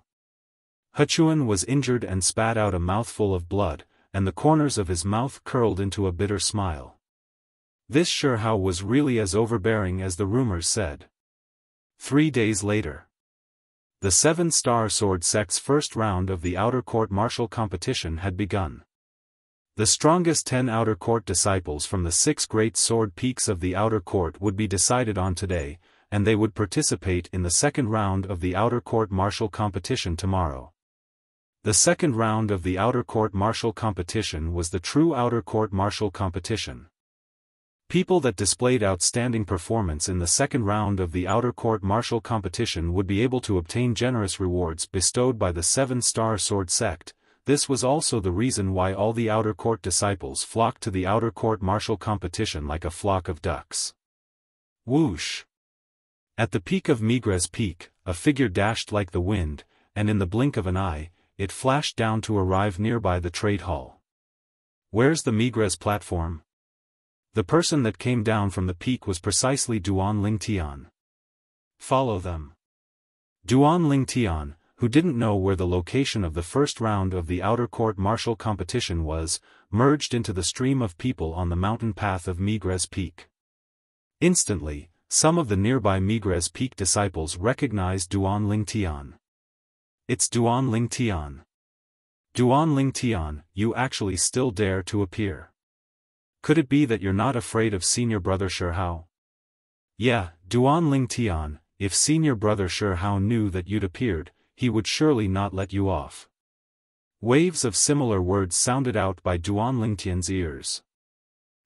Hechuan was injured and spat out a mouthful of blood, and the corners of his mouth curled into a bitter smile. This Shihao was really as overbearing as the rumors said. 3 days later. The 7-star sword sect's first round of the outer court martial competition had begun. The strongest 10 outer court disciples from the 6 great sword peaks of the outer court would be decided on today, and they would participate in the second round of the outer court martial competition tomorrow. The second round of the outer court martial competition was the true outer court martial competition. People that displayed outstanding performance in the second round of the outer court martial competition would be able to obtain generous rewards bestowed by the 7-star sword sect. This was also the reason why all the outer court disciples flocked to the outer court martial competition like a flock of ducks. Whoosh! At the peak of Migres Peak, a figure dashed like the wind, and in the blink of an eye, it flashed down to arrive nearby the trade hall. Where's the Migres platform? The person that came down from the peak was precisely Duan Lingtian. Follow them. Duan Lingtian, who didn't know where the location of the first round of the outer court martial competition was, merged into the stream of people on the mountain path of Migres Peak. Instantly, some of the nearby Migres Peak disciples recognized Duan Lingtian. It's Duan Lingtian. Duan Lingtian, you actually still dare to appear. Could it be that you're not afraid of senior brother Shihao? Yeah, Duan Lingtian, if senior brother Shihao knew that you'd appeared, he would surely not let you off. Waves of similar words sounded out by Duan Lingtian's ears.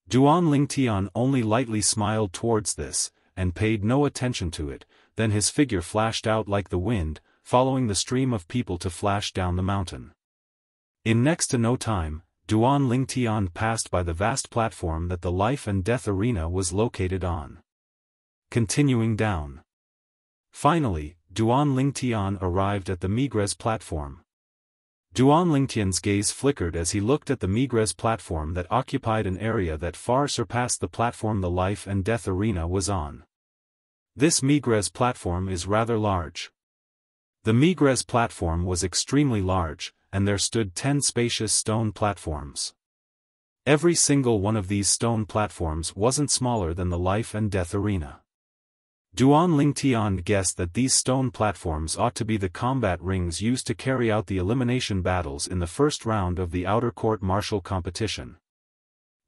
Duan Lingtian only lightly smiled towards this, and paid no attention to it. Then his figure flashed out like the wind, following the stream of people to flash down the mountain. In next to no time, Duan Lingtian passed by the vast platform that the life and death arena was located on. Continuing down. Finally, Duan Lingtian arrived at the Migres platform. Duan Lingtian's gaze flickered as he looked at the Migres platform that occupied an area that far surpassed the platform the life and death arena was on. This Migres platform is rather large. The Migres platform was extremely large, and there stood 10 spacious stone platforms. Every single one of these stone platforms wasn't smaller than the life and death arena. Duan Lingtian guessed that these stone platforms ought to be the combat rings used to carry out the elimination battles in the first round of the outer court martial competition.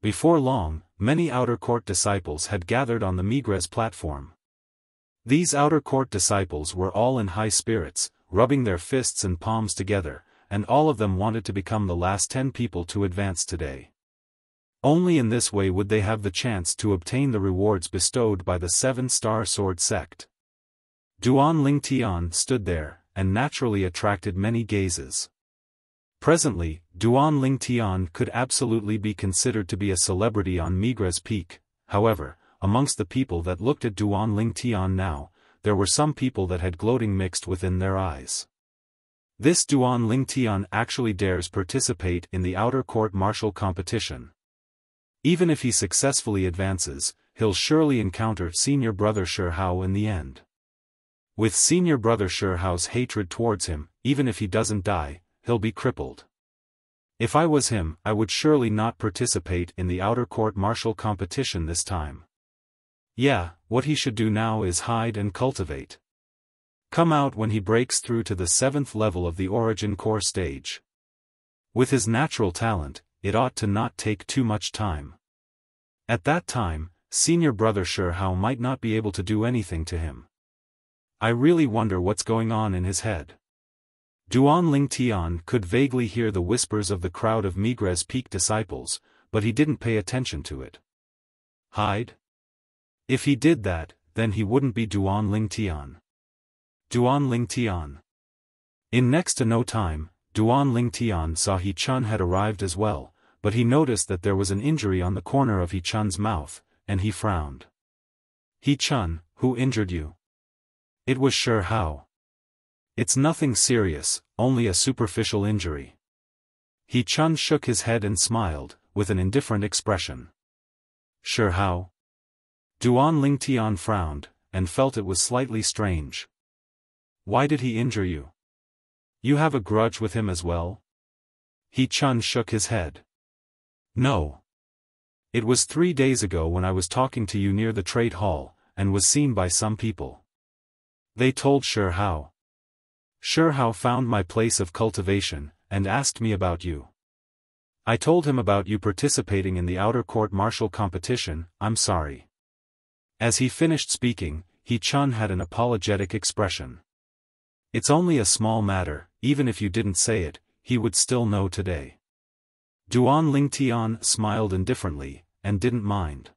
Before long, many outer court disciples had gathered on the Migres platform. These outer court disciples were all in high spirits, rubbing their fists and palms together, and all of them wanted to become the last 10 people to advance today. Only in this way would they have the chance to obtain the rewards bestowed by the 7-star sword sect. Duan Lingtian stood there, and naturally attracted many gazes. Presently, Duan Lingtian could absolutely be considered to be a celebrity on Migres Peak. However, amongst the people that looked at Duan Lingtian now, there were some people that had gloating mixed within their eyes. This Duan Lingtian actually dares participate in the outer court martial competition. Even if he successfully advances, he'll surely encounter senior brother Shihao in the end. With senior brother Shihao's hatred towards him, even if he doesn't die, he'll be crippled. If I was him, I would surely not participate in the outer court martial competition this time. Yeah, what he should do now is hide and cultivate. Come out when he breaks through to the 7th level of the origin core stage. With his natural talent, it ought to not take too much time. At that time, senior brother Shihao might not be able to do anything to him. I really wonder what's going on in his head. Duan Lingtian could vaguely hear the whispers of the crowd of Migres Peak disciples, but he didn't pay attention to it. Hide? If he did that, then he wouldn't be Duan Lingtian. Duan Lingtian. In next to no time, Duan Lingtian saw He Chun had arrived as well, but he noticed that there was an injury on the corner of He Chun's mouth, and he frowned. He Chun, who injured you? It was Shihao. It's nothing serious, only a superficial injury. He Chun shook his head and smiled, with an indifferent expression. Shihao? Duan Lingtian frowned, and felt it was slightly strange. Why did he injure you? You have a grudge with him as well? He Chun shook his head. No. It was 3 days ago when I was talking to you near the trade hall, and was seen by some people. They told Shihao. Shihao found my place of cultivation, and asked me about you. I told him about you participating in the outer court martial competition. I'm sorry. As he finished speaking, He Chun had an apologetic expression. It's only a small matter, even if you didn't say it, he would still know today. Duan Lingtian smiled indifferently, and didn't mind.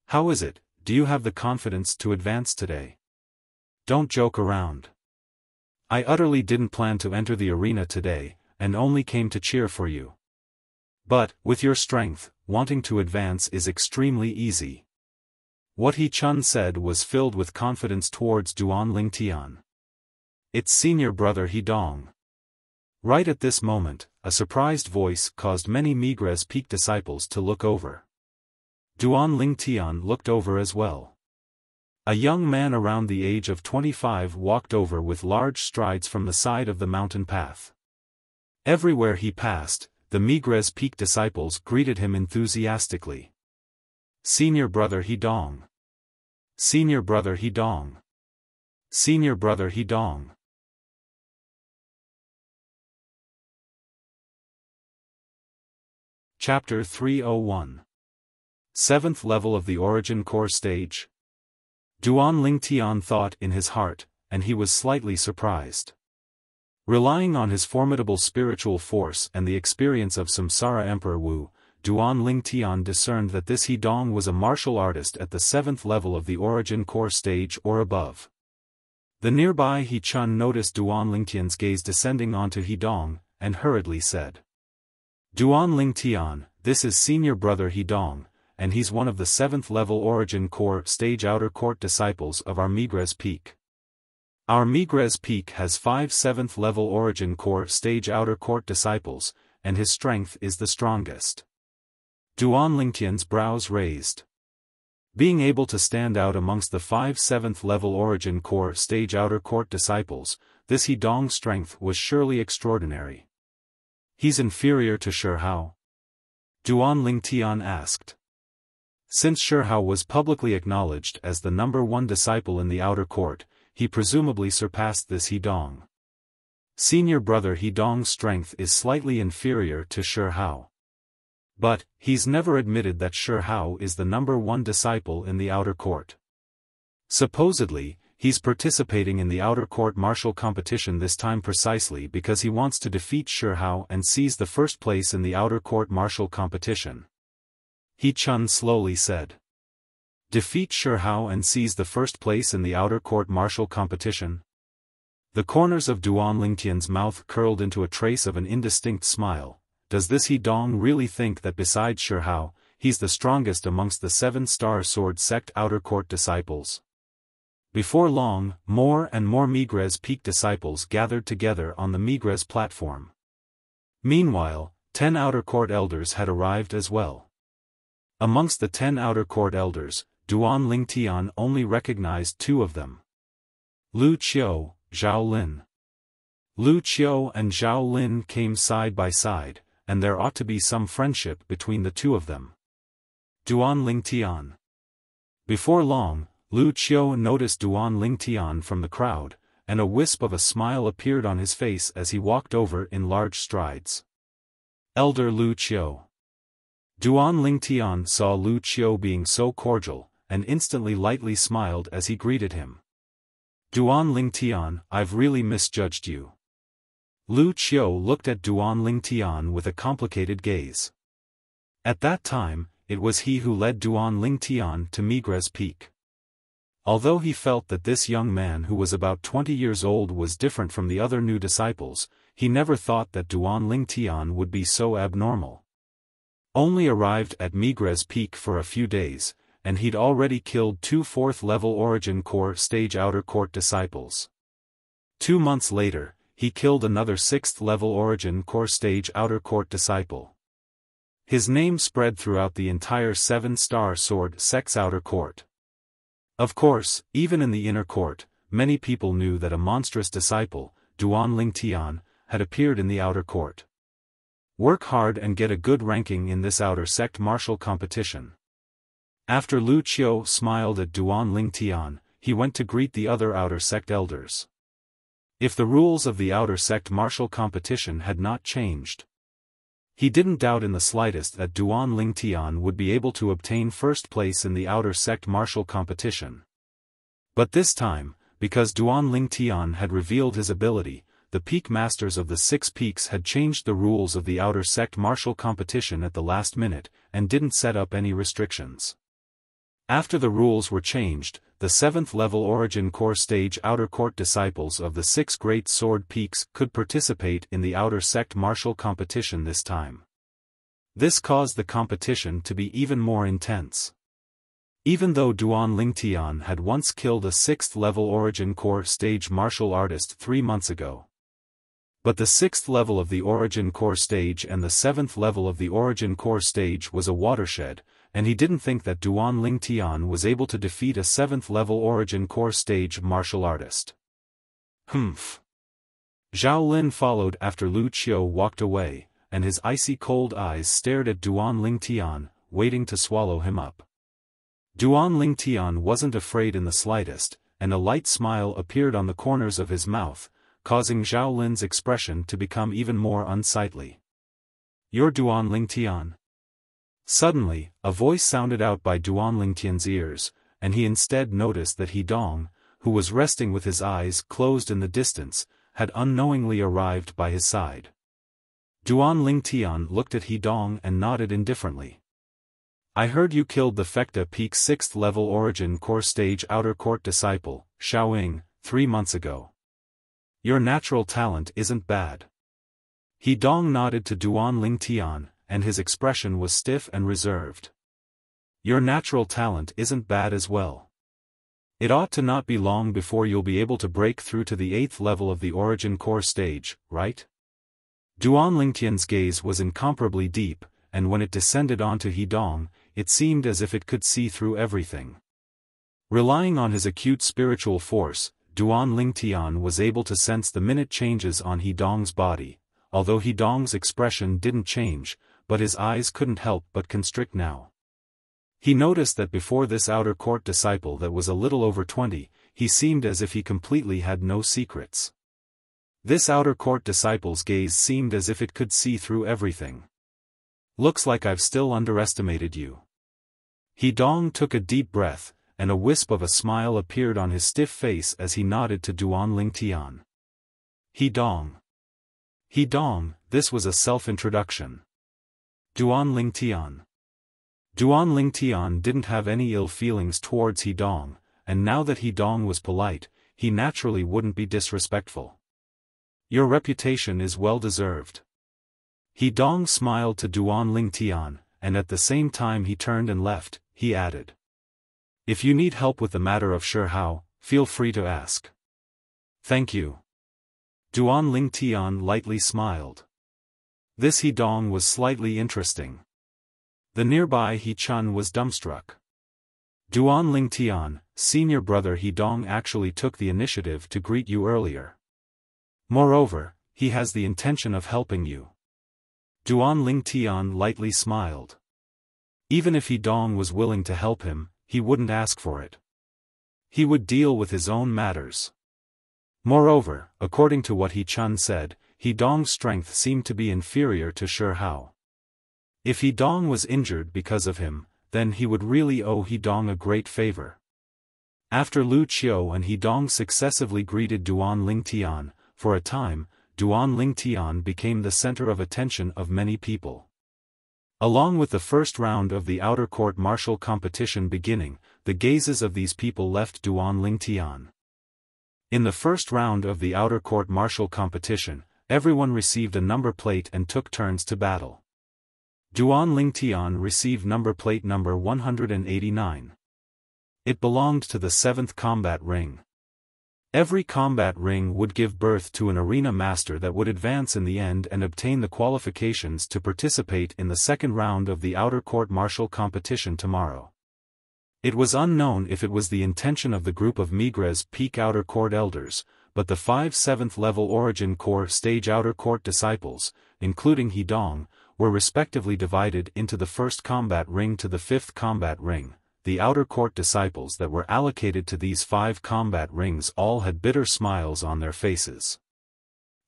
How is it, do you have the confidence to advance today? Don't joke around. I utterly didn't plan to enter the arena today, and only came to cheer for you. But, with your strength, wanting to advance is extremely easy. What He Chun said was filled with confidence towards Duan Lingtian. It's senior brother He Dong. Right at this moment, a surprised voice caused many Migres Peak disciples to look over. Duan Lingtian looked over as well. A young man around the age of 25 walked over with large strides from the side of the mountain path. Everywhere he passed, the Migres Peak disciples greeted him enthusiastically. Senior brother He Dong. Senior brother He Dong. Senior brother He Dong. Chapter 301. 7th level of the origin core stage. Duan Lingtian thought in his heart, and he was slightly surprised. Relying on his formidable spiritual force and the experience of Samsara Emperor Wu, Duan Lingtian discerned that this Hedong was a martial artist at the 7th level of the origin core stage or above. The nearby He Chun noticed Duan Lingtian's gaze descending onto Hedong, and hurriedly said, "Duan Lingtian, this is senior brother Hedong, and he's one of the 7th level origin core stage outer court disciples of our Migres Peak. Our Migres Peak has 5 7th level origin core stage outer court disciples, and his strength is the strongest." Duan Lingtian's brows raised. Being able to stand out amongst the 5 7th level origin core stage outer court disciples, this Hedong's strength was surely extraordinary. "He's inferior to Shi Hao?" Duan Lingtian asked. Since Shi Hao was publicly acknowledged as the #1 disciple in the outer court, he presumably surpassed this Hedong. Senior brother Hedong's strength is slightly inferior to Shi Hao. But, he's never admitted that Shi Hao is the #1 disciple in the outer court. Supposedly, he's participating in the outer court martial competition this time precisely because he wants to defeat Shi Hao and seize the first place in the outer court martial competition. He Chun slowly said. Defeat Shi Hao and seize the first place in the outer court martial competition? The corners of Duan Lingtian's mouth curled into a trace of an indistinct smile. Does this Hedong really think that besides Shi Hao, he's the strongest amongst the 7-star sword sect outer court disciples? Before long, more and more Migres Peak disciples gathered together on the Migres platform. Meanwhile, 10 outer court elders had arrived as well. Amongst the 10 outer court elders, Duan Lingtian only recognized 2 of them. Lu Qiu, Zhao Lin. Lu Qiu and Zhao Lin came side by side, and there ought to be some friendship between the 2 of them. Duan Lingtian. Before long, Lu Qiu noticed Duan Lingtian from the crowd, and a wisp of a smile appeared on his face as he walked over in large strides. Elder Lu Qiu. Duan Lingtian saw Lu Qiu being so cordial, and instantly lightly smiled as he greeted him. Duan Lingtian, I've really misjudged you. Lu Qiu looked at Duan Lingtian with a complicated gaze. At that time, it was he who led Duan Lingtian to Migres Peak. Although he felt that this young man who was about 20 years old was different from the other new disciples, he never thought that Duan Lingtian would be so abnormal. Only arrived at Migres Peak for a few days, and he'd already killed 2 4th-level origin core stage outer court disciples. 2 months later, he killed another 6th-level origin core stage outer court disciple. His name spread throughout the entire 7-star sword sect's outer court. Of course, even in the inner court, many people knew that a monstrous disciple, Duan Lingtian, had appeared in the outer court. Work hard and get a good ranking in this outer sect martial competition. After Lu Qiu smiled at Duan Lingtian, he went to greet the other outer sect elders. If the rules of the outer sect martial competition had not changed, he didn't doubt in the slightest that Duan Lingtian would be able to obtain first place in the outer sect martial competition. But this time, because Duan Lingtian had revealed his ability, the peak masters of the 6 peaks had changed the rules of the outer sect martial competition at the last minute, and didn't set up any restrictions. After the rules were changed, the 7th-level origin core stage outer court disciples of the 6 great sword peaks could participate in the outer sect martial competition this time. This caused the competition to be even more intense. Even though Duan Lingtian had once killed a 6th-level origin core stage martial artist 3 months ago. But the 6th level of the origin core stage and the 7th level of the origin core stage was a watershed, and he didn't think that Duan Lingtian was able to defeat a 7th-level origin core stage martial artist. Humph. Zhao Lin followed after Lu Qiu walked away, and his icy cold eyes stared at Duan Lingtian, waiting to swallow him up. Duan Lingtian wasn't afraid in the slightest, and a light smile appeared on the corners of his mouth, causing Zhao Lin's expression to become even more unsightly. You're Duan Lingtian? Suddenly, a voice sounded out by Duan Lingtian's ears, and he instead noticed that Hedong, who was resting with his eyes closed in the distance, had unknowingly arrived by his side. Duan Lingtian looked at He Dong and nodded indifferently. I heard you killed the Fecta Peak 6th level Origin Core Stage Outer Court disciple, Xiaofan, 3 months ago. Your natural talent isn't bad. He Dong nodded to Duan Lingtian, and his expression was stiff and reserved. Your natural talent isn't bad as well. It ought to not be long before you'll be able to break through to the 8th level of the Origin Core stage, right? Duan Lingtian's gaze was incomparably deep, and when it descended onto He Dong, it seemed as if it could see through everything. Relying on his acute spiritual force, Duan Lingtian was able to sense the minute changes on He Dong's body, although He Dong's expression didn't change, but his eyes couldn't help but constrict now. He noticed that before this outer court disciple that was a little over 20, he seemed as if he completely had no secrets. This outer court disciple's gaze seemed as if it could see through everything. Looks like I've still underestimated you. He Dong took a deep breath, and a wisp of a smile appeared on his stiff face as he nodded to Duan Lingtian. He Dong. He Dong, this was a self-introduction. Duan Lingtian. Duan Lingtian didn't have any ill feelings towards He Dong, and now that He Dong was polite, he naturally wouldn't be disrespectful. Your reputation is well deserved. He Dong smiled to Duan Lingtian, and at the same time he turned and left, he added. If you need help with the matter of Shi Hao, feel free to ask. Thank you. Duan Lingtian lightly smiled. This He Dong was slightly interesting. The nearby He Chun was dumbstruck. Duan Lingtian, senior brother He Dong actually took the initiative to greet you earlier. Moreover, he has the intention of helping you. Duan Lingtian lightly smiled. Even if He Dong was willing to help him, he wouldn't ask for it. He would deal with his own matters. Moreover, according to what He Chun said, He Dong's strength seemed to be inferior to Shi Hao. If He Dong was injured because of him, then he would really owe He Dong a great favor. After Lu Qiu and He Dong successively greeted Duan Lingtian, for a time, Duan Lingtian became the center of attention of many people. Along with the first round of the outer court martial competition beginning, the gazes of these people left Duan Lingtian. In the first round of the outer court martial competition, everyone received a number plate and took turns to battle. Duan Lingtian received number plate number 189. It belonged to the 7th combat ring. Every combat ring would give birth to an arena master that would advance in the end and obtain the qualifications to participate in the second round of the outer court martial competition tomorrow. It was unknown if it was the intention of the group of Migres Peak Outer Court elders, but the 5 7th level Origin Core Stage Outer Court disciples, including He Dong, were respectively divided into the 1st combat ring to the 5th combat ring. The outer court disciples that were allocated to these 5 combat rings all had bitter smiles on their faces.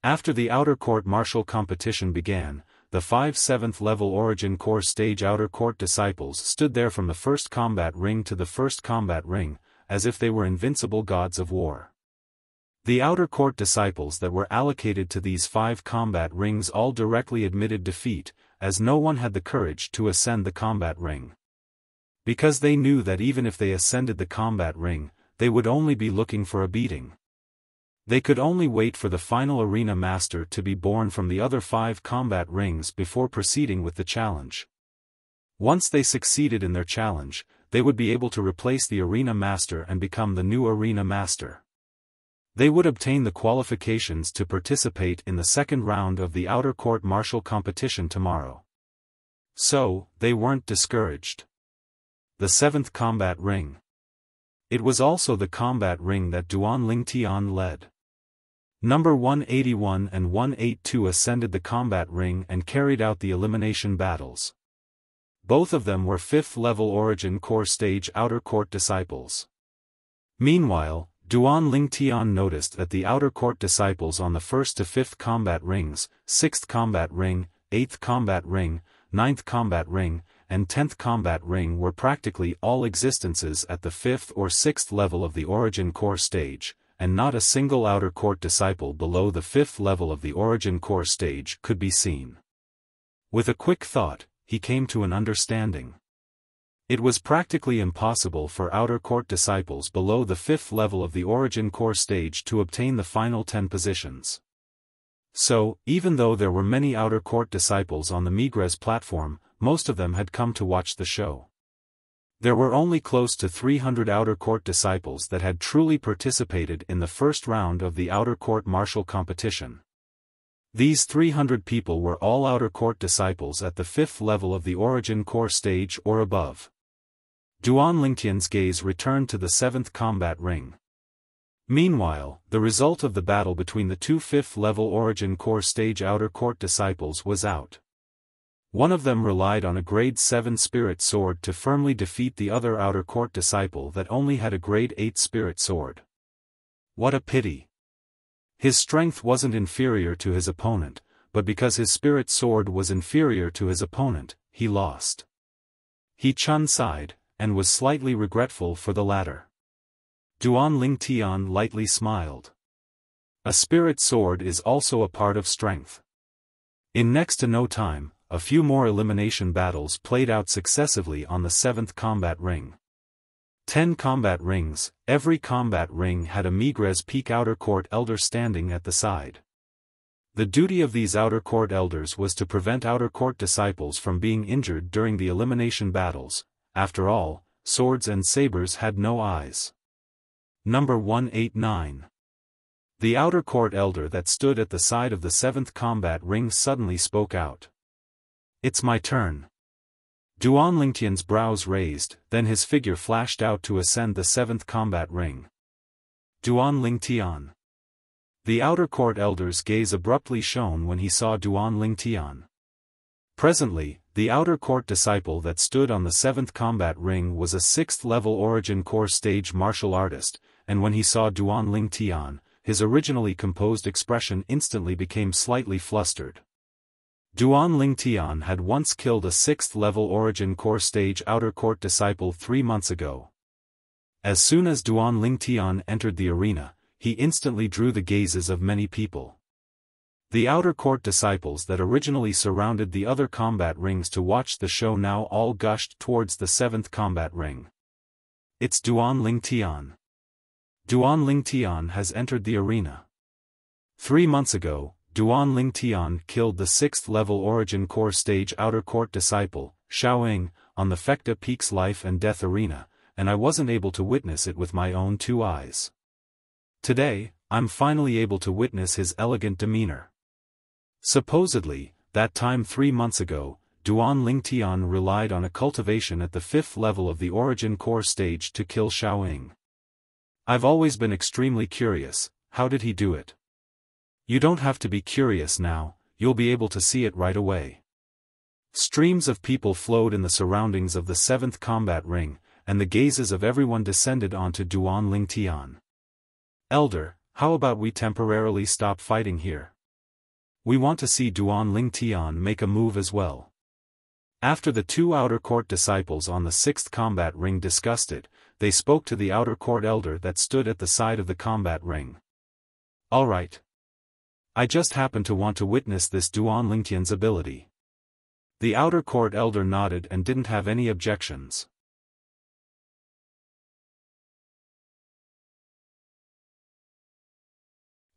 After the outer court martial competition began, the 5 7th level Origin Core Stage Outer Court disciples stood there from the 1st combat ring to the 1st combat ring, as if they were invincible gods of war. The outer court disciples that were allocated to these 5 combat rings all directly admitted defeat, as no one had the courage to ascend the combat ring. Because they knew that even if they ascended the combat ring, they would only be looking for a beating. They could only wait for the final arena master to be born from the other 5 combat rings before proceeding with the challenge. Once they succeeded in their challenge, they would be able to replace the arena master and become the new arena master. They would obtain the qualifications to participate in the second round of the outer court martial competition tomorrow. So, they weren't discouraged. The 7th combat ring. It was also the combat ring that Duan Lingtian led. Number 181 and 182 ascended the combat ring and carried out the elimination battles. Both of them were 5th level Origin Core Stage Outer Court disciples. Meanwhile, Duan Lingtian noticed that the outer court disciples on the 1st to 5th combat rings, 6th combat ring, 8th combat ring, 9th combat ring, and 10th combat ring were practically all existences at the 5th or 6th level of the Origin Core stage, and not a single outer court disciple below the 5th level of the origin core stage could be seen. With a quick thought, he came to an understanding. It was practically impossible for outer court disciples below the 5th level of the origin core stage to obtain the final 10 positions. So, even though there were many outer court disciples on the Migres platform, most of them had come to watch the show. There were only close to 300 outer court disciples that had truly participated in the first round of the outer court martial competition. These 300 people were all outer court disciples at the 5th level of the origin core stage or above. Duan Lingtian's gaze returned to the 7th combat ring. Meanwhile, the result of the battle between the two 5th level origin core stage outer court disciples was out. One of them relied on a grade 7 spirit sword to firmly defeat the other outer court disciple that only had a grade 8 spirit sword. What a pity! His strength wasn't inferior to his opponent, but because his spirit sword was inferior to his opponent, he lost. He Chun sighed, and was slightly regretful for the latter. Duan Lingtian lightly smiled. A spirit sword is also a part of strength. In next to no time, a few more elimination battles played out successively on the 7th combat ring. 10 combat rings, every combat ring had a Migres Peak outer court elder standing at the side. The duty of these outer court elders was to prevent outer court disciples from being injured during the elimination battles. After all, swords and sabers had no eyes. Number 189. The outer court elder that stood at the side of the 7th combat ring suddenly spoke out. It's my turn. Duan Lingtian's brows raised, then his figure flashed out to ascend the 7th combat ring. Duan Lingtian. The outer court elder's gaze abruptly shone when he saw Duan Lingtian. Presently, the outer court disciple that stood on the 7th combat ring was a 6th level origin core stage martial artist, and when he saw Duan Lingtian, his originally composed expression instantly became slightly flustered. Duan Lingtian had once killed a 6th level origin core stage outer court disciple 3 months ago. As soon as Duan Lingtian entered the arena, he instantly drew the gazes of many people. The outer court disciples that originally surrounded the other combat rings to watch the show now all gushed towards the 7th combat ring. It's Duan Lingtian. Duan Lingtian has entered the arena. 3 months ago, Duan Lingtian killed the 6th level origin core stage outer court disciple, Xiaofan, on the Fecta Peak's life and death arena, and I wasn't able to witness it with my own 2 eyes. Today, I'm finally able to witness his elegant demeanor. Supposedly, that time 3 months ago, Duan Lingtian relied on a cultivation at the 5th level of the origin core stage to kill Xiaofan. I've always been extremely curious, how did he do it? You don't have to be curious now, you'll be able to see it right away. Streams of people flowed in the surroundings of the 7th combat ring, and the gazes of everyone descended onto Duan Lingtian. Elder, how about we temporarily stop fighting here? We want to see Duan Lingtian make a move as well. After the 2 outer court disciples on the 6th combat ring discussed it, they spoke to the outer court elder that stood at the side of the combat ring. All right. I just happen to want to witness this Duan Lingtian's ability. The outer court elder nodded and didn't have any objections.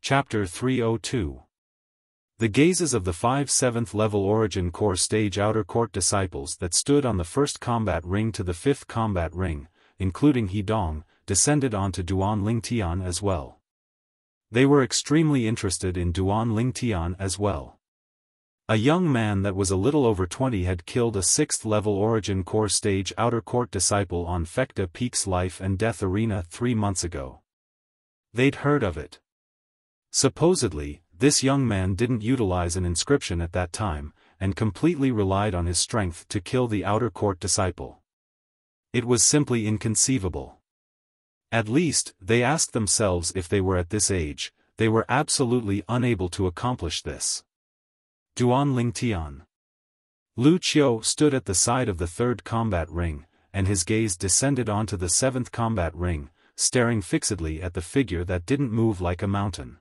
Chapter 302. The gazes of the 5 7th level origin core stage outer court disciples that stood on the 1st combat ring to the 5th combat ring, including He Dong, descended onto Duan Lingtian as well. They were extremely interested in Duan Lingtian as well. A young man that was a little over 20 had killed a 6th level origin core stage outer court disciple on Fecta Peak's life and death arena 3 months ago. They'd heard of it. Supposedly, this young man didn't utilize an inscription at that time, and completely relied on his strength to kill the outer court disciple. It was simply inconceivable. At least, they asked themselves if they were at this age, they were absolutely unable to accomplish this. Duan Lingtian. Lu Qiu stood at the side of the 3rd combat ring, and his gaze descended onto the 7th combat ring, staring fixedly at the figure that didn't move like a mountain.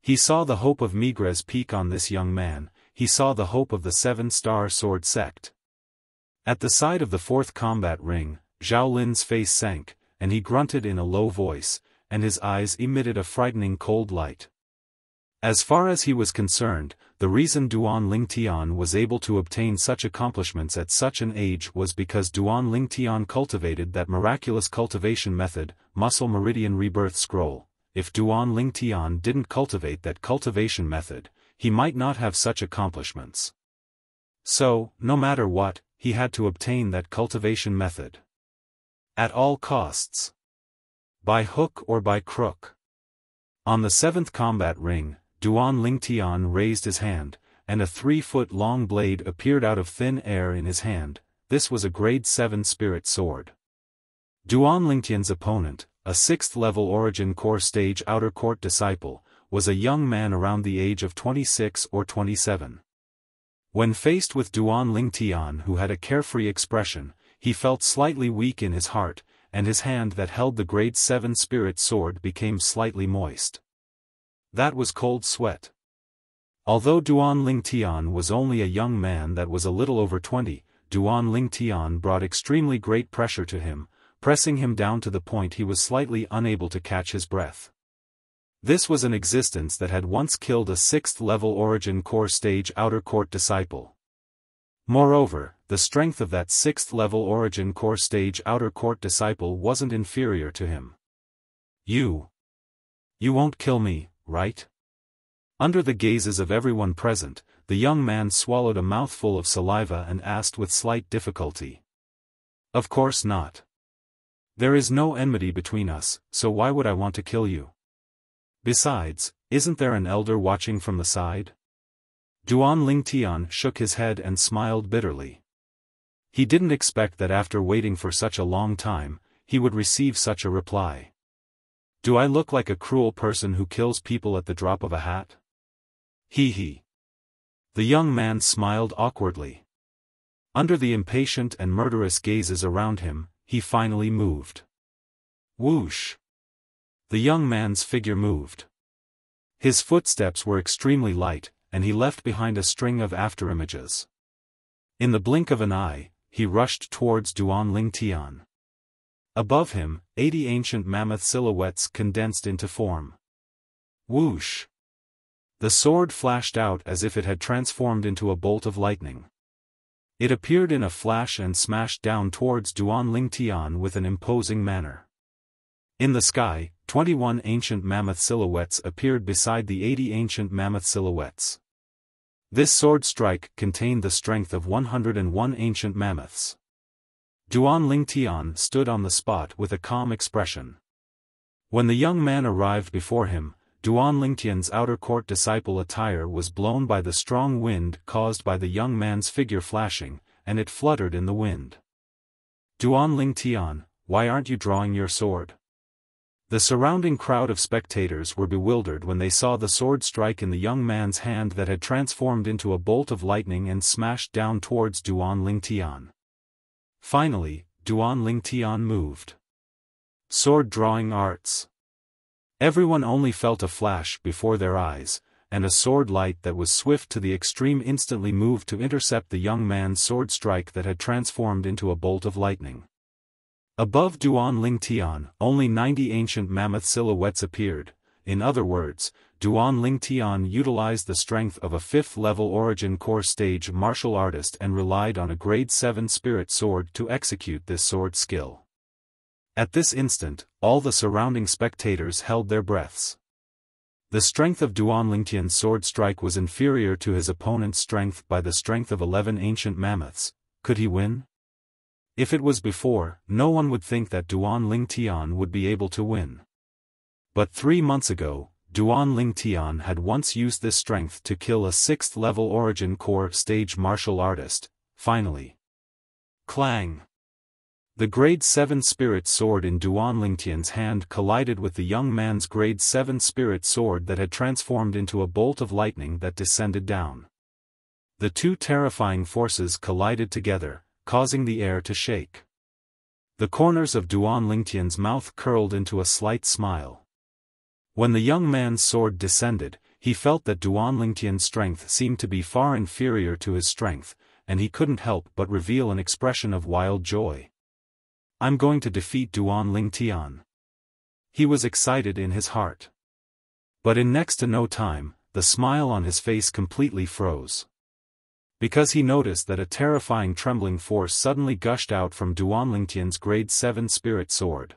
He saw the hope of Migres Peak on this young man, he saw the hope of the Seven-Star Sword Sect. At the side of the fourth combat ring, Zhao Lin's face sank, and he grunted in a low voice, and his eyes emitted a frightening cold light. As far as he was concerned, the reason Duan Lingtian was able to obtain such accomplishments at such an age was because Duan Lingtian cultivated that miraculous cultivation method, Muscle Meridian Rebirth Scroll. If Duan Lingtian didn't cultivate that cultivation method, he might not have such accomplishments. So, no matter what, he had to obtain that cultivation method. At all costs. By hook or by crook. On the seventh combat ring, Duan Lingtian raised his hand, and a 3-foot-long blade appeared out of thin air in his hand. This was a grade 7 spirit sword. Duan Lingtian's opponent, a 6th-level Origin Core Stage Outer Court disciple, was a young man around the age of 26 or 27. When faced with Duan Lingtian, who had a carefree expression, he felt slightly weak in his heart, and his hand that held the grade 7 spirit sword became slightly moist. That was cold sweat. Although Duan Lingtian was only a young man that was a little over 20, Duan Lingtian brought extremely great pressure to him, pressing him down to the point he was slightly unable to catch his breath. This was an existence that had once killed a 6th-level Origin Core Stage Outer Court disciple. Moreover, the strength of that 6th-level Origin Core Stage Outer Court disciple wasn't inferior to him. You won't kill me, right? Under the gazes of everyone present, the young man swallowed a mouthful of saliva and asked with slight difficulty. Of course not. There is no enmity between us, so why would I want to kill you? Besides, isn't there an elder watching from the side? Duan Lingtian shook his head and smiled bitterly. He didn't expect that after waiting for such a long time, he would receive such a reply. Do I look like a cruel person who kills people at the drop of a hat? He. The young man smiled awkwardly. Under the impatient and murderous gazes around him, he finally moved. Whoosh! The young man's figure moved. His footsteps were extremely light, and he left behind a string of afterimages. In the blink of an eye, he rushed towards Duan Lingtian. Above him, 80 ancient mammoth silhouettes condensed into form. Whoosh! The sword flashed out as if it had transformed into a bolt of lightning. It appeared in a flash and smashed down towards Duan Lingtian with an imposing manner. In the sky, 21 ancient mammoth silhouettes appeared beside the 80 ancient mammoth silhouettes. This sword strike contained the strength of 101 ancient mammoths. Duan Lingtian stood on the spot with a calm expression. When the young man arrived before him, Duan Lingtian's outer court disciple attire was blown by the strong wind caused by the young man's figure flashing, and it fluttered in the wind. Duan Lingtian, why aren't you drawing your sword? The surrounding crowd of spectators were bewildered when they saw the sword strike in the young man's hand that had transformed into a bolt of lightning and smashed down towards Duan Lingtian. Finally, Duan Lingtian moved. Sword drawing arts. Everyone only felt a flash before their eyes, and a sword light that was swift to the extreme instantly moved to intercept the young man's sword strike that had transformed into a bolt of lightning. Above Duan Lingtian, only 90 ancient mammoth silhouettes appeared. In other words, Duan Lingtian utilized the strength of a 5th-level Origin Core Stage martial artist and relied on a grade 7 spirit sword to execute this sword skill. At this instant, all the surrounding spectators held their breaths. The strength of Duan Lingtian's sword strike was inferior to his opponent's strength by the strength of 11 ancient mammoths. Could he win? If it was before, no one would think that Duan Lingtian would be able to win. But 3 months ago, Duan Lingtian had once used this strength to kill a 6th-level Origin Core Stage martial artist. Finally. Clang! The grade 7 spirit sword in Duan Lingtian's hand collided with the young man's grade 7 spirit sword that had transformed into a bolt of lightning that descended down. The two terrifying forces collided together, causing the air to shake. The corners of Duan Lingtian's mouth curled into a slight smile. When the young man's sword descended, he felt that Duan Lingtian's strength seemed to be far inferior to his strength, and he couldn't help but reveal an expression of wild joy. I'm going to defeat Duan Lingtian. He was excited in his heart. But in next to no time, the smile on his face completely froze. Because he noticed that a terrifying trembling force suddenly gushed out from Duan Lingtian's grade 7 spirit sword.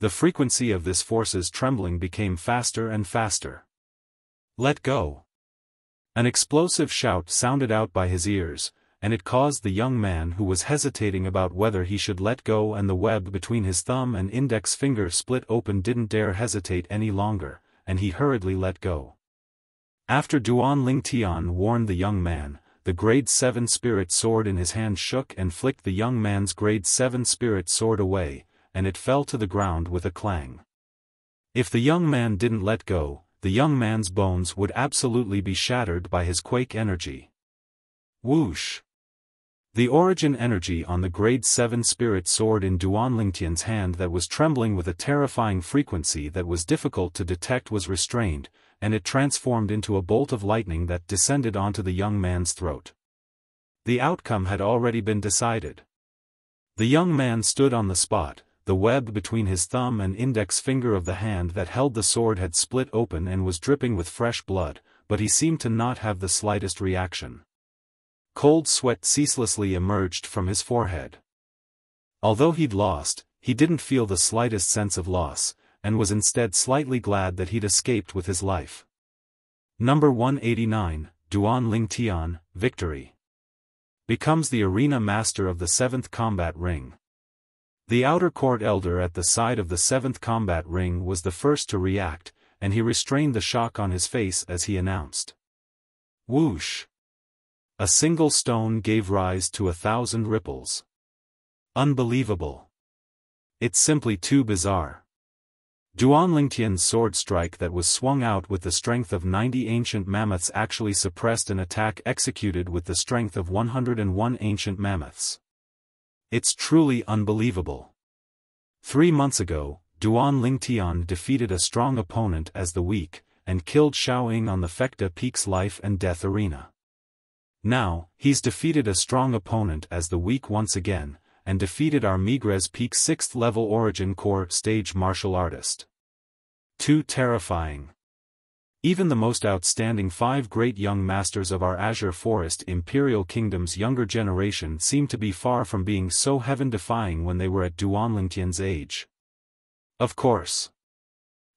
The frequency of this force's trembling became faster and faster. Let go! An explosive shout sounded out by his ears, and it caused the young man who was hesitating about whether he should let go, and the web between his thumb and index finger split open, didn't dare hesitate any longer, and he hurriedly let go. After Duan Lingtian warned the young man, the grade 7 spirit sword in his hand shook and flicked the young man's grade 7 spirit sword away, and it fell to the ground with a clang. If the young man didn't let go, the young man's bones would absolutely be shattered by his quake energy. Whoosh! The origin energy on the grade 7 spirit sword in Duan Lingtian's hand that was trembling with a terrifying frequency that was difficult to detect was restrained, and it transformed into a bolt of lightning that descended onto the young man's throat. The outcome had already been decided. The young man stood on the spot, the web between his thumb and index finger of the hand that held the sword had split open and was dripping with fresh blood, but he seemed to not have the slightest reaction. Cold sweat ceaselessly emerged from his forehead. Although he'd lost, he didn't feel the slightest sense of loss, and was instead slightly glad that he'd escaped with his life. Number 189, Duan Lingtian, Victory. Becomes the arena master of the 7th combat ring. The outer court elder at the side of the 7th combat ring was the first to react, and he restrained the shock on his face as he announced. Whoosh! A single stone gave rise to 1,000 ripples. Unbelievable. It's simply too bizarre. Duan Lingtian's sword strike that was swung out with the strength of 90 ancient mammoths actually suppressed an attack executed with the strength of 101 ancient mammoths. It's truly unbelievable. 3 months ago, Duan Lingtian defeated a strong opponent as the weak, and killed Xiaofan on the Fekta Peak's life and death arena. Now, he's defeated a strong opponent as the weak once again, and defeated our Migres Peak 6th level Origin Core stage martial artist. Too terrifying. Even the most outstanding 5 great young masters of our Azure Forest Imperial Kingdom's younger generation seemed to be far from being so heaven-defying when they were at Duan Lingtian's age. Of course.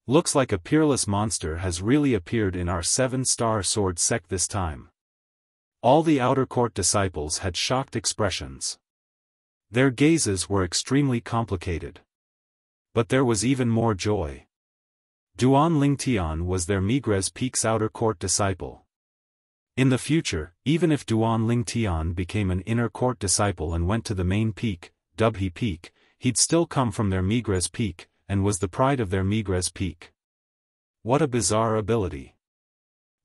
Looks like a peerless monster has really appeared in our 7-star sword sect this time. All the outer court disciples had shocked expressions. Their gazes were extremely complicated. But there was even more joy. Duan Lingtian was their Migres Peak's outer court disciple. In the future, even if Duan Lingtian became an inner court disciple and went to the main peak, Dubhe Peak, he'd still come from their Migres Peak, and was the pride of their Migres Peak. What a bizarre ability.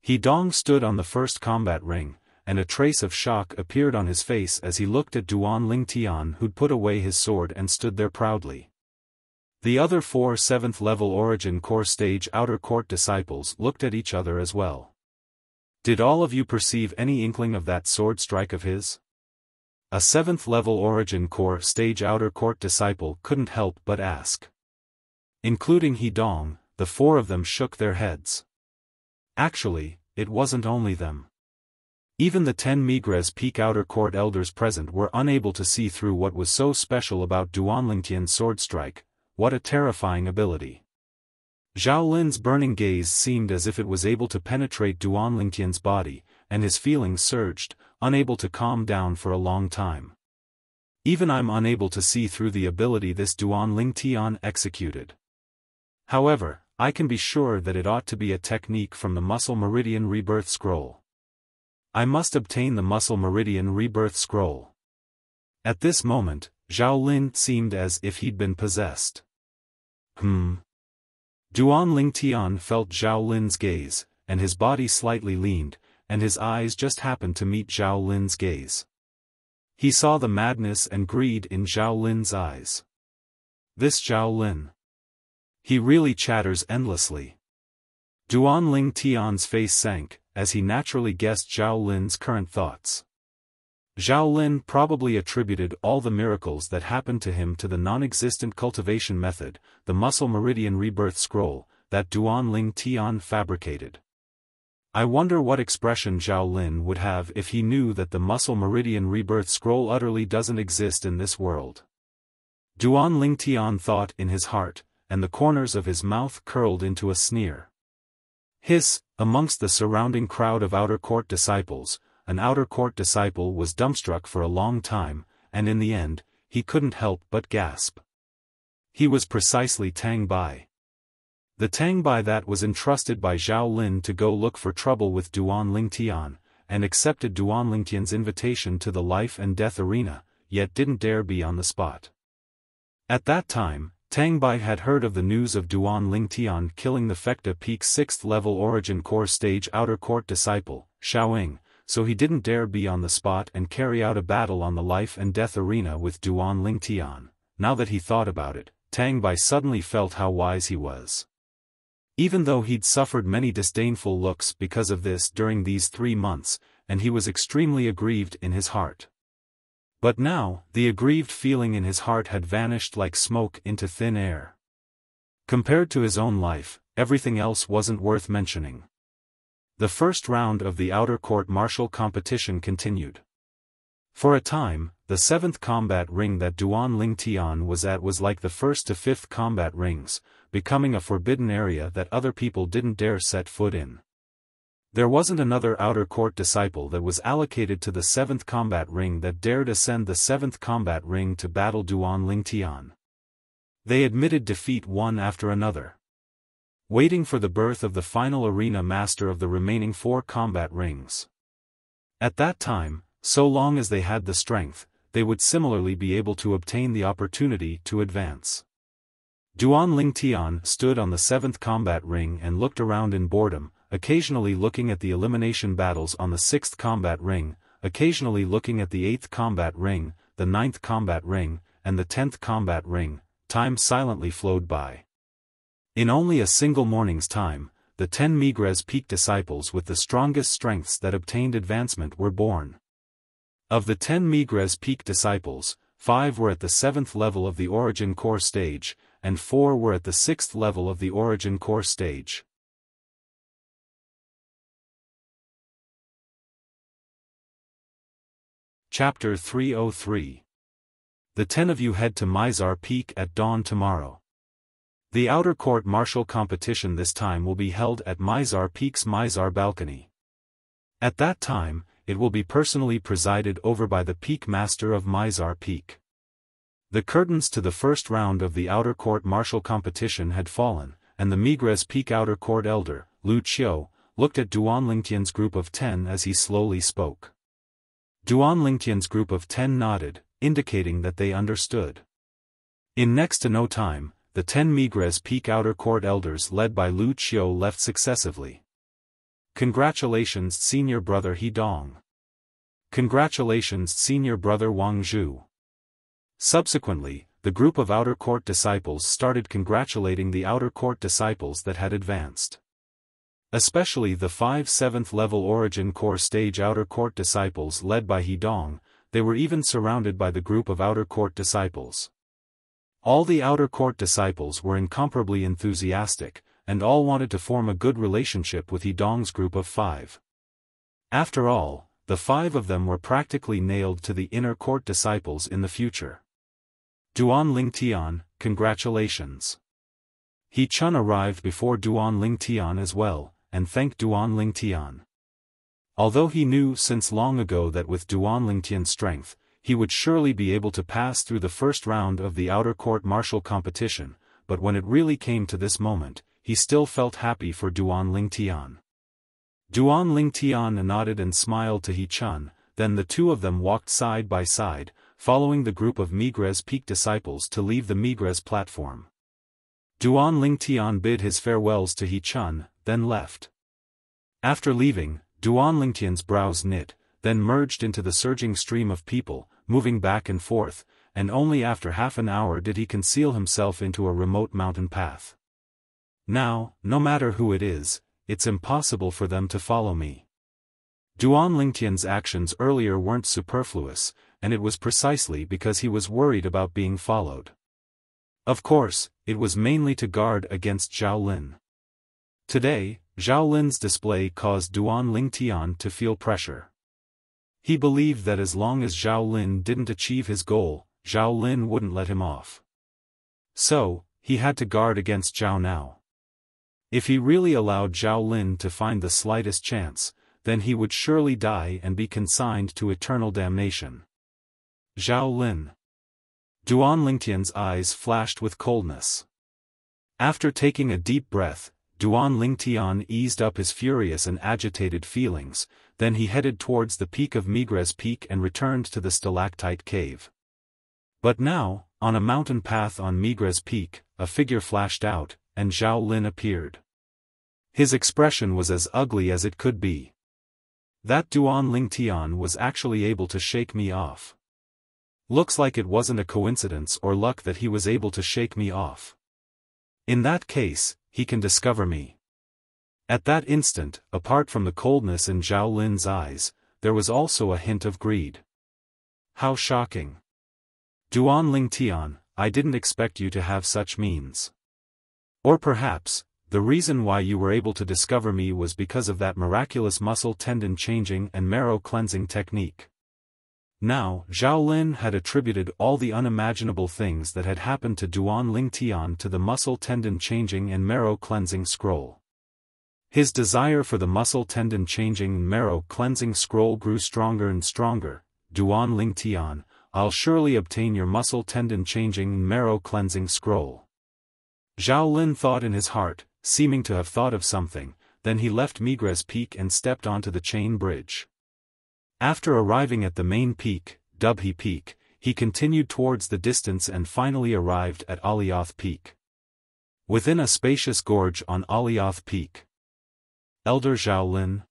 He Dong stood on the first combat ring, and a trace of shock appeared on his face as he looked at Duan Lingtian, who'd put away his sword and stood there proudly. The other 4 7th-level Origin Core stage outer court disciples looked at each other as well. Did all of you perceive any inkling of that sword strike of his? A 7th-level Origin Core stage outer court disciple couldn't help but ask. Including He Dong, the 4 of them shook their heads. Actually, it wasn't only them. Even the 10 Migres Peak outer court elders present were unable to see through what was so special about Duan Lingtian's sword strike. What a terrifying ability. Zhao Lin's burning gaze seemed as if it was able to penetrate Duan Lingtian's body, and his feelings surged, unable to calm down for a long time. Even I'm unable to see through the ability this Duan Lingtian executed. However, I can be sure that it ought to be a technique from the Muscle Meridian Rebirth Scroll. I must obtain the Muscle Meridian Rebirth Scroll. At this moment, Zhao Lin seemed as if he'd been possessed. Duan Lingtian felt Zhao Lin's gaze, and his body slightly leaned, and his eyes just happened to meet Zhao Lin's gaze. He saw the madness and greed in Zhao Lin's eyes. This Zhao Lin. He really chatters endlessly. Duan Tian's face sank, as he naturally guessed Zhao Lin's current thoughts. Zhao Lin probably attributed all the miracles that happened to him to the non-existent cultivation method, the muscle meridian rebirth scroll, that Duan Tian fabricated. I wonder what expression Zhao Lin would have if he knew that the muscle meridian rebirth scroll utterly doesn't exist in this world. Duan Tian thought in his heart, and the corners of his mouth curled into a sneer. Hiss, amongst the surrounding crowd of outer court disciples, an outer court disciple was dumbstruck for a long time, and in the end, he couldn't help but gasp. He was precisely Tang Bai. The Tang Bai that was entrusted by Zhao Lin to go look for trouble with Duan Tian, and accepted Duan Tian's invitation to the life and death arena, yet didn't dare be on the spot. At that time, Tang Bai had heard of the news of Duan Tian killing the Fecta Peak 6th level Origin Core Stage outer court disciple, Xiaofan, so he didn't dare be on the spot and carry out a battle on the life and death arena with Duan Tian. Now that he thought about it, Tang Bai suddenly felt how wise he was. Even though he'd suffered many disdainful looks because of this during these 3 months, and he was extremely aggrieved in his heart. But now, the aggrieved feeling in his heart had vanished like smoke into thin air. Compared to his own life, everything else wasn't worth mentioning. The first round of the outer court martial competition continued. For a time, the 7th combat ring that Duan Tian was at was like the 1st to 5th combat rings, becoming a forbidden area that other people didn't dare set foot in. There wasn't another outer court disciple that was allocated to the 7th combat ring that dared ascend the 7th combat ring to battle Duan Tian. They admitted defeat one after another. Waiting for the birth of the final arena master of the remaining 4 combat rings. At that time, so long as they had the strength, they would similarly be able to obtain the opportunity to advance. Duan Tian stood on the 7th combat ring and looked around in boredom, occasionally looking at the elimination battles on the 6th combat ring, occasionally looking at the 8th combat ring, the 9th combat ring, and the 10th combat ring. Time silently flowed by. In only a single morning's time, the 10 Migres Peak disciples with the strongest strengths that obtained advancement were born. Of the 10 Migres Peak disciples, 5 were at the 7th level of the Origin Core Stage, and 4 were at the 6th level of the Origin Core Stage. Chapter 303. The 10 of you head to Mizar Peak at dawn tomorrow. The outer court martial competition this time will be held at Mizar Peak's Mizar balcony. At that time, it will be personally presided over by the Peak Master of Mizar Peak. The curtains to the first round of the outer court martial competition had fallen, and the Migres Peak outer court elder, Wuxia, looked at Duan Tian's group of 10 as he slowly spoke. Duan Tian's group of 10 nodded, indicating that they understood. In next to no time, the 10 Migres Peak outer court elders led by Wuxia left successively. Congratulations senior brother He Dong. Congratulations senior brother Wang Zhu. Subsequently, the group of outer court disciples started congratulating the outer court disciples that had advanced. Especially the 5 7th level Origin Core Stage outer court disciples led by He Dong. They were even surrounded by the group of outer court disciples. All the outer court disciples were incomparably enthusiastic, and all wanted to form a good relationship with He Dong's group of 5. After all, the 5 of them were practically nailed to the inner court disciples in the future. Duan Tian, congratulations. He Chun arrived before Duan Tian as well, and thanked Duan Tian. Although he knew since long ago that with Duan Tian's strength, he would surely be able to pass through the first round of the outer court martial competition, but when it really came to this moment, he still felt happy for Duan Tian. Duan Tian nodded and smiled to He Chun, then the two of them walked side by side, following the group of Migres Peak disciples to leave the Migres platform. Duan Tian bid his farewells to He Chun, then left. After leaving, Duan Tian's brows knit, then merged into the surging stream of people, moving back and forth, and only after half an hour did he conceal himself into a remote mountain path. Now, no matter who it is, it's impossible for them to follow me. Duan Lingtian's actions earlier weren't superfluous, and it was precisely because he was worried about being followed. Of course, it was mainly to guard against Zhao Lin. Today, Zhao Lin's display caused Duan Lingtian to feel pressure. He believed that as long as Zhao Lin didn't achieve his goal, Zhao Lin wouldn't let him off. So, he had to guard against Zhao now. If he really allowed Zhao Lin to find the slightest chance, then he would surely die and be consigned to eternal damnation. Zhao Lin. Duan Lingtian's eyes flashed with coldness. After taking a deep breath, Duan Lingtian eased up his furious and agitated feelings, then he headed towards the peak of Migres Peak and returned to the stalactite cave. But now, on a mountain path on Migres Peak, a figure flashed out, and Zhao Lin appeared. His expression was as ugly as it could be. That Duan Lingtian was actually able to shake me off. Looks like it wasn't a coincidence or luck that he was able to shake me off. In that case, he can discover me. At that instant, apart from the coldness in Zhao Lin's eyes, there was also a hint of greed. How shocking. Duan Lingtian, I didn't expect you to have such means. Or perhaps, the reason why you were able to discover me was because of that miraculous muscle tendon changing and marrow cleansing technique. Now, Zhao Lin had attributed all the unimaginable things that had happened to Duan Lingtian to the muscle tendon changing and marrow cleansing scroll. His desire for the muscle tendon changing and marrow cleansing scroll grew stronger and stronger. Duan Lingtian, I'll surely obtain your muscle tendon changing and marrow cleansing scroll. Zhao Lin thought in his heart, seeming to have thought of something, then he left Migres Peak and stepped onto the chain bridge. After arriving at the main peak, Dubhe Peak, he continued towards the distance and finally arrived at Alioth Peak. Within a spacious gorge on Alioth Peak. Elder Zhao Lin.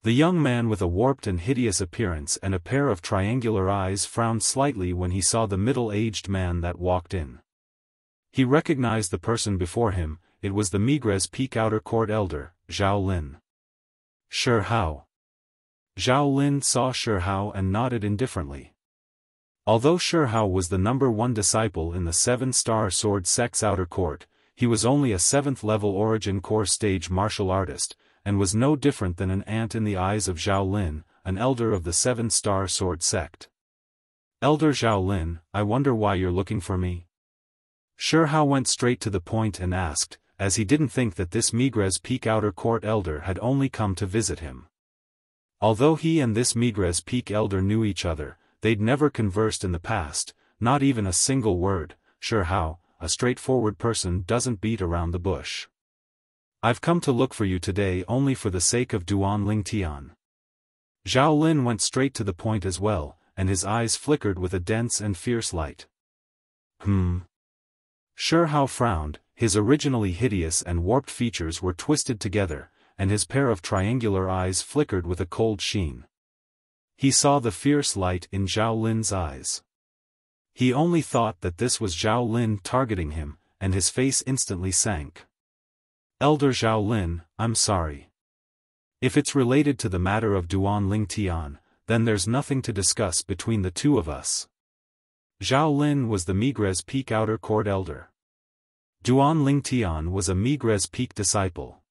The young man with a warped and hideous appearance and a pair of triangular eyes frowned slightly when he saw the middle-aged man that walked in. He recognized the person before him. It was the Migres Peak Outer Court Elder, Zhao Lin. Sure how? Zhao Lin saw Sure Hao and nodded indifferently. Although Sure Hao was the #1 disciple in the 7-star sword sect's outer court, he was only a 7th-level origin core stage martial artist, and was no different than an ant in the eyes of Zhao Lin, an elder of the 7-star sword sect. Elder Zhao Lin, I wonder why you're looking for me? Sure Hao went straight to the point and asked, as he didn't think that this Migres Peak Outer Court elder had only come to visit him. Although he and this Migres Peak elder knew each other, they'd never conversed in the past, not even a single word. Sure Hao, a straightforward person doesn't beat around the bush. I've come to look for you today only for the sake of Duan Lingtian. Zhao Lin went straight to the point as well, and his eyes flickered with a dense and fierce light. Sure Hao frowned, his originally hideous and warped features were twisted together, and his pair of triangular eyes flickered with a cold sheen. He saw the fierce light in Zhao Lin's eyes. He only thought that this was Zhao Lin targeting him, and his face instantly sank. Elder Zhao Lin, I'm sorry. If it's related to the matter of Duan Lingtian, then there's nothing to discuss between the two of us. Zhao Lin was the Migres Peak Outer Court elder. Duan Lingtian was a Migres Peak disciple.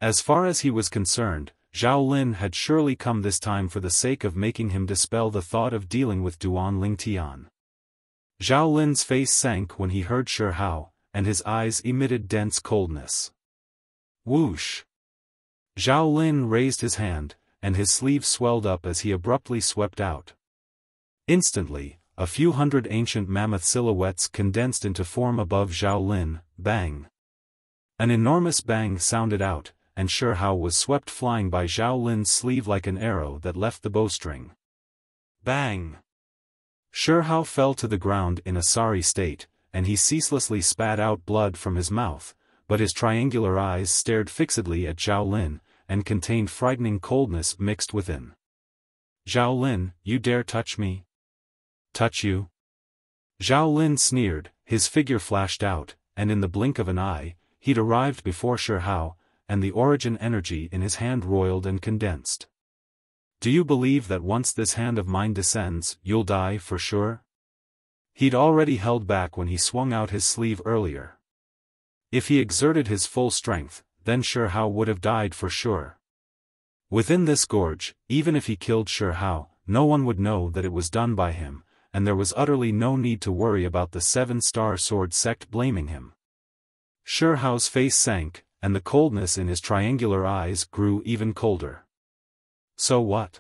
As far as he was concerned, Zhao Lin had surely come this time for the sake of making him dispel the thought of dealing with Duan Lingtian. Zhao Lin's face sank when he heard Sure Hao, and his eyes emitted dense coldness. Whoosh! Zhao Lin raised his hand, and his sleeve swelled up as he abruptly swept out. Instantly, a few hundred ancient mammoth silhouettes condensed into form above Zhao Lin. Bang! An enormous bang sounded out, and Sure Hao was swept flying by Zhao Lin's sleeve like an arrow that left the bowstring. Bang! Sure Hao fell to the ground in a sorry state, and he ceaselessly spat out blood from his mouth, but his triangular eyes stared fixedly at Zhao Lin, and contained frightening coldness mixed within. Zhao Lin, you dare touch me? Touch you? Zhao Lin sneered, his figure flashed out, and in the blink of an eye, he'd arrived before Shi Hao, and the origin energy in his hand roiled and condensed. Do you believe that once this hand of mine descends, you'll die for sure? He'd already held back when he swung out his sleeve earlier. If he exerted his full strength, then Shi Hao would have died for sure. Within this gorge, even if he killed Shi Hao, no one would know that it was done by him, and there was utterly no need to worry about the Seven-Star Sword sect blaming him. Shi Hao's face sank, and the coldness in his triangular eyes grew even colder. So what?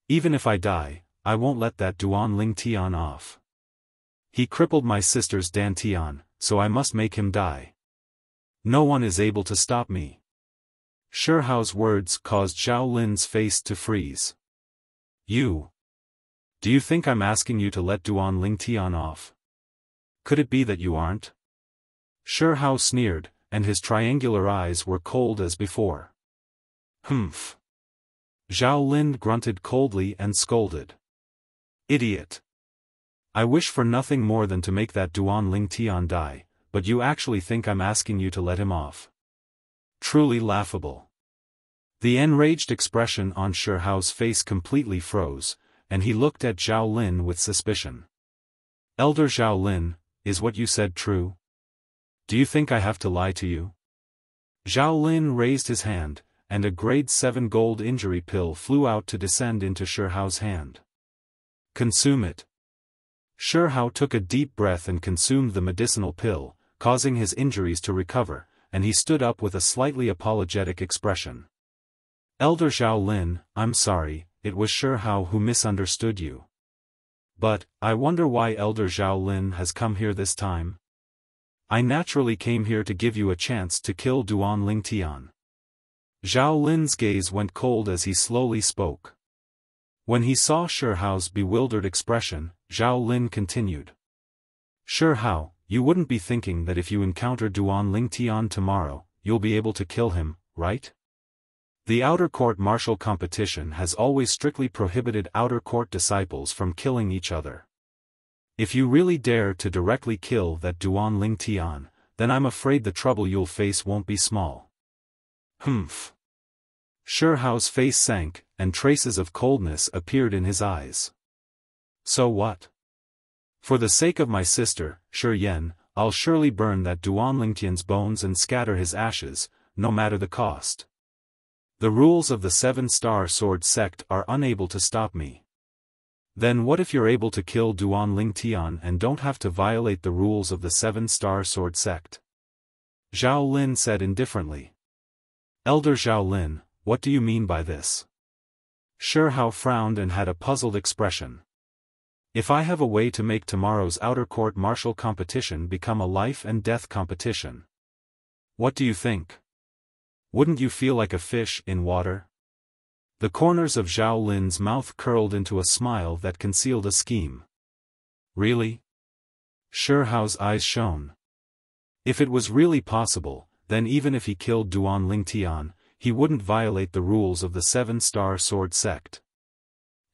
Even if I die, I won't let that Duan Ling Tian off. He crippled my sister's dantian, so I must make him die. No one is able to stop me. Shi Hao's words caused Zhao Lin's face to freeze. You? Do you think I'm asking you to let Duan Ling Tian off? Could it be that you aren't? Shi Hao sneered, and his triangular eyes were cold as before. Humph. Zhao Lin grunted coldly and scolded. Idiot. I wish for nothing more than to make that Duan Ling Tian die, but you actually think I'm asking you to let him off. Truly laughable. The enraged expression on Shi Hao's face completely froze, and he looked at Zhao Lin with suspicion. Elder Zhao Lin, is what you said true? Do you think I have to lie to you? Zhao Lin raised his hand, and a grade 7 gold injury pill flew out to descend into Shi Hao's hand. Consume it. Shi Hao took a deep breath and consumed the medicinal pill, causing his injuries to recover, and he stood up with a slightly apologetic expression. Elder Zhao Lin, I'm sorry, it was Shi Hao who misunderstood you. But, I wonder why Elder Zhao Lin has come here this time? I naturally came here to give you a chance to kill Duan Ling Tian. Zhao Lin's gaze went cold as he slowly spoke. When he saw Shi Hao's bewildered expression, Zhao Lin continued. Shi Hao, you wouldn't be thinking that if you encounter Duan Ling Tian tomorrow, you'll be able to kill him, right? The outer court martial competition has always strictly prohibited outer court disciples from killing each other. If you really dare to directly kill that Duan Ling Tian, then I'm afraid the trouble you'll face won't be small. Humph. Shi Hao's face sank, and traces of coldness appeared in his eyes. So what? For the sake of my sister, Shi Yan, I'll surely burn that Duan Ling Tian's bones and scatter his ashes, no matter the cost. The rules of the Seven-Star Sword sect are unable to stop me. Then what if you're able to kill Duan Ling Tian and don't have to violate the rules of the Seven-Star Sword sect? Zhao Lin said indifferently. Elder Zhao Lin, what do you mean by this? Shi Hao frowned and had a puzzled expression. If I have a way to make tomorrow's outer court martial competition become a life and death competition. What do you think? Wouldn't you feel like a fish in water? The corners of Zhao Lin's mouth curled into a smile that concealed a scheme. Really? Shi Hao's eyes shone. If it was really possible, then even if he killed Duan Ling Tian, he wouldn't violate the rules of the Seven-Star Sword sect.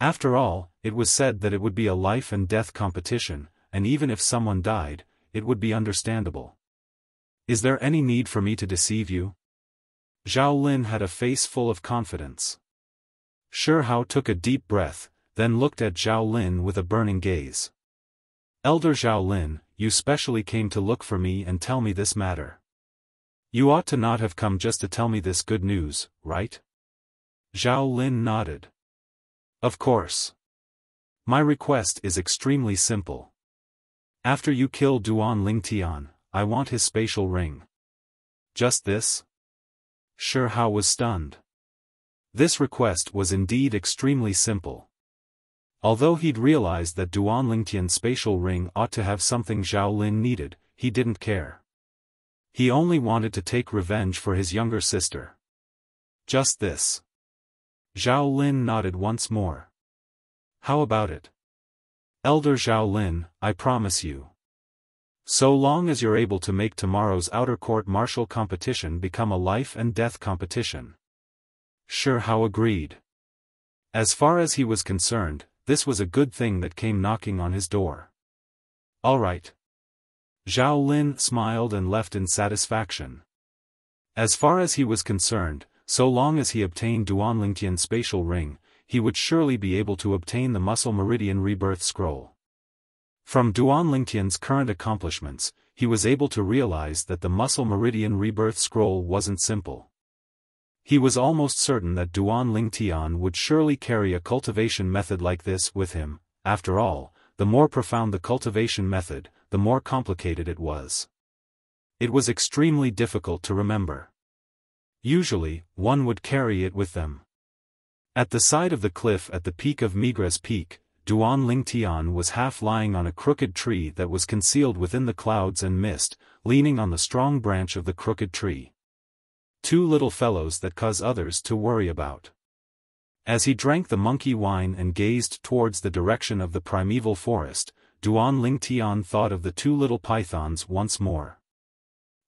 After all, it was said that it would be a life and death competition, and even if someone died, it would be understandable. Is there any need for me to deceive you? Zhao Lin had a face full of confidence. Shi Hao took a deep breath, then looked at Zhao Lin with a burning gaze. Elder Zhao Lin, you specially came to look for me and tell me this matter. You ought to not have come just to tell me this good news, right? Zhao Lin nodded. Of course. My request is extremely simple. After you kill Duan Ling Tian, I want his spatial ring. Just this? Shi Hao was stunned. This request was indeed extremely simple. Although he'd realized that Duan Ling Tian's spatial ring ought to have something Zhao Lin needed, he didn't care. He only wanted to take revenge for his younger sister. Just this. Zhao Lin nodded once more. How about it? Elder Zhao Lin, I promise you. So long as you're able to make tomorrow's outer court martial competition become a life and death competition. Shi Hao agreed. As far as he was concerned, this was a good thing that came knocking on his door. All right. Zhao Lin smiled and left in satisfaction. As far as he was concerned, so long as he obtained Duanlingtian's spatial ring, he would surely be able to obtain the Muscle Meridian Rebirth Scroll. From Duanlingtian's current accomplishments, he was able to realize that the Muscle Meridian Rebirth Scroll wasn't simple. He was almost certain that Duanlingtian would surely carry a cultivation method like this with him. After all, the more profound the cultivation method, the more complicated it was. It was extremely difficult to remember. Usually, one would carry it with them. At the side of the cliff at the peak of Migres Peak, Duanlingtian was half lying on a crooked tree that was concealed within the clouds and mist, leaning on the strong branch of the crooked tree. Two little fellows that cause others to worry about. As he drank the monkey wine and gazed towards the direction of the primeval forest, Duanlingtian thought of the two little pythons once more.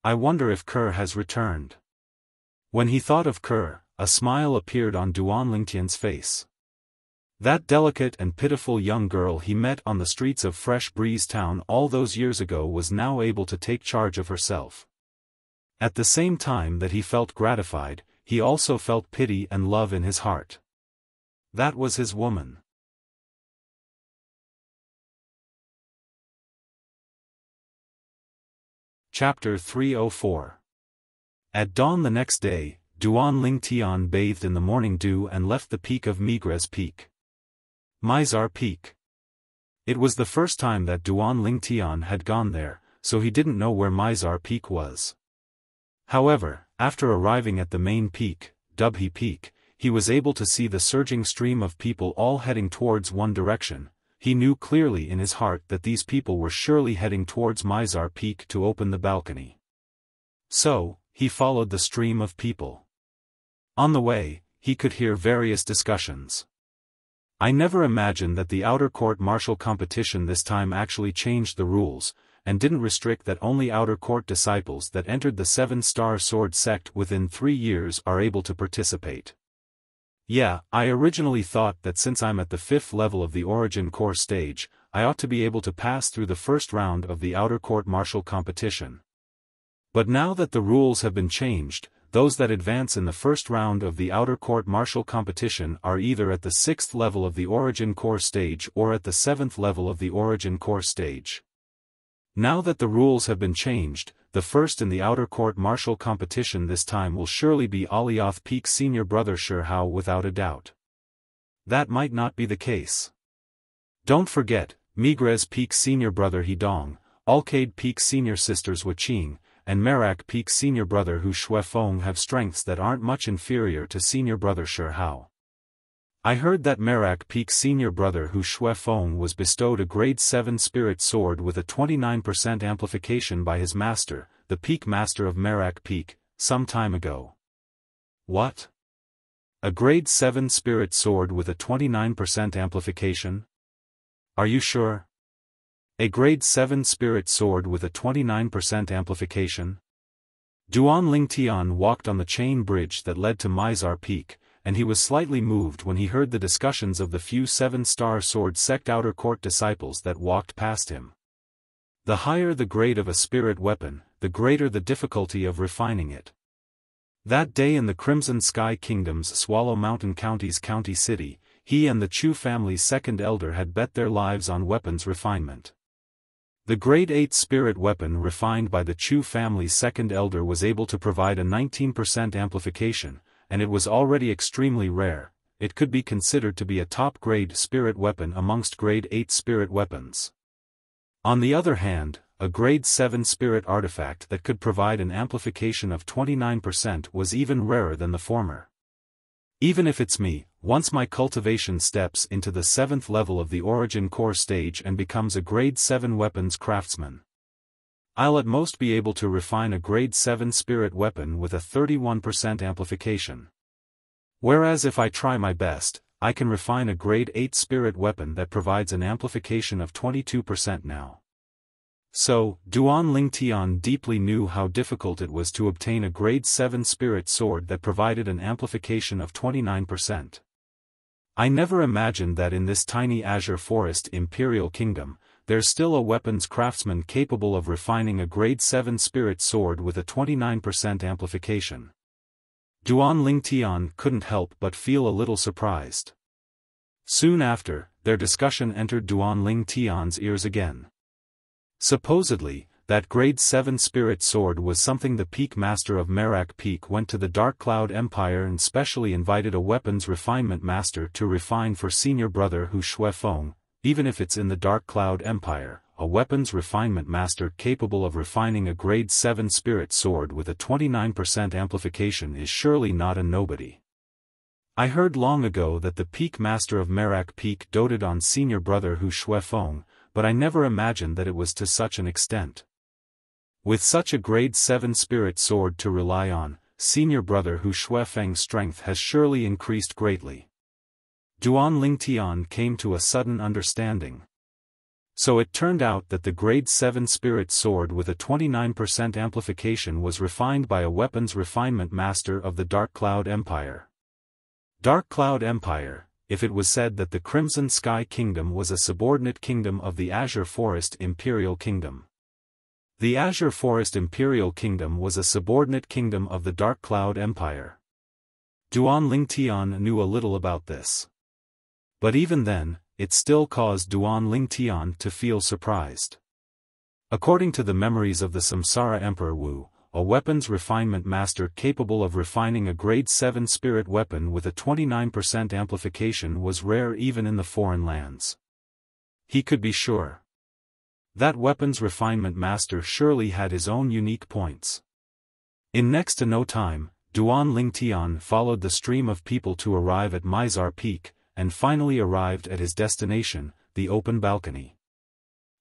I wonder if Kerr has returned. When he thought of Kerr, a smile appeared on Duanlingtian's face. That delicate and pitiful young girl he met on the streets of Fresh Breeze Town all those years ago was now able to take charge of herself. At the same time that he felt gratified, he also felt pity and love in his heart. That was his woman. Chapter 304. At dawn the next day, Duanlingtian bathed in the morning dew and left the peak of Migres Peak. Mizar Peak. It was the first time that Duanlingtian had gone there, so he didn't know where Mizar Peak was. However, after arriving at the main peak, Dubhe Peak, he was able to see the surging stream of people all heading towards one direction. He knew clearly in his heart that these people were surely heading towards Mizar Peak to open the balcony. So, he followed the stream of people. On the way, he could hear various discussions. I never imagined that the outer court martial competition this time actually changed the rules, and didn't restrict that only outer court disciples that entered the 7-star sword sect within 3 years are able to participate. Yeah, I originally thought that since I'm at the 5th level of the Origin Core stage, I ought to be able to pass through the first round of the outer court martial competition. But now that the rules have been changed, those that advance in the first round of the outer court martial competition are either at the 6th level of the Origin Core stage or at the 7th level of the Origin Core stage. Now that the rules have been changed, the first in the outer court martial competition this time will surely be Alioth Peak's senior brother Shihao without a doubt. That might not be the case. Don't forget, Migres Peak's senior brother Hidong, Alcade Peak's senior sisters Wuqing, and Merak Peak's senior brother Hu Shuefeng have strengths that aren't much inferior to senior brother Shihao. I heard that Merak Peak's senior brother Hu Shuefeng was bestowed a grade 7 spirit sword with a 29% amplification by his master, the Peak Master of Merak Peak, some time ago. What? A grade 7 spirit sword with a 29% amplification? Are you sure? A grade 7 spirit sword with a 29% amplification? Duanlingtian walked on the chain bridge that led to Mizar Peak, and he was slightly moved when he heard the discussions of the few 7-star sword sect outer court disciples that walked past him. The higher the grade of a spirit weapon, the greater the difficulty of refining it. That day in the Crimson Sky Kingdom's Swallow Mountain County's county city, he and the Chu family's second elder had bet their lives on weapons refinement. The grade 8 spirit weapon refined by the Chu family's second elder was able to provide a 19% amplification, and it was already extremely rare. It could be considered to be a top-grade spirit weapon amongst grade 8 spirit weapons. On the other hand, a grade 7 spirit artifact that could provide an amplification of 29% was even rarer than the former. Even if it's me, once my cultivation steps into the 7th level of the Origin Core stage and becomes a grade 7 weapons craftsman, I'll at most be able to refine a grade 7 spirit weapon with a 31% amplification. Whereas if I try my best, I can refine a grade 8 spirit weapon that provides an amplification of 22% now. So, Duanlingtian deeply knew how difficult it was to obtain a grade 7 spirit sword that provided an amplification of 29%. I never imagined that in this tiny azure forest Imperial Kingdom, there's still a weapons craftsman capable of refining a grade 7 spirit sword with a 29% amplification. Duan Lingtian couldn't help but feel a little surprised. Soon after, their discussion entered Duan Lingtian's ears again. Supposedly, that grade 7 spirit sword was something the Peak Master of Merak Peak went to the Dark Cloud Empire and specially invited a weapons refinement master to refine for senior brother Xiaofan. Even if it's in the Dark Cloud Empire, a weapons refinement master capable of refining a grade 7 spirit sword with a 29% amplification is surely not a nobody. I heard long ago that the Peak Master of Merak Peak doted on senior brother Xiaofan, but I never imagined that it was to such an extent. With such a grade 7 spirit sword to rely on, senior brother Xiaofan's strength has surely increased greatly. Duan Lingtian came to a sudden understanding. So it turned out that the grade 7 spirit sword with a 29% amplification was refined by a weapons refinement master of the Dark Cloud Empire. Dark Cloud Empire, if it was said that the Crimson Sky Kingdom was a subordinate kingdom of the Azure Forest Imperial Kingdom. The Azure Forest Imperial Kingdom was a subordinate kingdom of the Dark Cloud Empire. Duan Lingtian knew a little about this. But even then, it still caused Duan Lingtian to feel surprised. According to the memories of the Samsara Emperor Wu, a weapons refinement master capable of refining a grade 7 spirit weapon with a 29% amplification was rare even in the foreign lands. He could be sure. That weapons refinement master surely had his own unique points. In next to no time, Duan Lingtian followed the stream of people to arrive at Mizar Peak, and finally arrived at his destination, the open balcony.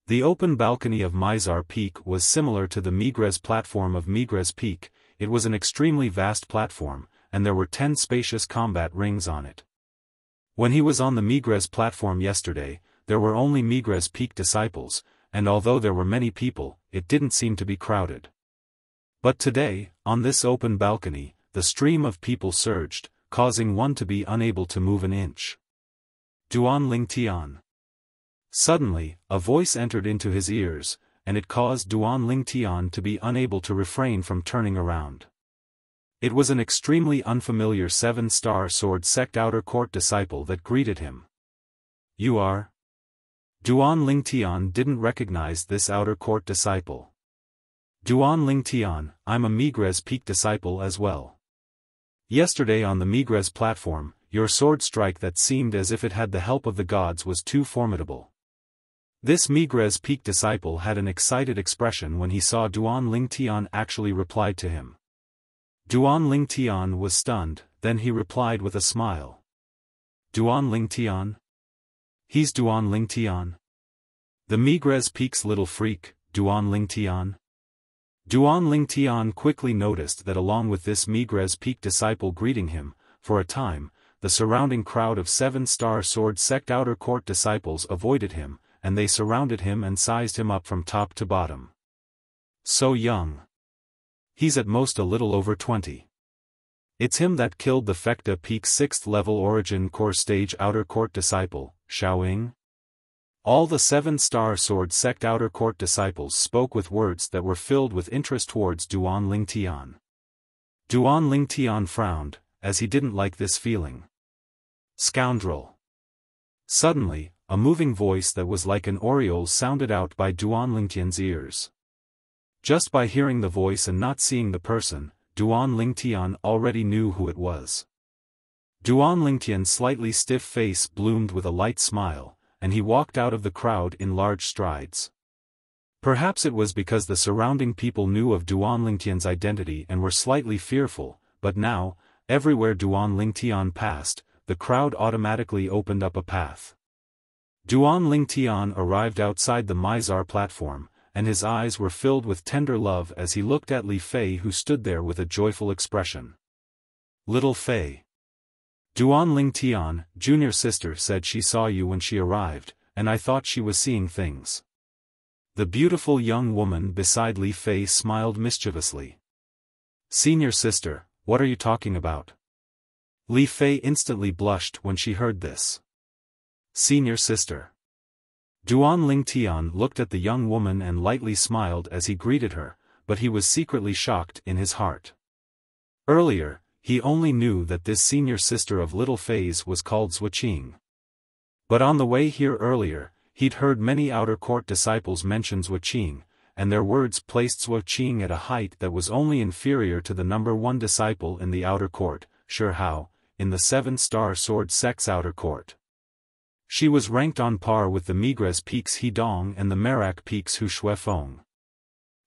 The open balcony of Mizar Peak was similar to the Migres platform of Migres Peak. It was an extremely vast platform, and there were 10 spacious combat rings on it. When he was on the Migres platform yesterday, there were only Migres Peak disciples, and although there were many people, it didn't seem to be crowded. But today, on this open balcony, the stream of people surged, causing one to be unable to move an inch. Duan Lingtian. Suddenly, a voice entered into his ears, and it caused Duan Lingtian to be unable to refrain from turning around. It was an extremely unfamiliar 7-star sword sect outer court disciple that greeted him. You are? Duan Lingtian didn't recognize this outer court disciple. Duan Lingtian, I'm a Migres Peak disciple as well. Yesterday on the Migres platform, your sword strike that seemed as if it had the help of the gods was too formidable. This Migres Peak disciple had an excited expression when he saw Duan Lingtian actually replied to him. Duan Lingtian was stunned, then he replied with a smile. Duan Lingtian? He's Duan Lingtian. The Migres Peak's little freak, Duan Lingtian. Duan Lingtian quickly noticed that along with this Migres Peak disciple greeting him, for a time, the surrounding crowd of 7-star sword sect outer court disciples avoided him, and they surrounded him and sized him up from top to bottom. So young. He's at most a little over 20. It's him that killed the Fekta Peak 6th level origin core stage outer court disciple, Xiaofan. All the 7-star sword sect outer court disciples spoke with words that were filled with interest towards Duan Lingtian. Duan Lingtian frowned, as he didn't like this feeling. Scoundrel. Suddenly, a moving voice that was like an aureole sounded out by Duan Lingtian's ears. Just by hearing the voice and not seeing the person, Duan Lingtian already knew who it was. Duan Lingtian's slightly stiff face bloomed with a light smile, and he walked out of the crowd in large strides. Perhaps it was because the surrounding people knew of Duan Lingtian's identity and were slightly fearful, but now, everywhere Duan Lingtian passed, the crowd automatically opened up a path. Duan Lingtian arrived outside the Mizar platform, and his eyes were filled with tender love as he looked at Li Fei who stood there with a joyful expression. Little Fei. Duan Lingtian, junior sister, said she saw you when she arrived, and I thought she was seeing things. The beautiful young woman beside Li Fei smiled mischievously. Senior sister, what are you talking about? Li Fei instantly blushed when she heard this. Senior sister. Duan Lingtian looked at the young woman and lightly smiled as he greeted her, but he was secretly shocked in his heart. Earlier, he only knew that this senior sister of little Fei's was called Zuoqing. But on the way here earlier, he'd heard many outer court disciples mention Zuoqing, and their words placed Zuoqing at a height that was only inferior to the number one disciple in the outer court, Shihao, in the 7-star sword sect's outer court. She was ranked on par with the Migres peaks Hidong and the Merak peaks Hu Shuefeng.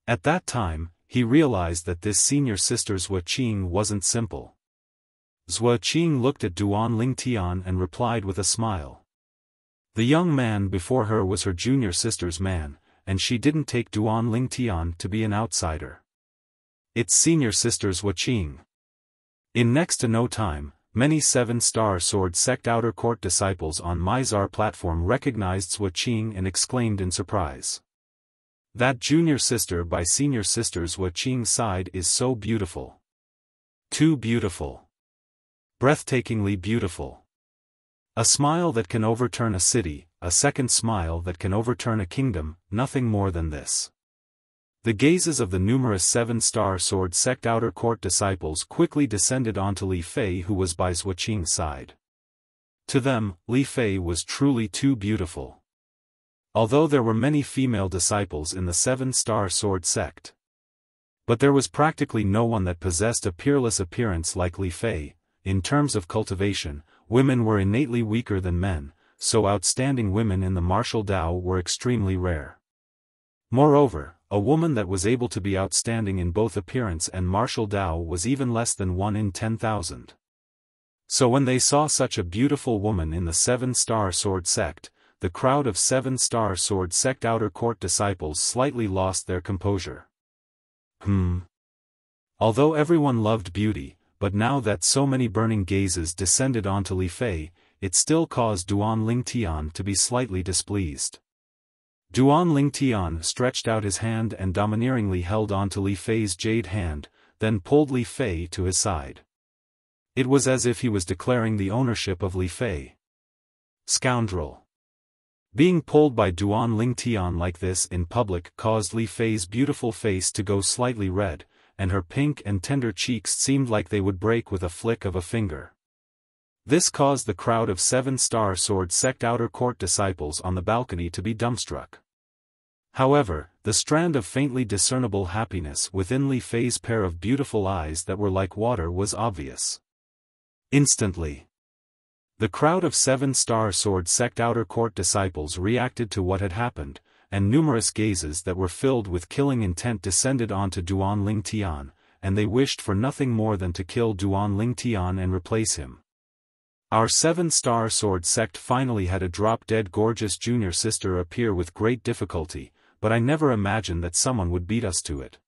At that time, he realized that this senior sister Zuoqing wasn't simple. Zuoqing looked at Duan Lingtian and replied with a smile. The young man before her was her junior sister's man, and she didn't take Duan Lingtian to be an outsider. It's senior sister Zuoqing. In next to no time, many 7-star sword sect outer court disciples on Mizar platform recognized Zuoqing and exclaimed in surprise. That junior sister by senior sister Zuoqing's side is so beautiful. Too beautiful. Breathtakingly beautiful. A smile that can overturn a city, a second smile that can overturn a kingdom, nothing more than this. The gazes of the numerous 7-star sword sect outer court disciples quickly descended onto Li Fei, who was by Zuoqing's side. To them, Li Fei was truly too beautiful. Although there were many female disciples in the 7-star sword sect, but there was practically no one that possessed a peerless appearance like Li Fei. In terms of cultivation, women were innately weaker than men, so outstanding women in the martial Dao were extremely rare. Moreover, a woman that was able to be outstanding in both appearance and martial Dao was even less than 1 in 10,000. So when they saw such a beautiful woman in the 7-star sword sect, the crowd of 7-star sword sect outer court disciples slightly lost their composure. Although everyone loved beauty, but now that so many burning gazes descended onto Li Fei, it still caused Duan Lingtian to be slightly displeased. Duan Lingtian stretched out his hand and domineeringly held onto Li Fei's jade hand, then pulled Li Fei to his side. It was as if he was declaring the ownership of Li Fei. Scoundrel. Being pulled by Duan Lingtian like this in public caused Li Fei's beautiful face to go slightly red, and her pink and tender cheeks seemed like they would break with a flick of a finger. This caused the crowd of 7-star sword sect outer court disciples on the balcony to be dumbstruck. However, the strand of faintly discernible happiness within Li Fei's pair of beautiful eyes that were like water was obvious. Instantly, the crowd of 7-star sword sect outer court disciples reacted to what had happened, and numerous gazes that were filled with killing intent descended onto Duan Lingtian, and they wished for nothing more than to kill Duan Lingtian and replace him. Our 7-star sword sect finally had a drop-dead gorgeous junior sister appear with great difficulty, but I never imagined that someone would beat us to it.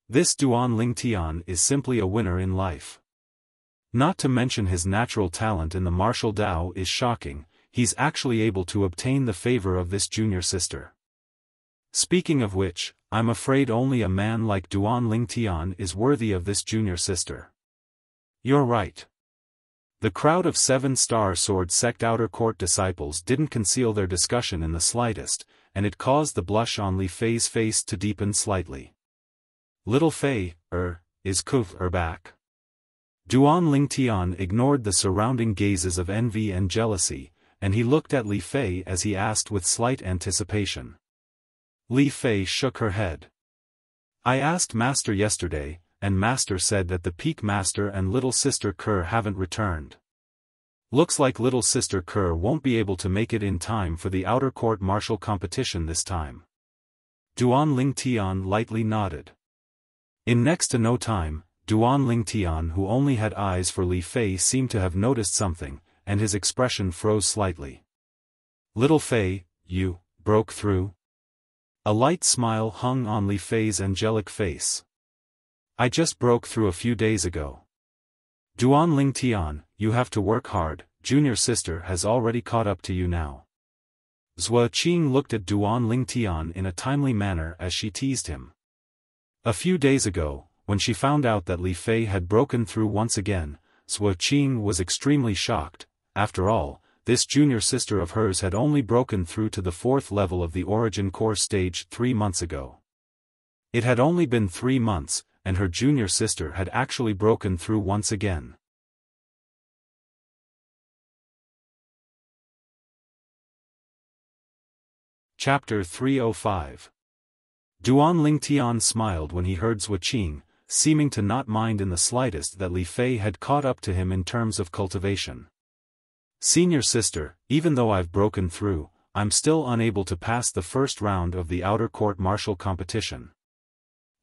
This Duan Lingtian is simply a winner in life. Not to mention his natural talent in the martial Dao is shocking, he's actually able to obtain the favor of this junior sister. Speaking of which, I'm afraid only a man like Duan Lingtian is worthy of this junior sister. You're right. The crowd of 7-star sword sect outer court disciples didn't conceal their discussion in the slightest, and it caused the blush on Li Fei's face to deepen slightly. Little Fei, is Kuf back? Duan Lingtian ignored the surrounding gazes of envy and jealousy, and he looked at Li Fei as he asked with slight anticipation. Li Fei shook her head. I asked Master yesterday, and Master said that the Peak Master and Little Sister Kerr haven't returned. Looks like Little Sister Kerr won't be able to make it in time for the outer court martial competition this time. Duan Lingtian lightly nodded. In next to no time, Duan Lingtian, who only had eyes for Li Fei, seemed to have noticed something, and his expression froze slightly. Little Fei, you broke through? A light smile hung on Li Fei's angelic face. I just broke through a few days ago. Duan Lingtian, you have to work hard, junior sister has already caught up to you now. Zuoqing looked at Duan Lingtian in a timely manner as she teased him. A few days ago, when she found out that Li Fei had broken through once again, Zhuo Qing was extremely shocked. After all, this junior sister of hers had only broken through to the 4th level of the Origin Core stage 3 months ago. It had only been 3 months, and her junior sister had actually broken through once again. Chapter 305. Duan Lingtian smiled when he heard Zhuo Qing, seeming to not mind in the slightest that Li Fei had caught up to him in terms of cultivation. Senior sister, even though I've broken through, I'm still unable to pass the first round of the outer court martial competition.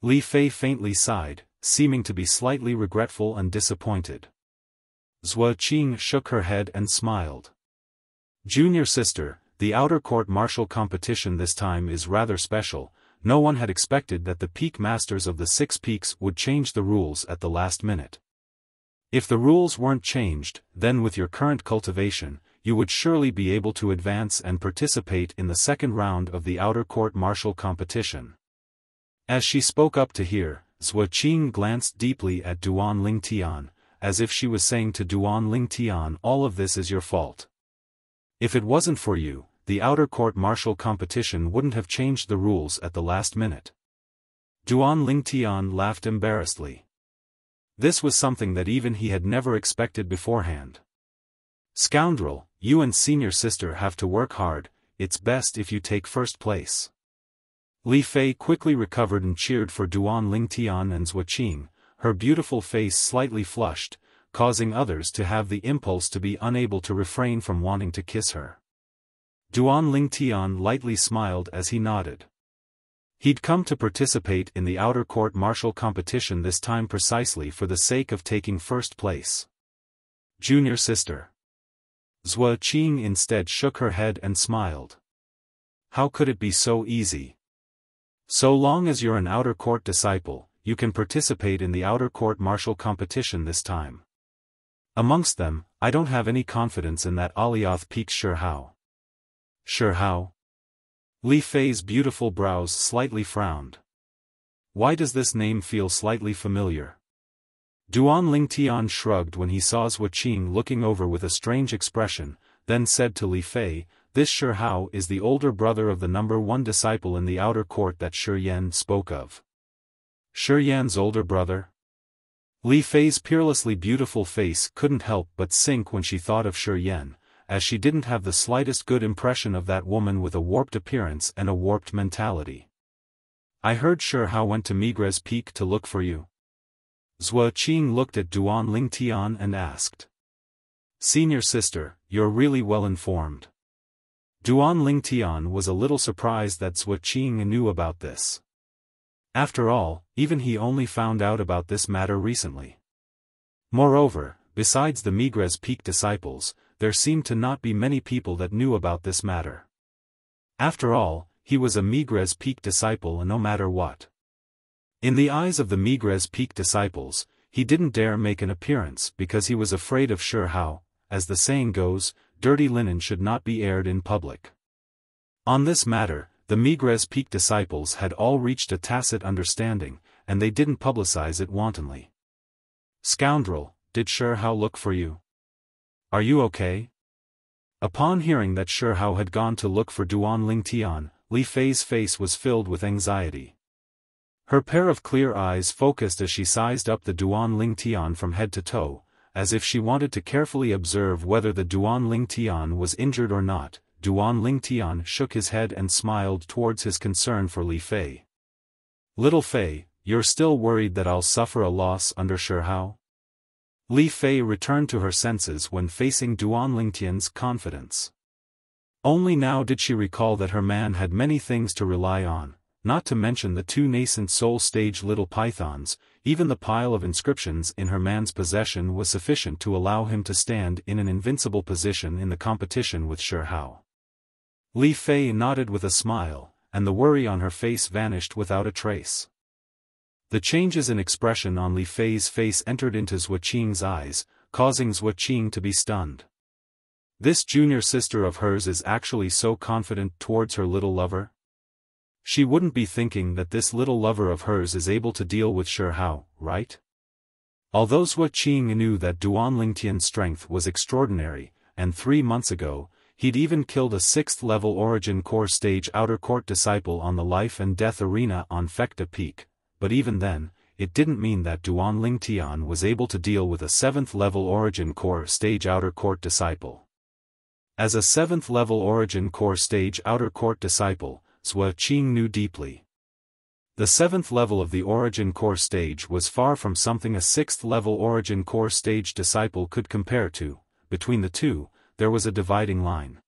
Li Fei faintly sighed, seeming to be slightly regretful and disappointed. Zhuo Qing shook her head and smiled. Junior sister, the outer court martial competition this time is rather special. No one had expected that the peak masters of the 6 peaks would change the rules at the last minute. If the rules weren't changed, then with your current cultivation, you would surely be able to advance and participate in the second round of the outer court martial competition. As she spoke up to hear, Zhuo Qing glanced deeply at Duan Lingtian, as if she was saying to Duan Lingtian, all of this is your fault. If it wasn't for you, the outer court martial competition wouldn't have changed the rules at the last minute. Duan Lingtian laughed embarrassedly. This was something that even he had never expected beforehand. Scoundrel, you and senior sister have to work hard, it's best if you take first place. Li Fei quickly recovered and cheered for Duan Lingtian and Zhuo Qing, her beautiful face slightly flushed, causing others to have the impulse to be unable to refrain from wanting to kiss her. Duan Lingtian lightly smiled as he nodded. He'd come to participate in the outer court martial competition this time precisely for the sake of taking first place. Junior sister. Zhuo Qing instead shook her head and smiled. How could it be so easy? So long as you're an outer court disciple, you can participate in the outer court martial competition this time. Amongst them, I don't have any confidence in that Alioth Peak Shihao. Shihao? Li Fei's beautiful brows slightly frowned. Why does this name feel slightly familiar? Duan Lingtian shrugged when he saw Zhuo Qing looking over with a strange expression, then said to Li Fei, this Shihao is the older brother of the number 1 disciple in the outer court that Shi Yan spoke of. Shi Yan's older brother? Li Fei's peerlessly beautiful face couldn't help but sink when she thought of Shi Yan, as she didn't have the slightest good impression of that woman with a warped appearance and a warped mentality. I heard Shihao went to Migres Peak to look for you. Zhuo Qing looked at Duan Lingtian and asked. Senior sister, you're really well informed. Duan Lingtian was a little surprised that Zhuo Qing knew about this. After all, even he only found out about this matter recently. Moreover, besides the Migres Peak disciples, there seemed to not be many people that knew about this matter. After all, he was a Migres Peak disciple and no matter what. In the eyes of the Migres Peak disciples, he didn't dare make an appearance because he was afraid of Shihao. As the saying goes, dirty linen should not be aired in public. On this matter, the Migres Peak disciples had all reached a tacit understanding, and they didn't publicize it wantonly. Scoundrel, did Shihao look for you? Are you okay? Upon hearing that Shihao had gone to look for Duan Lingtian, Li Fei's face was filled with anxiety. Her pair of clear eyes focused as she sized up the Duan Lingtian from head to toe, as if she wanted to carefully observe whether the Duan Lingtian was injured or not. Duan Lingtian shook his head and smiled towards his concern for Li Fei. Little Fei, you're still worried that I'll suffer a loss under Shihao? Li Fei returned to her senses when facing Duan Lingtian's confidence. Only now did she recall that her man had many things to rely on, not to mention the 2 nascent soul-stage little pythons. Even the pile of inscriptions in her man's possession was sufficient to allow him to stand in an invincible position in the competition with Shihao. Li Fei nodded with a smile, and the worry on her face vanished without a trace. The changes in expression on Li Fei's face entered into Zhuo Qing's eyes, causing Zhuo Qing to be stunned. This junior sister of hers is actually so confident towards her little lover? She wouldn't be thinking that this little lover of hers is able to deal with Shihao, right? Although Zhuo Qing knew that Duan Lingtian's strength was extraordinary, and 3 months ago, he'd even killed a 6th-level Origin Core Stage Outer Court disciple on the life and death arena on Fekta Peak, but even then, it didn't mean that Duan Lingtian was able to deal with a 7th-level Origin Core Stage Outer Court disciple. As a 7th-level Origin Core Stage Outer Court disciple, Zhuo Qing knew deeply. The 7th level of the Origin Core Stage was far from something a 6th-level Origin Core Stage disciple could compare to. Between the two, there was a dividing line.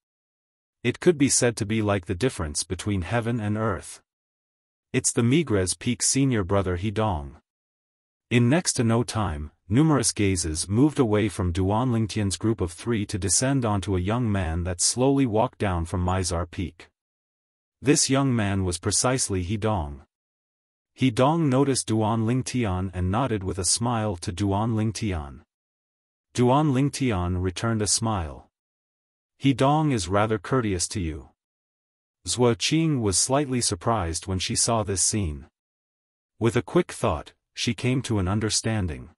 It could be said to be like the difference between heaven and earth. It's the Migres Peak senior brother Hidong. In next to no time, numerous gazes moved away from Duan Lingtian's group of 3 to descend onto a young man that slowly walked down from Mizar Peak. This young man was precisely Hidong. Hidong noticed Duan Lingtian and nodded with a smile to Duan Lingtian. Duan Lingtian returned a smile. Hidong is rather courteous to you. Zhuo Qing was slightly surprised when she saw this scene. With a quick thought, she came to an understanding.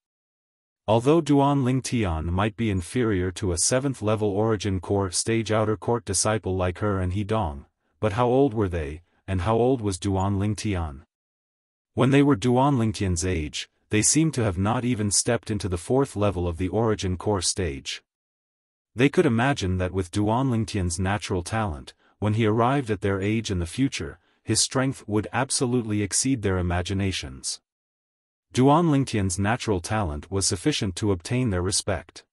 Although Duan Lingtian might be inferior to a 7th-level Origin Core Stage Outer Court disciple like her and Hidong, but how old were they, and how old was Duan Lingtian? When they were Duan Lingtian's age, they seemed to have not even stepped into the 4th level of the Origin Core Stage. They could imagine that with Duan Lingtian's natural talent, when he arrived at their age in the future, his strength would absolutely exceed their imaginations. Duan Lingtian's natural talent was sufficient to obtain their respect.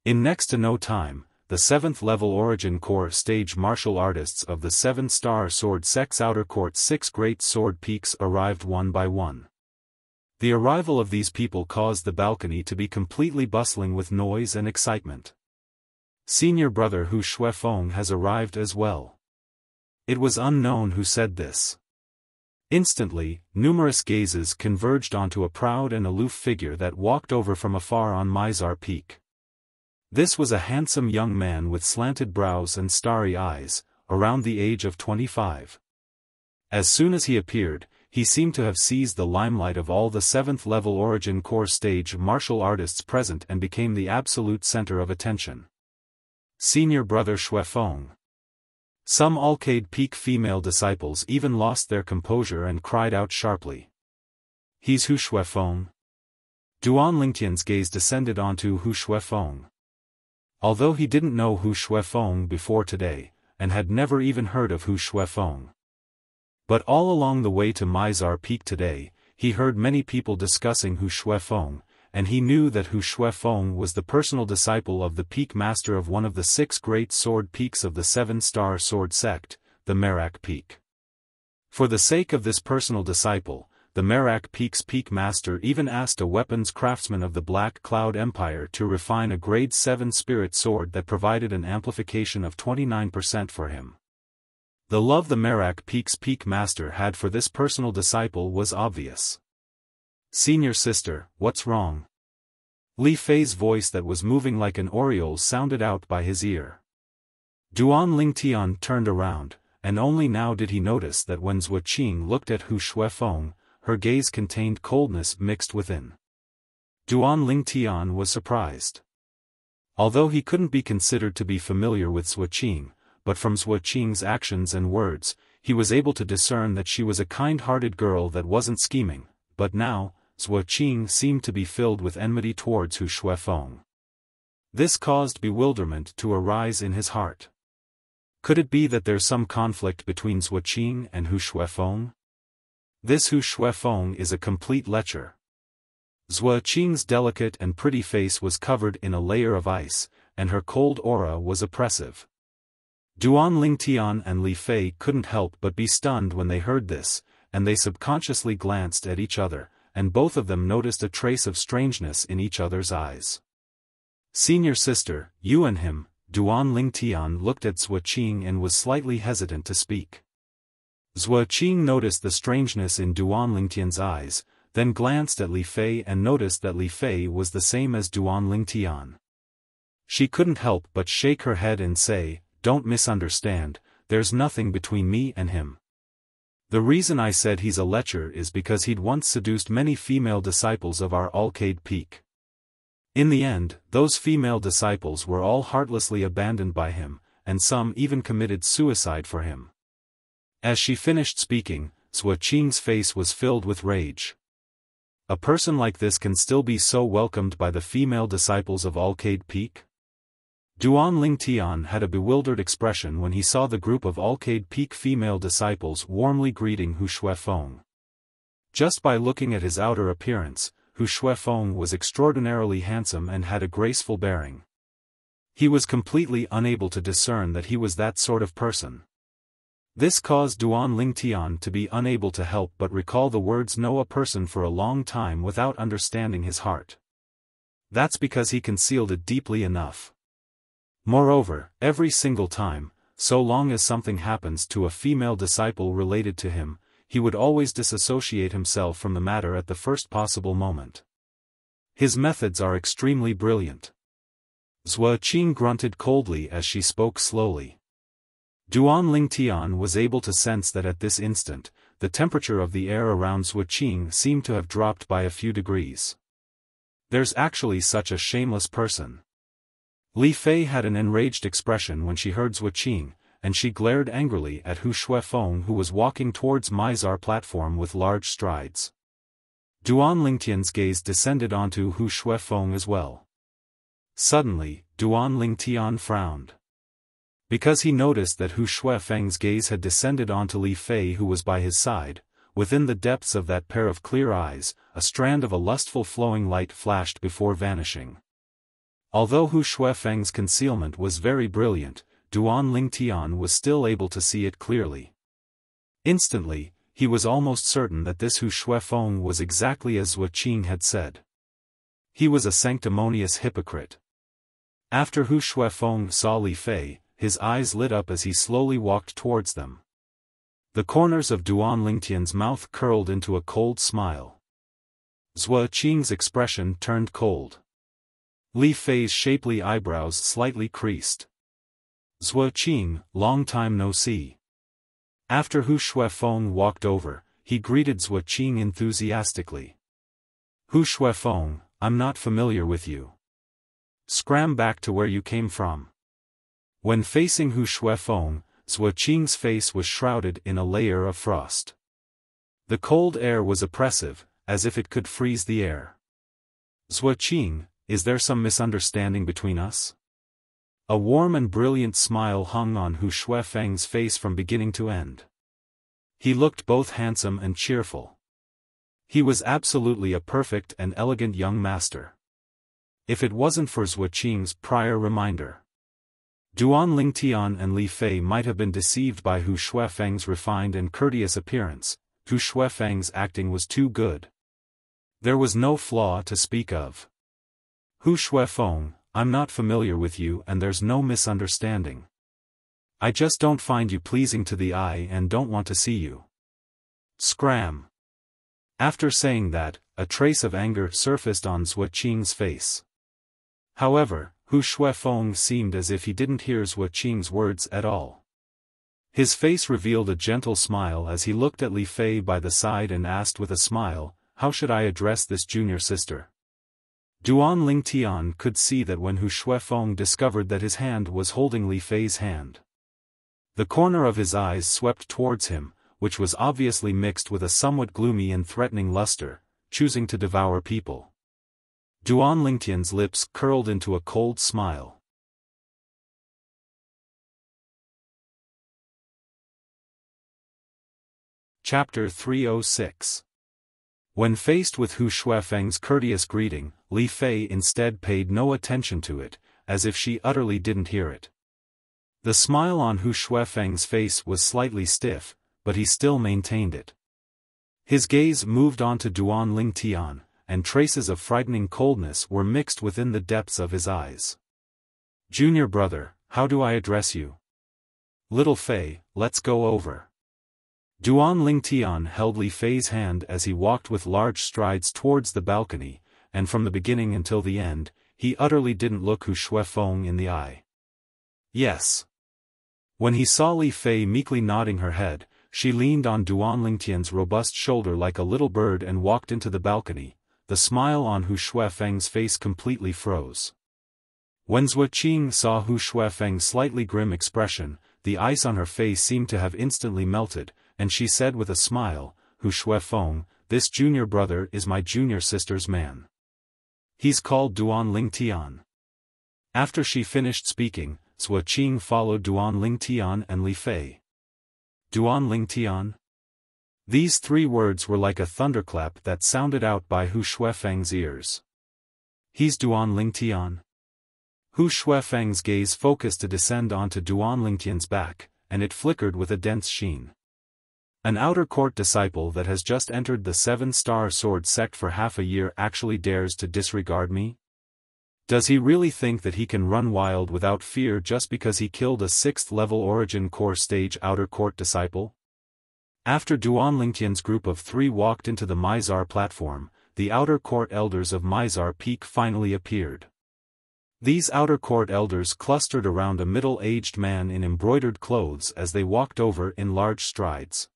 In next to no time, the 7th-level Origin Core Stage martial artists of the 7-star sword sect's Outer Court's 6 great sword peaks arrived one by one. The arrival of these people caused the balcony to be completely bustling with noise and excitement. Senior brother Hu Shuifeng has arrived as well. It was unknown who said this. Instantly, numerous gazes converged onto a proud and aloof figure that walked over from afar on Mizar Peak. This was a handsome young man with slanted brows and starry eyes, around the age of 25. As soon as he appeared, he seemed to have seized the limelight of all the 7th-level Origin Core Stage martial artists present and became the absolute center of attention. Senior brother Shuifeng. Some Alcade Peak female disciples even lost their composure and cried out sharply. He's Hu Shuifeng. Duan Lingtian's gaze descended onto Hu Shuifeng. Although he didn't know Hu Shuifeng before today, and had never even heard of Hu Shuifeng. But all along the way to Mizar Peak today, he heard many people discussing Hu Shuifeng, and he knew that Hu Shuifeng was the personal disciple of the peak master of one of the 6 great sword peaks of the 7-star sword sect, the Merak Peak. For the sake of this personal disciple, the Merak Peak's peak master even asked a weapons craftsman of the Black Cloud Empire to refine a grade 7 spirit sword that provided an amplification of 29% for him. The love the Merak Peak's peak master had for this personal disciple was obvious. Senior sister, what's wrong? Li Fei's voice that was moving like an aureole sounded out by his ear. Duan Lingtian turned around, and only now did he notice that when Zhuo Qing looked at Hu Shuifeng, her gaze contained coldness mixed within. Duan Lingtian was surprised. Although he couldn't be considered to be familiar with Zhuo Qing, but from Zhuo Qing's actions and words, he was able to discern that she was a kind-hearted girl that wasn't scheming, but now, Zhuo Qing seemed to be filled with enmity towards Hu Shuifeng. This caused bewilderment to arise in his heart. Could it be that there's some conflict between Zhuo Qing and Hu Shuifeng? This Hu Shuifeng is a complete lecher. Zhuo Qing's delicate and pretty face was covered in a layer of ice, and her cold aura was oppressive. Duan Lingtian and Li Fei couldn't help but be stunned when they heard this, and they subconsciously glanced at each other, and both of them noticed a trace of strangeness in each other's eyes. Senior sister, you and him, Duan Lingtian looked at Zhuo Qing and was slightly hesitant to speak. Zhuo Qing noticed the strangeness in Duan Lingtian's eyes, then glanced at Li Fei and noticed that Li Fei was the same as Duan Lingtian. She couldn't help but shake her head and say, "Don't misunderstand, there's nothing between me and him." The reason I said he's a lecher is because he'd once seduced many female disciples of our Alcade Peak. In the end, those female disciples were all heartlessly abandoned by him, and some even committed suicide for him. As she finished speaking, Zhuo Qing's face was filled with rage. A person like this can still be so welcomed by the female disciples of Alcade Peak? Duan Lingtian had a bewildered expression when he saw the group of Alcade Peak female disciples warmly greeting Hu Shuefeng. Just by looking at his outer appearance, Hu Shuefeng was extraordinarily handsome and had a graceful bearing. He was completely unable to discern that he was that sort of person. This caused Duan Lingtian to be unable to help but recall the words know a person for a long time without understanding his heart. That's because he concealed it deeply enough. Moreover, every single time, so long as something happens to a female disciple related to him, he would always disassociate himself from the matter at the first possible moment. His methods are extremely brilliant. Zhuo Qing grunted coldly as she spoke slowly. Duan Lingtian was able to sense that at this instant, the temperature of the air around Zhuo Qing seemed to have dropped by a few degrees. There's actually such a shameless person. Li Fei had an enraged expression when she heard Zhuo Qing, and she glared angrily at Hu Shuefeng who was walking towards Mizar platform with large strides. Duan Lingtian's gaze descended onto Hu Shuefeng as well. Suddenly, Duan Lingtian frowned. Because he noticed that Hu Shuefeng's gaze had descended onto Li Fei who was by his side, within the depths of that pair of clear eyes, a strand of a lustful flowing light flashed before vanishing. Although Hu Shuefeng's concealment was very brilliant, Duan Lingtian was still able to see it clearly. Instantly, he was almost certain that this Hu Shuefeng was exactly as Zhuo Qing had said. He was a sanctimonious hypocrite. After Hu Shuefeng saw Li Fei, his eyes lit up as he slowly walked towards them. The corners of Duan Lingtian's mouth curled into a cold smile. Zhuo Qing's expression turned cold. Li Fei's shapely eyebrows slightly creased. Zhuo Qing, long time no see. After Hu Shuefeng walked over, he greeted Zhuo Qing enthusiastically. Hu Shuefeng, I'm not familiar with you. Scram back to where you came from. When facing Hu Shuefeng, Zhuo Qing's face was shrouded in a layer of frost. The cold air was oppressive, as if it could freeze the air. Zhuo Qing, is there some misunderstanding between us? A warm and brilliant smile hung on Hu Shuefeng's face from beginning to end. He looked both handsome and cheerful. He was absolutely a perfect and elegant young master. If it wasn't for Zhuo Qing's prior reminder, Duan Lingtian and Li Fei might have been deceived by Hu Shuefeng's refined and courteous appearance. Hu Shuefeng's acting was too good. There was no flaw to speak of. Hu Shuefeng, I'm not familiar with you and there's no misunderstanding. I just don't find you pleasing to the eye and don't want to see you. Scram. After saying that, a trace of anger surfaced on Zhuo Qing's face. However, Hu Shuefeng seemed as if he didn't hear Zhuo Qing's words at all. His face revealed a gentle smile as he looked at Li Fei by the side and asked with a smile, how should I address this junior sister? Duan Lingtian could see that when Hu Shuefeng discovered that his hand was holding Li Fei's hand. The corner of his eyes swept towards him, which was obviously mixed with a somewhat gloomy and threatening luster, choosing to devour people. Duan Lingtian's lips curled into a cold smile. Chapter 306. When faced with Hu Shuefeng's courteous greeting, Li Fei instead paid no attention to it, as if she utterly didn't hear it. The smile on Hu Shuefeng's face was slightly stiff, but he still maintained it. His gaze moved on to Duan Lingtian, and traces of frightening coldness were mixed within the depths of his eyes. Junior brother, how do I address you? Little Fei, let's go over. Duan Lingtian held Li Fei's hand as he walked with large strides towards the balcony, and from the beginning until the end, he utterly didn't look Hu Shuefeng in the eye. Yes. When he saw Li Fei meekly nodding her head, she leaned on Duan Lingtian's robust shoulder like a little bird and walked into the balcony. The smile on Hu Shuefeng's face completely froze. When Zuoqing saw Hu Shuefeng's slightly grim expression, the ice on her face seemed to have instantly melted, and she said with a smile, "Hu Shuefeng, this junior brother is my junior sister's man. He's called Duan Lingtian." After she finished speaking, Zuoqing followed Duan Lingtian and Li Fei. Duan Lingtian? These three words were like a thunderclap that sounded out by Hu Shuefeng's ears. He's Duan Lingtian? Hu Shuefeng's gaze focused to descend onto Duan Lingtian's back, and it flickered with a dense sheen. An outer court disciple that has just entered the 7-star sword sect for half a year actually dares to disregard me? Does he really think that he can run wild without fear just because he killed a 6th-level origin core stage outer court disciple? After Duan Lingtian's group of 3 walked into the Mizar platform, the outer court elders of Mizar Peak finally appeared. These outer court elders clustered around a middle-aged man in embroidered clothes as they walked over in large strides.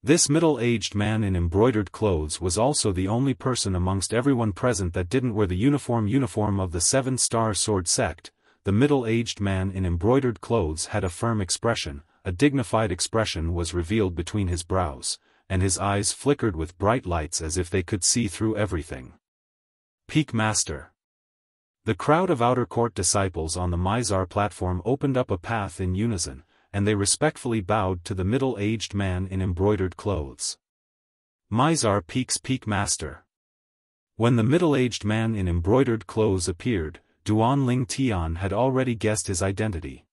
This middle-aged man in embroidered clothes was also the only person amongst everyone present that didn't wear the uniform of the 7-star sword sect. The middle-aged man in embroidered clothes had a firm expression, a dignified expression was revealed between his brows, and his eyes flickered with bright lights as if they could see through everything. Peak Master. The crowd of outer court disciples on the Mizar platform opened up a path in unison, and they respectfully bowed to the middle-aged man in embroidered clothes. Mizar Peak's Peak Master. When the middle-aged man in embroidered clothes appeared, Duan Lingtian had already guessed his identity.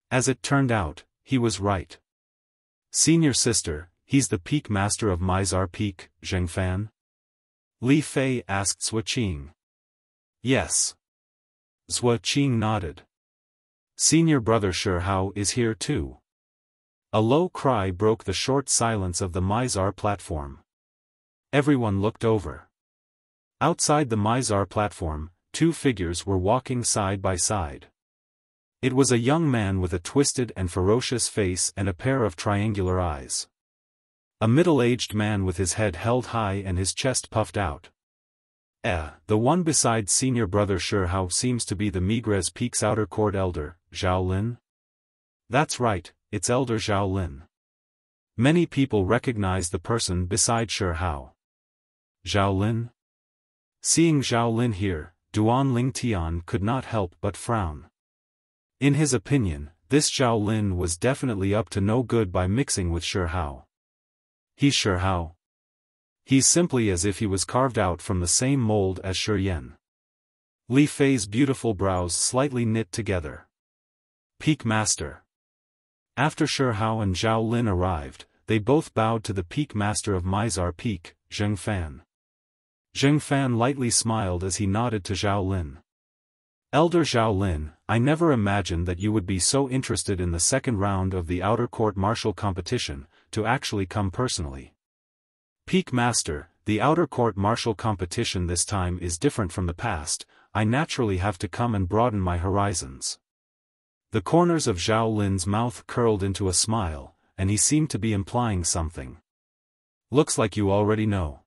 As it turned out, he was right. Senior sister, he's the Peak Master of Mizar Peak, Xiaofan? Li Fei asked Zuoqing. Yes. Zuoqing nodded. Senior brother Shihao is here too. A low cry broke the short silence of the Mizar platform. Everyone looked over. Outside the Mizar platform, 2 figures were walking side by side. It was a young man with a twisted and ferocious face and a pair of triangular eyes. A middle-aged man with his head held high and his chest puffed out. The one beside senior brother Shihao seems to be the Migres Peak's outer court elder, Zhao Lin? That's right, it's Elder Zhao Lin. Many people recognized the person beside Shihao. Zhao Lin? Seeing Zhao Lin here, Duan Lingtian could not help but frown. In his opinion, this Zhao Lin was definitely up to no good by mixing with Shihao. He's Shihao. He's simply as if he was carved out from the same mold as Shi Yan. Li Fei's beautiful brows slightly knit together. Peak Master. After Shihao and Zhao Lin arrived, they both bowed to the Peak Master of Mizar Peak, Xiaofan. Xiaofan lightly smiled as he nodded to Zhao Lin. Elder Zhao Lin, I never imagined that you would be so interested in the second round of the outer court martial competition, to actually come personally. Peak Master, the outer court martial competition this time is different from the past, I naturally have to come and broaden my horizons. The corners of Zhao Lin's mouth curled into a smile, and he seemed to be implying something. Looks like you already know.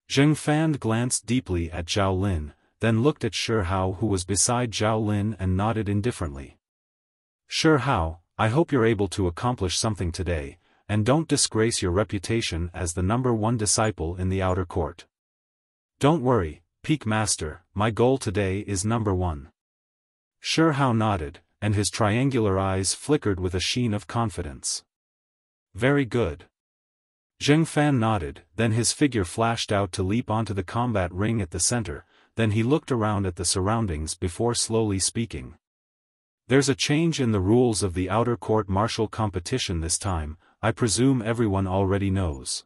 Xiaofan glanced deeply at Zhao Lin, then looked at Shihao who was beside Zhao Lin and nodded indifferently. Shihao, I hope you're able to accomplish something today, and don't disgrace your reputation as the #1 disciple in the outer court. Don't worry, Peak Master, my goal today is #1. Shihao nodded, and his triangular eyes flickered with a sheen of confidence. Very good. Xiaofan nodded, then his figure flashed out to leap onto the combat ring at the center, then he looked around at the surroundings before slowly speaking. There's a change in the rules of the outer court martial competition this time, I presume everyone already knows.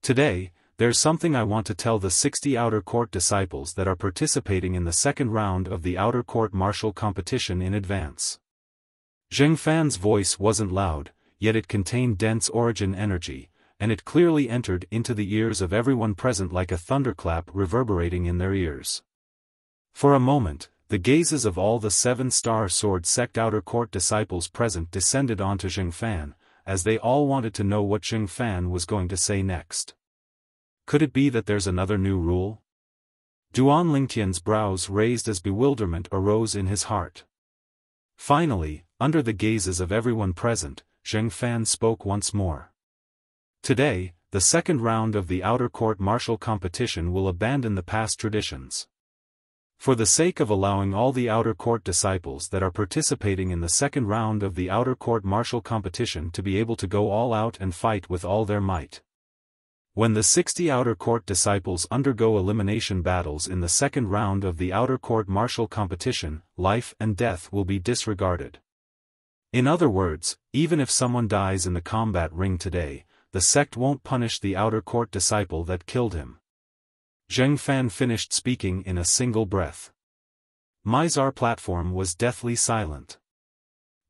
Today, there's something I want to tell the 60 outer court disciples that are participating in the second round of the outer court martial competition in advance. Xiaofan's voice wasn't loud, yet it contained dense origin energy, and it clearly entered into the ears of everyone present like a thunderclap reverberating in their ears. For a moment, the gazes of all the 7-star sword sect outer court disciples present descended onto Xiaofan, as they all wanted to know what Xiaofan was going to say next. Could it be that there's another new rule? Duan Lingtian's brows raised as bewilderment arose in his heart. Finally, under the gazes of everyone present, Xiaofan spoke once more. Today, the second round of the outer court martial competition will abandon the past traditions. For the sake of allowing all the outer court disciples that are participating in the second round of the outer court martial competition to be able to go all out and fight with all their might. When the 60 outer court disciples undergo elimination battles in the second round of the outer court martial competition, life and death will be disregarded. In other words, even if someone dies in the combat ring today, the sect won't punish the outer court disciple that killed him. Xiaofan finished speaking in a single breath. Mizar platform was deathly silent.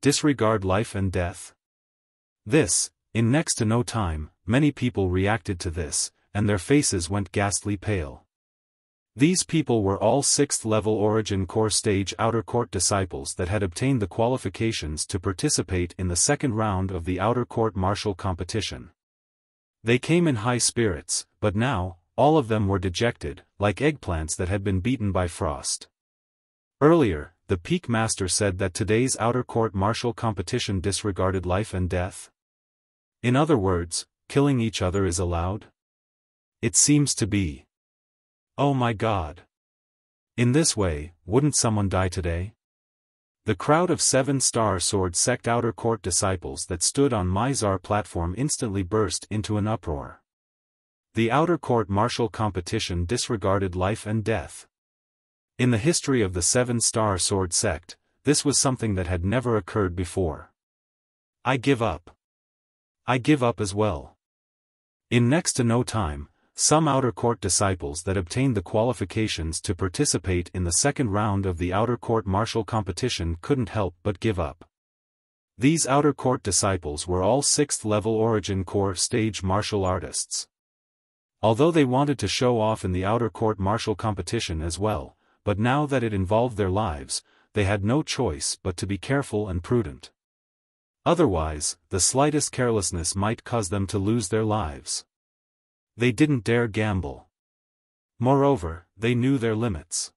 Disregard life and death? This, in next to no time, many people reacted to this, and their faces went ghastly pale. These people were all 6th level Origin Core Stage Outer Court disciples that had obtained the qualifications to participate in the second round of the Outer Court martial competition. They came in high spirits, but now, all of them were dejected, like eggplants that had been beaten by frost. Earlier, the Peak Master said that today's outer court martial competition disregarded life and death. In other words, killing each other is allowed? It seems to be. Oh my God! In this way, wouldn't someone die today? The crowd of 7-star sword sect outer court disciples that stood on Mizar platform instantly burst into an uproar. The outer court martial competition disregarded life and death. In the history of the 7-star sword sect, this was something that had never occurred before. I give up. I give up as well. In next to no time, some outer court disciples that obtained the qualifications to participate in the second round of the outer court martial competition couldn't help but give up. These outer court disciples were all 6th level Origin Core Stage martial artists. Although they wanted to show off in the outer court martial competition as well, but now that it involved their lives, they had no choice but to be careful and prudent. Otherwise, the slightest carelessness might cause them to lose their lives. They didn't dare gamble. Moreover, they knew their limits.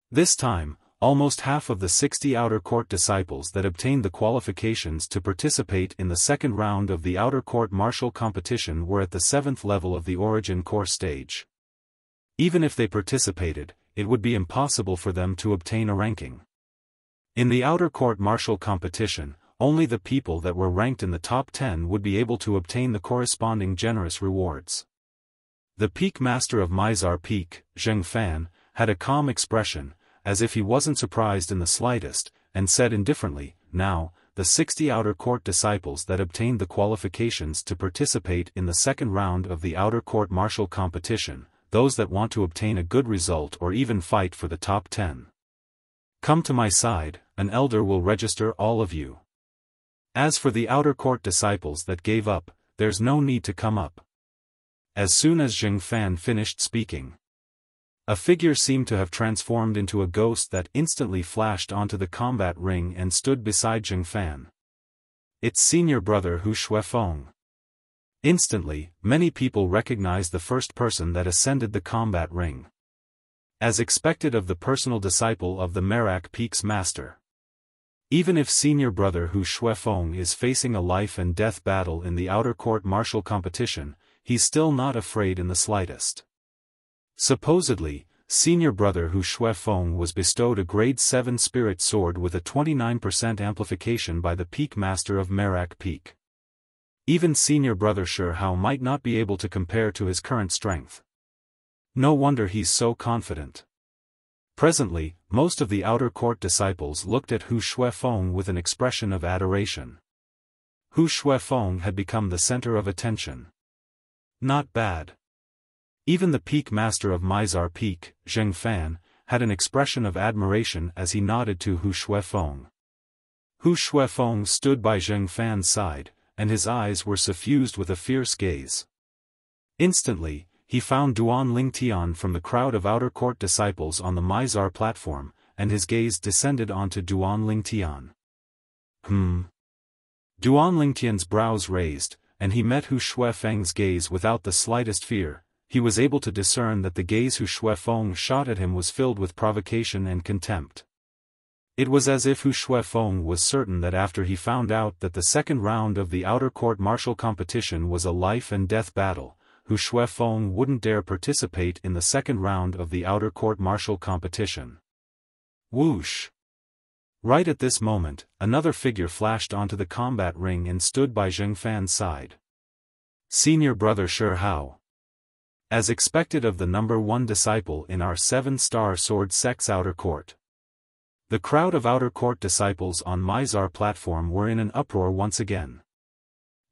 This time, almost half of the 60 outer court disciples that obtained the qualifications to participate in the second round of the outer court martial competition were at the 7th level of the Origin Core stage. Even if they participated, it would be impossible for them to obtain a ranking. In the outer court martial competition, only the people that were ranked in the top 10 would be able to obtain the corresponding generous rewards. The Peak Master of Mizar Peak, Xiaofan, had a calm expression, as if he wasn't surprised in the slightest, and said indifferently, "Now, the 60 outer court disciples that obtained the qualifications to participate in the second round of the outer court martial competition, those that want to obtain a good result or even fight for the top 10. Come to my side, an elder will register all of you. As for the outer court disciples that gave up, there's no need to come up." As soon as Xiaofan finished speaking, a figure seemed to have transformed into a ghost that instantly flashed onto the combat ring and stood beside Xiaofan. It's senior brother Xiaofan. Instantly, many people recognized the first person that ascended the combat ring. As expected of the personal disciple of the Merak Peak's master. Even if senior brother Xiaofan is facing a life and death battle in the outer court martial competition, he's still not afraid in the slightest. Supposedly, senior brother Xiaofan was bestowed a grade 7 spirit sword with a 29% amplification by the Peak Master of Merak Peak. Even senior brother Xiaofan might not be able to compare to his current strength. No wonder he's so confident. Presently, most of the outer court disciples looked at Xiaofan with an expression of adoration. Xiaofan had become the center of attention. Not bad. Even the Peak Master of Mizar Peak, Xiaofan, had an expression of admiration as he nodded to Xiaofan. Xiaofan stood by Xiaofan's side, and his eyes were suffused with a fierce gaze. Instantly, he found Duan Lingtian from the crowd of outer court disciples on the Mizar platform, and his gaze descended onto Duan Lingtian. Duan Lingtian's brows raised, and he met Hu Shuefeng's gaze without the slightest fear. He was able to discern that the gaze Hu Shuefeng shot at him was filled with provocation and contempt. It was as if Hu Shuefeng was certain that after he found out that the second round of the outer court martial competition was a life-and-death battle, Hu Shuefeng wouldn't dare participate in the second round of the outer court martial competition. Whoosh! Right at this moment, another figure flashed onto the combat ring and stood by Xiaofan's side. Senior brother Shi Hao. As expected of the number 1 disciple in our 7-star sword sect's outer court. The crowd of outer court disciples on Mizar platform were in an uproar once again.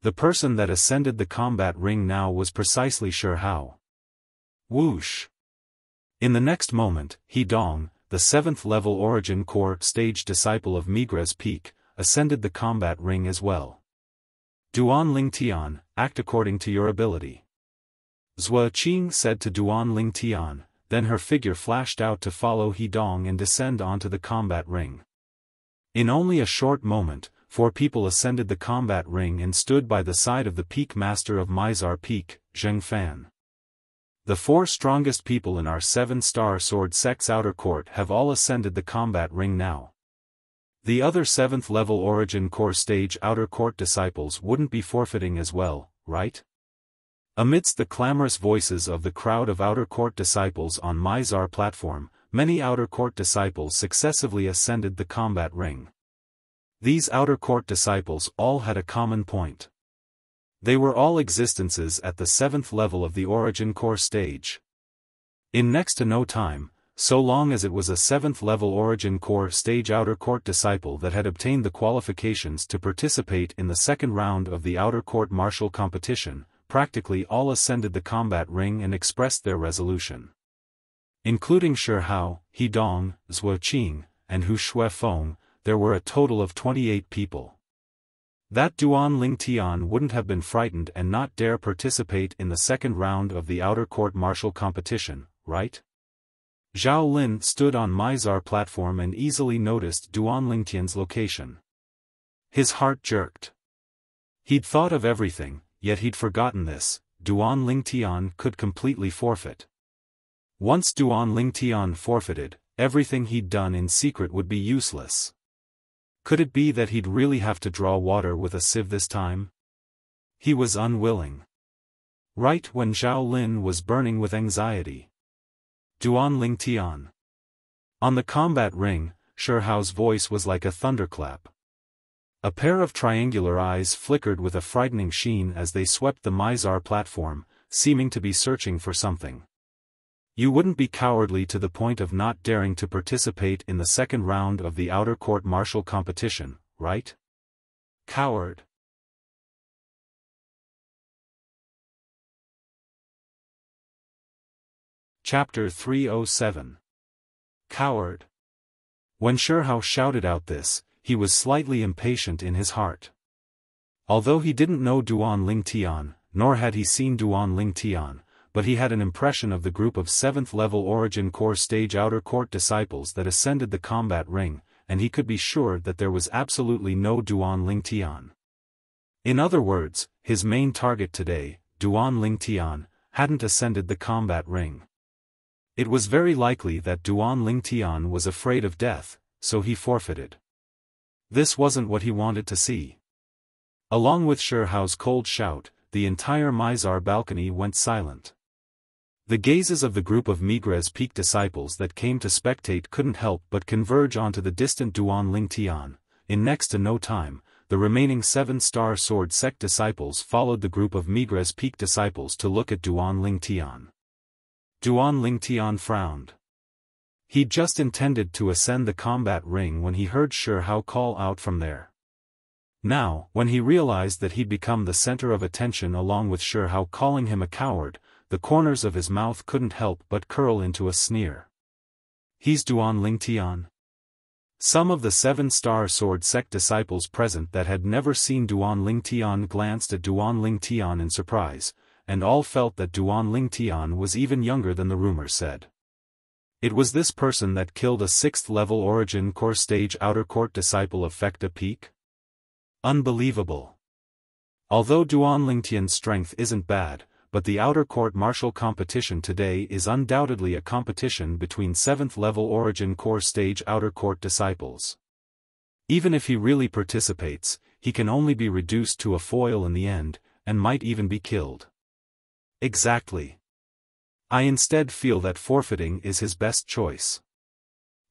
The person that ascended the combat ring now was precisely Shi Hao. Whoosh! In the next moment, He Dong, the 7th-level Origin Core stage disciple of Migres Peak, ascended the combat ring as well. Duan Lingtian, act according to your ability. Zhua Qing said to Duan Lingtian, then her figure flashed out to follow He Dong and descend onto the combat ring. In only a short moment, 4 people ascended the combat ring and stood by the side of the peak master of Mizar Peak, Xiaofan. The 4 strongest people in our 7-star sword sect's outer court have all ascended the combat ring now. The other 7th-level Origin Core stage outer court disciples wouldn't be forfeiting as well, right? Amidst the clamorous voices of the crowd of outer court disciples on Mizar platform, many outer court disciples successively ascended the combat ring. These outer court disciples all had a common point. They were all existences at the 7th level of the Origin Core stage. In next to no time, so long as it was a 7th-level Origin Core stage outer court disciple that had obtained the qualifications to participate in the second round of the outer court martial competition, practically all ascended the combat ring and expressed their resolution. Including Shi Hao, He Dong, Zhua Qing, and Hu Shuefeng, there were a total of 28 people. That Duan Lingtian wouldn't have been frightened and not dare participate in the second round of the outer court martial competition, right? Zhao Lin stood on Mizar platform and easily noticed Duan Lingtian's location. His heart jerked. He'd thought of everything, yet he'd forgotten this: Duan Lingtian could completely forfeit. Once Duan Lingtian forfeited, everything he'd done in secret would be useless. Could it be that he'd really have to draw water with a sieve this time? He was unwilling. Right when Zhao Lin was burning with anxiety. Duan Lingtian. On the combat ring, Shi Hao's voice was like a thunderclap. A pair of triangular eyes flickered with a frightening sheen as they swept the Mizar platform, seeming to be searching for something. You wouldn't be cowardly to the point of not daring to participate in the second round of the outer court martial competition, right? Coward. Chapter 307. Coward. When Shi Hao shouted out this, he was slightly impatient in his heart. Although he didn't know Duan Lingtian, nor had he seen Duan Lingtian, but he had an impression of the group of 7th-level Origin Core stage outer court disciples that ascended the combat ring, and he could be sure that there was absolutely no Duan Lingtian. In other words, his main target today, Duan Lingtian, hadn't ascended the combat ring. It was very likely that Duan Lingtian was afraid of death, so he forfeited. This wasn't what he wanted to see. Along with Shi Hao's cold shout, the entire Mizar balcony went silent. The gazes of the group of Migres Peak disciples that came to spectate couldn't help but converge onto the distant Duan Lingtian. In next to no time, the remaining 7-star sword sect disciples followed the group of Migres Peak disciples to look at Duan Lingtian. Duan Lingtian frowned. He'd just intended to ascend the combat ring when he heard Shi Hao call out from there. Now, when he realized that he'd become the center of attention along with Shi Hao calling him a coward, the corners of his mouth couldn't help but curl into a sneer. He's Duan Lingtian? Some of the 7-star sword sect disciples present that had never seen Duan Lingtian glanced at Duan Lingtian in surprise, and all felt that Duan Lingtian was even younger than the rumor said. It was this person that killed a 6th-level Origin Core stage outer court disciple of Fekta Peak? Unbelievable. Although Duan Lingtian's strength isn't bad, but the outer court martial competition today is undoubtedly a competition between 7th level Origin Core Stage outer court disciples. Even if he really participates, he can only be reduced to a foil in the end, and might even be killed. Exactly. I instead feel that forfeiting is his best choice.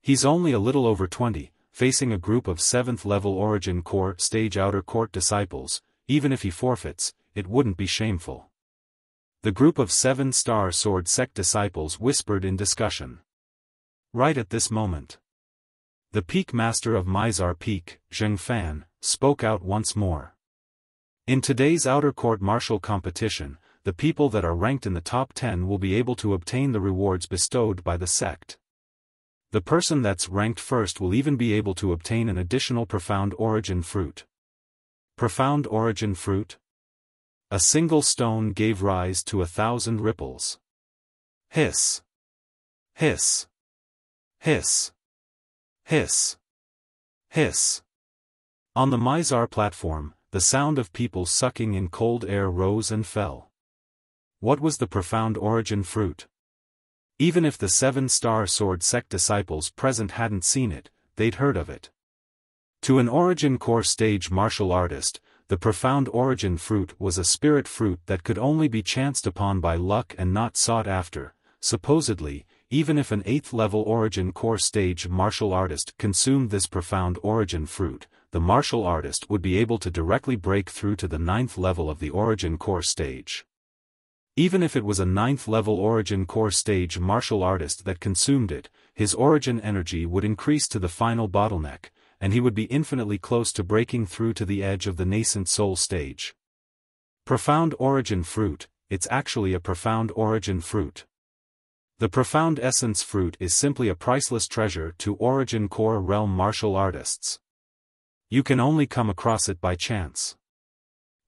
He's only a little over 20, facing a group of 7th level Origin Core Stage outer court disciples. Even if he forfeits, it wouldn't be shameful. The group of 7-star sword sect disciples whispered in discussion. Right at this moment, the peak master of Mizar Peak, Xiaofan, spoke out once more. In today's outer court martial competition, the people that are ranked in the top 10 will be able to obtain the rewards bestowed by the sect. The person that's ranked first will even be able to obtain an additional profound origin fruit. Profound origin fruit? A single stone gave rise to 1,000 ripples. Hiss. Hiss. Hiss. Hiss. Hiss. On the Mizar platform, the sound of people sucking in cold air rose and fell. What was the profound origin fruit? Even if the 7-star sword sect disciples present hadn't seen it, they'd heard of it. To an Origin Core Stage martial artist, the profound origin fruit was a spirit fruit that could only be chanced upon by luck and not sought after. Supposedly, even if an 8th level Origin Core Stage martial artist consumed this profound origin fruit, the martial artist would be able to directly break through to the 9th level of the Origin Core Stage. Even if it was a 9th level Origin Core Stage martial artist that consumed it, his origin energy would increase to the final bottleneck, and he would be infinitely close to breaking through to the edge of the nascent soul stage. Profound origin fruit, it's actually a profound origin fruit. The profound essence fruit is simply a priceless treasure to Origin Core realm martial artists. You can only come across it by chance.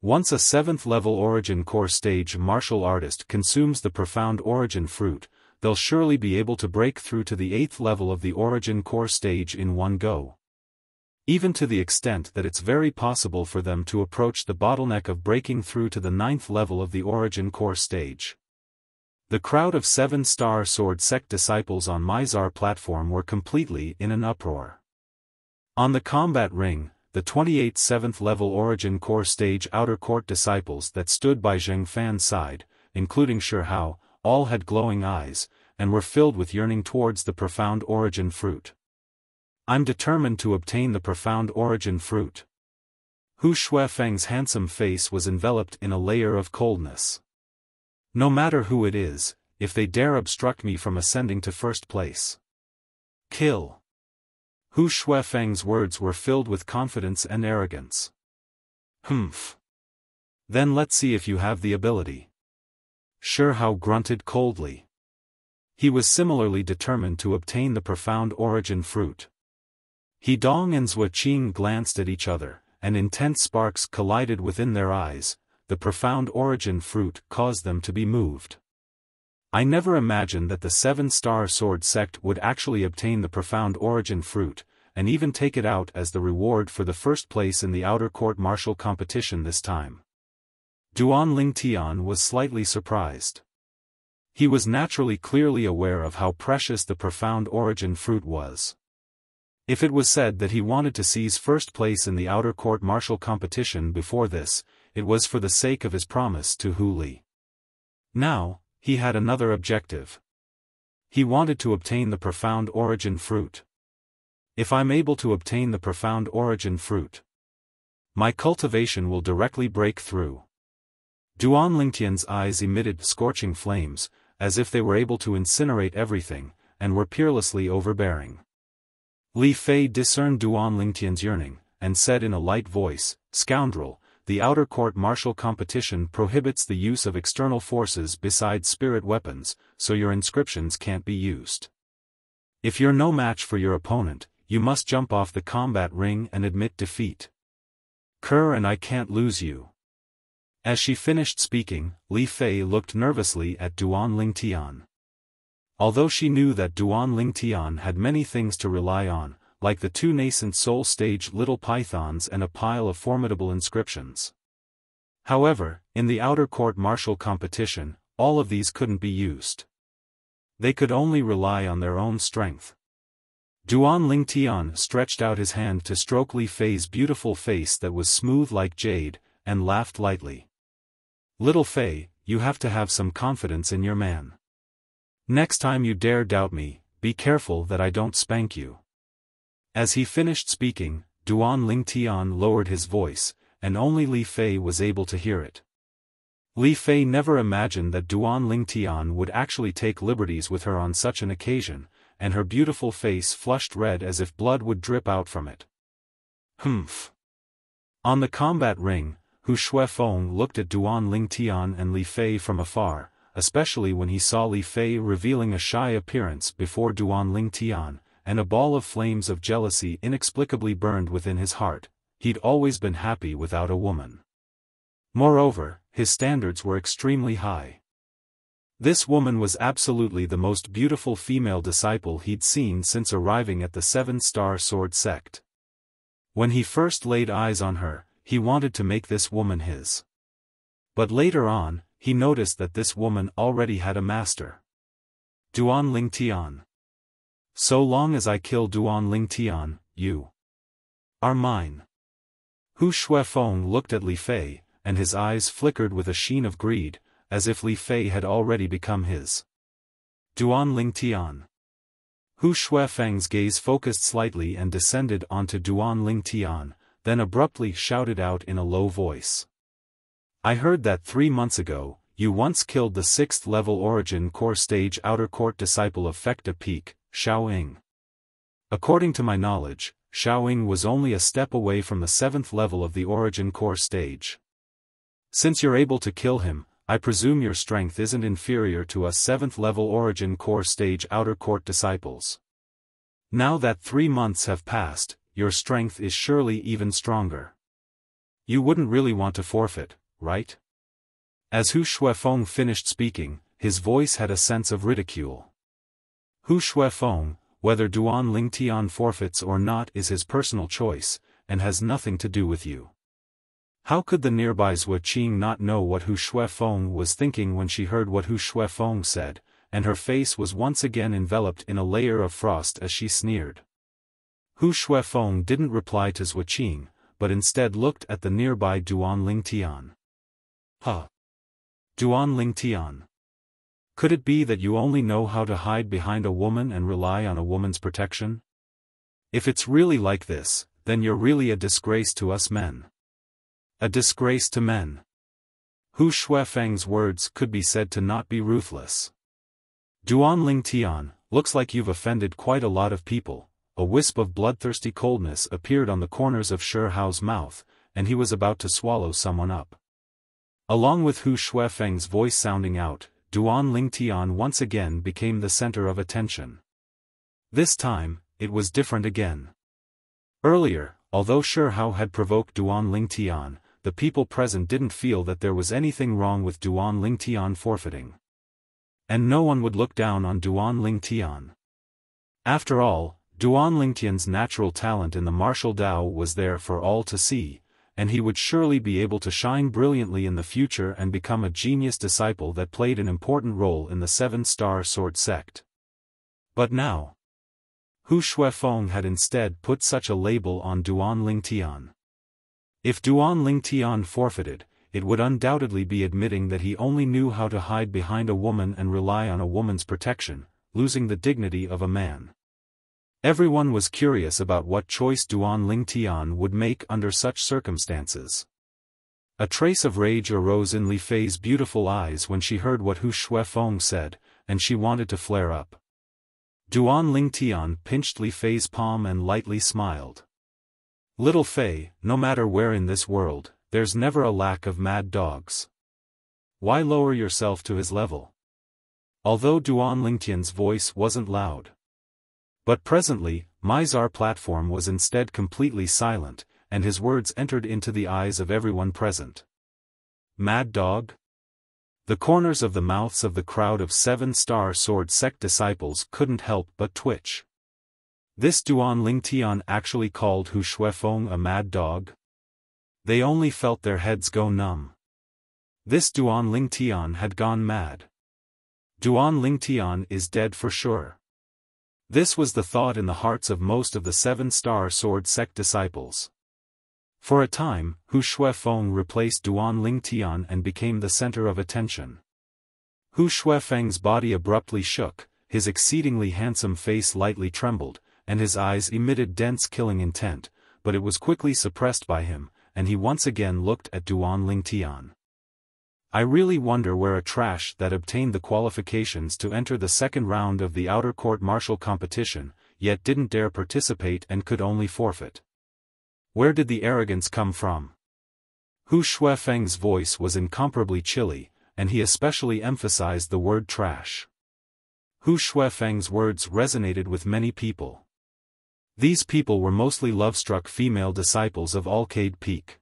Once a 7th level Origin Core Stage martial artist consumes the profound origin fruit, they'll surely be able to break through to the 8th level of the Origin Core Stage in one go. Even to the extent that it's very possible for them to approach the bottleneck of breaking through to the 9th level of the Origin Core Stage. The crowd of 7-star sword sect disciples on Mizar platform were completely in an uproar. On the combat ring, the 28 7th level Origin Core Stage outer court disciples that stood by Xiaofan's side, including Shihao, all had glowing eyes, and were filled with yearning towards the profound origin fruit. I'm determined to obtain the profound origin fruit. Hu Shuefeng's handsome face was enveloped in a layer of coldness. No matter who it is, if they dare obstruct me from ascending to first place. Kill. Hu Shuefeng's words were filled with confidence and arrogance. Humph. Then let's see if you have the ability. Shihao grunted coldly. He was similarly determined to obtain the profound origin fruit. He Dong and Zhua Qing glanced at each other, and intense sparks collided within their eyes. The profound origin fruit caused them to be moved. I never imagined that the 7-star sword sect would actually obtain the profound origin fruit, and even take it out as the reward for the first place in the outer court martial competition this time. Duan Lingtian was slightly surprised. He was naturally clearly aware of how precious the profound origin fruit was. If it was said that he wanted to seize first place in the outer court martial competition before this, it was for the sake of his promise to Hu Li. Now, he had another objective. He wanted to obtain the profound origin fruit. If I'm able to obtain the profound origin fruit, my cultivation will directly break through. Duan Lingtian's eyes emitted scorching flames, as if they were able to incinerate everything, and were peerlessly overbearing. Li Fei discerned Duan Lingtian's yearning, and said in a light voice, "Scoundrel, the outer court martial competition prohibits the use of external forces besides spirit weapons, so your inscriptions can't be used. If you're no match for your opponent, you must jump off the combat ring and admit defeat. Kerr and I can't lose you." As she finished speaking, Li Fei looked nervously at Duan Lingtian. Although she knew that Duan Lingtian had many things to rely on, like the two nascent soul-stage little pythons and a pile of formidable inscriptions. However, in the outer court martial competition, all of these couldn't be used. They could only rely on their own strength. Duan Lingtian stretched out his hand to stroke Li Fei's beautiful face that was smooth like jade, and laughed lightly. "Little Fei, you have to have some confidence in your man. Next time you dare doubt me, be careful that I don't spank you." As he finished speaking, Duan Lingtian lowered his voice, and only Li Fei was able to hear it. Li Fei never imagined that Duan Lingtian would actually take liberties with her on such an occasion, and her beautiful face flushed red as if blood would drip out from it. Humph. On the combat ring, Xiaofan looked at Duan Lingtian and Li Fei from afar, especially when he saw Li Fei revealing a shy appearance before Duan Lingtian, and a ball of flames of jealousy inexplicably burned within his heart. He'd always been happy without a woman. Moreover, his standards were extremely high. This woman was absolutely the most beautiful female disciple he'd seen since arriving at the Seven-Star Sword sect. When he first laid eyes on her, he wanted to make this woman his. But later on, he noticed that this woman already had a master. Duan Lingtian. So long as I kill Duan Lingtian, you are mine. Xiaofan looked at Li Fei, and his eyes flickered with a sheen of greed, as if Li Fei had already become his. Duan Lingtian. Xiaofang's gaze focused slightly and descended onto Duan Lingtian, then abruptly shouted out in a low voice. "I heard that 3 months ago, you once killed the 6th level Origin Core Stage Outer Court disciple of Fecta Peak, Xiaoying. According to my knowledge, Xiaoying was only a step away from the 7th level of the Origin Core Stage. Since you're able to kill him, I presume your strength isn't inferior to us 7th level Origin Core Stage Outer Court disciples. Now that 3 months have passed, your strength is surely even stronger. You wouldn't really want to forfeit, right?" As Xiaofan finished speaking, his voice had a sense of ridicule. Xiaofan, whether Duan Lingtian forfeits or not is his personal choice, and has nothing to do with you. How could the nearby Wuxia not know what Xiaofan was thinking when she heard what Xiaofan said, and her face was once again enveloped in a layer of frost as she sneered. Xiaofan didn't reply to Wuxia, but instead looked at the nearby Duan Lingtian. "Huh. Duan Lingtian. Could it be that you only know how to hide behind a woman and rely on a woman's protection? If it's really like this, then you're really a disgrace to us men. A disgrace to men." Xiaofang's words could be said to not be ruthless. "Duan Lingtian, looks like you've offended quite a lot of people." A wisp of bloodthirsty coldness appeared on the corners of Shihao's mouth, and he was about to swallow someone up. Along with Xiaofang's voice sounding out, Duan Lingtian once again became the center of attention. This time, it was different again. Earlier, although Shihao had provoked Duan Lingtian, the people present didn't feel that there was anything wrong with Duan Lingtian forfeiting. And no one would look down on Duan Lingtian. After all, Duan Lingtian's natural talent in the martial Dao was there for all to see, and he would surely be able to shine brilliantly in the future and become a genius disciple that played an important role in the Seven-Star Sword sect. But now, Xiaofan had instead put such a label on Duan Lingtian. If Duan Lingtian forfeited, it would undoubtedly be admitting that he only knew how to hide behind a woman and rely on a woman's protection, losing the dignity of a man. Everyone was curious about what choice Duan Lingtian would make under such circumstances. A trace of rage arose in Li Fei's beautiful eyes when she heard what Xiaofan said, and she wanted to flare up. Duan Lingtian pinched Li Fei's palm and lightly smiled. "Little Fei, no matter where in this world, there's never a lack of mad dogs. Why lower yourself to his level?" Although Duan Lingtian's voice wasn't loud. But presently, Mizar platform was instead completely silent, and his words entered into the eyes of everyone present. Mad dog? The corners of the mouths of the crowd of Seven-Star Sword sect disciples couldn't help but twitch. This Duan Lingtian actually called Hu Shuifeng a mad dog? They only felt their heads go numb. This Duan Lingtian had gone mad. Duan Lingtian is dead for sure. This was the thought in the hearts of most of the seven-star sword sect disciples. For a time, Hu Shuifeng replaced Duan Lingtian and became the center of attention. Hu Shuifeng's body abruptly shook, his exceedingly handsome face lightly trembled, and his eyes emitted dense killing intent, but it was quickly suppressed by him, and he once again looked at Duan Lingtian. I really wonder where a trash that obtained the qualifications to enter the second round of the outer court martial competition, yet didn't dare participate and could only forfeit. Where did the arrogance come from? Hu Shuifeng's voice was incomparably chilly, and he especially emphasized the word trash. Hu Shuifeng's words resonated with many people. These people were mostly love-struck female disciples of Alcade Peak.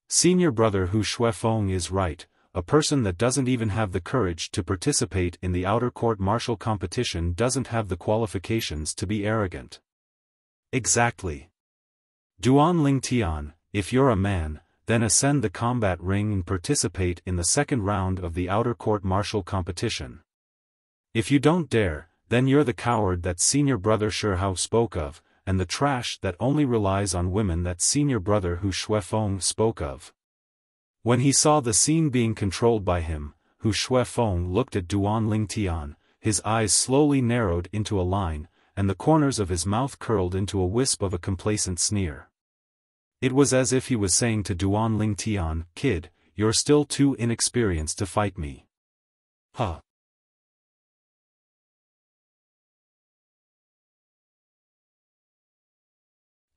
Senior brother Hu Shuifeng is right, a person that doesn't even have the courage to participate in the outer court martial competition doesn't have the qualifications to be arrogant. Exactly. Duan Lingtian, if you're a man, then ascend the combat ring and participate in the second round of the outer court martial competition. If you don't dare, then you're the coward that senior brother Shihao spoke of, and the trash that only relies on women that senior brother Hu Shuifeng spoke of. When he saw the scene being controlled by him, Hu Shuifeng looked at Duan Lingtian, his eyes slowly narrowed into a line, and the corners of his mouth curled into a wisp of a complacent sneer. It was as if he was saying to Duan Lingtian, "Kid, you're still too inexperienced to fight me." Huh.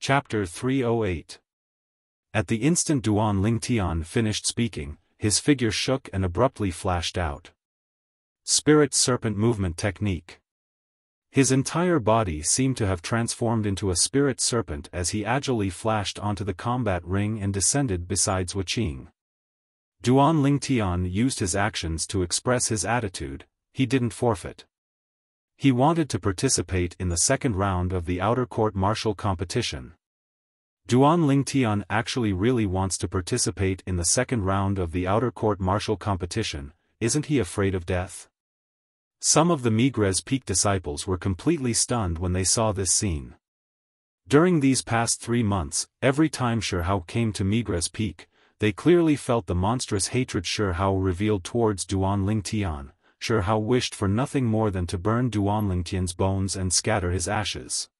Chapter 308. At the instant Duan Lingtian finished speaking, his figure shook and abruptly flashed out. Spirit Serpent Movement Technique. His entire body seemed to have transformed into a spirit serpent as he agilely flashed onto the combat ring and descended beside Wuxia. Duan Lingtian used his actions to express his attitude. He didn't forfeit. He wanted to participate in the second round of the outer court martial competition. Duan Lingtian actually really wants to participate in the second round of the outer court martial competition. Isn't he afraid of death? Some of the Migres Peak disciples were completely stunned when they saw this scene. During these past 3 months, every time Shihao came to Migres Peak, they clearly felt the monstrous hatred Shihao revealed towards Duan Lingtian. Shihao wished for nothing more than to burn Duan Lingtian's bones and scatter his ashes.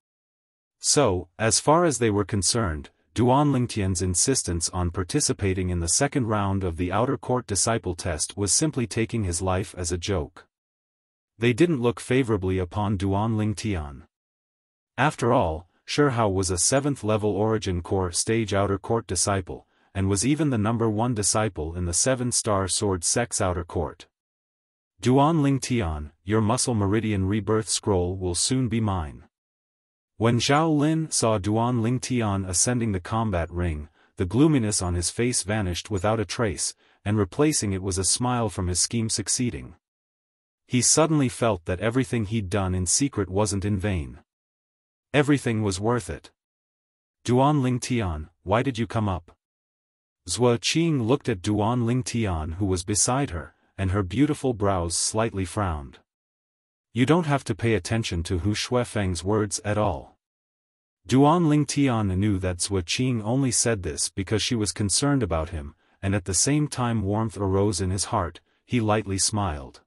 So, as far as they were concerned, Duan Lingtian's insistence on participating in the second round of the outer court disciple test was simply taking his life as a joke. They didn't look favorably upon Duan Lingtian. After all, Shihao was a 7th level Origin Core stage outer court disciple, and was even the number 1 disciple in the 7-star sword sect's outer court. Duan Lingtian, your muscle meridian rebirth scroll will soon be mine. When Zhao Lin saw Duan Lingtian ascending the combat ring, the gloominess on his face vanished without a trace, and replacing it was a smile from his scheme succeeding. He suddenly felt that everything he'd done in secret wasn't in vain. Everything was worth it. Duan Lingtian, why did you come up? Zhuo Qing looked at Duan Lingtian who was beside her, and her beautiful brows slightly frowned. You don't have to pay attention to Hu Shuifeng's words at all. Duan Lingtian knew that Zhuo Qing only said this because she was concerned about him, and at the same time warmth arose in his heart. He lightly smiled.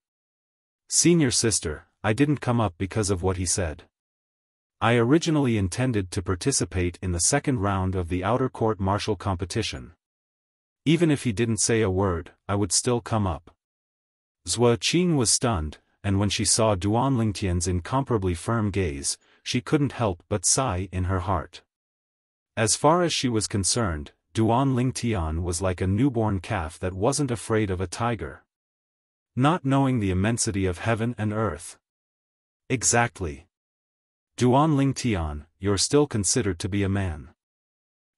Senior sister, I didn't come up because of what he said. I originally intended to participate in the second round of the outer court martial competition. Even if he didn't say a word, I would still come up. Zhuo Qing was stunned, and when she saw Duan Lingtian's incomparably firm gaze, she couldn't help but sigh in her heart. As far as she was concerned, Duan Lingtian was like a newborn calf that wasn't afraid of a tiger. Not knowing the immensity of heaven and earth. Exactly. Duan Lingtian, you're still considered to be a man.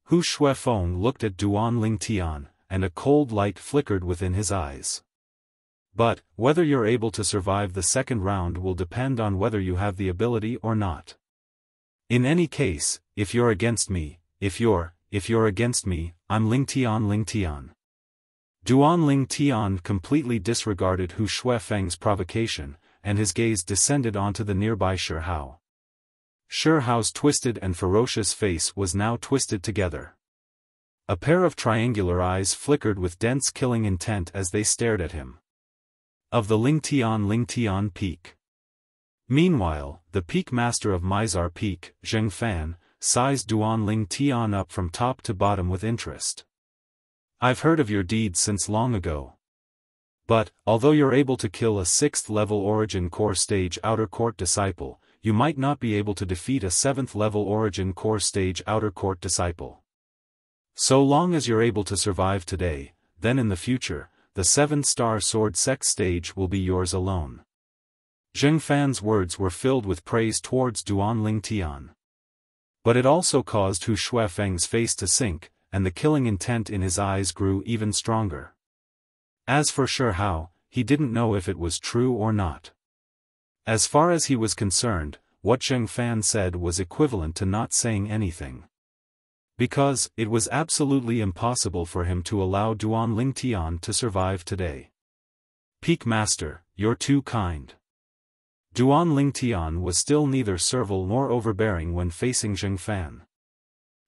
Hu Shuifeng looked at Duan Lingtian, and a cold light flickered within his eyes. But, whether you're able to survive the second round will depend on whether you have the ability or not. In any case, if you're against me, if you're against me, I'm Ling Tian. Duan Ling Tian completely disregarded Hu Shuifeng's provocation, and his gaze descended onto the nearby Shi Hao. Shi Hao's twisted and ferocious face was now twisted together. A pair of triangular eyes flickered with dense killing intent as they stared at him. Of the Ling Tian Peak. Meanwhile, the peak master of Mizar Peak, Xiaofan, sized Duan Ling Tian up from top to bottom with interest. I've heard of your deeds since long ago. But, although you're able to kill a 6th-level Origin Core Stage Outer Court Disciple, you might not be able to defeat a 7th-level Origin Core Stage Outer Court Disciple. So long as you're able to survive today, then in the future, the 7-star Sword Sect stage will be yours alone. Xiaofan's words were filled with praise towards Duan Ling Tian. But it also caused Hu Shuifeng's face to sink, and the killing intent in his eyes grew even stronger. As for Shi Hao, he didn't know if it was true or not. As far as he was concerned, what Xiaofan said was equivalent to not saying anything. Because, it was absolutely impossible for him to allow Duan Ling Tian to survive today. Peak Master, you're too kind. Duan Ling Tian was still neither servile nor overbearing when facing Xiaofan.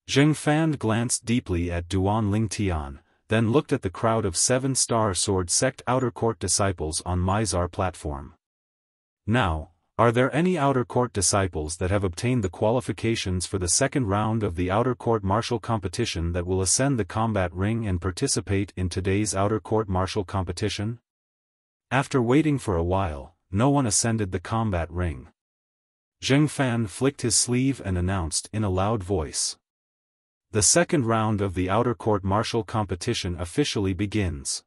Xiaofan glanced deeply at Duan Ling Tian, then looked at the crowd of 7-star Sword Sect Outer Court disciples on Mizar platform. Now, are there any Outer Court disciples that have obtained the qualifications for the second round of the Outer Court Martial Competition that will ascend the combat ring and participate in today's Outer Court Martial Competition? After waiting for a while, no one ascended the combat ring. Xiaofan flicked his sleeve and announced in a loud voice. The second round of the Outer Court Martial Competition officially begins.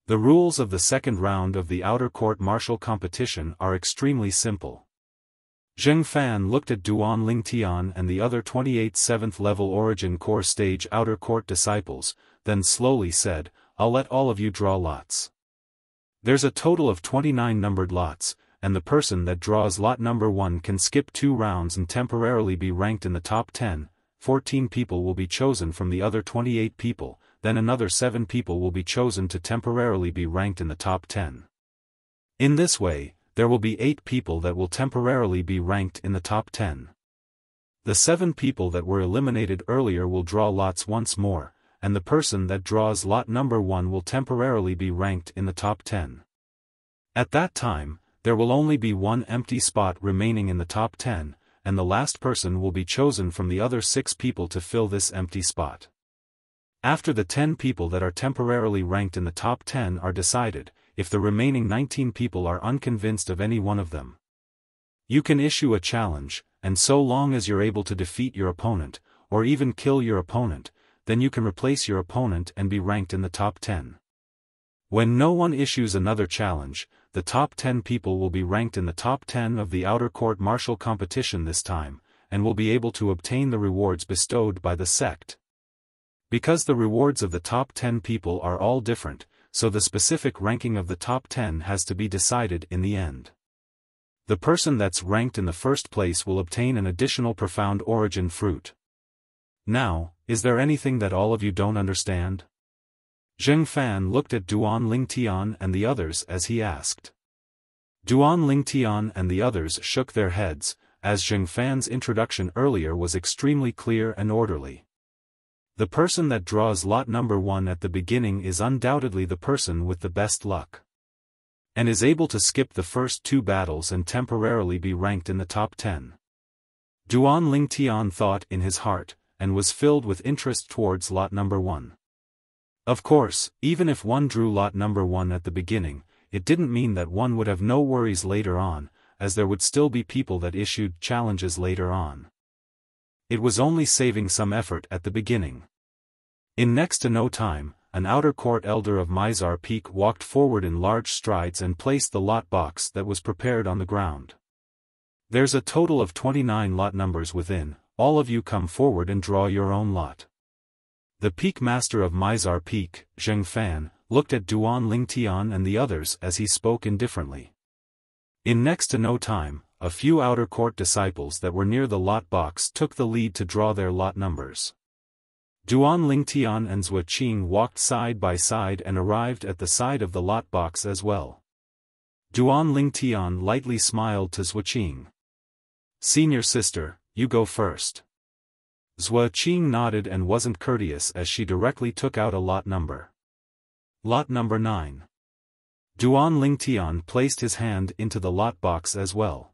The rules of the second round of the Outer Court Martial Competition are extremely simple. Xiaofan looked at Duan Ling Tian and the other 28 7th-level Origin Core Stage Outer Court disciples, then slowly said, I'll let all of you draw lots. There's a total of 29 numbered lots, and the person that draws lot number 1 can skip 2 rounds and temporarily be ranked in the top 10. 14 people will be chosen from the other 28 people, then another 7 people will be chosen to temporarily be ranked in the top 10. In this way, there will be 8 people that will temporarily be ranked in the top 10. The 7 people that were eliminated earlier will draw lots once more, and the person that draws lot number 1 will temporarily be ranked in the top 10. At that time, there will only be 1 empty spot remaining in the top 10, and the last person will be chosen from the other 6 people to fill this empty spot. After the 10 people that are temporarily ranked in the top 10 are decided, if the remaining 19 people are unconvinced of any one of them, you can issue a challenge, and so long as you're able to defeat your opponent, or even kill your opponent, then you can replace your opponent and be ranked in the top 10. When no one issues another challenge, the top 10 people will be ranked in the top 10 of the Outer Court Martial Competition this time, and will be able to obtain the rewards bestowed by the sect. Because the rewards of the top 10 people are all different, so the specific ranking of the top 10 has to be decided in the end. The person that's ranked in the first place will obtain an additional profound origin fruit. Now, is there anything that all of you don't understand? Xiaofan looked at Duan Ling Tian and the others as he asked. Duan Ling Tian and the others shook their heads, as Xiaofan's introduction earlier was extremely clear and orderly. The person that draws lot number 1 at the beginning is undoubtedly the person with the best luck, and is able to skip the first 2 battles and temporarily be ranked in the top 10. Duan Ling Tian thought in his heart, and was filled with interest towards lot number 1. Of course, even if one drew lot number 1 at the beginning, it didn't mean that one would have no worries later on, as there would still be people that issued challenges later on. It was only saving some effort at the beginning. In next to no time, an outer court elder of Mizar Peak walked forward in large strides and placed the lot box that was prepared on the ground. There's a total of 29 lot numbers within. All of you come forward and draw your own lot. The Peak Master of Mizar Peak, Xiaofan, looked at Duan Ling Tian and the others as he spoke indifferently. In next to no time, a few outer court disciples that were near the lot box took the lead to draw their lot numbers. Duan Lingtian and Zhuo Qing walked side by side and arrived at the side of the lot box as well. Duan Lingtian lightly smiled to Zhuo Qing. "Senior sister, you go first." Zhuo Qing nodded and wasn't courteous as she directly took out a lot number. Lot number 9. Duan Lingtian placed his hand into the lot box as well.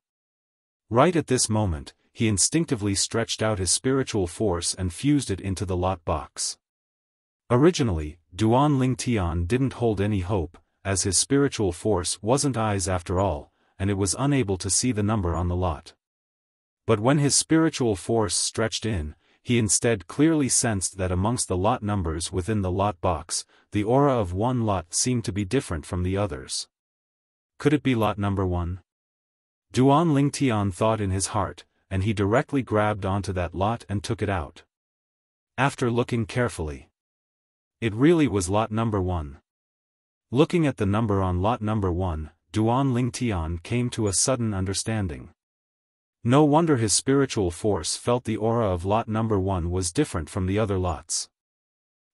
Right at this moment, he instinctively stretched out his spiritual force and fused it into the lot box. Originally, Duan Lingtian didn't hold any hope, as his spiritual force wasn't eyes after all, and it was unable to see the number on the lot. But when his spiritual force stretched in, he instead clearly sensed that amongst the lot numbers within the lot box, the aura of one lot seemed to be different from the others. Could it be lot number 1? Duan Lingtian thought in his heart, and he directly grabbed onto that lot and took it out. After looking carefully, it really was lot number 1. Looking at the number on lot number 1, Duan Lingtian came to a sudden understanding. No wonder his spiritual force felt the aura of lot number 1 was different from the other lots.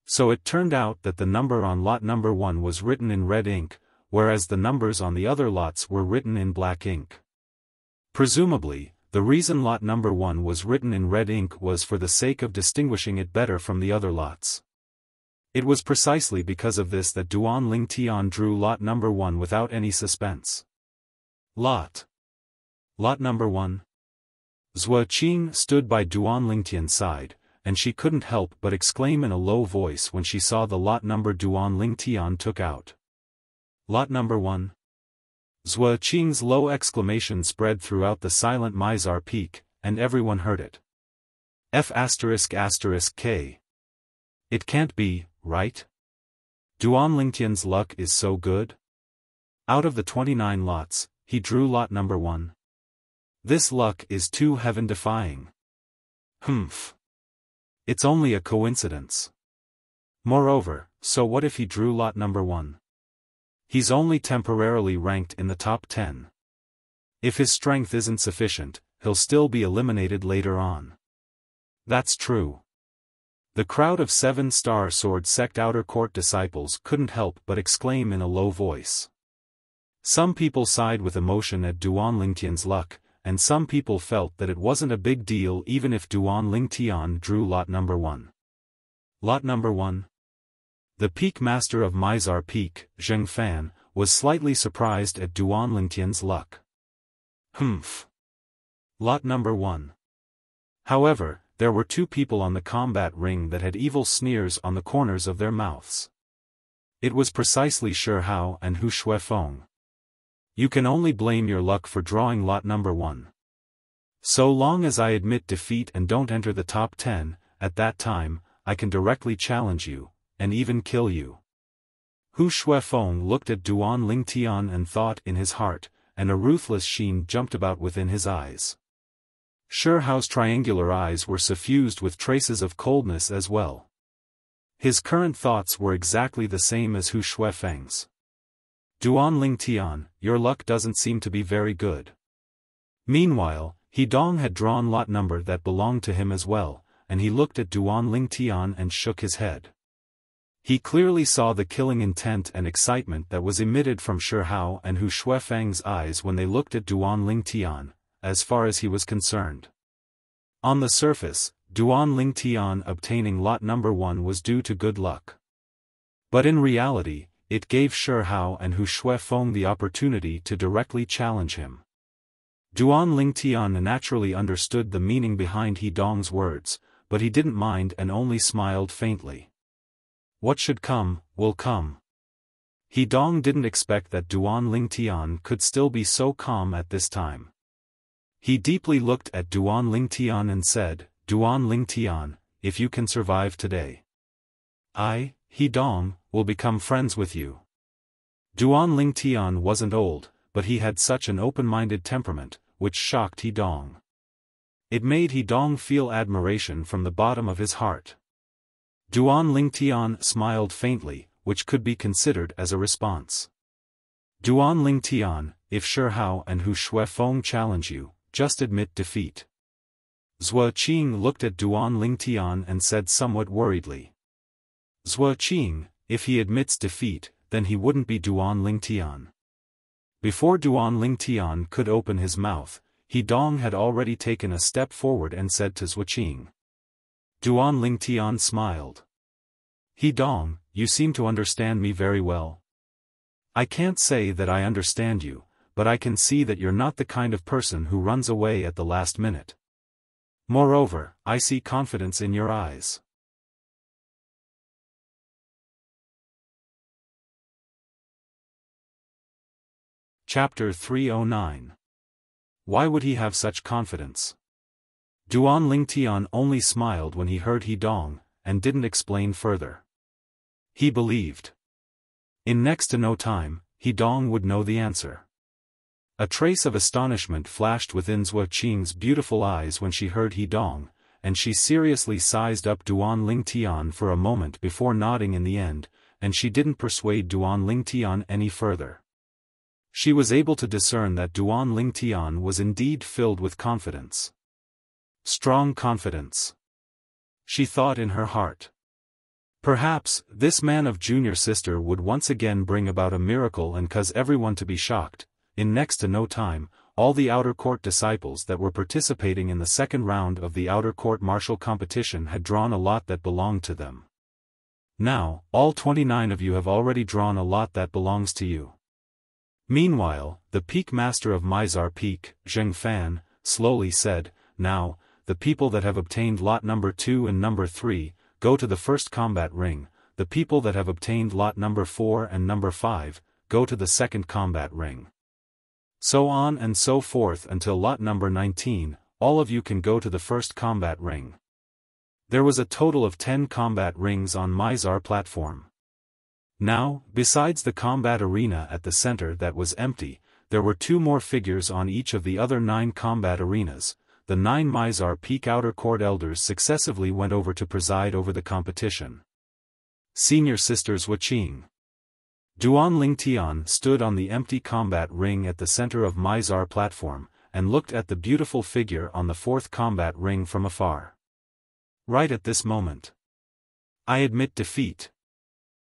So it turned out that the number on lot number 1 was written in red ink, whereas the numbers on the other lots were written in black ink. Presumably, the reason lot number 1 was written in red ink was for the sake of distinguishing it better from the other lots. It was precisely because of this that Duan Lingtian drew lot number 1 without any suspense. Lot number 1. Zhuo Qing stood by Duan Lingtian's side, and she couldn't help but exclaim in a low voice when she saw the lot number Duan Lingtian took out. Lot number 1. Zhuo Qing's low exclamation spread throughout the silent Mizar Peak, and everyone heard it. F***K. It can't be, right? Duan Lingtian's luck is so good? Out of the 29 lots, he drew lot number 1. This luck is too heaven-defying. Humph. It's only a coincidence. Moreover, so what if he drew lot number 1? He's only temporarily ranked in the top 10. If his strength isn't sufficient, he'll still be eliminated later on. That's true. The crowd of 7-star sword sect outer court disciples couldn't help but exclaim in a low voice. Some people sighed with emotion at Duan Lingtian's luck, and some people felt that it wasn't a big deal even if Duan Lingtian drew lot number 1. Lot number 1. The peak master of Mizar Peak, Xiaofan, was slightly surprised at Duan Lingtian's luck. Humph. Lot number 1. However, there were 2 people on the combat ring that had evil sneers on the corners of their mouths. It was precisely Xiaofan and Xiaofan. You can only blame your luck for drawing lot number 1. So long as I admit defeat and don't enter the top 10, at that time, I can directly challenge you, and even kill you. Xiaofan looked at Duan Lingtian and thought in his heart, and a ruthless sheen jumped about within his eyes. Xiaofan's triangular eyes were suffused with traces of coldness as well. His current thoughts were exactly the same as Xiaofan's. Duan Lingtian, your luck doesn't seem to be very good. Meanwhile, Dong had drawn lot number that belonged to him as well, and he looked at Duan Lingtian and shook his head. He clearly saw the killing intent and excitement that was emitted from Xiaofan and Xiaofang's eyes when they looked at Duan Lingtian, as far as he was concerned. On the surface, Duan Lingtian obtaining lot number 1 was due to good luck. But in reality, it gave Xiaofan and Xiaofan the opportunity to directly challenge him. Duan Lingtian naturally understood the meaning behind Dong's words, but he didn't mind and only smiled faintly. What should come, will come. Dong didn't expect that Duan Lingtian could still be so calm at this time. He deeply looked at Duan Lingtian and said, Duan Lingtian, if you can survive today, I, Dong, will become friends with you. Duan Lingtian wasn't old, but he had such an open-minded temperament, which shocked Dong. It made Dong feel admiration from the bottom of his heart. Duan Lingtian smiled faintly, which could be considered as a response. Duan Lingtian, if Shi Hao and Hu Shuifeng challenge you, just admit defeat. Zhuo Qing looked at Duan Lingtian and said somewhat worriedly. Zhuo Qing, if he admits defeat, then he wouldn't be Duan Lingtian. Before Duan Lingtian could open his mouth, He Dong had already taken a step forward and said to Zhuo Qing. Duan Lingtian smiled. He Dong, you seem to understand me very well. I can't say that I understand you, but I can see that you're not the kind of person who runs away at the last minute. Moreover, I see confidence in your eyes. Chapter 309. Why would he have such confidence? Duan Lingtian only smiled when he heard He Dong, and didn't explain further. He believed. In next to no time, He Dong would know the answer. A trace of astonishment flashed within Zhuo Qing's beautiful eyes when she heard He Dong, and she seriously sized up Duan Lingtian for a moment before nodding in the end, and she didn't persuade Duan Lingtian any further. She was able to discern that Duan Lingtian was indeed filled with confidence. Strong confidence. She thought in her heart. Perhaps, this man of junior sister would once again bring about a miracle and cause everyone to be shocked. In next to no time, all the outer court disciples that were participating in the second round of the outer court martial competition had drawn a lot that belonged to them. Now, all 29 of you have already drawn a lot that belongs to you. Meanwhile, the peak master of Mizar Peak, Xiaofan, slowly said, Now, the people that have obtained lot number 2 and number 3, go to the first combat ring, the people that have obtained lot number 4 and number 5, go to the second combat ring. So on and so forth until lot number 19, all of you can go to the first combat ring. There was a total of 10 combat rings on Mizar platform. Now, besides the combat arena at the center that was empty, there were 2 more figures on each of the other 9 combat arenas. The 9 Mizar Peak outer court elders successively went over to preside over the competition. Senior Sisters Zhuo Qing. Duan Lingtian stood on the empty combat ring at the center of Mizar platform, and looked at the beautiful figure on the 4th combat ring from afar. Right at this moment. I admit defeat.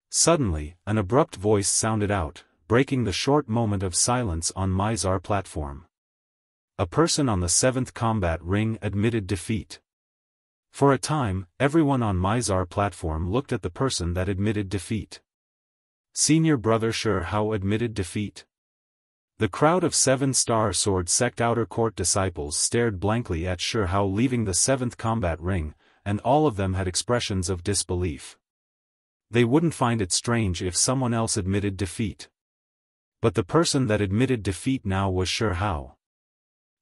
Suddenly, an abrupt voice sounded out, breaking the short moment of silence on Mizar platform. A person on the 7th combat ring admitted defeat. For a time, everyone on Mizar platform looked at the person that admitted defeat. Senior brother Shi Hao admitted defeat. The crowd of 7-star sword sect outer court disciples stared blankly at Shi Hao leaving the 7th combat ring, and all of them had expressions of disbelief. They wouldn't find it strange if someone else admitted defeat. But the person that admitted defeat now was Shi Hao,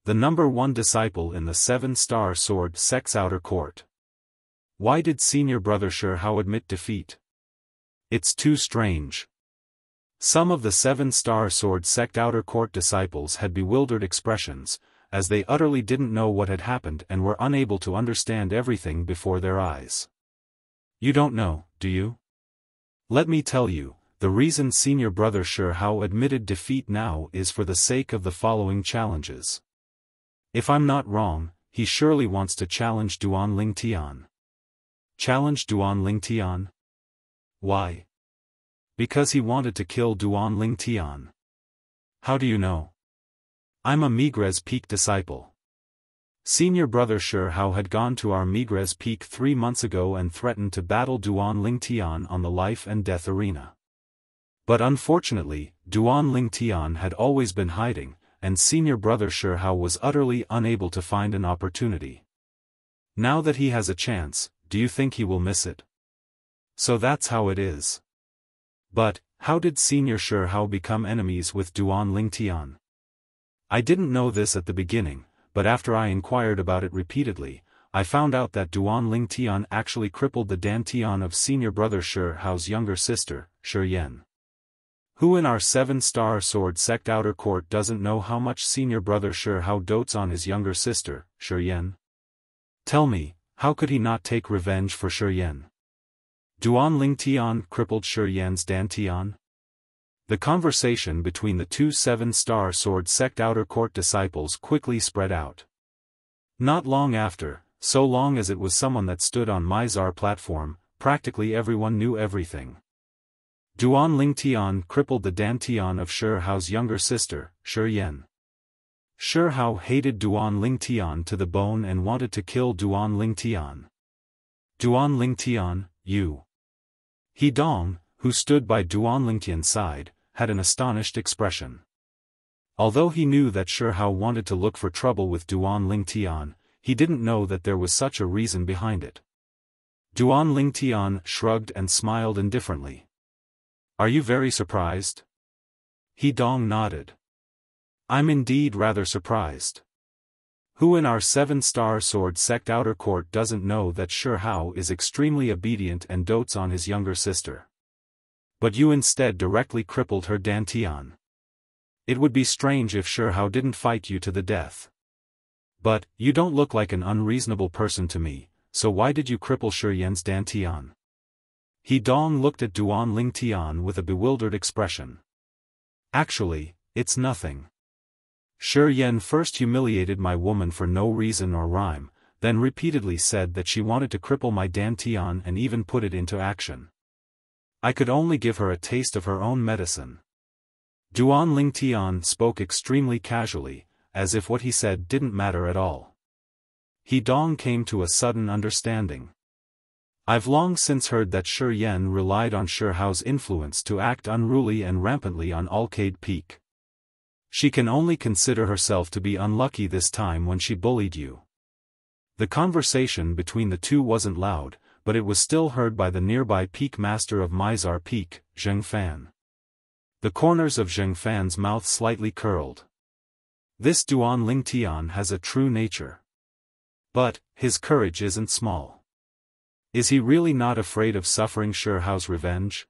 the number 1 disciple in the 7-star sword sect's outer court. Why did senior brother Shi Hao admit defeat? It's too strange. Some of the 7-star sword sect outer court disciples had bewildered expressions, as they utterly didn't know what had happened and were unable to understand everything before their eyes. You don't know, do you? Let me tell you, the reason senior brother Shi Hao admitted defeat now is for the sake of the following challenges. If I'm not wrong, he surely wants to challenge Duan Lingtian. Challenge Duan Lingtian? Why? Because he wanted to kill Duan Lingtian. How do you know? I'm a Migres Peak disciple. Senior brother Shi Hao had gone to our Migres Peak 3 months ago and threatened to battle Duan Lingtian on the life and death arena. But unfortunately, Duan Lingtian had always been hiding, and senior brother Shi Hao was utterly unable to find an opportunity. Now that he has a chance, do you think he will miss it? So that's how it is. But, how did senior Shi Hao become enemies with Duan Lingtian? I didn't know this at the beginning, but after I inquired about it repeatedly, I found out that Duan Lingtian actually crippled the dantian of senior brother Shi Hao's younger sister, Shi Yan. Who in our 7-star sword sect outer court doesn't know how much senior brother Shi Hao dotes on his younger sister, Shi Yan? Tell me, how could he not take revenge for Shi Yan? Duan Lingtian crippled Shi Yan's dantian? The conversation between the two seven-star sword sect outer court disciples quickly spread out. Not long after, so long as it was someone that stood on Mizar platform, practically everyone knew everything. Duan Lingtian crippled the Dantian of Shi Hao's younger sister, Shi Yan. Shi Hao hated Duan Lingtian to the bone and wanted to kill Duan Lingtian. Duan Lingtian, you. He Dong, who stood by Duan Lingtian's side, had an astonished expression. Although he knew that Shi Hao wanted to look for trouble with Duan Lingtian, he didn't know that there was such a reason behind it. Duan Lingtian shrugged and smiled indifferently. Are you very surprised? He Dong nodded. I'm indeed rather surprised. Who in our seven-star sword sect outer court doesn't know that Shi Hao is extremely obedient and dotes on his younger sister? But you instead directly crippled her Dantian. It would be strange if Shi Hao didn't fight you to the death. But, you don't look like an unreasonable person to me, so why did you cripple Shi Yan's Dantian? He Dong looked at Duan Lingtian with a bewildered expression. Actually, it's nothing. Shi Yan first humiliated my woman for no reason or rhyme, then repeatedly said that she wanted to cripple my Dantian and even put it into action. I could only give her a taste of her own medicine. Duan Lingtian spoke extremely casually, as if what he said didn't matter at all. He Dong came to a sudden understanding. I've long since heard that Shi Yan relied on Shi Hao's influence to act unruly and rampantly on Alcade Peak. She can only consider herself to be unlucky this time when she bullied you. The conversation between the two wasn't loud, but it was still heard by the nearby peak master of Mizar Peak, Xiaofan. The corners of Xiaofan's mouth slightly curled. This Duan Lingtian has a true nature. But, his courage isn't small. Is he really not afraid of suffering Shi Hao's revenge?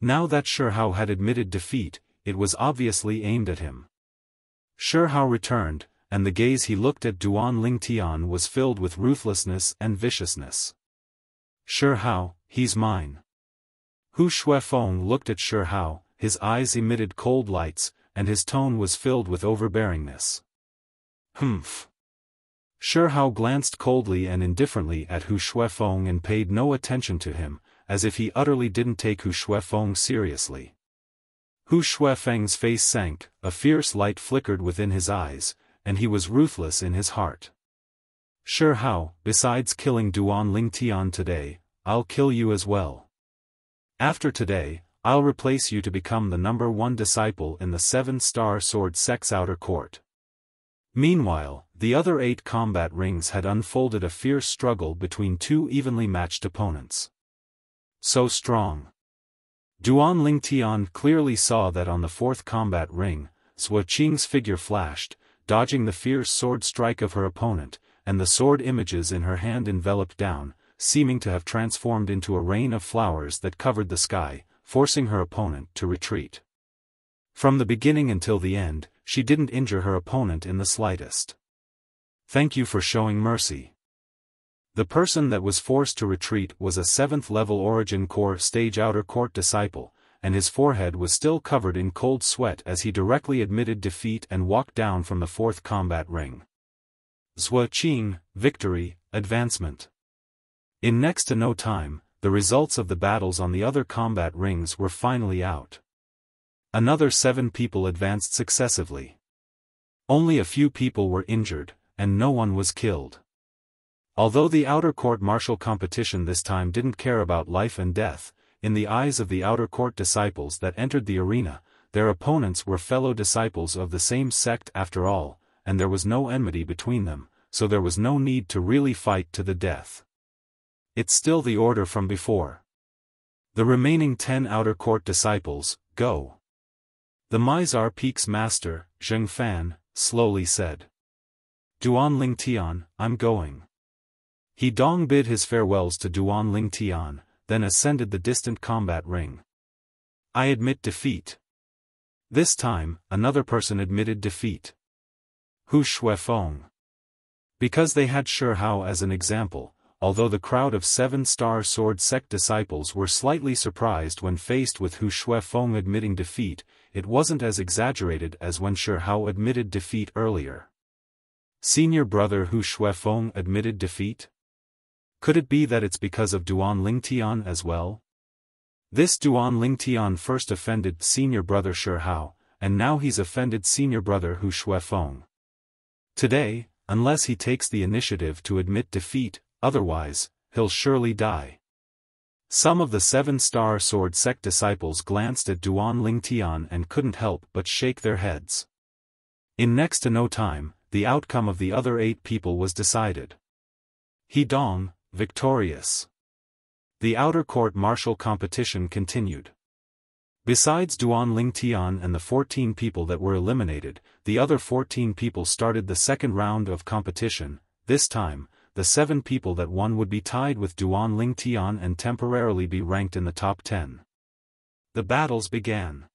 Now that Shi Hao had admitted defeat, it was obviously aimed at him. Shi Hao returned, and the gaze he looked at Duan Lingtian was filled with ruthlessness and viciousness. Shi Hao, he's mine. Hu Shuifeng looked at Shi Hao, his eyes emitted cold lights, and his tone was filled with overbearingness. Humph. Shi Hao glanced coldly and indifferently at Hu Shuifeng and paid no attention to him, as if he utterly didn't take Hu Shuifeng seriously. Hu Shuifeng's face sank, a fierce light flickered within his eyes, and he was ruthless in his heart. Shi Hao, besides killing Duan Lingtian today, I'll kill you as well. After today, I'll replace you to become the number one disciple in the seven-star sword sect's outer court. Meanwhile, the other 8 combat rings had unfolded a fierce struggle between two evenly matched opponents. So strong. Duan Lingtian clearly saw that on the 4th combat ring, Sua Qing's figure flashed, dodging the fierce sword strike of her opponent, and the sword images in her hand enveloped down, seeming to have transformed into a rain of flowers that covered the sky, forcing her opponent to retreat. From the beginning until the end, she didn't injure her opponent in the slightest. Thank you for showing mercy. The person that was forced to retreat was a 7th-level Origin Core stage outer court disciple, and his forehead was still covered in cold sweat as he directly admitted defeat and walked down from the 4th combat ring. Sua Qing, victory, advancement. In next to no time, the results of the battles on the other combat rings were finally out. Another 7 people advanced successively. Only a few people were injured, and no one was killed. Although the outer court martial competition this time didn't care about life and death, in the eyes of the outer court disciples that entered the arena, their opponents were fellow disciples of the same sect after all, and there was no enmity between them, so there was no need to really fight to the death. It's still the order from before. The remaining 10 outer court disciples, go. The Mizar Peak's master, Xiaofan, slowly said. Duan Lingtian, I'm going. He Dong bid his farewells to Duan Lingtian, then ascended the distant combat ring. I admit defeat. This time, another person admitted defeat. Hu Shuifeng. Because they had Shi Hao as an example, although the crowd of 7-star sword sect disciples were slightly surprised when faced with Hu Shuifeng admitting defeat, it wasn't as exaggerated as when Shi Hao admitted defeat earlier. Senior brother Hu Shuifeng admitted defeat? Could it be that it's because of Duan Lingtian as well? This Duan Lingtian first offended senior brother Shi Hao, and now he's offended senior brother Hu Shuifeng. Today, unless he takes the initiative to admit defeat, otherwise, he'll surely die. Some of the 7-star sword sect disciples glanced at Duan Lingtian and couldn't help but shake their heads. In next to no time, the outcome of the other 8 people was decided. He Dong, victorious. The outer court martial competition continued. Besides Duan Lingtian and the 14 people that were eliminated, the other 14 people started the second round of competition. This time, the 7 people that won would be tied with Duan Lingtian and temporarily be ranked in the top 10. The battles began.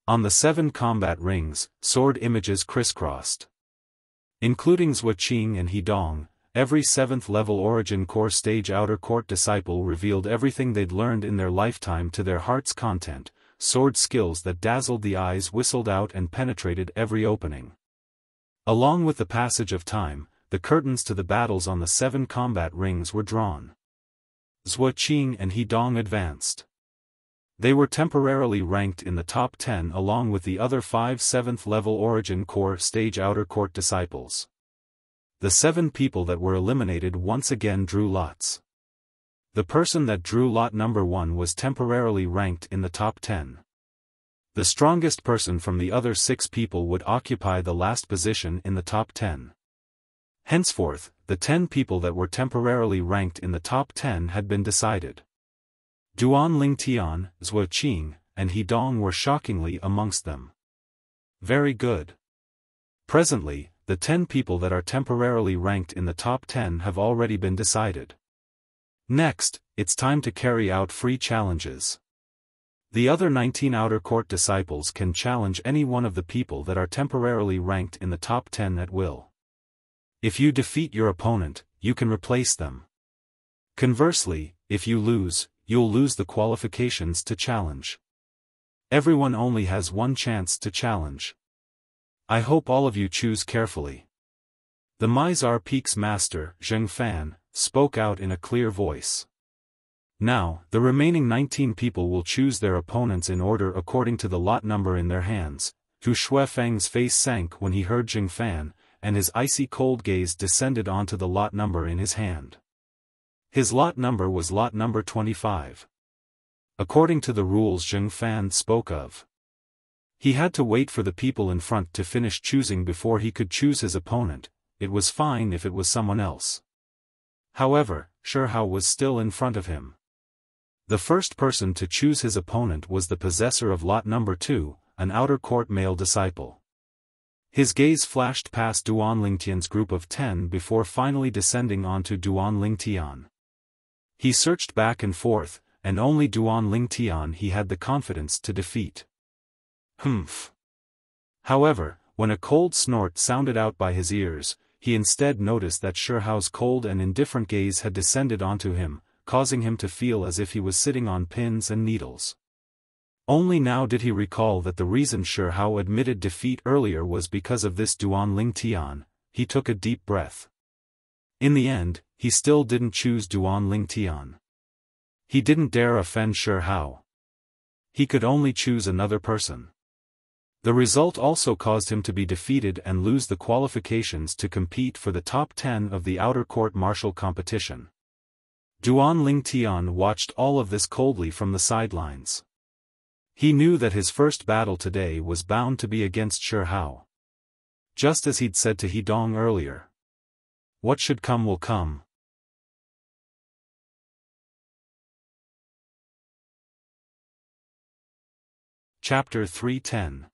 On the 7 combat rings, sword images crisscrossed. Including Zuoqing and He Dong, every 7th level Origin Core stage outer court disciple revealed everything they'd learned in their lifetime to their heart's content. Sword skills that dazzled the eyes whistled out and penetrated every opening. Along with the passage of time, the curtains to the battles on the 7 combat rings were drawn. Zuoqing and He Dong advanced. They were temporarily ranked in the top 10 along with the other 5 7th level Origin Core stage outer court disciples. The 7 people that were eliminated once again drew lots. The person that drew lot number 1 was temporarily ranked in the top 10. The strongest person from the other 6 people would occupy the last position in the top 10. Henceforth, the 10 people that were temporarily ranked in the top 10 had been decided. Duan Lingtian, Zuoqing, and He Dong were shockingly amongst them. Very good. Presently, the 10 people that are temporarily ranked in the top 10 have already been decided. Next, it's time to carry out free challenges. The other 19 outer court disciples can challenge any one of the people that are temporarily ranked in the top 10 at will. If you defeat your opponent, you can replace them. Conversely, if you lose, you'll lose the qualifications to challenge. Everyone only has one chance to challenge. I hope all of you choose carefully. The Mizar Peak's master, Xiaofan, spoke out in a clear voice. Now, the remaining 19 people will choose their opponents in order according to the lot number in their hands. Hu Shuifeng's face sank when he heard Xiaofan, and his icy cold gaze descended onto the lot number in his hand. His lot number was lot number 25. According to the rules Xiaofan spoke of, he had to wait for the people in front to finish choosing before he could choose his opponent. It was fine if it was someone else. However, Shi Hao was still in front of him. The first person to choose his opponent was the possessor of lot number 2, an outer court male disciple. His gaze flashed past Duan Lingtian's group of 10 before finally descending onto Duan Lingtian. He searched back and forth, and only Duan Lingtian he had the confidence to defeat. Humph. However, when a cold snort sounded out by his ears, he instead noticed that Shi Hao's cold and indifferent gaze had descended onto him, causing him to feel as if he was sitting on pins and needles. Only now did he recall that the reason Shi Hao admitted defeat earlier was because of this Duan Lingtian. He took a deep breath. In the end, he still didn't choose Duan Lingtian. He didn't dare offend Shi Hao. He could only choose another person. The result also caused him to be defeated and lose the qualifications to compete for the top 10 of the outer court martial competition. Duan Lingtian watched all of this coldly from the sidelines. He knew that his first battle today was bound to be against Shi Hao. Just as he'd said to He Dong earlier. What should come will come. Chapter 310.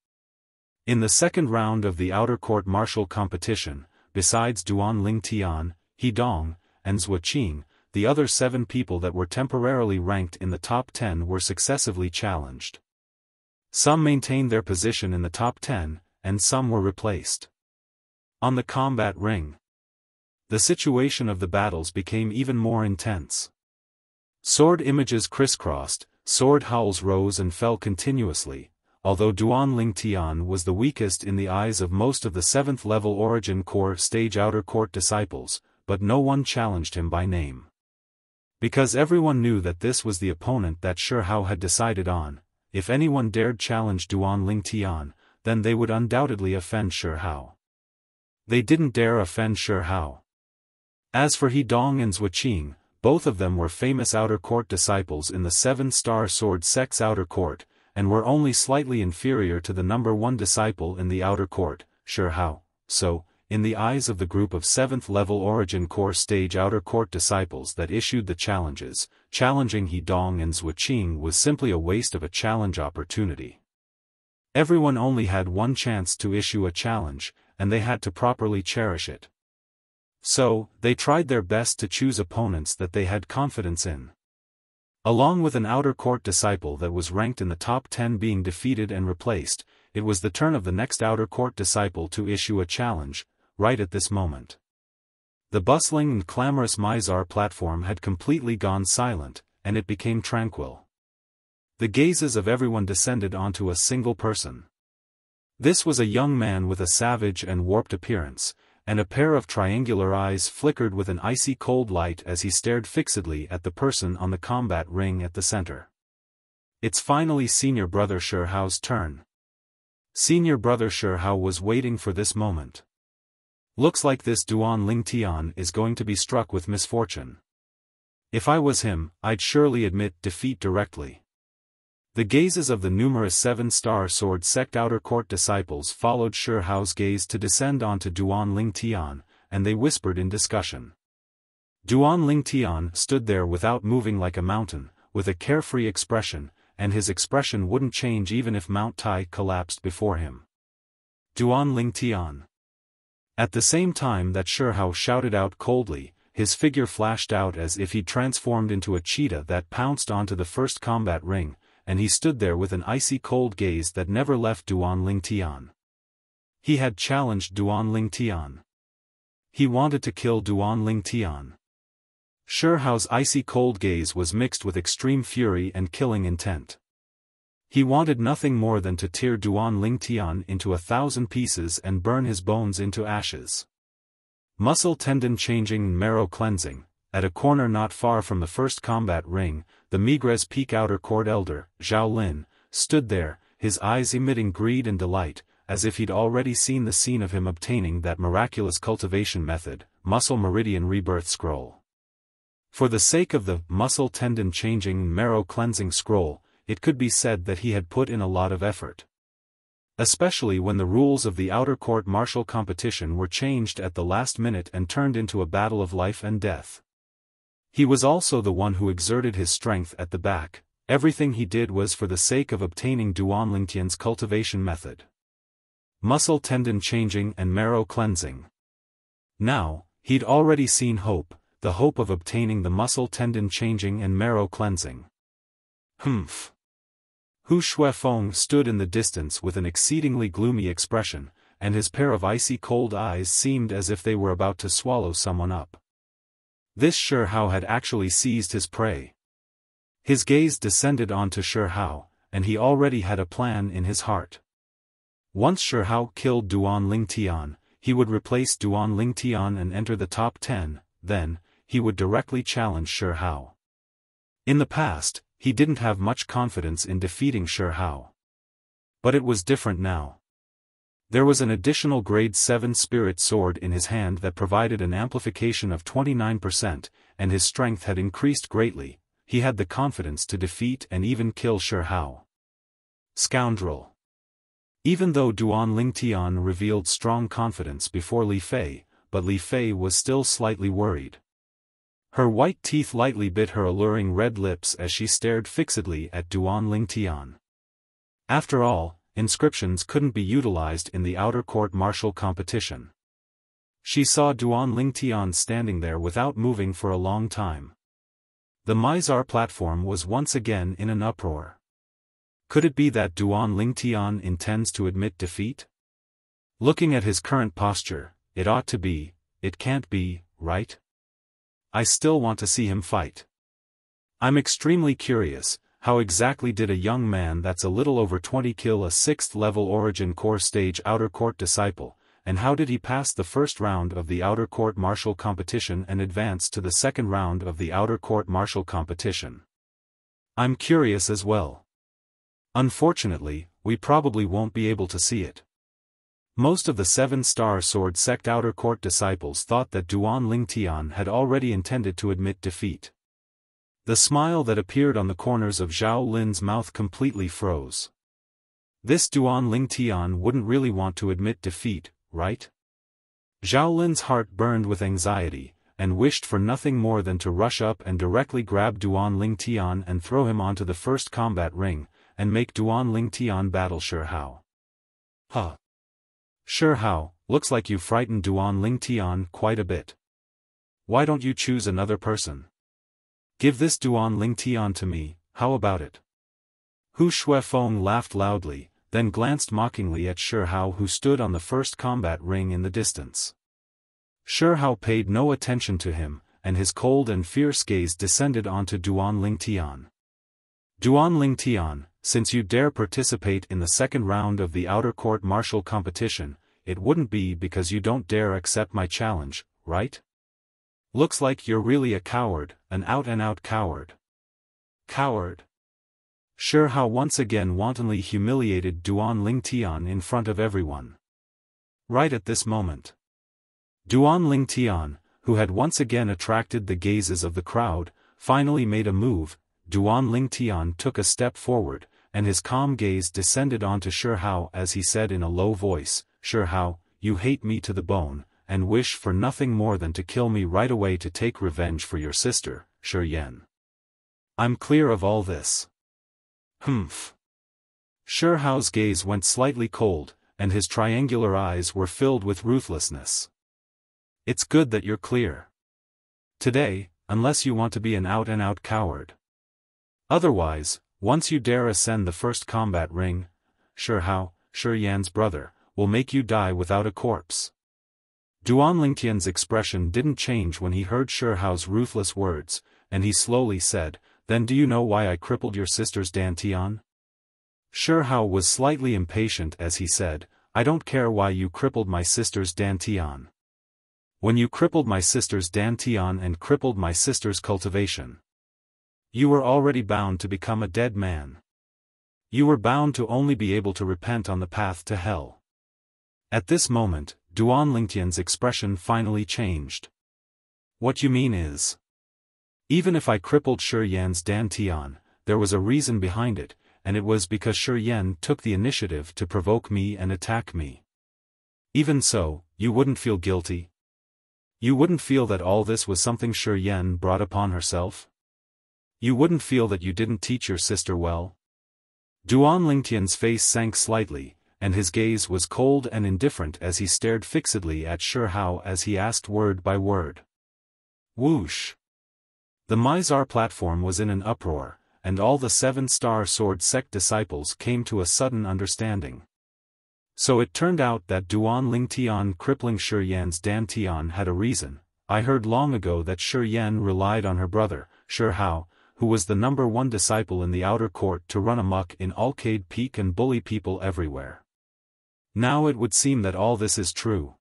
In the second round of the outer court martial competition, besides Duan Lingtian, He Dong, and Zuoqing, the other 7 people that were temporarily ranked in the top 10 were successively challenged. Some maintained their position in the top 10, and some were replaced. On the combat ring, The situation of the battles became even more intense. Sword images crisscrossed, sword howls rose and fell continuously, although Duan Ling Tian was the weakest in the eyes of most of the 7th level Origin Core stage outer court disciples, but no one challenged him by name. Because everyone knew that this was the opponent that Shi Hao had decided on. If anyone dared challenge Duan Ling Tian, then they would undoubtedly offend Shi Hao. They didn't dare offend Shi Hao. As for He Dong and Zhuqing, both of them were famous outer court disciples in the 7-star sword sect's outer court, and were only slightly inferior to the number 1 disciple in the outer court, Shi Hao. So, in the eyes of the group of 7th level Origin Core stage outer court disciples that issued the challenges, challenging He Dong and Zhuqing was simply a waste of a challenge opportunity. Everyone only had one chance to issue a challenge, and they had to properly cherish it. So, they tried their best to choose opponents that they had confidence in. Along with an outer court disciple that was ranked in the top 10 being defeated and replaced, it was the turn of the next outer court disciple to issue a challenge, right at this moment. The bustling and clamorous Mizar platform had completely gone silent, and it became tranquil. The gazes of everyone descended onto a single person. This was a young man with a savage and warped appearance, and a pair of triangular eyes flickered with an icy cold light as he stared fixedly at the person on the combat ring at the center. It's finally Senior Brother Shi Hao's turn. Senior Brother Shi Hao was waiting for this moment. Looks like this Duan Ling Tian is going to be struck with misfortune. If I was him, I'd surely admit defeat directly. The gazes of the numerous 7-star sword sect outer court disciples followed Shi Hao's gaze to descend onto Duan Ling Tian, and they whispered in discussion. Duan Ling Tian stood there without moving like a mountain, with a carefree expression, and his expression wouldn't change even if Mount Tai collapsed before him. Duan Ling Tian. At the same time that Shi Hao shouted out coldly, his figure flashed out as if he'd transformed into a cheetah that pounced onto the first combat ring, and he stood there with an icy cold gaze that never left Duan Ling Tian. He had challenged Duan Ling Tian. He wanted to kill Duan Ling Tian. Shi Hao's icy cold gaze was mixed with extreme fury and killing intent. He wanted nothing more than to tear Duan Ling Tian into 1,000 pieces and burn his bones into ashes. Muscle tendon changing and marrow cleansing. At a corner not far from the first combat ring, the Migres Peak outer court elder, Zhao Lin, stood there, his eyes emitting greed and delight, as if he'd already seen the scene of him obtaining that miraculous cultivation method, Muscle Meridian Rebirth Scroll. For the sake of the muscle tendon changing marrow cleansing scroll, it could be said that he had put in a lot of effort. Especially when the rules of the outer court martial competition were changed at the last minute and turned into a battle of life and death. He was also the one who exerted his strength at the back. Everything he did was for the sake of obtaining Duan Lingtian's cultivation method. Muscle tendon changing and marrow cleansing. Now, he'd already seen hope, the hope of obtaining the muscle tendon changing and marrow cleansing. Humph. Hu Shuefeng stood in the distance with an exceedingly gloomy expression, and his pair of icy cold eyes seemed as if they were about to swallow someone up. This Shi Hao had actually seized his prey. His gaze descended onto Shi Hao, and he already had a plan in his heart. Once Shi Hao killed Duan Ling Tian, he would replace Duan Ling Tian and enter the top 10, then, he would directly challenge Shi Hao. In the past, he didn't have much confidence in defeating Shi Hao. But it was different now. There was an additional grade 7 spirit sword in his hand that provided an amplification of 29%, and his strength had increased greatly. He had the confidence to defeat and even kill Shi Hao. Scoundrel. Even though Duan Ling Tian revealed strong confidence before Li Fei, but Li Fei was still slightly worried. Her white teeth lightly bit her alluring red lips as she stared fixedly at Duan Ling Tian. After all, inscriptions couldn't be utilized in the outer court martial competition. She saw Duan Ling Tian standing there without moving for a long time. The Mizar platform was once again in an uproar. Could it be that Duan Ling Tian intends to admit defeat? Looking at his current posture, it ought to be, it can't be, right? I still want to see him fight. I'm extremely curious, how exactly did a young man that's a little over 20 kill a 6th level Origin Core Stage Outer Court disciple, and how did he pass the first round of the Outer Court Martial Competition and advance to the second round of the Outer Court Martial Competition? I'm curious as well. Unfortunately, we probably won't be able to see it. Most of the 7-star Sword Sect Outer Court disciples thought that Duan Lingtian had already intended to admit defeat. The smile that appeared on the corners of Zhao Lin's mouth completely froze. This Duan Lingtian wouldn't really want to admit defeat, right? Zhao Lin's heart burned with anxiety, and wished for nothing more than to rush up and directly grab Duan Lingtian and throw him onto the first combat ring, and make Duan Lingtian battle Shi Hao. Huh. Shi Hao, looks like you frightened Duan Lingtian quite a bit. Why don't you choose another person? Give this Duan Lingtian to me, how about it? Hu Shuifeng laughed loudly, then glanced mockingly at Shi Hao, who stood on the first combat ring in the distance. Shi Hao paid no attention to him, and his cold and fierce gaze descended onto Duan Lingtian. Duan Lingtian, since you dare participate in the second round of the Outer Court Martial Competition, it wouldn't be because you don't dare accept my challenge, right? Looks like you're really a coward, an out-and-out coward. Coward? Shi Hao once again wantonly humiliated Duan Lingtian in front of everyone. Right at this moment, Duan Lingtian, who had once again attracted the gazes of the crowd, finally made a move. Duan Lingtian took a step forward, and his calm gaze descended onto Shi Hao as he said in a low voice, "Shi Hao, you hate me to the bone, and wish for nothing more than to kill me right away to take revenge for your sister, Shi Yan. I'm clear of all this." Humph. Shi Hao's gaze went slightly cold, and his triangular eyes were filled with ruthlessness. It's good that you're clear. Today, unless you want to be an out-and-out coward. Otherwise, once you dare ascend the first combat ring, Shi Hao, Shi Yan's brother, will make you die without a corpse. Duan Lingtian's expression didn't change when he heard Shi Hao's ruthless words, and he slowly said, "Then do you know why I crippled your sister's Dantian?" Shi Hao was slightly impatient as he said, "I don't care why you crippled my sister's Dantian. When you crippled my sister's Dantian and crippled my sister's cultivation, you were already bound to become a dead man. You were bound to only be able to repent on the path to hell." At this moment, Duan Lingtian's expression finally changed. "What you mean is, even if I crippled Shi Yan's Dantian, there was a reason behind it, and it was because Shi Yan took the initiative to provoke me and attack me. Even so, you wouldn't feel guilty? You wouldn't feel that all this was something Shi Yan brought upon herself? You wouldn't feel that you didn't teach your sister well?" Duan Lingtian's face sank slightly, and his gaze was cold and indifferent as he stared fixedly at Shi Hao as he asked word by word. Whoosh! The Mizar platform was in an uproar, and all the 7-star Sword Sect disciples came to a sudden understanding. So it turned out that Duan Lingtian crippling Shi Yan's Dantian had a reason. I heard long ago that Shi Yan relied on her brother, Shi Hao, who was the #1 disciple in the outer court, to run amok in Arcade Peak and bully people everywhere. Now it would seem that all this is true.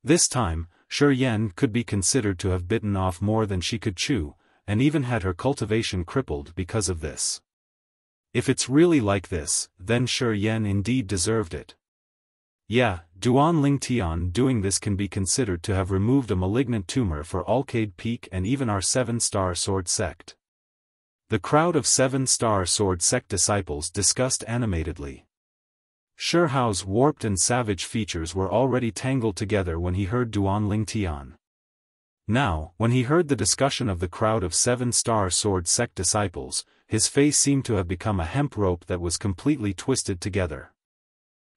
This time, Shi Yan could be considered to have bitten off more than she could chew, and even had her cultivation crippled because of this. If it's really like this, then Shi Yan indeed deserved it. Yeah, Duan Lingtian doing this can be considered to have removed a malignant tumor for Arcade Peak and even our 7-star Sword Sect. The crowd of 7-star Sword Sect disciples discussed animatedly. Shi Hao's warped and savage features were already tangled together when he heard Duan Lingtian. Now, when he heard the discussion of the crowd of 7-star Sword Sect disciples, his face seemed to have become a hemp rope that was completely twisted together.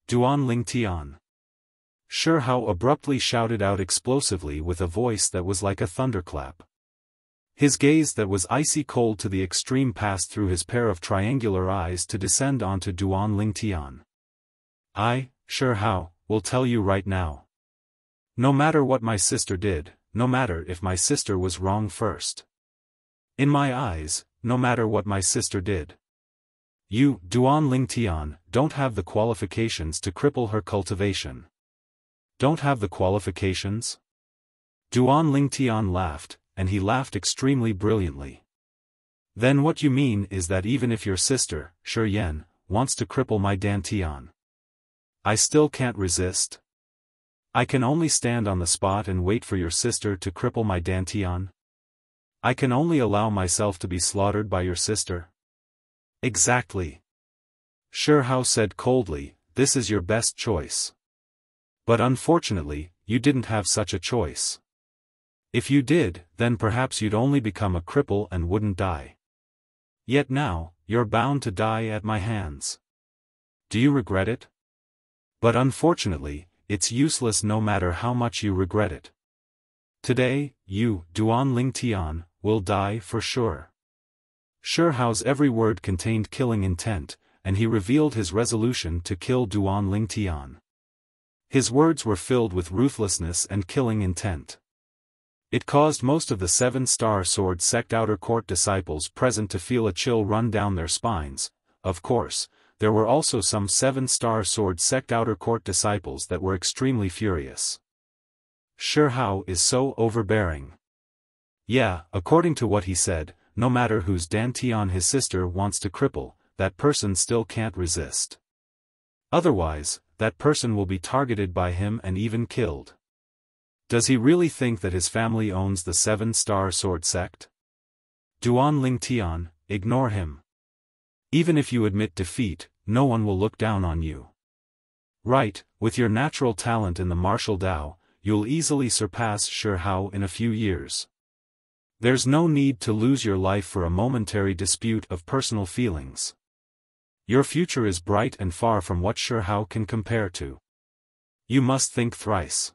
Duan Lingtian. Shi Hao abruptly shouted out explosively with a voice that was like a thunderclap. His gaze that was icy cold to the extreme passed through his pair of triangular eyes to descend onto Duan Lingtian. "I, Shi Hao, will tell you right now. No matter what my sister did, no matter if my sister was wrong first. In my eyes, no matter what my sister did. You, Duan Lingtian, don't have the qualifications to cripple her cultivation. Don't have the qualifications? Duan Lingtian laughed, and he laughed extremely brilliantly. Then what you mean is that even if your sister, Shi Yan, wants to cripple my Dantian, I still can't resist? I can only stand on the spot and wait for your sister to cripple my Dantian? I can only allow myself to be slaughtered by your sister? Exactly. Shi Hao said coldly, this is your best choice. But unfortunately, you didn't have such a choice. If you did, then perhaps you'd only become a cripple and wouldn't die. Yet now, you're bound to die at my hands. Do you regret it? But unfortunately, it's useless no matter how much you regret it. Today, you, Duan Lingtian, will die for sure. Shi Hao's every word contained killing intent, and he revealed his resolution to kill Duan Lingtian. His words were filled with ruthlessness and killing intent. It caused most of the 7-star sword sect outer court disciples present to feel a chill run down their spines. Of course, there were also some 7-star sword sect outer court disciples that were extremely furious. Shi Hao is so overbearing. Yeah, according to what he said, no matter whose Dantian his sister wants to cripple, that person still can't resist. Otherwise, that person will be targeted by him and even killed. Does he really think that his family owns the 7-star sword sect? Duan Lingtian, ignore him. Even if you admit defeat, no one will look down on you. Right, with your natural talent in the martial Tao, you'll easily surpass Shi Hao in a few years. There's no need to lose your life for a momentary dispute of personal feelings. Your future is bright and far from what Shi Hao can compare to. You must think thrice.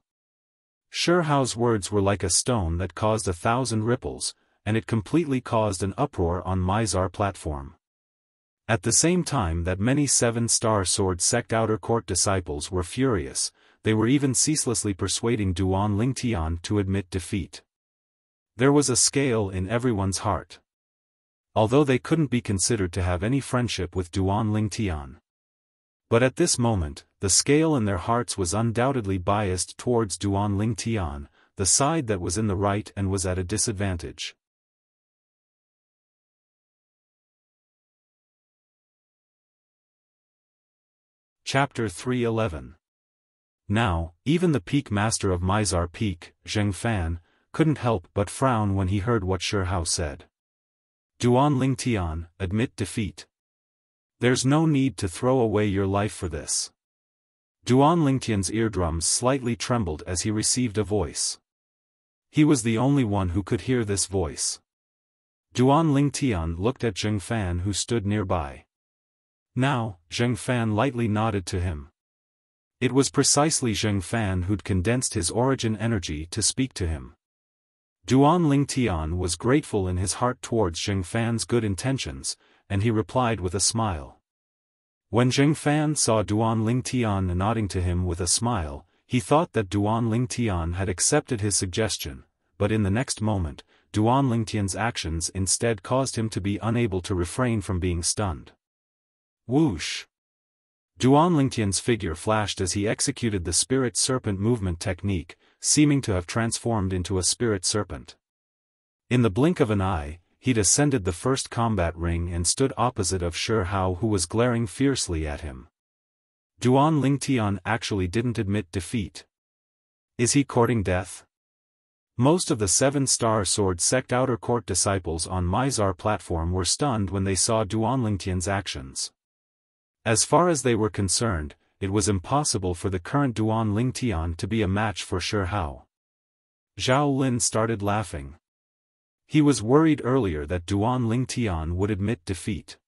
Shi Hao's words were like a stone that caused 1,000 ripples, and it completely caused an uproar on Mizar platform. At the same time that many 7-star sword sect outer court disciples were furious, they were even ceaselessly persuading Duan Lingtian to admit defeat. There was a scale in everyone's heart. Although they couldn't be considered to have any friendship with Duan Lingtian. But at this moment, the scale in their hearts was undoubtedly biased towards Duan Lingtian, the side that was in the right and was at a disadvantage. Chapter 311. Now, even the peak master of Mizar Peak, Xiaofan, couldn't help but frown when he heard what Shi Hao said. Duan Lingtian, admit defeat. There's no need to throw away your life for this. Duan Lingtian's eardrums slightly trembled as he received a voice. He was the only one who could hear this voice. Duan Lingtian looked at Xiaofan who stood nearby. Now, Xiaofan lightly nodded to him. It was precisely Xiaofan who'd condensed his origin energy to speak to him. Duan Lingtian was grateful in his heart towards Xiaofan's good intentions, and he replied with a smile. When Xiaofan saw Duan Lingtian nodding to him with a smile, he thought that Duan Lingtian had accepted his suggestion, but in the next moment, Duan Lingtian's actions instead caused him to be unable to refrain from being stunned. Whoosh! Duan Lingtian's figure flashed as he executed the spirit serpent movement technique, seeming to have transformed into a spirit serpent. In the blink of an eye, he'd ascended the first combat ring and stood opposite of Shi Hao, who was glaring fiercely at him. Duan Lingtian actually didn't admit defeat. Is he courting death? Most of the 7-star sword sect outer court disciples on Mizar platform were stunned when they saw Duan Lingtian's actions. As far as they were concerned, it was impossible for the current Duan Lingtian to be a match for Shi Hao. Zhao Lin started laughing. He was worried earlier that Duan Lingtian would admit defeat.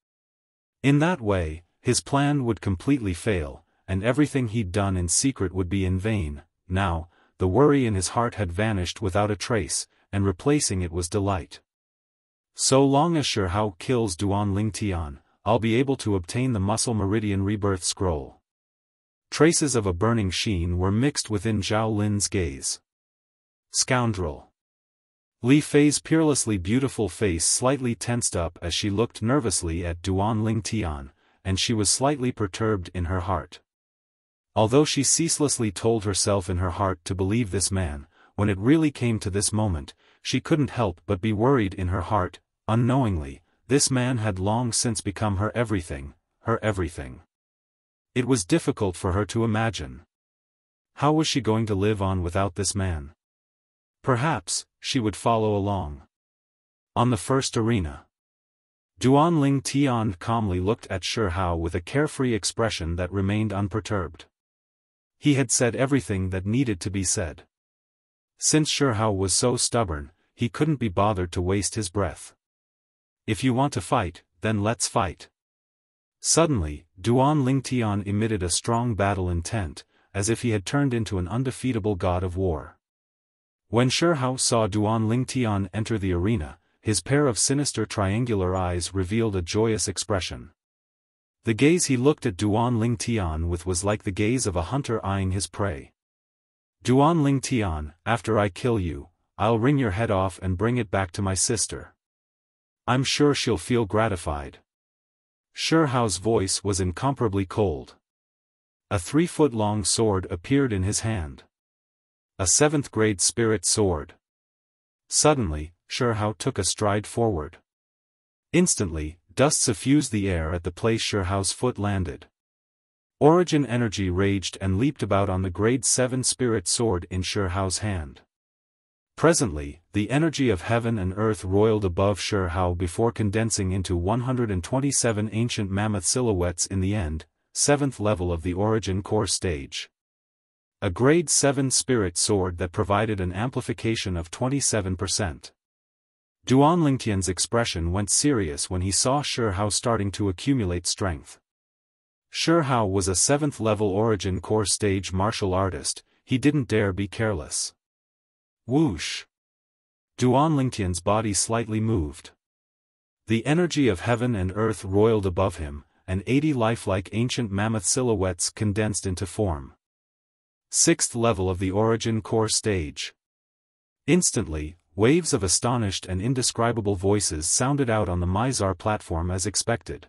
In that way, his plan would completely fail, and everything he'd done in secret would be in vain. Now, the worry in his heart had vanished without a trace, and replacing it was delight. So long as Shi Hao kills Duan Lingtian, I'll be able to obtain the Muscle Meridian Rebirth Scroll. Traces of a burning sheen were mixed within Zhao Lin's gaze. Scoundrel. Li Fei's peerlessly beautiful face slightly tensed up as she looked nervously at Duan Lingtian, and she was slightly perturbed in her heart. Although she ceaselessly told herself in her heart to believe this man, when it really came to this moment, she couldn't help but be worried in her heart. Unknowingly, this man had long since become her everything, her everything. It was difficult for her to imagine. How was she going to live on without this man? Perhaps, she would follow along. On the first arena. Duan Lingtian calmly looked at Shi Hao with a carefree expression that remained unperturbed. He had said everything that needed to be said. Since Shi Hao was so stubborn, he couldn't be bothered to waste his breath. If you want to fight, then let's fight. Suddenly, Duan Lingtian emitted a strong battle intent, as if he had turned into an undefeatable god of war. When Shi Hao saw Duan Lingtian enter the arena, his pair of sinister triangular eyes revealed a joyous expression. The gaze he looked at Duan Lingtian with was like the gaze of a hunter eyeing his prey. Duan Lingtian, after I kill you, I'll wring your head off and bring it back to my sister. I'm sure she'll feel gratified. Shi Hao's voice was incomparably cold. A 3-foot-long sword appeared in his hand. A 7th-grade spirit sword. Suddenly, Shi Hao took a stride forward. Instantly, dust suffused the air at the place Shi Hao's foot landed. Origin energy raged and leaped about on the grade 7 spirit sword in Shi Hao's hand. Presently, the energy of heaven and earth roiled above Shi Hao before condensing into 127 ancient mammoth silhouettes in the end, 7th level of the origin core stage. A grade 7 spirit sword that provided an amplification of 27%. Duan Lingtian's expression went serious when he saw Shi Hao starting to accumulate strength. Shi Hao was a 7th level origin core stage martial artist, he didn't dare be careless. Whoosh! Duan Lingtian's body slightly moved. The energy of heaven and earth roiled above him, and 80 lifelike ancient mammoth silhouettes condensed into form. 6th level of the origin core stage. Instantly, waves of astonished and indescribable voices sounded out on the Mizar platform as expected.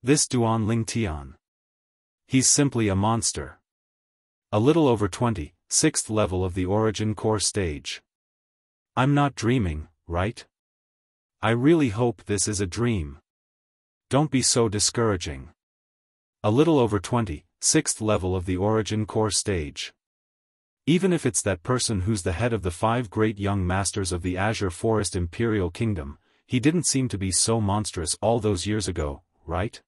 This Duan Lingtian. He's simply a monster. A little over 20, 6th level of the origin core stage. I'm not dreaming, right? I really hope this is a dream. Don't be so discouraging. A little over 20, 6th level of the origin core stage. Even if it's that person who's the head of the 5 great young masters of the Azure Forest Imperial Kingdom, he didn't seem to be so monstrous all those years ago, right?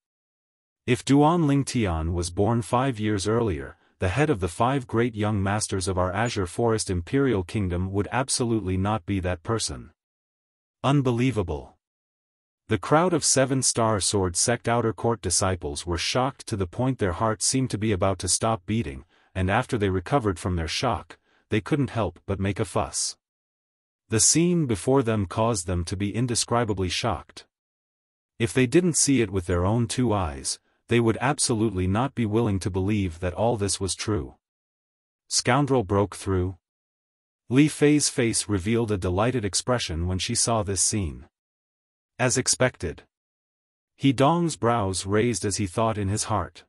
If Duan Lingtian was born 5 years earlier, the head of the 5 great young masters of our Azure Forest Imperial Kingdom would absolutely not be that person. Unbelievable. The crowd of 7-star sword sect outer court disciples were shocked to the point their hearts seemed to be about to stop beating, and after they recovered from their shock, they couldn't help but make a fuss. The scene before them caused them to be indescribably shocked. If they didn't see it with their own 2 eyes, they would absolutely not be willing to believe that all this was true. Scoundrel broke through. Li Fei's face revealed a delighted expression when she saw this scene. As expected. He Dong's brows raised as he thought in his heart.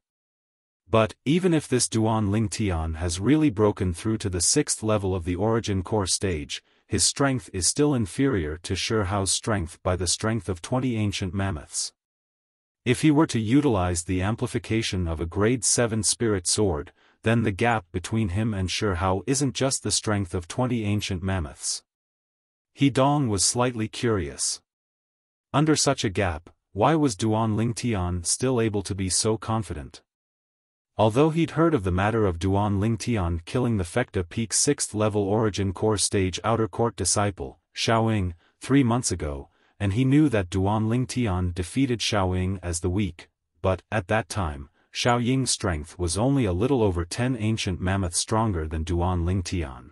But, even if this Duan Lingtian has really broken through to the 6th level of the origin core stage, his strength is still inferior to Shi Hao's strength by the strength of 20 ancient mammoths. If he were to utilize the amplification of a grade 7 spirit sword, then the gap between him and Shi Hao isn't just the strength of 20 ancient mammoths. He Dong was slightly curious. Under such a gap, why was Duan Lingtian still able to be so confident? Although he'd heard of the matter of Duan Lingtian killing the Fecta Peak 6th level origin core stage outer court disciple, Xiaofan, 3 months ago, and he knew that Duan Lingtian defeated Xiaofan as the weak, but, at that time, Xiaoying's strength was only a little over 10 ancient mammoths stronger than Duan Lingtian.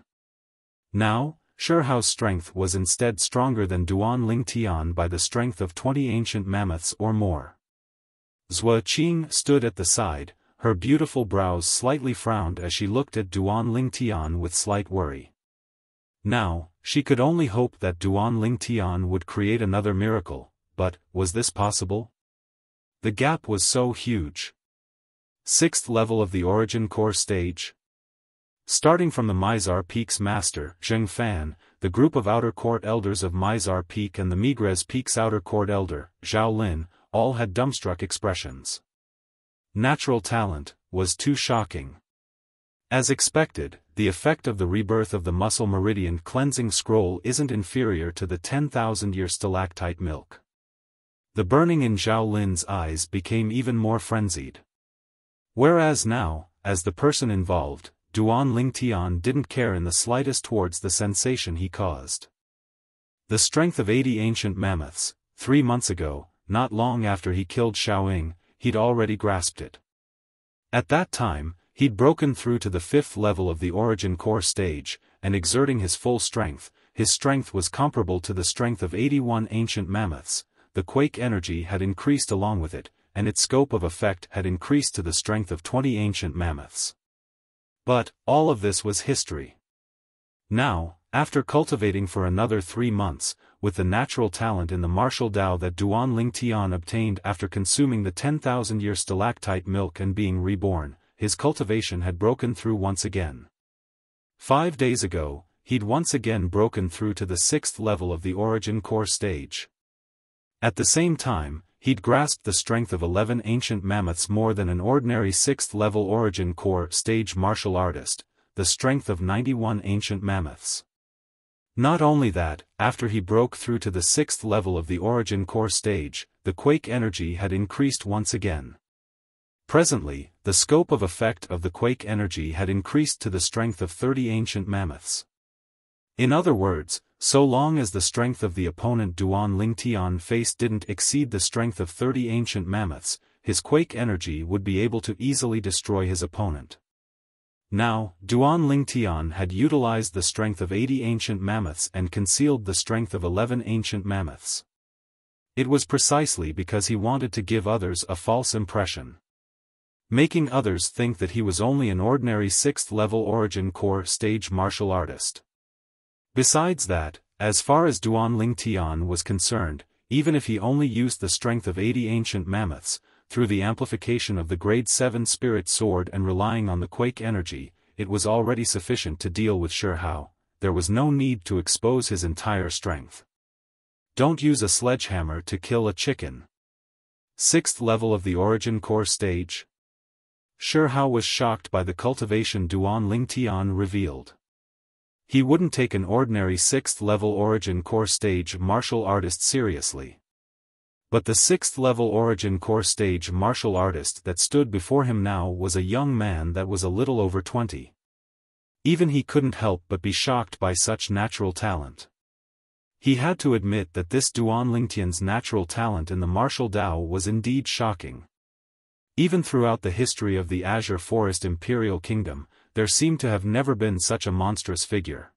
Now, Shi Hao's strength was instead stronger than Duan Lingtian by the strength of 20 ancient mammoths or more. Zhua Qing stood at the side, her beautiful brows slightly frowned as she looked at Duan Lingtian with slight worry. Now, she could only hope that Duan Lingtian would create another miracle, but, was this possible? The gap was so huge. 6th level of the Origin Core stage. Starting from the Mizar Peak's master, Xiaofan, the group of Outer Court elders of Mizar Peak and the Migres Peak's Outer Court elder, Zhao Lin, all had dumbstruck expressions. Natural talent was too shocking. As expected, the effect of the rebirth of the Muscle Meridian cleansing scroll isn't inferior to the 10,000-year stalactite milk. The burning in Zhao Lin's eyes became even more frenzied. Whereas now, as the person involved, Duan Lingtian didn't care in the slightest towards the sensation he caused. The strength of 80 ancient mammoths, 3 months ago, not long after he killed Xiaofan, he'd already grasped it. At that time, he'd broken through to the 5th level of the Origin Core stage, and exerting his full strength, his strength was comparable to the strength of 81 ancient mammoths. The quake energy had increased along with it, and its scope of effect had increased to the strength of 20 ancient mammoths. But, all of this was history. Now, after cultivating for another 3 months, with the natural talent in the martial Tao that Duan Lingtian obtained after consuming the 10,000-year stalactite milk and being reborn, his cultivation had broken through once again. 5 days ago, he'd once again broken through to the 6th level of the Origin Core stage. At the same time, he'd grasped the strength of 11 ancient mammoths more than an ordinary 6th level Origin Core stage martial artist, the strength of 91 ancient mammoths. Not only that, after he broke through to the 6th level of the Origin Core stage, the quake energy had increased once again. Presently, the scope of effect of the quake energy had increased to the strength of 30 ancient mammoths. In other words, so long as the strength of the opponent Duan Lingtian faced didn't exceed the strength of 30 ancient mammoths, his quake energy would be able to easily destroy his opponent. Now, Duan Lingtian had utilized the strength of 80 ancient mammoths and concealed the strength of 11 ancient mammoths. It was precisely because he wanted to give others a false impression, making others think that he was only an ordinary 6th level Origin Core stage martial artist. Besides that, as far as Duan Lingtian was concerned, even if he only used the strength of 80 ancient mammoths, through the amplification of the Grade 7 Spirit Sword and relying on the quake energy, it was already sufficient to deal with Shihao. There was no need to expose his entire strength. Don't use a sledgehammer to kill a chicken. 6th level of the Origin Core stage. Shihao was shocked by the cultivation Duan Lingtian revealed. He wouldn't take an ordinary 6th level Origin Core stage martial artist seriously. But the 6th level Origin Core stage martial artist that stood before him now was a young man that was a little over 20. Even he couldn't help but be shocked by such natural talent. He had to admit that this Duan Lingtian's natural talent in the martial Tao was indeed shocking. Even throughout the history of the Azure Forest Imperial Kingdom, there seemed to have never been such a monstrous figure.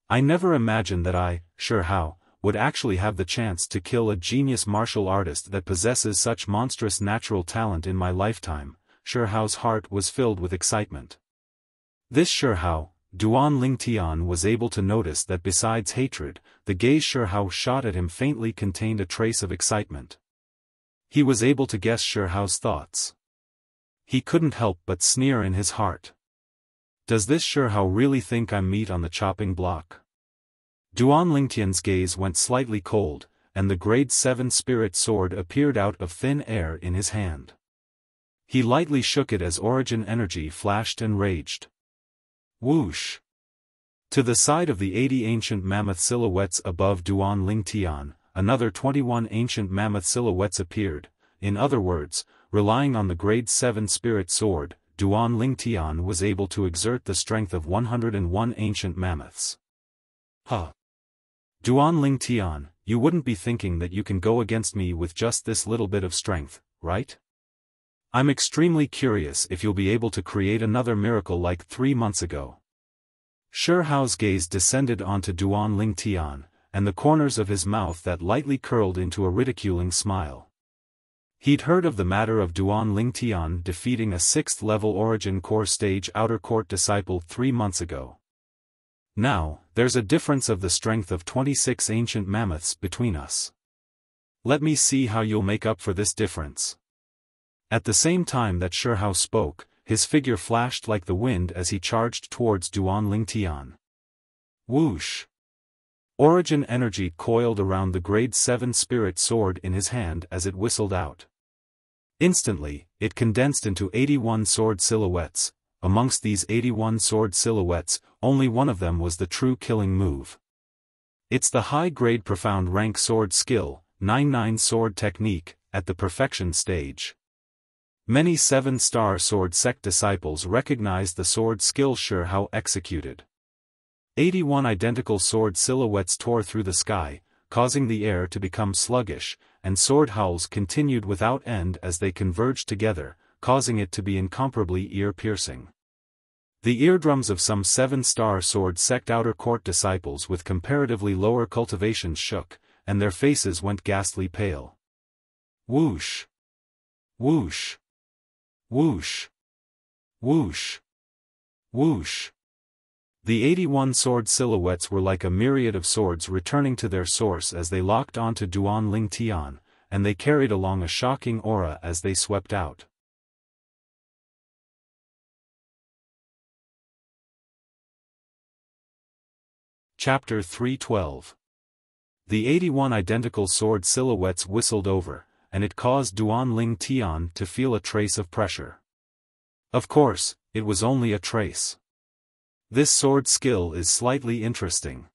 I never imagined that I, Shihao, would actually have the chance to kill a genius martial artist that possesses such monstrous natural talent in my lifetime. Shihao's heart was filled with excitement. This Shihao, Duan Lingtian was able to notice that besides hatred, the gaze Shihao shot at him faintly contained a trace of excitement. He was able to guess Shihao's thoughts. He couldn't help but sneer in his heart. Does this Shihao really think I'm meat on the chopping block? Duan Lingtian's gaze went slightly cold, and the Grade 7 Spirit Sword appeared out of thin air in his hand. He lightly shook it as origin energy flashed and raged. Whoosh! To the side of the 80 ancient mammoth silhouettes above Duan Lingtian, another 21 ancient mammoth silhouettes appeared. In other words, relying on the Grade 7 Spirit Sword, Duan Lingtian was able to exert the strength of 101 ancient mammoths. Huh! Duan Lingtian, you wouldn't be thinking that you can go against me with just this little bit of strength, right? I'm extremely curious if you'll be able to create another miracle like 3 months ago. Shihao's gaze descended onto Duan Lingtian, and the corners of his mouth that lightly curled into a ridiculing smile. He'd heard of the matter of Duan Lingtian defeating a 6th level Origin Core stage outer court disciple 3 months ago. Now, there's a difference of the strength of 26 ancient mammoths between us. Let me see how you'll make up for this difference. At the same time that Shi Hao spoke, his figure flashed like the wind as he charged towards Duan Lingtian. Whoosh! Origin energy coiled around the grade 7 spirit sword in his hand as it whistled out. Instantly, it condensed into 81 sword silhouettes. Amongst these 81 sword silhouettes, only one of them was the true killing move. It's the high-grade profound rank sword skill, 99 sword technique, at the perfection stage. Many 7-star sword sect disciples recognized the sword skill Shi Hao executed. 81 identical sword silhouettes tore through the sky, causing the air to become sluggish, and sword howls continued without end as they converged together, causing it to be incomparably ear-piercing. The eardrums of some 7-star sword sect outer court disciples with comparatively lower cultivations shook, and their faces went ghastly pale. Whoosh! Whoosh! Whoosh! Whoosh! Whoosh! The 81 sword silhouettes were like a myriad of swords returning to their source as they locked onto Duan Lingtian, and they carried along a shocking aura as they swept out. Chapter 312. The 81 identical sword silhouettes whistled over, and it caused Duan Lingtian to feel a trace of pressure. Of course, it was only a trace. This sword skill is slightly interesting.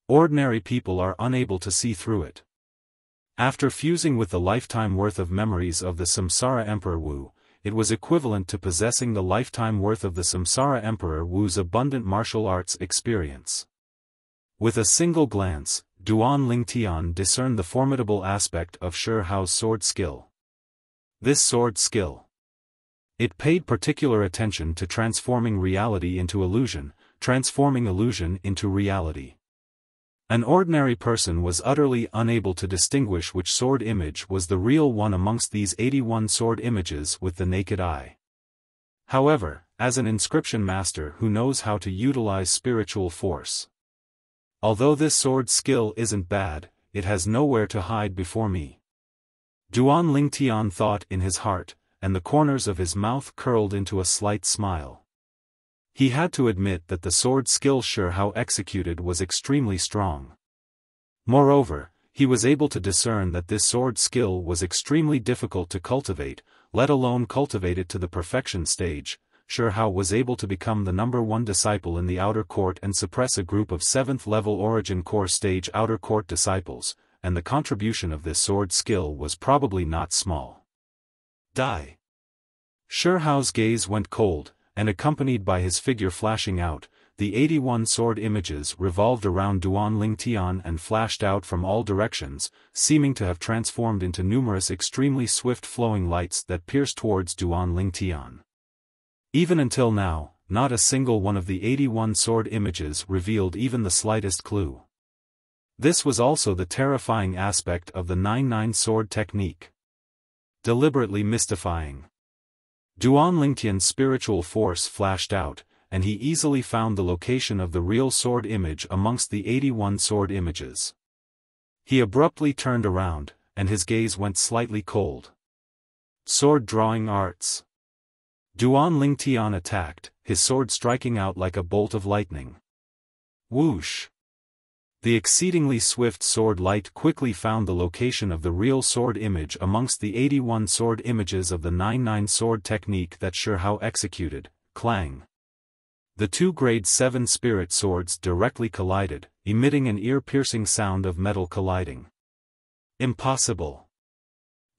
Ordinary people are unable to see through it. After fusing with the lifetime worth of memories of the Samsara Emperor Wu, it was equivalent to possessing the lifetime worth of the Samsara Emperor Wu's abundant martial arts experience. With a single glance, Duan Lingtian discerned the formidable aspect of Shi Hao's sword skill. This sword skill. It paid particular attention to transforming reality into illusion, transforming illusion into reality. An ordinary person was utterly unable to distinguish which sword image was the real one amongst these 81 sword images with the naked eye. However, as an inscription master who knows how to utilize spiritual force. Although this sword skill isn't bad, it has nowhere to hide before me. Duan Lingtian thought in his heart, and the corners of his mouth curled into a slight smile. He had to admit that the sword skill Shi Hao executed was extremely strong. Moreover, he was able to discern that this sword skill was extremely difficult to cultivate, let alone cultivate it to the perfection stage. Shi Hao was able to become the #1 disciple in the outer court and suppress a group of 7th-level origin core stage outer court disciples, and the contribution of this sword skill was probably not small. Die. Shi Hao's gaze went cold, and accompanied by his figure flashing out, the 81 sword images revolved around Duan Lingtian and flashed out from all directions, seeming to have transformed into numerous extremely swift flowing lights that pierced towards Duan Lingtian. Even until now, not a single one of the 81 sword images revealed even the slightest clue. This was also the terrifying aspect of the 99 sword technique. Deliberately mystifying. Duan Lingtian's spiritual force flashed out, and he easily found the location of the real sword image amongst the 81 sword images. He abruptly turned around, and his gaze went slightly cold. Sword drawing arts. Duan Lingtian attacked, his sword striking out like a bolt of lightning. Whoosh! The exceedingly swift sword light quickly found the location of the real sword image amongst the 81 sword images of the 99 sword technique that Shi Hao executed. Clang! The two grade 7 spirit swords directly collided, emitting an ear-piercing sound of metal colliding. Impossible!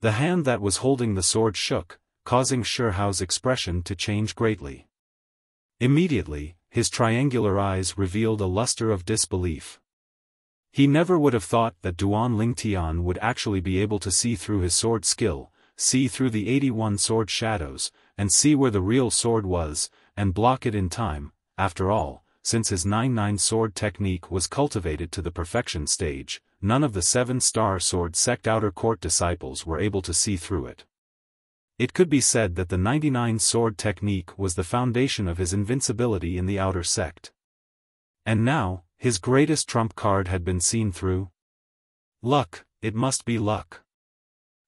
The hand that was holding the sword shook, causing Shi Hao's expression to change greatly. Immediately, his triangular eyes revealed a luster of disbelief. He never would have thought that Duan Lingtian would actually be able to see through his sword skill, see through the 81 sword shadows, and see where the real sword was, and block it in time. After all, since his 99 sword technique was cultivated to the perfection stage, none of the 7-star sword sect outer court disciples were able to see through it. It could be said that the 99 sword technique was the foundation of his invincibility in the outer sect. And now, his greatest trump card had been seen through. Luck, it must be luck.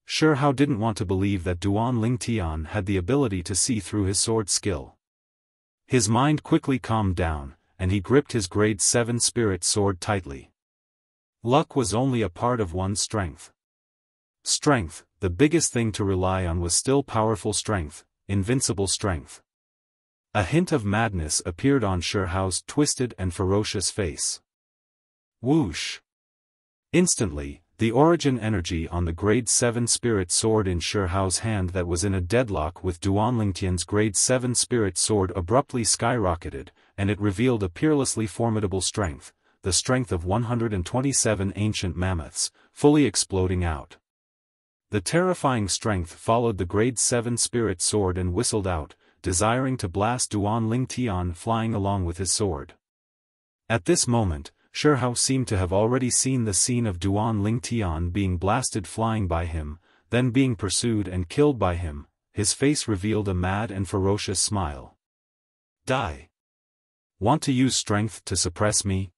Shi Hao didn't want to believe that Duan Lingtian had the ability to see through his sword skill. His mind quickly calmed down, and he gripped his grade 7 spirit sword tightly. Luck was only a part of one's strength. Strength, the biggest thing to rely on, was still powerful strength, invincible strength. A hint of madness appeared on Shi Hao's twisted and ferocious face. Whoosh! Instantly, the origin energy on the grade 7 spirit sword in Shi Hao's hand that was in a deadlock with Duan Lingtian's grade 7 spirit sword abruptly skyrocketed, and it revealed a peerlessly formidable strength, the strength of 127 ancient mammoths, fully exploding out. The terrifying strength followed the grade 7 spirit sword and whistled out, desiring to blast Duan Lingtian flying along with his sword. At this moment, Shi Hao seemed to have already seen the scene of Duan Lingtian being blasted flying by him, then being pursued and killed by him. His face revealed a mad and ferocious smile. Die! Want to use strength to suppress me?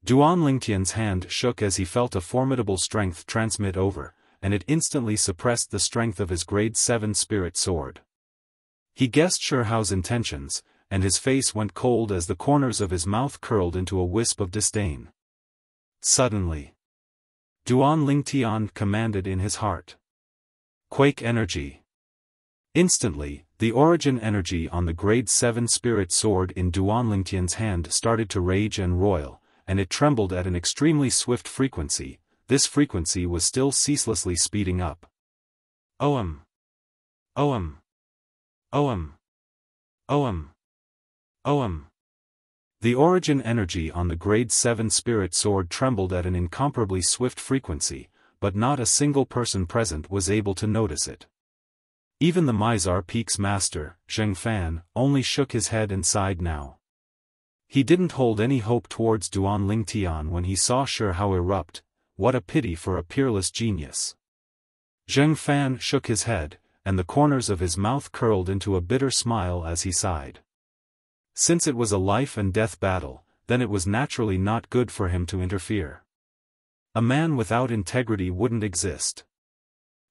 Duan Lingtian's hand shook as he felt a formidable strength transmit over, and it instantly suppressed the strength of his grade 7 spirit sword. He guessed Shi Hao's intentions, and his face went cold as the corners of his mouth curled into a wisp of disdain. Suddenly, Duan Lingtian commanded in his heart. Quake energy. Instantly, the origin energy on the grade 7 spirit sword in Duan Lingtian's hand started to rage and roil, and it trembled at an extremely swift frequency. This frequency was still ceaselessly speeding up. Oum! Oum! Oum! Oum! Oum! The origin energy on the grade 7 spirit sword trembled at an incomparably swift frequency, but not a single person present was able to notice it. Even the Mizar Peak's master, Xiaofan, only shook his head and sighed now. He didn't hold any hope towards Duan Lingtian when he saw Shi Hao erupt. What a pity for a peerless genius. Xiaofan shook his head, and the corners of his mouth curled into a bitter smile as he sighed. Since it was a life-and-death battle, then it was naturally not good for him to interfere. A man without integrity wouldn't exist.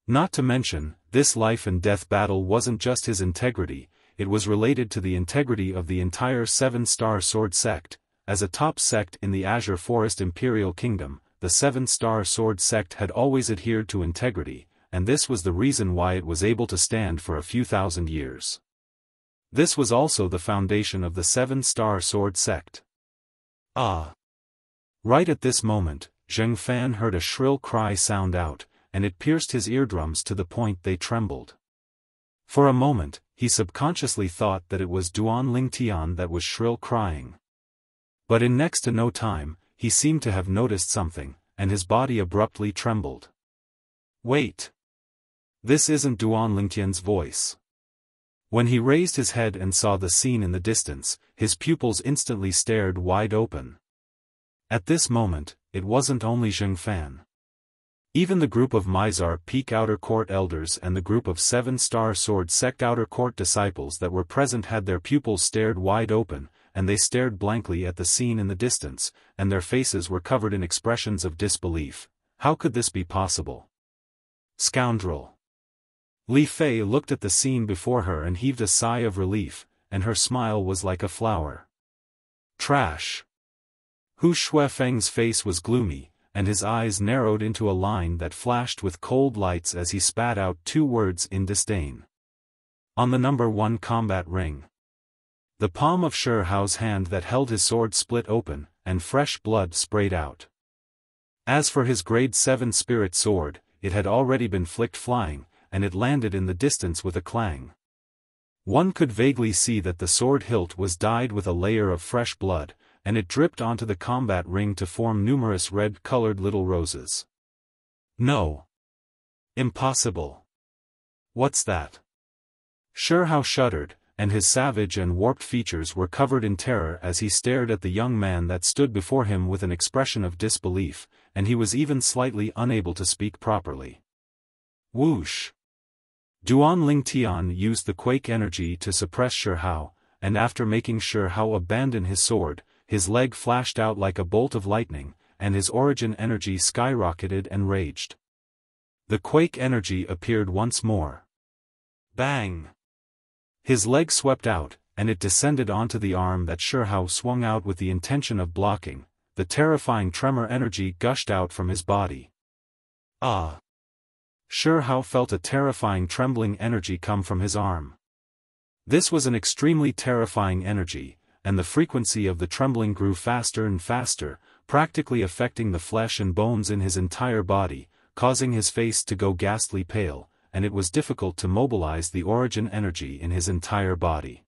Not to mention, this life-and-death battle wasn't just his integrity, it was related to the integrity of the entire 7-star sword sect. As a top sect in the Azure Forest Imperial Kingdom, the 7-star sword sect had always adhered to integrity, and this was the reason why it was able to stand for a few thousand years. This was also the foundation of the 7-star sword sect. Ah! Right at this moment, Xiaofan heard a shrill cry sound out, and it pierced his eardrums to the point they trembled. For a moment, he subconsciously thought that it was Duan Lingtian that was shrill crying. But in next to no time, he seemed to have noticed something, and his body abruptly trembled. Wait! This isn't Duan Lingtian's voice. When he raised his head and saw the scene in the distance, his pupils instantly stared wide open. At this moment, it wasn't only Xiaofan. Even the group of Mizar Peak Outer Court elders and the group of 7-star sword sect Outer Court disciples that were present had their pupils stared wide open, and they stared blankly at the scene in the distance, and their faces were covered in expressions of disbelief. How could this be possible? Scoundrel! Li Fei looked at the scene before her and heaved a sigh of relief, and her smile was like a flower. Trash! Hu Shuefeng's face was gloomy, and his eyes narrowed into a line that flashed with cold lights as he spat out 2 words in disdain. On the number 1 combat ring. The palm of Shi Hao's hand that held his sword split open, and fresh blood sprayed out. As for his grade 7 spirit sword, it had already been flicked flying, and it landed in the distance with a clang. One could vaguely see that the sword hilt was dyed with a layer of fresh blood, and it dripped onto the combat ring to form numerous red-colored little roses. No! Impossible! What's that? Shi Hao shuddered, and his savage and warped features were covered in terror as he stared at the young man that stood before him with an expression of disbelief, and he was even slightly unable to speak properly. Whoosh! Duan Lingtian used the quake energy to suppress Shi Hao, and after making Shi Hao abandon his sword, his leg flashed out like a bolt of lightning, and his origin energy skyrocketed and raged. The quake energy appeared once more. Bang! His leg swept out, and it descended onto the arm that Shihao swung out with the intention of blocking. The terrifying tremor energy gushed out from his body. Ah! Shihao felt a terrifying trembling energy come from his arm. This was an extremely terrifying energy, and the frequency of the trembling grew faster and faster, practically affecting the flesh and bones in his entire body, causing his face to go ghastly pale, and it was difficult to mobilize the origin energy in his entire body.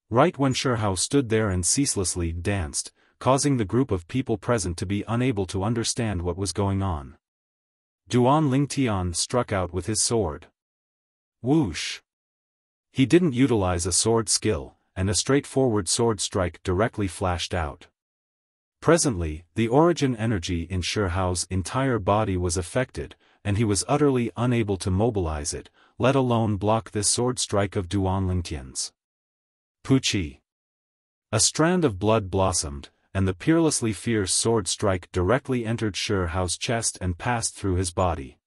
Right when Shihao stood there and ceaselessly danced, causing the group of people present to be unable to understand what was going on. Duan Lingtian struck out with his sword. Whoosh! He didn't utilize a sword skill, and a straightforward sword strike directly flashed out. Presently, the origin energy in Shihao's entire body was affected, and he was utterly unable to mobilize it, let alone block this sword strike of Duan Lingtian's. Puchi! A strand of blood blossomed, and the peerlessly fierce sword strike directly entered Shihao's chest and passed through his body.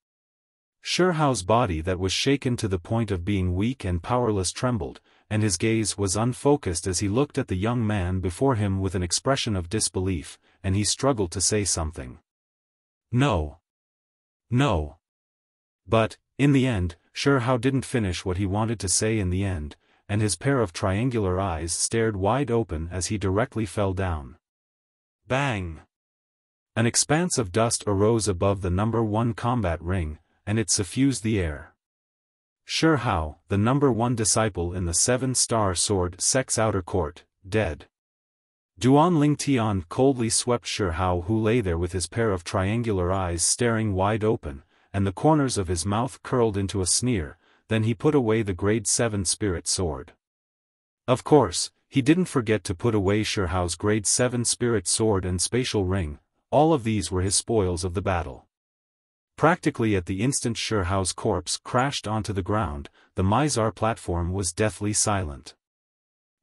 Shihao's body that was shaken to the point of being weak and powerless trembled, and his gaze was unfocused as he looked at the young man before him with an expression of disbelief, and he struggled to say something. No. No. But, in the end, Shihao didn't finish what he wanted to say in the end, and his pair of triangular eyes stared wide open as he directly fell down. Bang! An expanse of dust arose above the number 1 combat ring, and it suffused the air. Shihao, the number 1 disciple in the 7-star sword sect's outer court, dead. Duan Lingtian coldly swept Shihao, who lay there with his pair of triangular eyes staring wide open, and the corners of his mouth curled into a sneer. Then he put away the grade 7 spirit sword. Of course, he didn't forget to put away Shihao's grade 7 spirit sword and spatial ring. All of these were his spoils of the battle. Practically at the instant Shihao's corpse crashed onto the ground, the Mizar platform was deathly silent.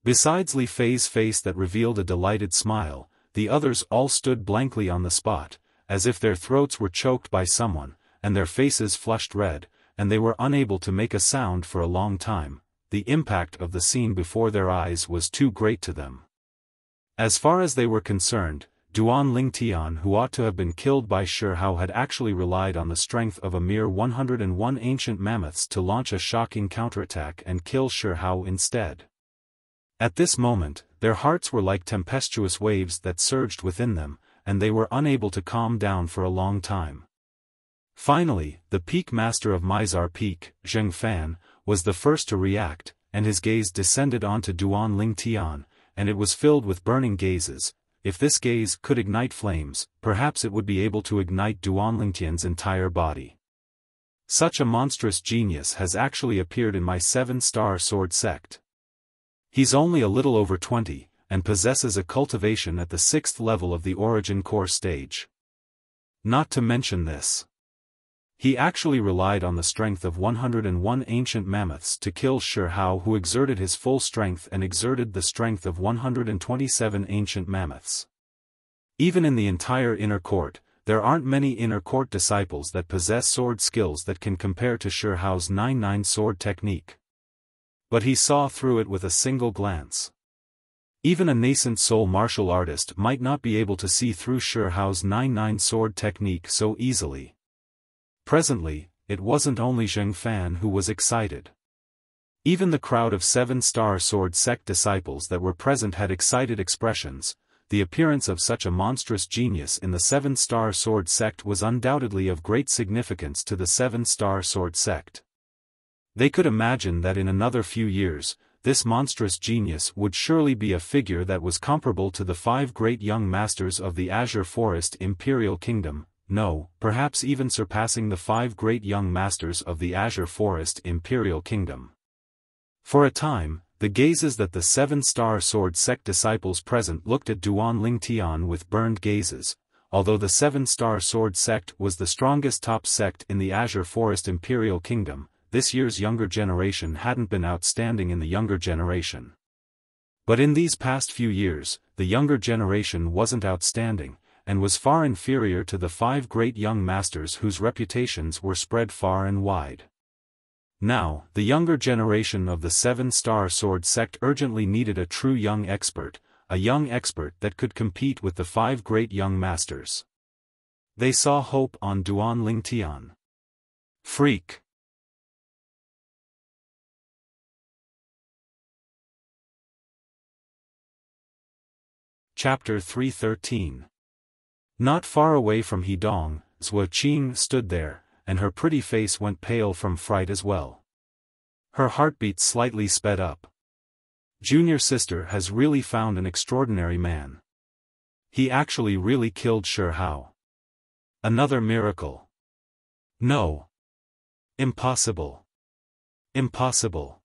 Besides Li Fei's face that revealed a delighted smile, the others all stood blankly on the spot, as if their throats were choked by someone, and their faces flushed red, and they were unable to make a sound for a long time. The impact of the scene before their eyes was too great to them. As far as they were concerned, Duan Lingtian, who ought to have been killed by Shihao, had actually relied on the strength of a mere 101 ancient mammoths to launch a shocking counterattack and kill Shihao instead. At this moment, their hearts were like tempestuous waves that surged within them, and they were unable to calm down for a long time. Finally, the peak master of Mizar Peak, Xiaofan, was the first to react, and his gaze descended onto Duan Lingtian, and it was filled with burning gazes. If this gaze could ignite flames, perhaps it would be able to ignite Duan Lingtian's entire body. Such a monstrous genius has actually appeared in my 7-star sword sect. He's only a little over 20, and possesses a cultivation at the 6th level of the origin core stage. Not to mention this. He actually relied on the strength of 101 ancient mammoths to kill Shihao, who exerted his full strength and exerted the strength of 127 ancient mammoths. Even in the entire inner court, there aren't many inner court disciples that possess sword skills that can compare to Shihao's 9-9 sword technique. But he saw through it with a single glance. Even a nascent soul martial artist might not be able to see through Shihao's 9-9 sword technique so easily. Presently, it wasn't only Xiaofan who was excited. Even the crowd of 7-star sword sect disciples that were present had excited expressions. The appearance of such a monstrous genius in the 7-star sword sect was undoubtedly of great significance to the 7-star sword sect. They could imagine that in another few years, this monstrous genius would surely be a figure that was comparable to the 5 great young masters of the Azure Forest Imperial Kingdom. No, perhaps even surpassing the 5 great young masters of the Azure Forest Imperial Kingdom. For a time, the gazes that the 7-star sword sect disciples present looked at Duan Lingtian with burned gazes. Although the 7-star sword sect was the strongest top sect in the Azure Forest Imperial Kingdom, this year's younger generation hadn't been outstanding in the younger generation. But in these past few years, the younger generation wasn't outstanding, and was far inferior to the 5 great young masters whose reputations were spread far and wide. Now, the younger generation of the 7-star sword sect urgently needed a true young expert that could compete with the 5 great young masters. They saw hope on Duan Lingtian. Freak. Chapter 313. Not far away from Hedong, Zuoqing stood there, and her pretty face went pale from fright as well. Her heartbeat slightly sped up. Junior sister has really found an extraordinary man. He actually really killed Shi Hao. Another miracle. No. Impossible. Impossible.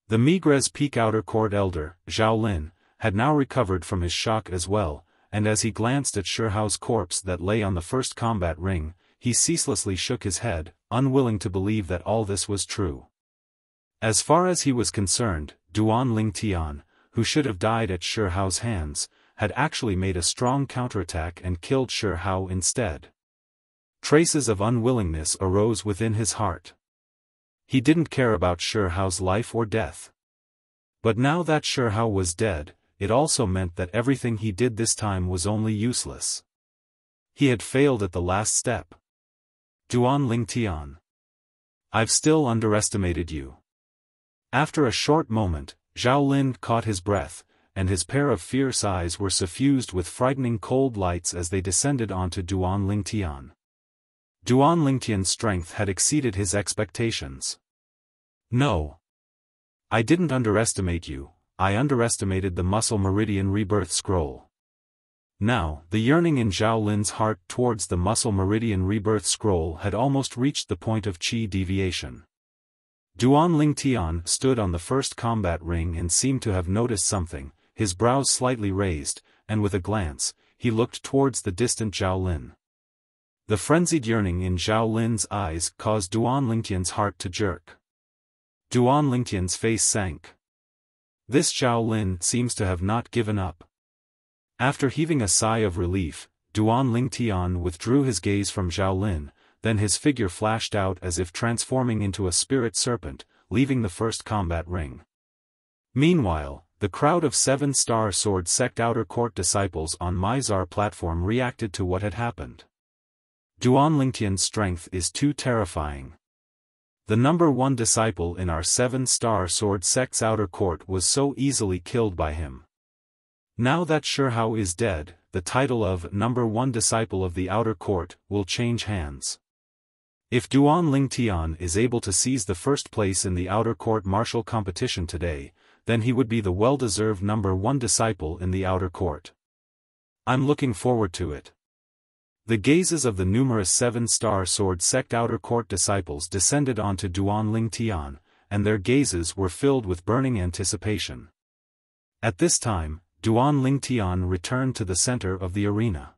The Migres Peak Outer Court elder, Zhao Lin, had now recovered from his shock as well, and as he glanced at Shi Hao's corpse that lay on the first combat ring, he ceaselessly shook his head, unwilling to believe that all this was true. As far as he was concerned, Duan Lingtian, who should have died at Shi Hao's hands, had actually made a strong counterattack and killed Shi Hao instead. Traces of unwillingness arose within his heart. He didn't care about Shi Hao's life or death. But now that Shi Hao was dead, it also meant that everything he did this time was only useless. He had failed at the last step. Duan Lingtian. I've still underestimated you. After a short moment, Zhao Lin caught his breath, and his pair of fierce eyes were suffused with frightening cold lights as they descended onto Duan Lingtian. Duan Lingtian's strength had exceeded his expectations. No. I didn't underestimate you, I underestimated the Muscle Meridian Rebirth Scroll. Now, the yearning in Zhao Lin's heart towards the Muscle Meridian Rebirth Scroll had almost reached the point of qi deviation. Duan Lingtian stood on the first combat ring and seemed to have noticed something, his brows slightly raised, and with a glance, he looked towards the distant Zhao Lin. The frenzied yearning in Zhao Lin's eyes caused Duan Lingtian's heart to jerk. Duan Lingtian's face sank. This Zhao Lin seems to have not given up. After heaving a sigh of relief, Duan Lingtian withdrew his gaze from Zhao Lin, then his figure flashed out as if transforming into a spirit serpent, leaving the first combat ring. Meanwhile, the crowd of 7-star sword sect outer court disciples on Mizar platform reacted to what had happened. Duan Lingtian's strength is too terrifying. The number 1 disciple in our 7-star sword sect's outer court was so easily killed by him. Now that Shi Hao is dead, the title of number 1 disciple of the outer court will change hands. If Duan Lingtian is able to seize the first place in the outer court martial competition today, then he would be the well-deserved number 1 disciple in the outer court. I'm looking forward to it. The gazes of the numerous 7-star sword sect outer court disciples descended onto Duan Lingtian, and their gazes were filled with burning anticipation. At this time, Duan Lingtian returned to the center of the arena.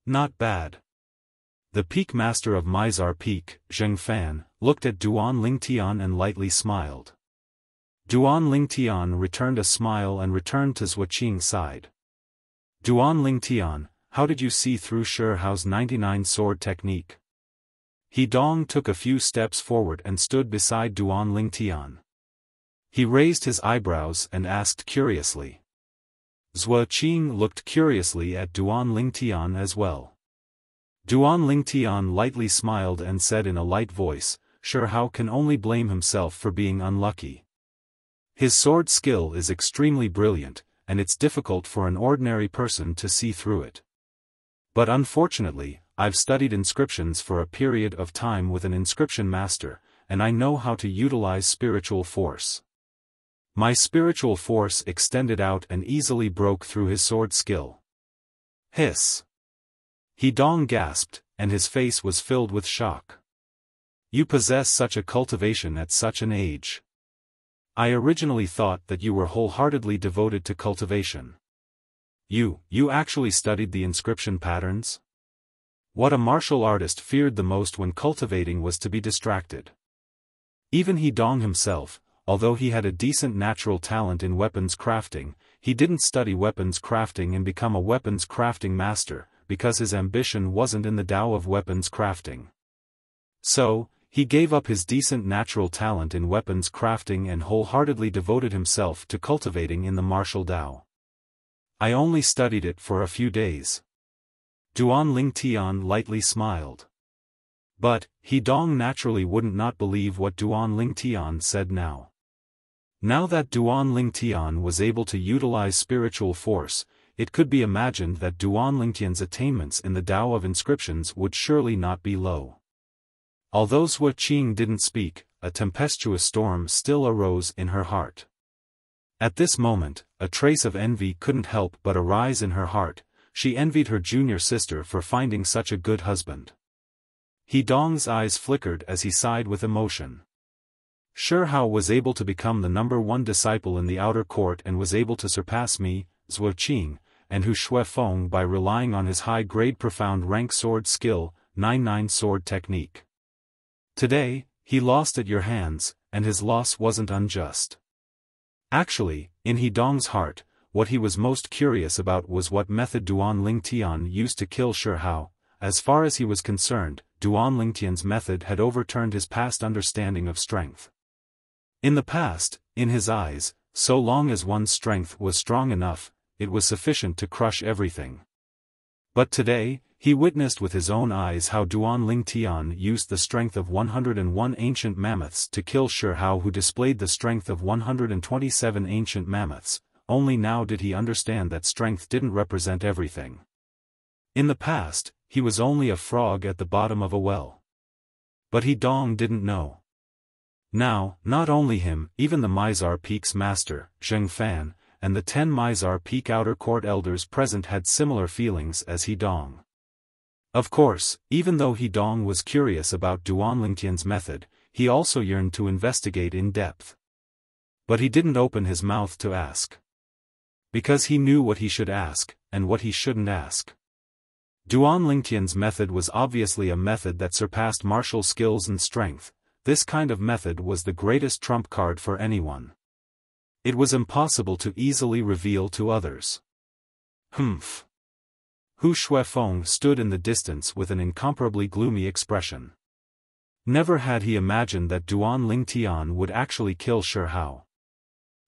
Not bad. The peak master of Mizar Peak, Xiaofan, looked at Duan Lingtian and lightly smiled. Duan Lingtian returned a smile and returned to Zuoqing's side. Duan Lingtian, how did you see through Shi Hao's 99 sword technique? Hedong took a few steps forward and stood beside Duan Lingtian. He raised his eyebrows and asked curiously. Zuoqing looked curiously at Duan Lingtian as well. Duan Lingtian lightly smiled and said in a light voice, Shi Hao can only blame himself for being unlucky. His sword skill is extremely brilliant, and it's difficult for an ordinary person to see through it. But unfortunately, I've studied inscriptions for a period of time with an inscription master, and I know how to utilize spiritual force. My spiritual force extended out and easily broke through his sword skill. Hiss. Hedong gasped, and his face was filled with shock. You possess such a cultivation at such an age. I originally thought that you were wholeheartedly devoted to cultivation. You actually studied the inscription patterns? What a martial artist feared the most when cultivating was to be distracted. Even Hedong himself, although he had a decent natural talent in weapons crafting, he didn't study weapons crafting and become a weapons crafting master, because his ambition wasn't in the Tao of weapons crafting. So, he gave up his decent natural talent in weapons crafting and wholeheartedly devoted himself to cultivating in the martial Tao. I only studied it for a few days. Duan Lingtian lightly smiled. But, He Dong naturally wouldn't not believe what Duan Lingtian said now. Now that Duan Lingtian was able to utilize spiritual force, it could be imagined that Duan Lingtian's attainments in the Tao of inscriptions would surely not be low. Although Sui Qing didn't speak, a tempestuous storm still arose in her heart. At this moment, a trace of envy couldn't help but arise in her heart. She envied her junior sister for finding such a good husband. He Dong's eyes flickered as he sighed with emotion. Shi Hao was able to become the #1 disciple in the outer court and was able to surpass me, Sui Qing, and Hu Shuifeng by relying on his high-grade profound rank sword skill, 9-9 sword technique. Today, he lost at your hands, and his loss wasn't unjust. Actually, in He Dong's heart, what he was most curious about was what method Duan Lingtian used to kill Shi Hao. As far as he was concerned, Duan Lingtian's method had overturned his past understanding of strength. In the past, in his eyes, so long as one's strength was strong enough, it was sufficient to crush everything. But today, he witnessed with his own eyes how Duan Lingtian used the strength of 101 ancient mammoths to kill Shi Hao, who displayed the strength of 127 ancient mammoths. Only now did he understand that strength didn't represent everything. In the past, he was only a frog at the bottom of a well. But He Dong didn't know. Now, not only him, even the Mizar Peak's master, Xiaofan, and the 10 Mizar Peak outer court elders present had similar feelings as He Dong. Of course, even though He Dong was curious about Duan Lingtian's method, he also yearned to investigate in depth. But he didn't open his mouth to ask. Because he knew what he should ask, and what he shouldn't ask. Duan Lingtian's method was obviously a method that surpassed martial skills and strength. This kind of method was the greatest trump card for anyone. It was impossible to easily reveal to others. Humph. Hu Shuifeng stood in the distance with an incomparably gloomy expression. Never had he imagined that Duan Lingtian would actually kill Shi Hao.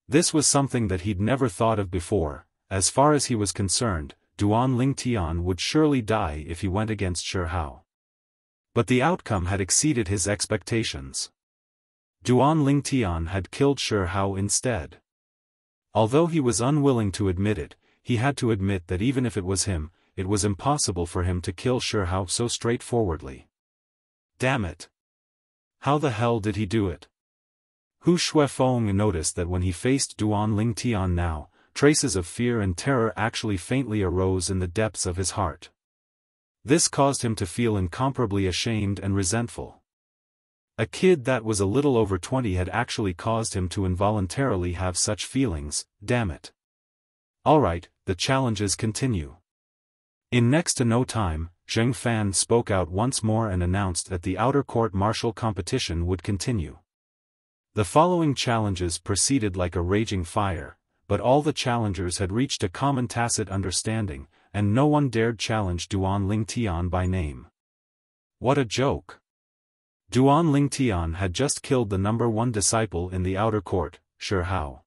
This was something that he'd never thought of before. As far as he was concerned, Duan Lingtian would surely die if he went against Shi Hao. But the outcome had exceeded his expectations. Duan Lingtian had killed Shi Hao instead. Although he was unwilling to admit it, he had to admit that even if it was him, it was impossible for him to kill Shi Hao so straightforwardly. Damn it! How the hell did he do it? Hu Shuifeng noticed that when he faced Duan Lingtian now, traces of fear and terror actually faintly arose in the depths of his heart. This caused him to feel incomparably ashamed and resentful. A kid that was a little over 20 had actually caused him to involuntarily have such feelings, damn it. Alright, the challenges continue. In next to no time, Xiaofan spoke out once more and announced that the outer court martial competition would continue. The following challenges proceeded like a raging fire, but all the challengers had reached a common tacit understanding, and no one dared challenge Duan Lingtian by name. What a joke! Duan Lingtian had just killed the #1 disciple in the outer court, Shi Hao.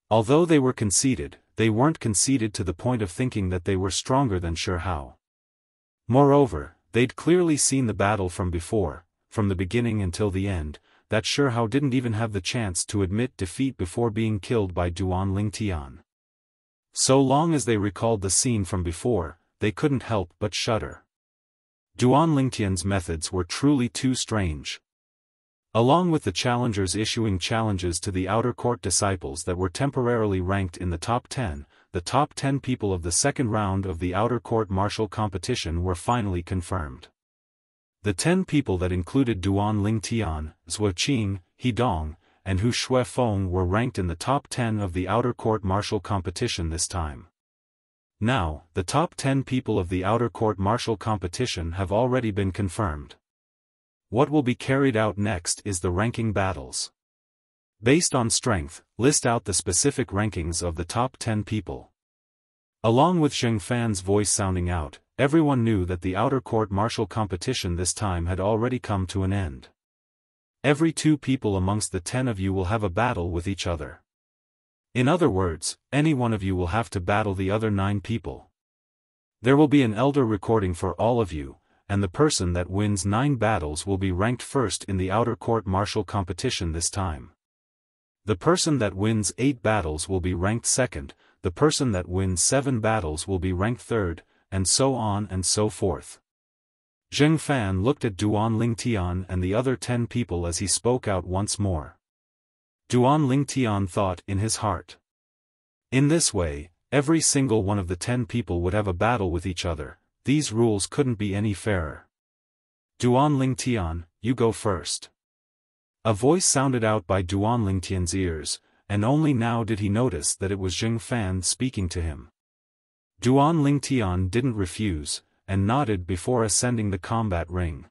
Although they were conceited, they weren't conceited to the point of thinking that they were stronger than Shi Hao. Moreover, they'd clearly seen the battle from before, from the beginning until the end, that Shi Hao didn't even have the chance to admit defeat before being killed by Duan Lingtian. So long as they recalled the scene from before, they couldn't help but shudder. Duan Lingtian's methods were truly too strange. Along with the challengers issuing challenges to the outer court disciples that were temporarily ranked in the top 10, the top 10 people of the second round of the outer court martial competition were finally confirmed. The 10 people that included Duan Lingtian, Sui Qing, He Dong, and Hu Shuifeng were ranked in the top 10 of the outer court martial competition this time. Now, the top 10 people of the outer court martial competition have already been confirmed. What will be carried out next is the ranking battles. Based on strength, list out the specific rankings of the top 10 people. Along with Xiaofan's voice sounding out, everyone knew that the outer court martial competition this time had already come to an end. Every 2 people amongst the 10 of you will have a battle with each other. In other words, any one of you will have to battle the other 9 people. There will be an elder recording for all of you, and the person that wins 9 battles will be ranked first in the outer court martial competition this time. The person that wins 8 battles will be ranked second, the person that wins 7 battles will be ranked third, and so on and so forth. Xiaofan looked at Duan Lingtian and the other 10 people as he spoke out once more. Duan Lingtian thought in his heart. In this way, every single one of the 10 people would have a battle with each other. These rules couldn't be any fairer. Duan Lingtian, you go first. A voice sounded out by Duan Lingtian's ears, and only now did he notice that it was Xiaofan speaking to him. Duan Lingtian didn't refuse, and nodded before ascending the combat ring.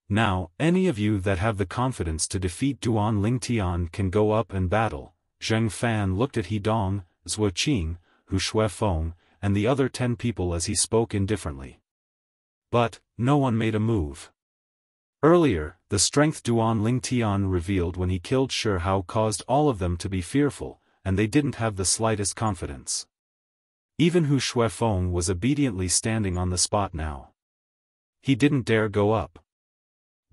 Now, any of you that have the confidence to defeat Duan Lingtian can go up and battle. Xiaofan looked at Hidong, Zuoqing, Xiaofan, and the other 10 people as he spoke indifferently. But, no one made a move. Earlier, the strength Duan Lingtian revealed when he killed Shi Hao caused all of them to be fearful, and they didn't have the slightest confidence. Even Xiaofan was obediently standing on the spot now. He didn't dare go up.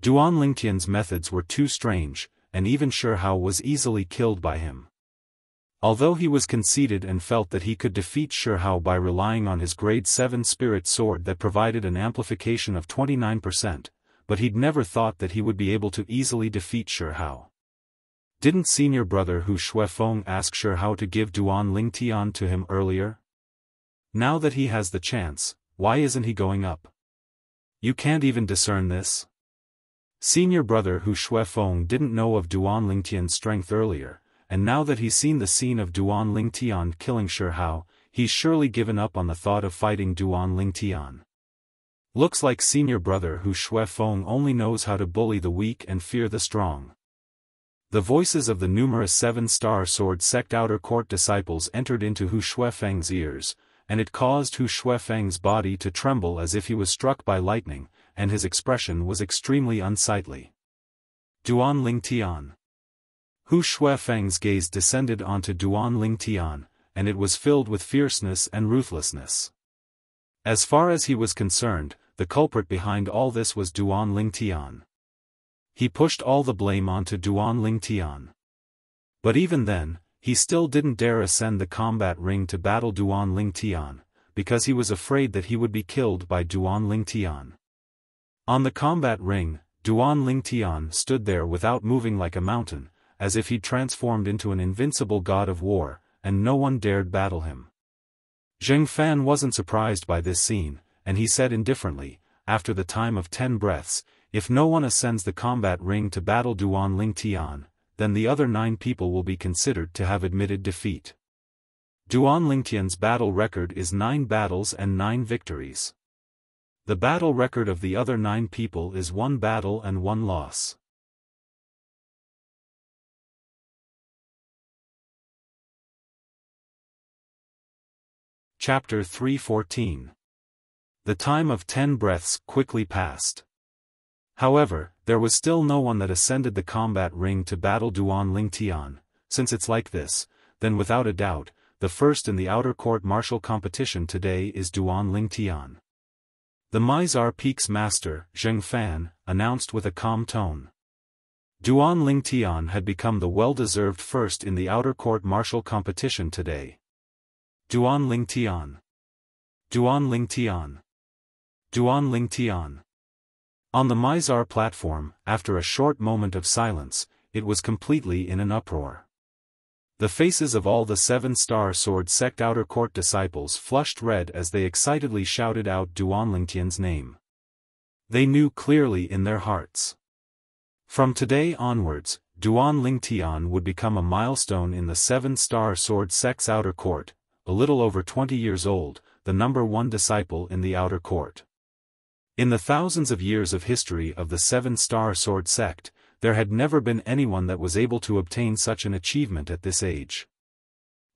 Duan Lingtian's methods were too strange, and even Shi Hao was easily killed by him. Although he was conceited and felt that he could defeat Shi Hao by relying on his grade 7 spirit sword that provided an amplification of 29%, but he'd never thought that he would be able to easily defeat Shi Hao. Didn't senior brother Xiaofan ask Shi Hao to give Duan Lingtian to him earlier? Now that he has the chance, why isn't he going up? You can't even discern this? Senior brother Xiaofan didn't know of Duan Lingtian's strength earlier, and now that he's seen the scene of Duan Lingtian killing Shi Hao, he's surely given up on the thought of fighting Duan Lingtian. Looks like senior brother Xiaofan only knows how to bully the weak and fear the strong. The voices of the numerous 7-star sword sect outer court disciples entered into Xiaofan's ears, and it caused Xiaofan's body to tremble as if he was struck by lightning, and his expression was extremely unsightly. Duan Lingtian. Xiaofan's gaze descended onto Duan Lingtian, and it was filled with fierceness and ruthlessness. As far as he was concerned, the culprit behind all this was Duan Lingtian. He pushed all the blame onto Duan Lingtian. But even then, he still didn't dare ascend the combat ring to battle Duan Lingtian, because he was afraid that he would be killed by Duan Lingtian. On the combat ring, Duan Lingtian stood there without moving like a mountain, as if he'd transformed into an invincible god of war, and no one dared battle him. Xiaofan wasn't surprised by this scene, and he said indifferently, after the time of 10 breaths, if no one ascends the combat ring to battle Duan Lingtian, then the other 9 people will be considered to have admitted defeat. Duan Lingtian's battle record is 9 battles and 9 victories. The battle record of the other 9 people is 1 battle and 1 loss. Chapter 314. The time of 10 breaths quickly passed. However, there was still no one that ascended the combat ring to battle Duan Lingtian. Since it's like this, then without a doubt, the first in the outer court martial competition today is Duan Lingtian. The Mizar Peak's master, Xiaofan, announced with a calm tone. Duan Lingtian had become the well-deserved first in the outer court martial competition today. Duan Lingtian. Duan Lingtian. Duan Lingtian. On the Mizar platform, after a short moment of silence, it was completely in an uproar. The faces of all the 7-star sword sect outer court disciples flushed red as they excitedly shouted out Duan Lingtian's name. They knew clearly in their hearts. From today onwards, Duan Lingtian would become a milestone in the 7-star sword sect's outer court, a little over 20 years old, the number 1 disciple in the outer court. In the thousands of years of history of the 7-star sword sect, there had never been anyone that was able to obtain such an achievement at this age.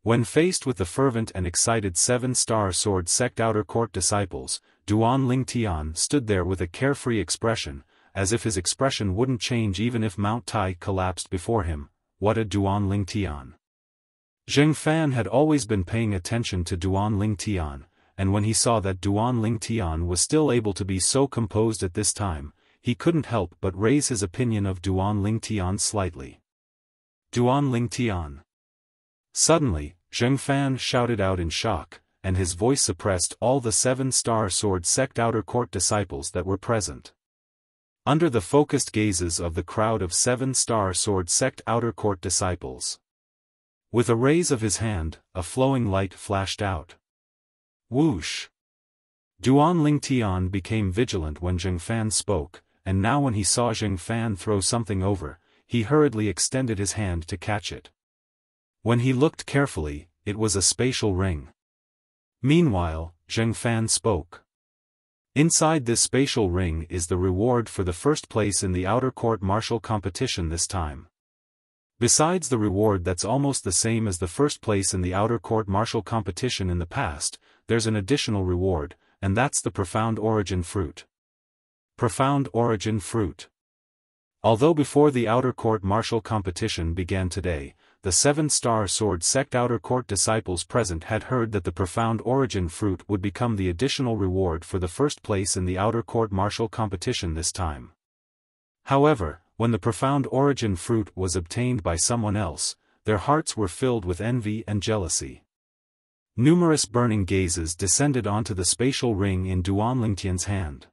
When faced with the fervent and excited 7-star sword sect outer court disciples, Duan Lingtian stood there with a carefree expression, as if his expression wouldn't change even if Mount Tai collapsed before him. What a Duan Lingtian! Xiaofan had always been paying attention to Duan Lingtian, and when he saw that Duan Lingtian was still able to be so composed at this time, he couldn't help but raise his opinion of Duan Lingtian slightly. Duan Lingtian. Suddenly, Xiaofan shouted out in shock, and his voice suppressed all the 7-star sword sect outer court disciples that were present. Under the focused gazes of the crowd of 7-star sword sect outer court disciples. With a raise of his hand, a flowing light flashed out. Whoosh! Duan Lingtian became vigilant when Xiaofan spoke, and now when he saw Xiaofan throw something over, he hurriedly extended his hand to catch it. When he looked carefully, it was a spatial ring. Meanwhile, Xiaofan spoke. Inside this spatial ring is the reward for the first place in the outer court martial competition this time. Besides the reward that's almost the same as the first place in the outer court martial competition in the past, there's an additional reward, and that's the Profound Origin Fruit. Profound Origin Fruit. Although before the outer court martial competition began today, the 7-star sword sect outer court disciples present had heard that the Profound Origin Fruit would become the additional reward for the first place in the outer court martial competition this time. However, when the Profound Origin Fruit was obtained by someone else, their hearts were filled with envy and jealousy. Numerous burning gazes descended onto the spatial ring in Duan Lingtian's hand.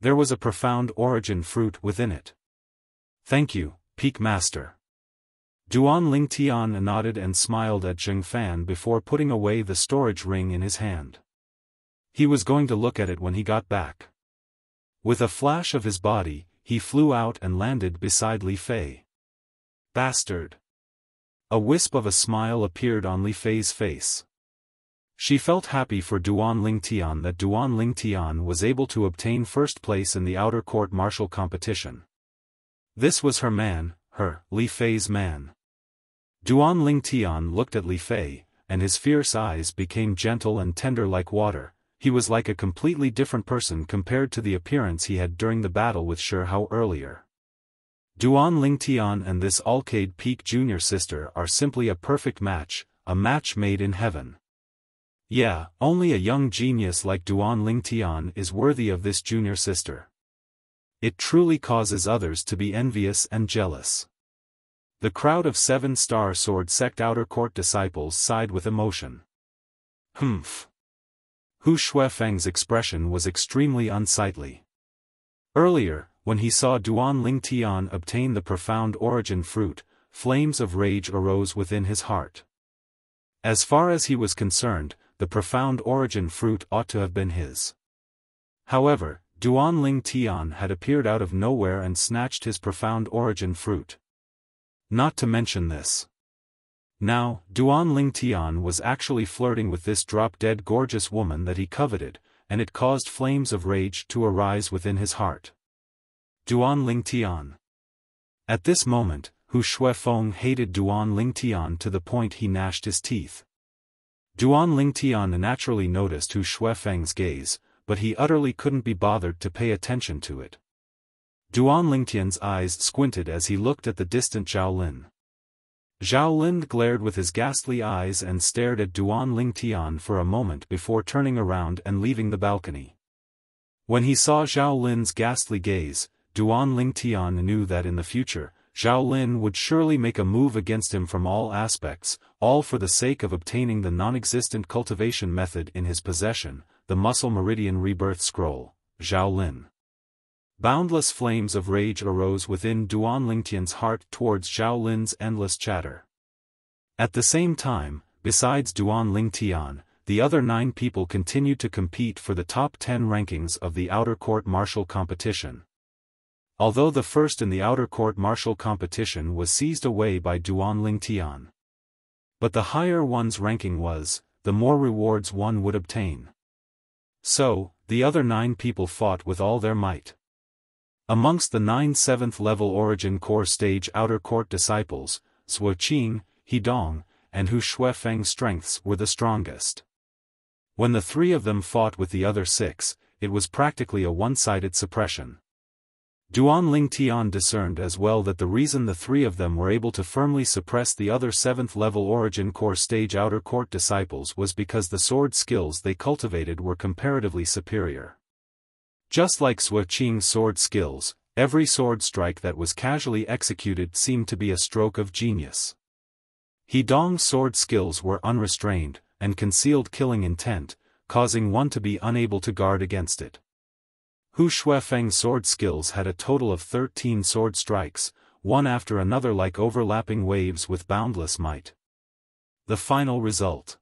There was a Profound Origin Fruit within it. Thank you, Peak Master. Duan Lingtian nodded and smiled at Xiaofan before putting away the storage ring in his hand. He was going to look at it when he got back. With a flash of his body, he flew out and landed beside Li Fei. Bastard! A wisp of a smile appeared on Li Fei's face. She felt happy for Duan Lingtian that Duan Lingtian was able to obtain first place in the outer court martial competition. This was her man, Li Fei's man. Duan Lingtian looked at Li Fei, and his fierce eyes became gentle and tender like water. He was like a completely different person compared to the appearance he had during the battle with Shi Hao earlier. Duan Lingtian and this Alcade Peak junior sister are simply a perfect match, a match made in heaven. Yeah, only a young genius like Duan Lingtian is worthy of this junior sister. It truly causes others to be envious and jealous. The crowd of 7-star sword sect outer court disciples sighed with emotion. Humph. Hu Shuifeng's expression was extremely unsightly. Earlier, when he saw Duan Lingtian obtain the Profound Origin Fruit, flames of rage arose within his heart. As far as he was concerned, the Profound Origin Fruit ought to have been his. However, Duan Lingtian had appeared out of nowhere and snatched his Profound Origin Fruit. Not to mention this. Now, Duan Lingtian was actually flirting with this drop-dead gorgeous woman that he coveted, and it caused flames of rage to arise within his heart. Duan Lingtian. At this moment, Hu Shuifeng hated Duan Lingtian to the point he gnashed his teeth. Duan Lingtian naturally noticed Hu Shuifeng's gaze, but he utterly couldn't be bothered to pay attention to it. Duan Lingtian's eyes squinted as he looked at the distant Zhao Lin. Zhao Lin glared with his ghastly eyes and stared at Duan Lingtian for a moment before turning around and leaving the balcony. When he saw Zhao Lin's ghastly gaze, Duan Lingtian knew that in the future, Zhao Lin would surely make a move against him from all aspects, all for the sake of obtaining the non-existent cultivation method in his possession, the Muscle Meridian Rebirth Scroll. Zhao Lin. Boundless flames of rage arose within Duan Lingtian's heart towards Zhao Lin's endless chatter. At the same time, besides Duan Lingtian, the other 9 people continued to compete for the top 10 rankings of the outer court martial competition. Although the first in the outer court martial competition was seized away by Duan Lingtian. But the higher one's ranking was, the more rewards one would obtain. So, the other 9 people fought with all their might. Amongst the 9 7th-level Origin Core Stage Outer Court disciples, Zuoqing, Hidong, and Hu Shuefeng's strengths were the strongest. When the 3 of them fought with the other 6, it was practically a one-sided suppression. Duan Lingtian discerned as well that the reason the 3 of them were able to firmly suppress the other 7th-level Origin Core Stage Outer Court disciples was because the sword skills they cultivated were comparatively superior. Just like Zuoqing's sword skills, every sword strike that was casually executed seemed to be a stroke of genius. Hidong's sword skills were unrestrained, and concealed killing intent, causing one to be unable to guard against it. Hu Shuefeng's sword skills had a total of 13 sword strikes, one after another like overlapping waves with boundless might. The final result.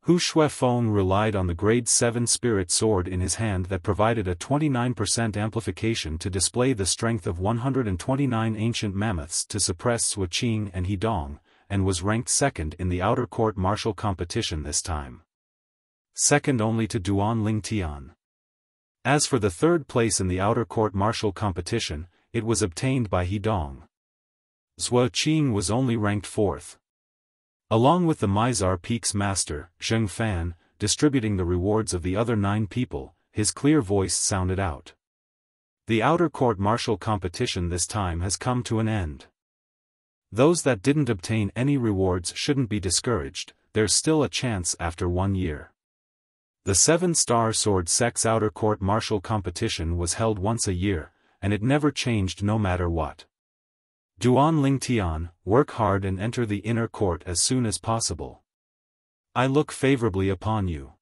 Hu Shuefeng relied on the grade 7 spirit sword in his hand that provided a 29% amplification to display the strength of 129 ancient mammoths to suppress Zuoqing and Hidong, and was ranked second in the outer court martial competition this time. Second only to Duan Lingtian. As for the third place in the outer court martial competition, it was obtained by Hidong. Zuoqing was only ranked fourth. Along with the Mizar Peak's master, Xiaofan, distributing the rewards of the other 9 people, his clear voice sounded out. The outer court martial competition this time has come to an end. Those that didn't obtain any rewards shouldn't be discouraged, there's still a chance after 1 year. The 7-star sword sect's outer court martial competition was held once a year, and it never changed no matter what. Duan Lingtian, work hard and enter the inner court as soon as possible. I look favorably upon you.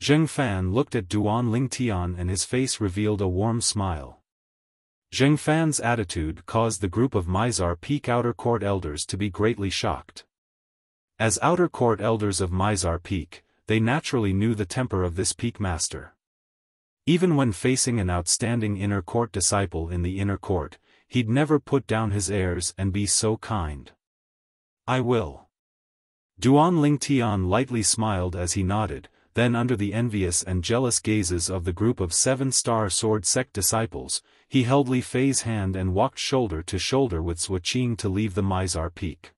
Xiaofan looked at Duan Lingtian and his face revealed a warm smile. Xiaofan's attitude caused the group of Mizar Peak outer court elders to be greatly shocked. As outer court elders of Mizar Peak, they naturally knew the temper of this peak master. Even when facing an outstanding inner court disciple in the inner court, he'd never put down his airs and be so kind. I will. Duan Lingtian lightly smiled as he nodded, then under the envious and jealous gazes of the group of 7-star sword sect disciples, he held Li Fei's hand and walked shoulder to shoulder with Zuoqing to leave the Mizar Peak.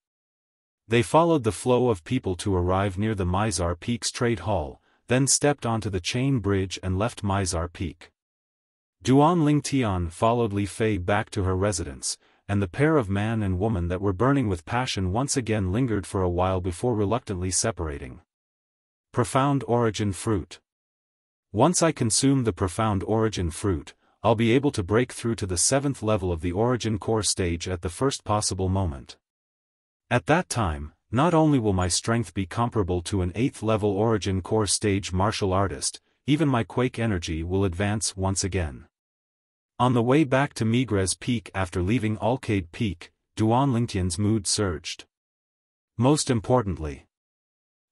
They followed the flow of people to arrive near the Mizar Peak's trade hall, then stepped onto the chain bridge and left Mizar Peak. Duan Lingtian followed Li Fei back to her residence, and the pair of man and woman that were burning with passion once again lingered for a while before reluctantly separating. Profound Origin Fruit. Once I consume the Profound Origin Fruit, I'll be able to break through to the 7th level of the Origin Core stage at the first possible moment. At that time, not only will my strength be comparable to an 8th level Origin Core stage martial artist, even my quake energy will advance once again. On the way back to Migres Peak after leaving Alcade Peak, Duan Lingtian's mood surged. Most importantly,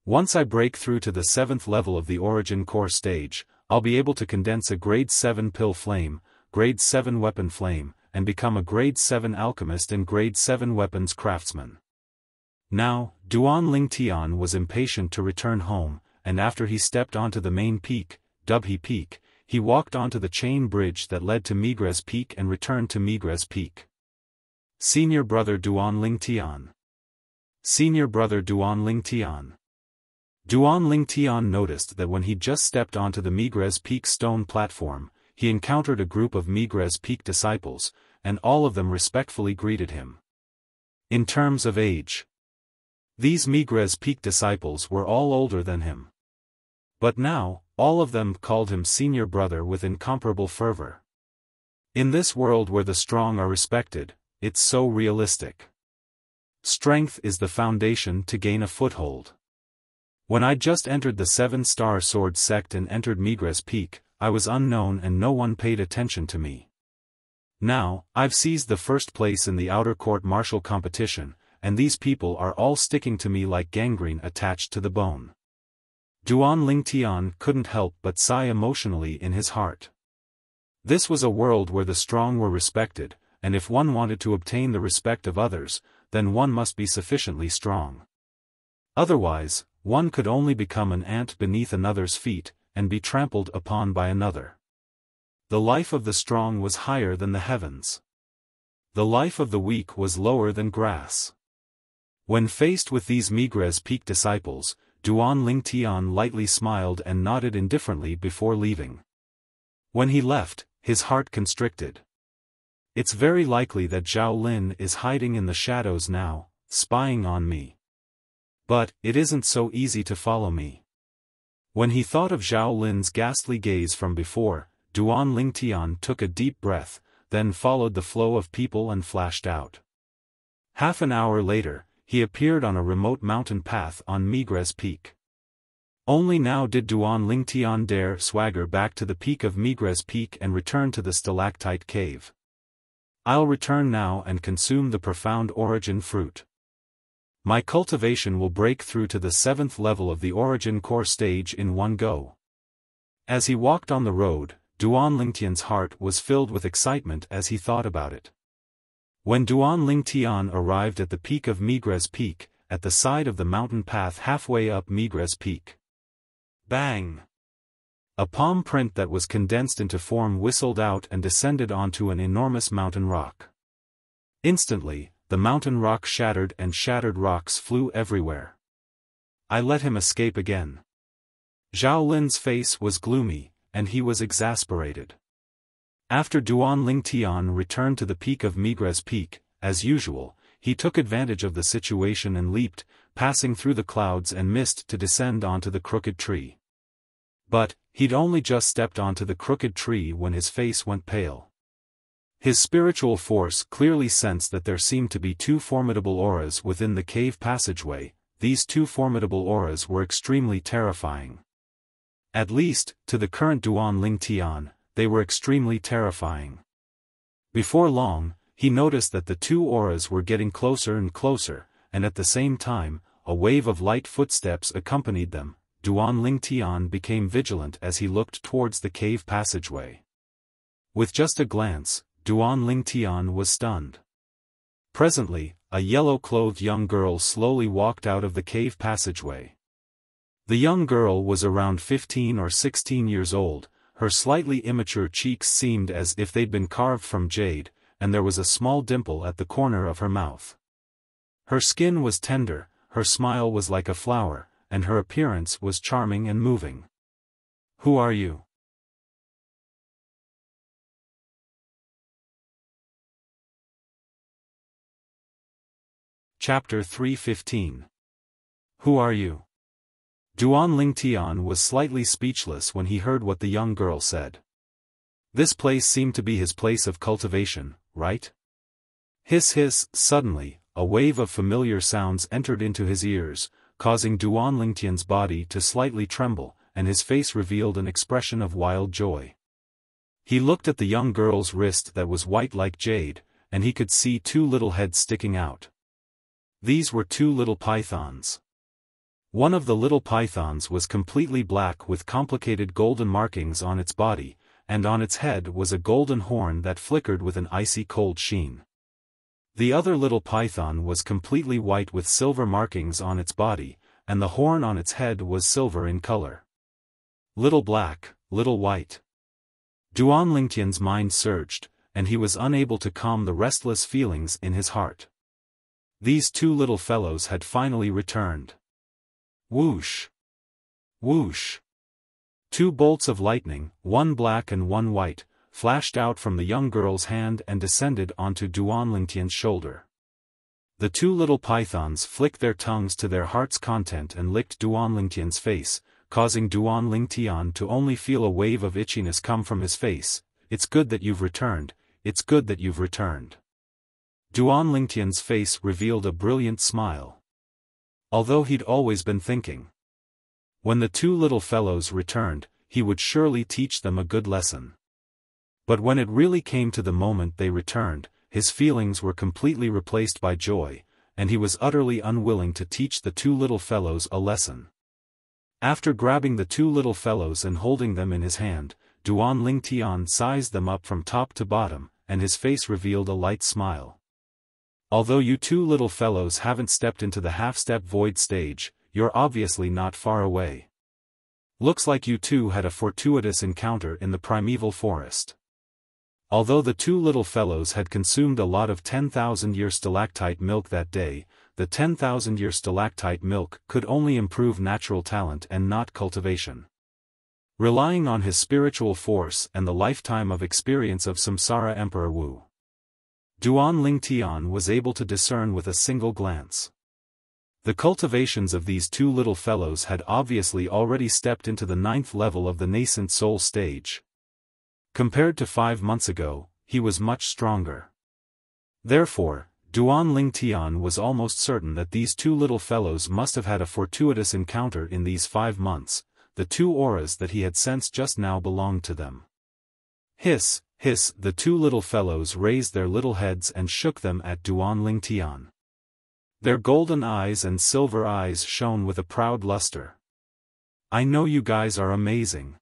once I break through to the 7th level of the Origin Core stage, I'll be able to condense a grade 7 pill flame, grade 7 weapon flame, and become a grade 7 alchemist and grade 7 weapons craftsman. Now, Duan Lingtian was impatient to return home, and after he stepped onto the main peak, Dubhe Peak, he walked onto the chain bridge that led to Migres Peak and returned to Migres Peak. Senior Brother Duan Lingtian. Senior Brother Duan Lingtian. Duan Lingtian noticed that when he just stepped onto the Migres Peak stone platform, he encountered a group of Migres Peak disciples, and all of them respectfully greeted him. In terms of age, these Migres Peak disciples were all older than him. But now, all of them called him senior brother with incomparable fervor. In this world where the strong are respected, it's so realistic. Strength is the foundation to gain a foothold. When I just entered the 7-star sword sect and entered Migres Peak, I was unknown and no one paid attention to me. Now, I've seized the first place in the outer court martial competition, and these people are all sticking to me like gangrene attached to the bone. Duan Lingtian couldn't help but sigh emotionally in his heart. This was a world where the strong were respected, and if one wanted to obtain the respect of others, then one must be sufficiently strong. Otherwise, one could only become an ant beneath another's feet, and be trampled upon by another. The life of the strong was higher than the heavens. The life of the weak was lower than grass. When faced with these Migres Peak disciples, Duan Lingtian lightly smiled and nodded indifferently before leaving. When he left, his heart constricted. It's very likely that Zhao Lin is hiding in the shadows now, spying on me. But it isn't so easy to follow me. When he thought of Zhao Lin's ghastly gaze from before, Duan Lingtian took a deep breath, then followed the flow of people and flashed out. Half an hour later, he appeared on a remote mountain path on Migres Peak. Only now did Duan Lingtian dare swagger back to the peak of Migres Peak and return to the stalactite cave. I'll return now and consume the profound origin fruit. My cultivation will break through to the 7th level of the origin core stage in one go. As he walked on the road, Duan Lingtian's heart was filled with excitement as he thought about it. When Duan Lingtian arrived at the peak of Migres Peak, at the side of the mountain path halfway up Migres Peak. Bang! A palm print that was condensed into form whistled out and descended onto an enormous mountain rock. Instantly, the mountain rock shattered and shattered rocks flew everywhere. I let him escape again. Zhao Lin's face was gloomy, and he was exasperated. After Duan Lingtian returned to the peak of Migres Peak, as usual, he took advantage of the situation and leaped, passing through the clouds and mist to descend onto the crooked tree. But, he'd only just stepped onto the crooked tree when his face went pale. His spiritual force clearly sensed that there seemed to be two formidable auras within the cave passageway. These two formidable auras were extremely terrifying. At least, to the current Duan Lingtian, they were extremely terrifying. Before long, he noticed that the two auras were getting closer and closer, and at the same time, a wave of light footsteps accompanied them. Duan Lingtian became vigilant as he looked towards the cave passageway. With just a glance, Duan Lingtian was stunned. Presently, a yellow-clothed young girl slowly walked out of the cave passageway. The young girl was around 15 or 16 years old, her slightly immature cheeks seemed as if they'd been carved from jade, and there was a small dimple at the corner of her mouth. Her skin was tender, her smile was like a flower, and her appearance was charming and moving. Who are you? Chapter 315. Who are you? Duan Lingtian was slightly speechless when he heard what the young girl said. This place seemed to be his place of cultivation, right? Hiss hiss, suddenly, a wave of familiar sounds entered into his ears, causing Duan Lingtian's body to slightly tremble, and his face revealed an expression of wild joy. He looked at the young girl's wrist that was white like jade, and he could see two little heads sticking out. These were two little pythons. One of the little pythons was completely black with complicated golden markings on its body, and on its head was a golden horn that flickered with an icy cold sheen. The other little python was completely white with silver markings on its body, and the horn on its head was silver in color. Little black, little white. Duan Lingtian's mind surged, and he was unable to calm the restless feelings in his heart. These two little fellows had finally returned. Whoosh! Whoosh! Two bolts of lightning, one black and one white, flashed out from the young girl's hand and descended onto Duan Lingtian's shoulder. The two little pythons flicked their tongues to their heart's content and licked Duan Lingtian's face, causing Duan Lingtian to only feel a wave of itchiness come from his face. It's good that you've returned, it's good that you've returned. Duan Lingtian's face revealed a brilliant smile. Although he'd always been thinking, when the two little fellows returned, he would surely teach them a good lesson. But when it really came to the moment they returned, his feelings were completely replaced by joy, and he was utterly unwilling to teach the two little fellows a lesson. After grabbing the two little fellows and holding them in his hand, Duan Lingtian sized them up from top to bottom, and his face revealed a light smile. Although you two little fellows haven't stepped into the half-step void stage, you're obviously not far away. Looks like you two had a fortuitous encounter in the primeval forest. Although the two little fellows had consumed a lot of 10,000-year stalactite milk that day, the 10,000-year stalactite milk could only improve natural talent and not cultivation. Relying on his spiritual force and the lifetime of experience of Samsara Emperor Wu, Duan Lingtian was able to discern with a single glance. The cultivations of these two little fellows had obviously already stepped into the 9th level of the nascent soul stage. Compared to 5 months ago, he was much stronger. Therefore, Duan Lingtian was almost certain that these two little fellows must have had a fortuitous encounter in these 5 months. The two auras that he had sensed just now belonged to them. Hiss, hiss, the two little fellows raised their little heads and shook them at Duan Lingtian. Their golden eyes and silver eyes shone with a proud luster. I know you guys are amazing.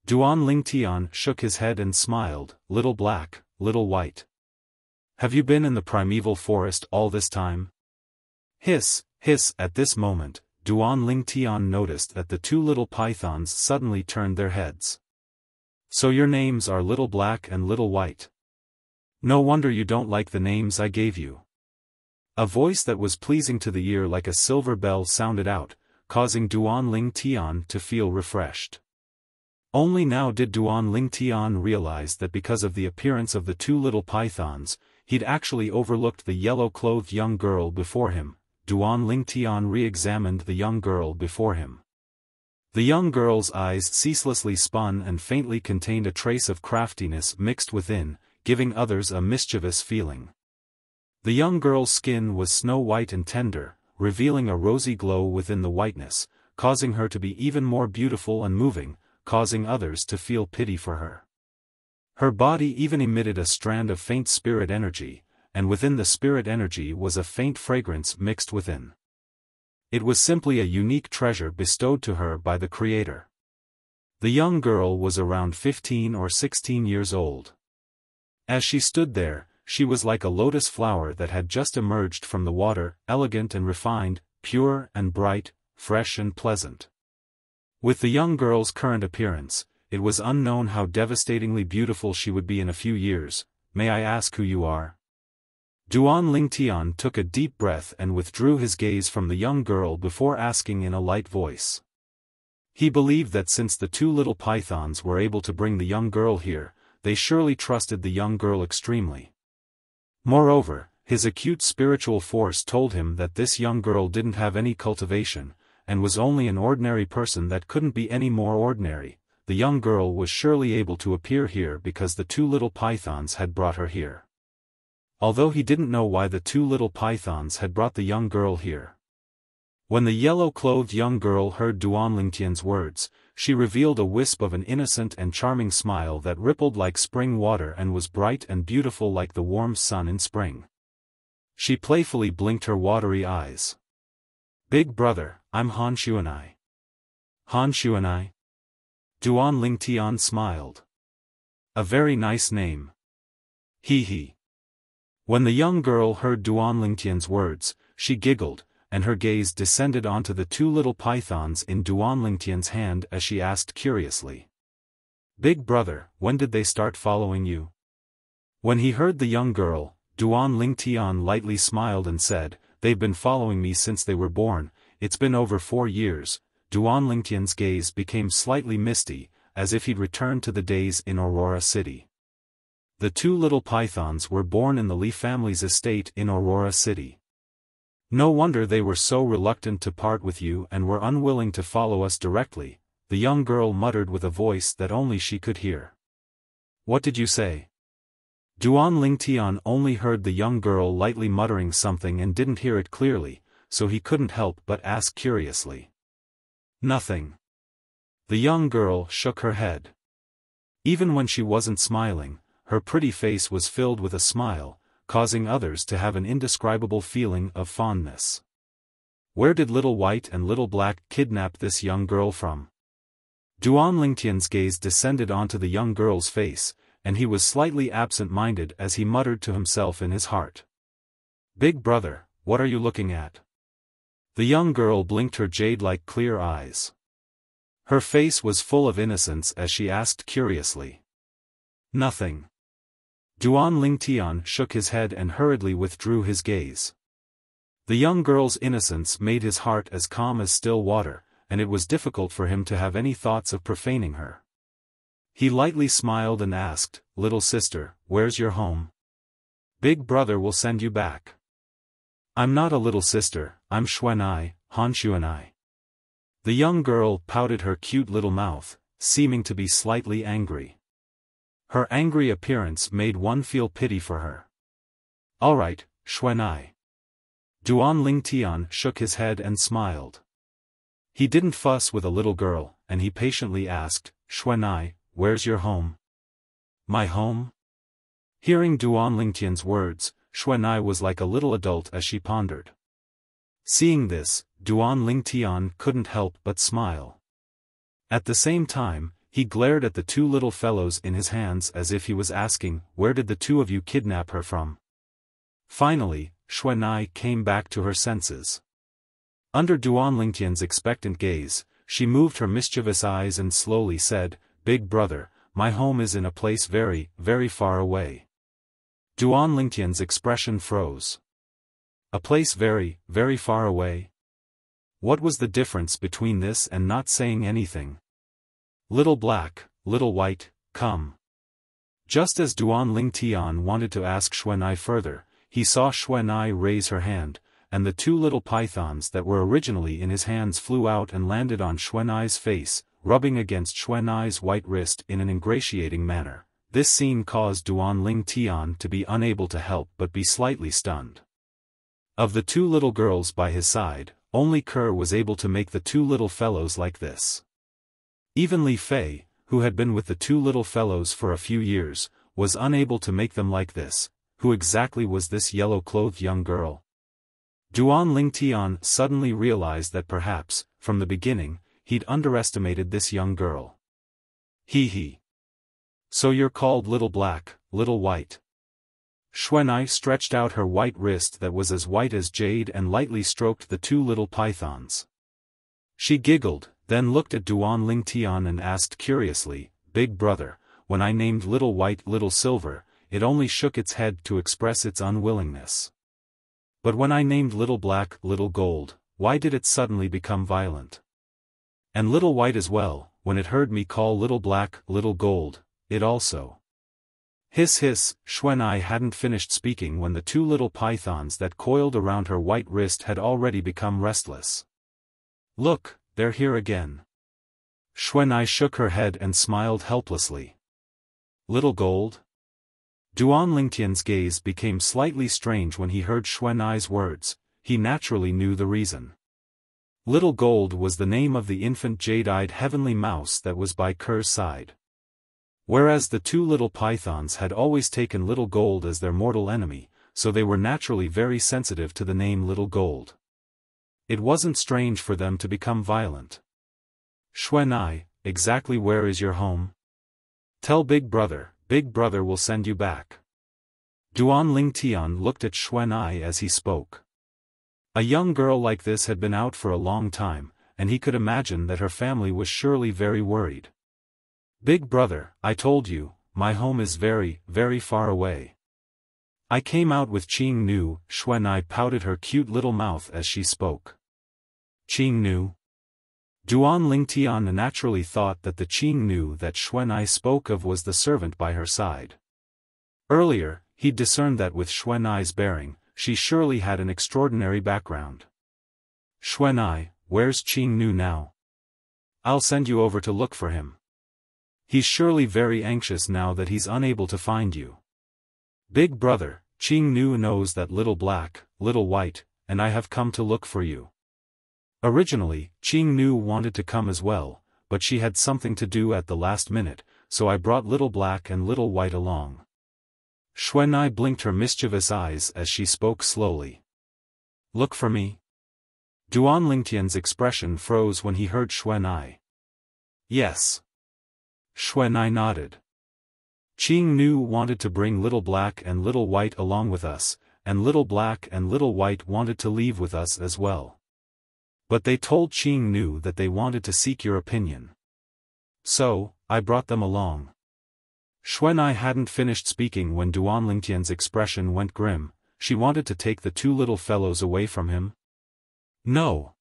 Duan Lingtian shook his head and smiled, little black, little white. Have you been in the primeval forest all this time? Hiss, hiss, at this moment, Duan Lingtian noticed that the two little pythons suddenly turned their heads. So your names are Little Black and Little White. No wonder you don't like the names I gave you. A voice that was pleasing to the ear like a silver bell sounded out, causing Duan Lingtian to feel refreshed. Only now did Duan Lingtian realize that because of the appearance of the two little pythons, he'd actually overlooked the yellow-clothed young girl before him. Duan Lingtian re-examined the young girl before him. The young girl's eyes ceaselessly spun and faintly contained a trace of craftiness mixed within, giving others a mischievous feeling. The young girl's skin was snow-white and tender, revealing a rosy glow within the whiteness, causing her to be even more beautiful and moving, causing others to feel pity for her. Her body even emitted a strand of faint spirit energy, and within the spirit energy was a faint fragrance mixed within. It was simply a unique treasure bestowed to her by the Creator. The young girl was around 15 or 16 years old. As she stood there, she was like a lotus flower that had just emerged from the water, elegant and refined, pure and bright, fresh and pleasant. With the young girl's current appearance, it was unknown how devastatingly beautiful she would be in a few years. May I ask who you are? Duan Lingtian took a deep breath and withdrew his gaze from the young girl before asking in a light voice. He believed that since the two little pythons were able to bring the young girl here, they surely trusted the young girl extremely. Moreover, his acute spiritual force told him that this young girl didn't have any cultivation, and was only an ordinary person that couldn't be any more ordinary. The young girl was surely able to appear here because the two little pythons had brought her here. Although he didn't know why the two little pythons had brought the young girl here. When the yellow-clothed young girl heard Duan Lingtian's words, she revealed a wisp of an innocent and charming smile that rippled like spring water and was bright and beautiful like the warm sun in spring. She playfully blinked her watery eyes. Big brother, I'm Han Xuanai. Han Xuanai? Duan Lingtian smiled. A very nice name. Hee hee. When the young girl heard Duan Lingtian's words, she giggled, and her gaze descended onto the two little pythons in Duan Lingtian's hand as she asked curiously. Big brother, when did they start following you? When he heard the young girl, Duan Lingtian lightly smiled and said, They've been following me since they were born. It's been over 4 years. Duan Lingtian's gaze became slightly misty, as if he'd returned to the days in Aurora City. The two little pythons were born in the Li family's estate in Aurora City. No wonder they were so reluctant to part with you and were unwilling to follow us directly, the young girl muttered with a voice that only she could hear. What did you say? Duan Lingtian only heard the young girl lightly muttering something and didn't hear it clearly, so he couldn't help but ask curiously. Nothing. The young girl shook her head. Even when she wasn't smiling, her pretty face was filled with a smile, causing others to have an indescribable feeling of fondness. Where did Little White and Little Black kidnap this young girl from? Duan Lingtian's gaze descended onto the young girl's face, and he was slightly absent-minded as he muttered to himself in his heart. Big brother, what are you looking at? The young girl blinked her jade-like clear eyes. Her face was full of innocence as she asked curiously. Nothing. Duan Lingtian shook his head and hurriedly withdrew his gaze. The young girl's innocence made his heart as calm as still water, and it was difficult for him to have any thoughts of profaning her. He lightly smiled and asked, "Little sister, where's your home? Big brother will send you back." "I'm not a little sister, I'm Xuanai, Han Xuanai." The young girl pouted her cute little mouth, seeming to be slightly angry. Her angry appearance made one feel pity for her. "All right, Xuanai." Duan Lingtian shook his head and smiled. He didn't fuss with a little girl, and he patiently asked, "Xuanai, where's your home?" "My home?" Hearing Duan Lingtian's words, Xuanai was like a little adult as she pondered. Seeing this, Duan Lingtian couldn't help but smile. At the same time, he glared at the two little fellows in his hands as if he was asking, "Where did the two of you kidnap her from?" Finally, Xuanai came back to her senses. Under Duan Lingtian's expectant gaze, she moved her mischievous eyes and slowly said, "Big brother, my home is in a place very, very far away." Duan Lingtian's expression froze. A place very, very far away? What was the difference between this and not saying anything? "Little black, little white, come." Just as Duan Lingtian wanted to ask Xuanai further, he saw Xuanai raise her hand, and the two little pythons that were originally in his hands flew out and landed on Xuanai's face, rubbing against Xuanai's white wrist in an ingratiating manner. This scene caused Duan Lingtian to be unable to help but be slightly stunned. Of the two little girls by his side, only Kerr was able to make the two little fellows like this. Even Li Fei, who had been with the two little fellows for a few years, was unable to make them like this. Who exactly was this yellow-clothed young girl? Duan Lingtian suddenly realized that perhaps, from the beginning, he'd underestimated this young girl. He. "So you're called Little Black, Little White." Xuanai stretched out her white wrist that was as white as jade and lightly stroked the two little pythons. She giggled, then looked at Duan Lingtian and asked curiously, "Big brother, when I named Little White Little Silver, it only shook its head to express its unwillingness. But when I named Little Black Little Gold, why did it suddenly become violent? And Little White as well, when it heard me call Little Black Little Gold, it also." Hiss hiss, Xuanai hadn't finished speaking when the two little pythons that coiled around her white wrist had already become restless. "Look, they're here again." Xuanai shook her head and smiled helplessly. "Little Gold?" Duan Lingtian's gaze became slightly strange when he heard Xuanai's words. He naturally knew the reason. Little Gold was the name of the infant jade-eyed heavenly mouse that was by Kerr's side. Whereas the two little pythons had always taken Little Gold as their mortal enemy, so they were naturally very sensitive to the name Little Gold. It wasn't strange for them to become violent. "Xuanai, exactly where is your home? Tell Big Brother will send you back." Duan Lingtian looked at Xuanai as he spoke. A young girl like this had been out for a long time, and he could imagine that her family was surely very worried. "Big brother, I told you, my home is very, very far away. I came out with Qing Nu." Xuanai pouted her cute little mouth as she spoke. "Qing Nu?" Duan Lingtian naturally thought that the Qing Nu that Xuanai spoke of was the servant by her side. Earlier, he'd discerned that with Xuanai's bearing, she surely had an extraordinary background. "Xuanai, where's Qing Nu now? I'll send you over to look for him. He's surely very anxious now that he's unable to find you." "Big brother, Qing Nu knows that Little Black, Little White, and I have come to look for you." Originally, Qing Nu wanted to come as well, but she had something to do at the last minute, so I brought Little Black and Little White along. Xuanai blinked her mischievous eyes as she spoke slowly. "Look for me?" Duan Lingtian's expression froze when he heard Xuanai. "Yes." Xuanai nodded. "Qing Nu wanted to bring Little Black and Little White along with us, and Little Black and Little White wanted to leave with us as well. But they told Qing Nu that they wanted to seek your opinion. So, I brought them along." Xuanai hadn't finished speaking when Duan Lingtian's expression went grim. She wanted to take the two little fellows away from him. No.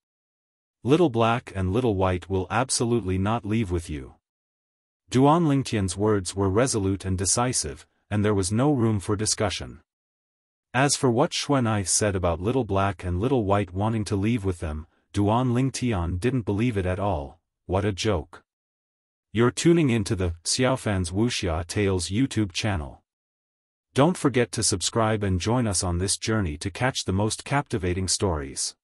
Little Black and Little White will absolutely not leave with you. Duan Lingtian's words were resolute and decisive, and there was no room for discussion. As for what Xuanai said about Little Black and Little White wanting to leave with them, Duan Lingtian didn't believe it at all. What a joke. You're tuning into the Xiaofan's Wuxia Tales YouTube channel. Don't forget to subscribe and join us on this journey to catch the most captivating stories.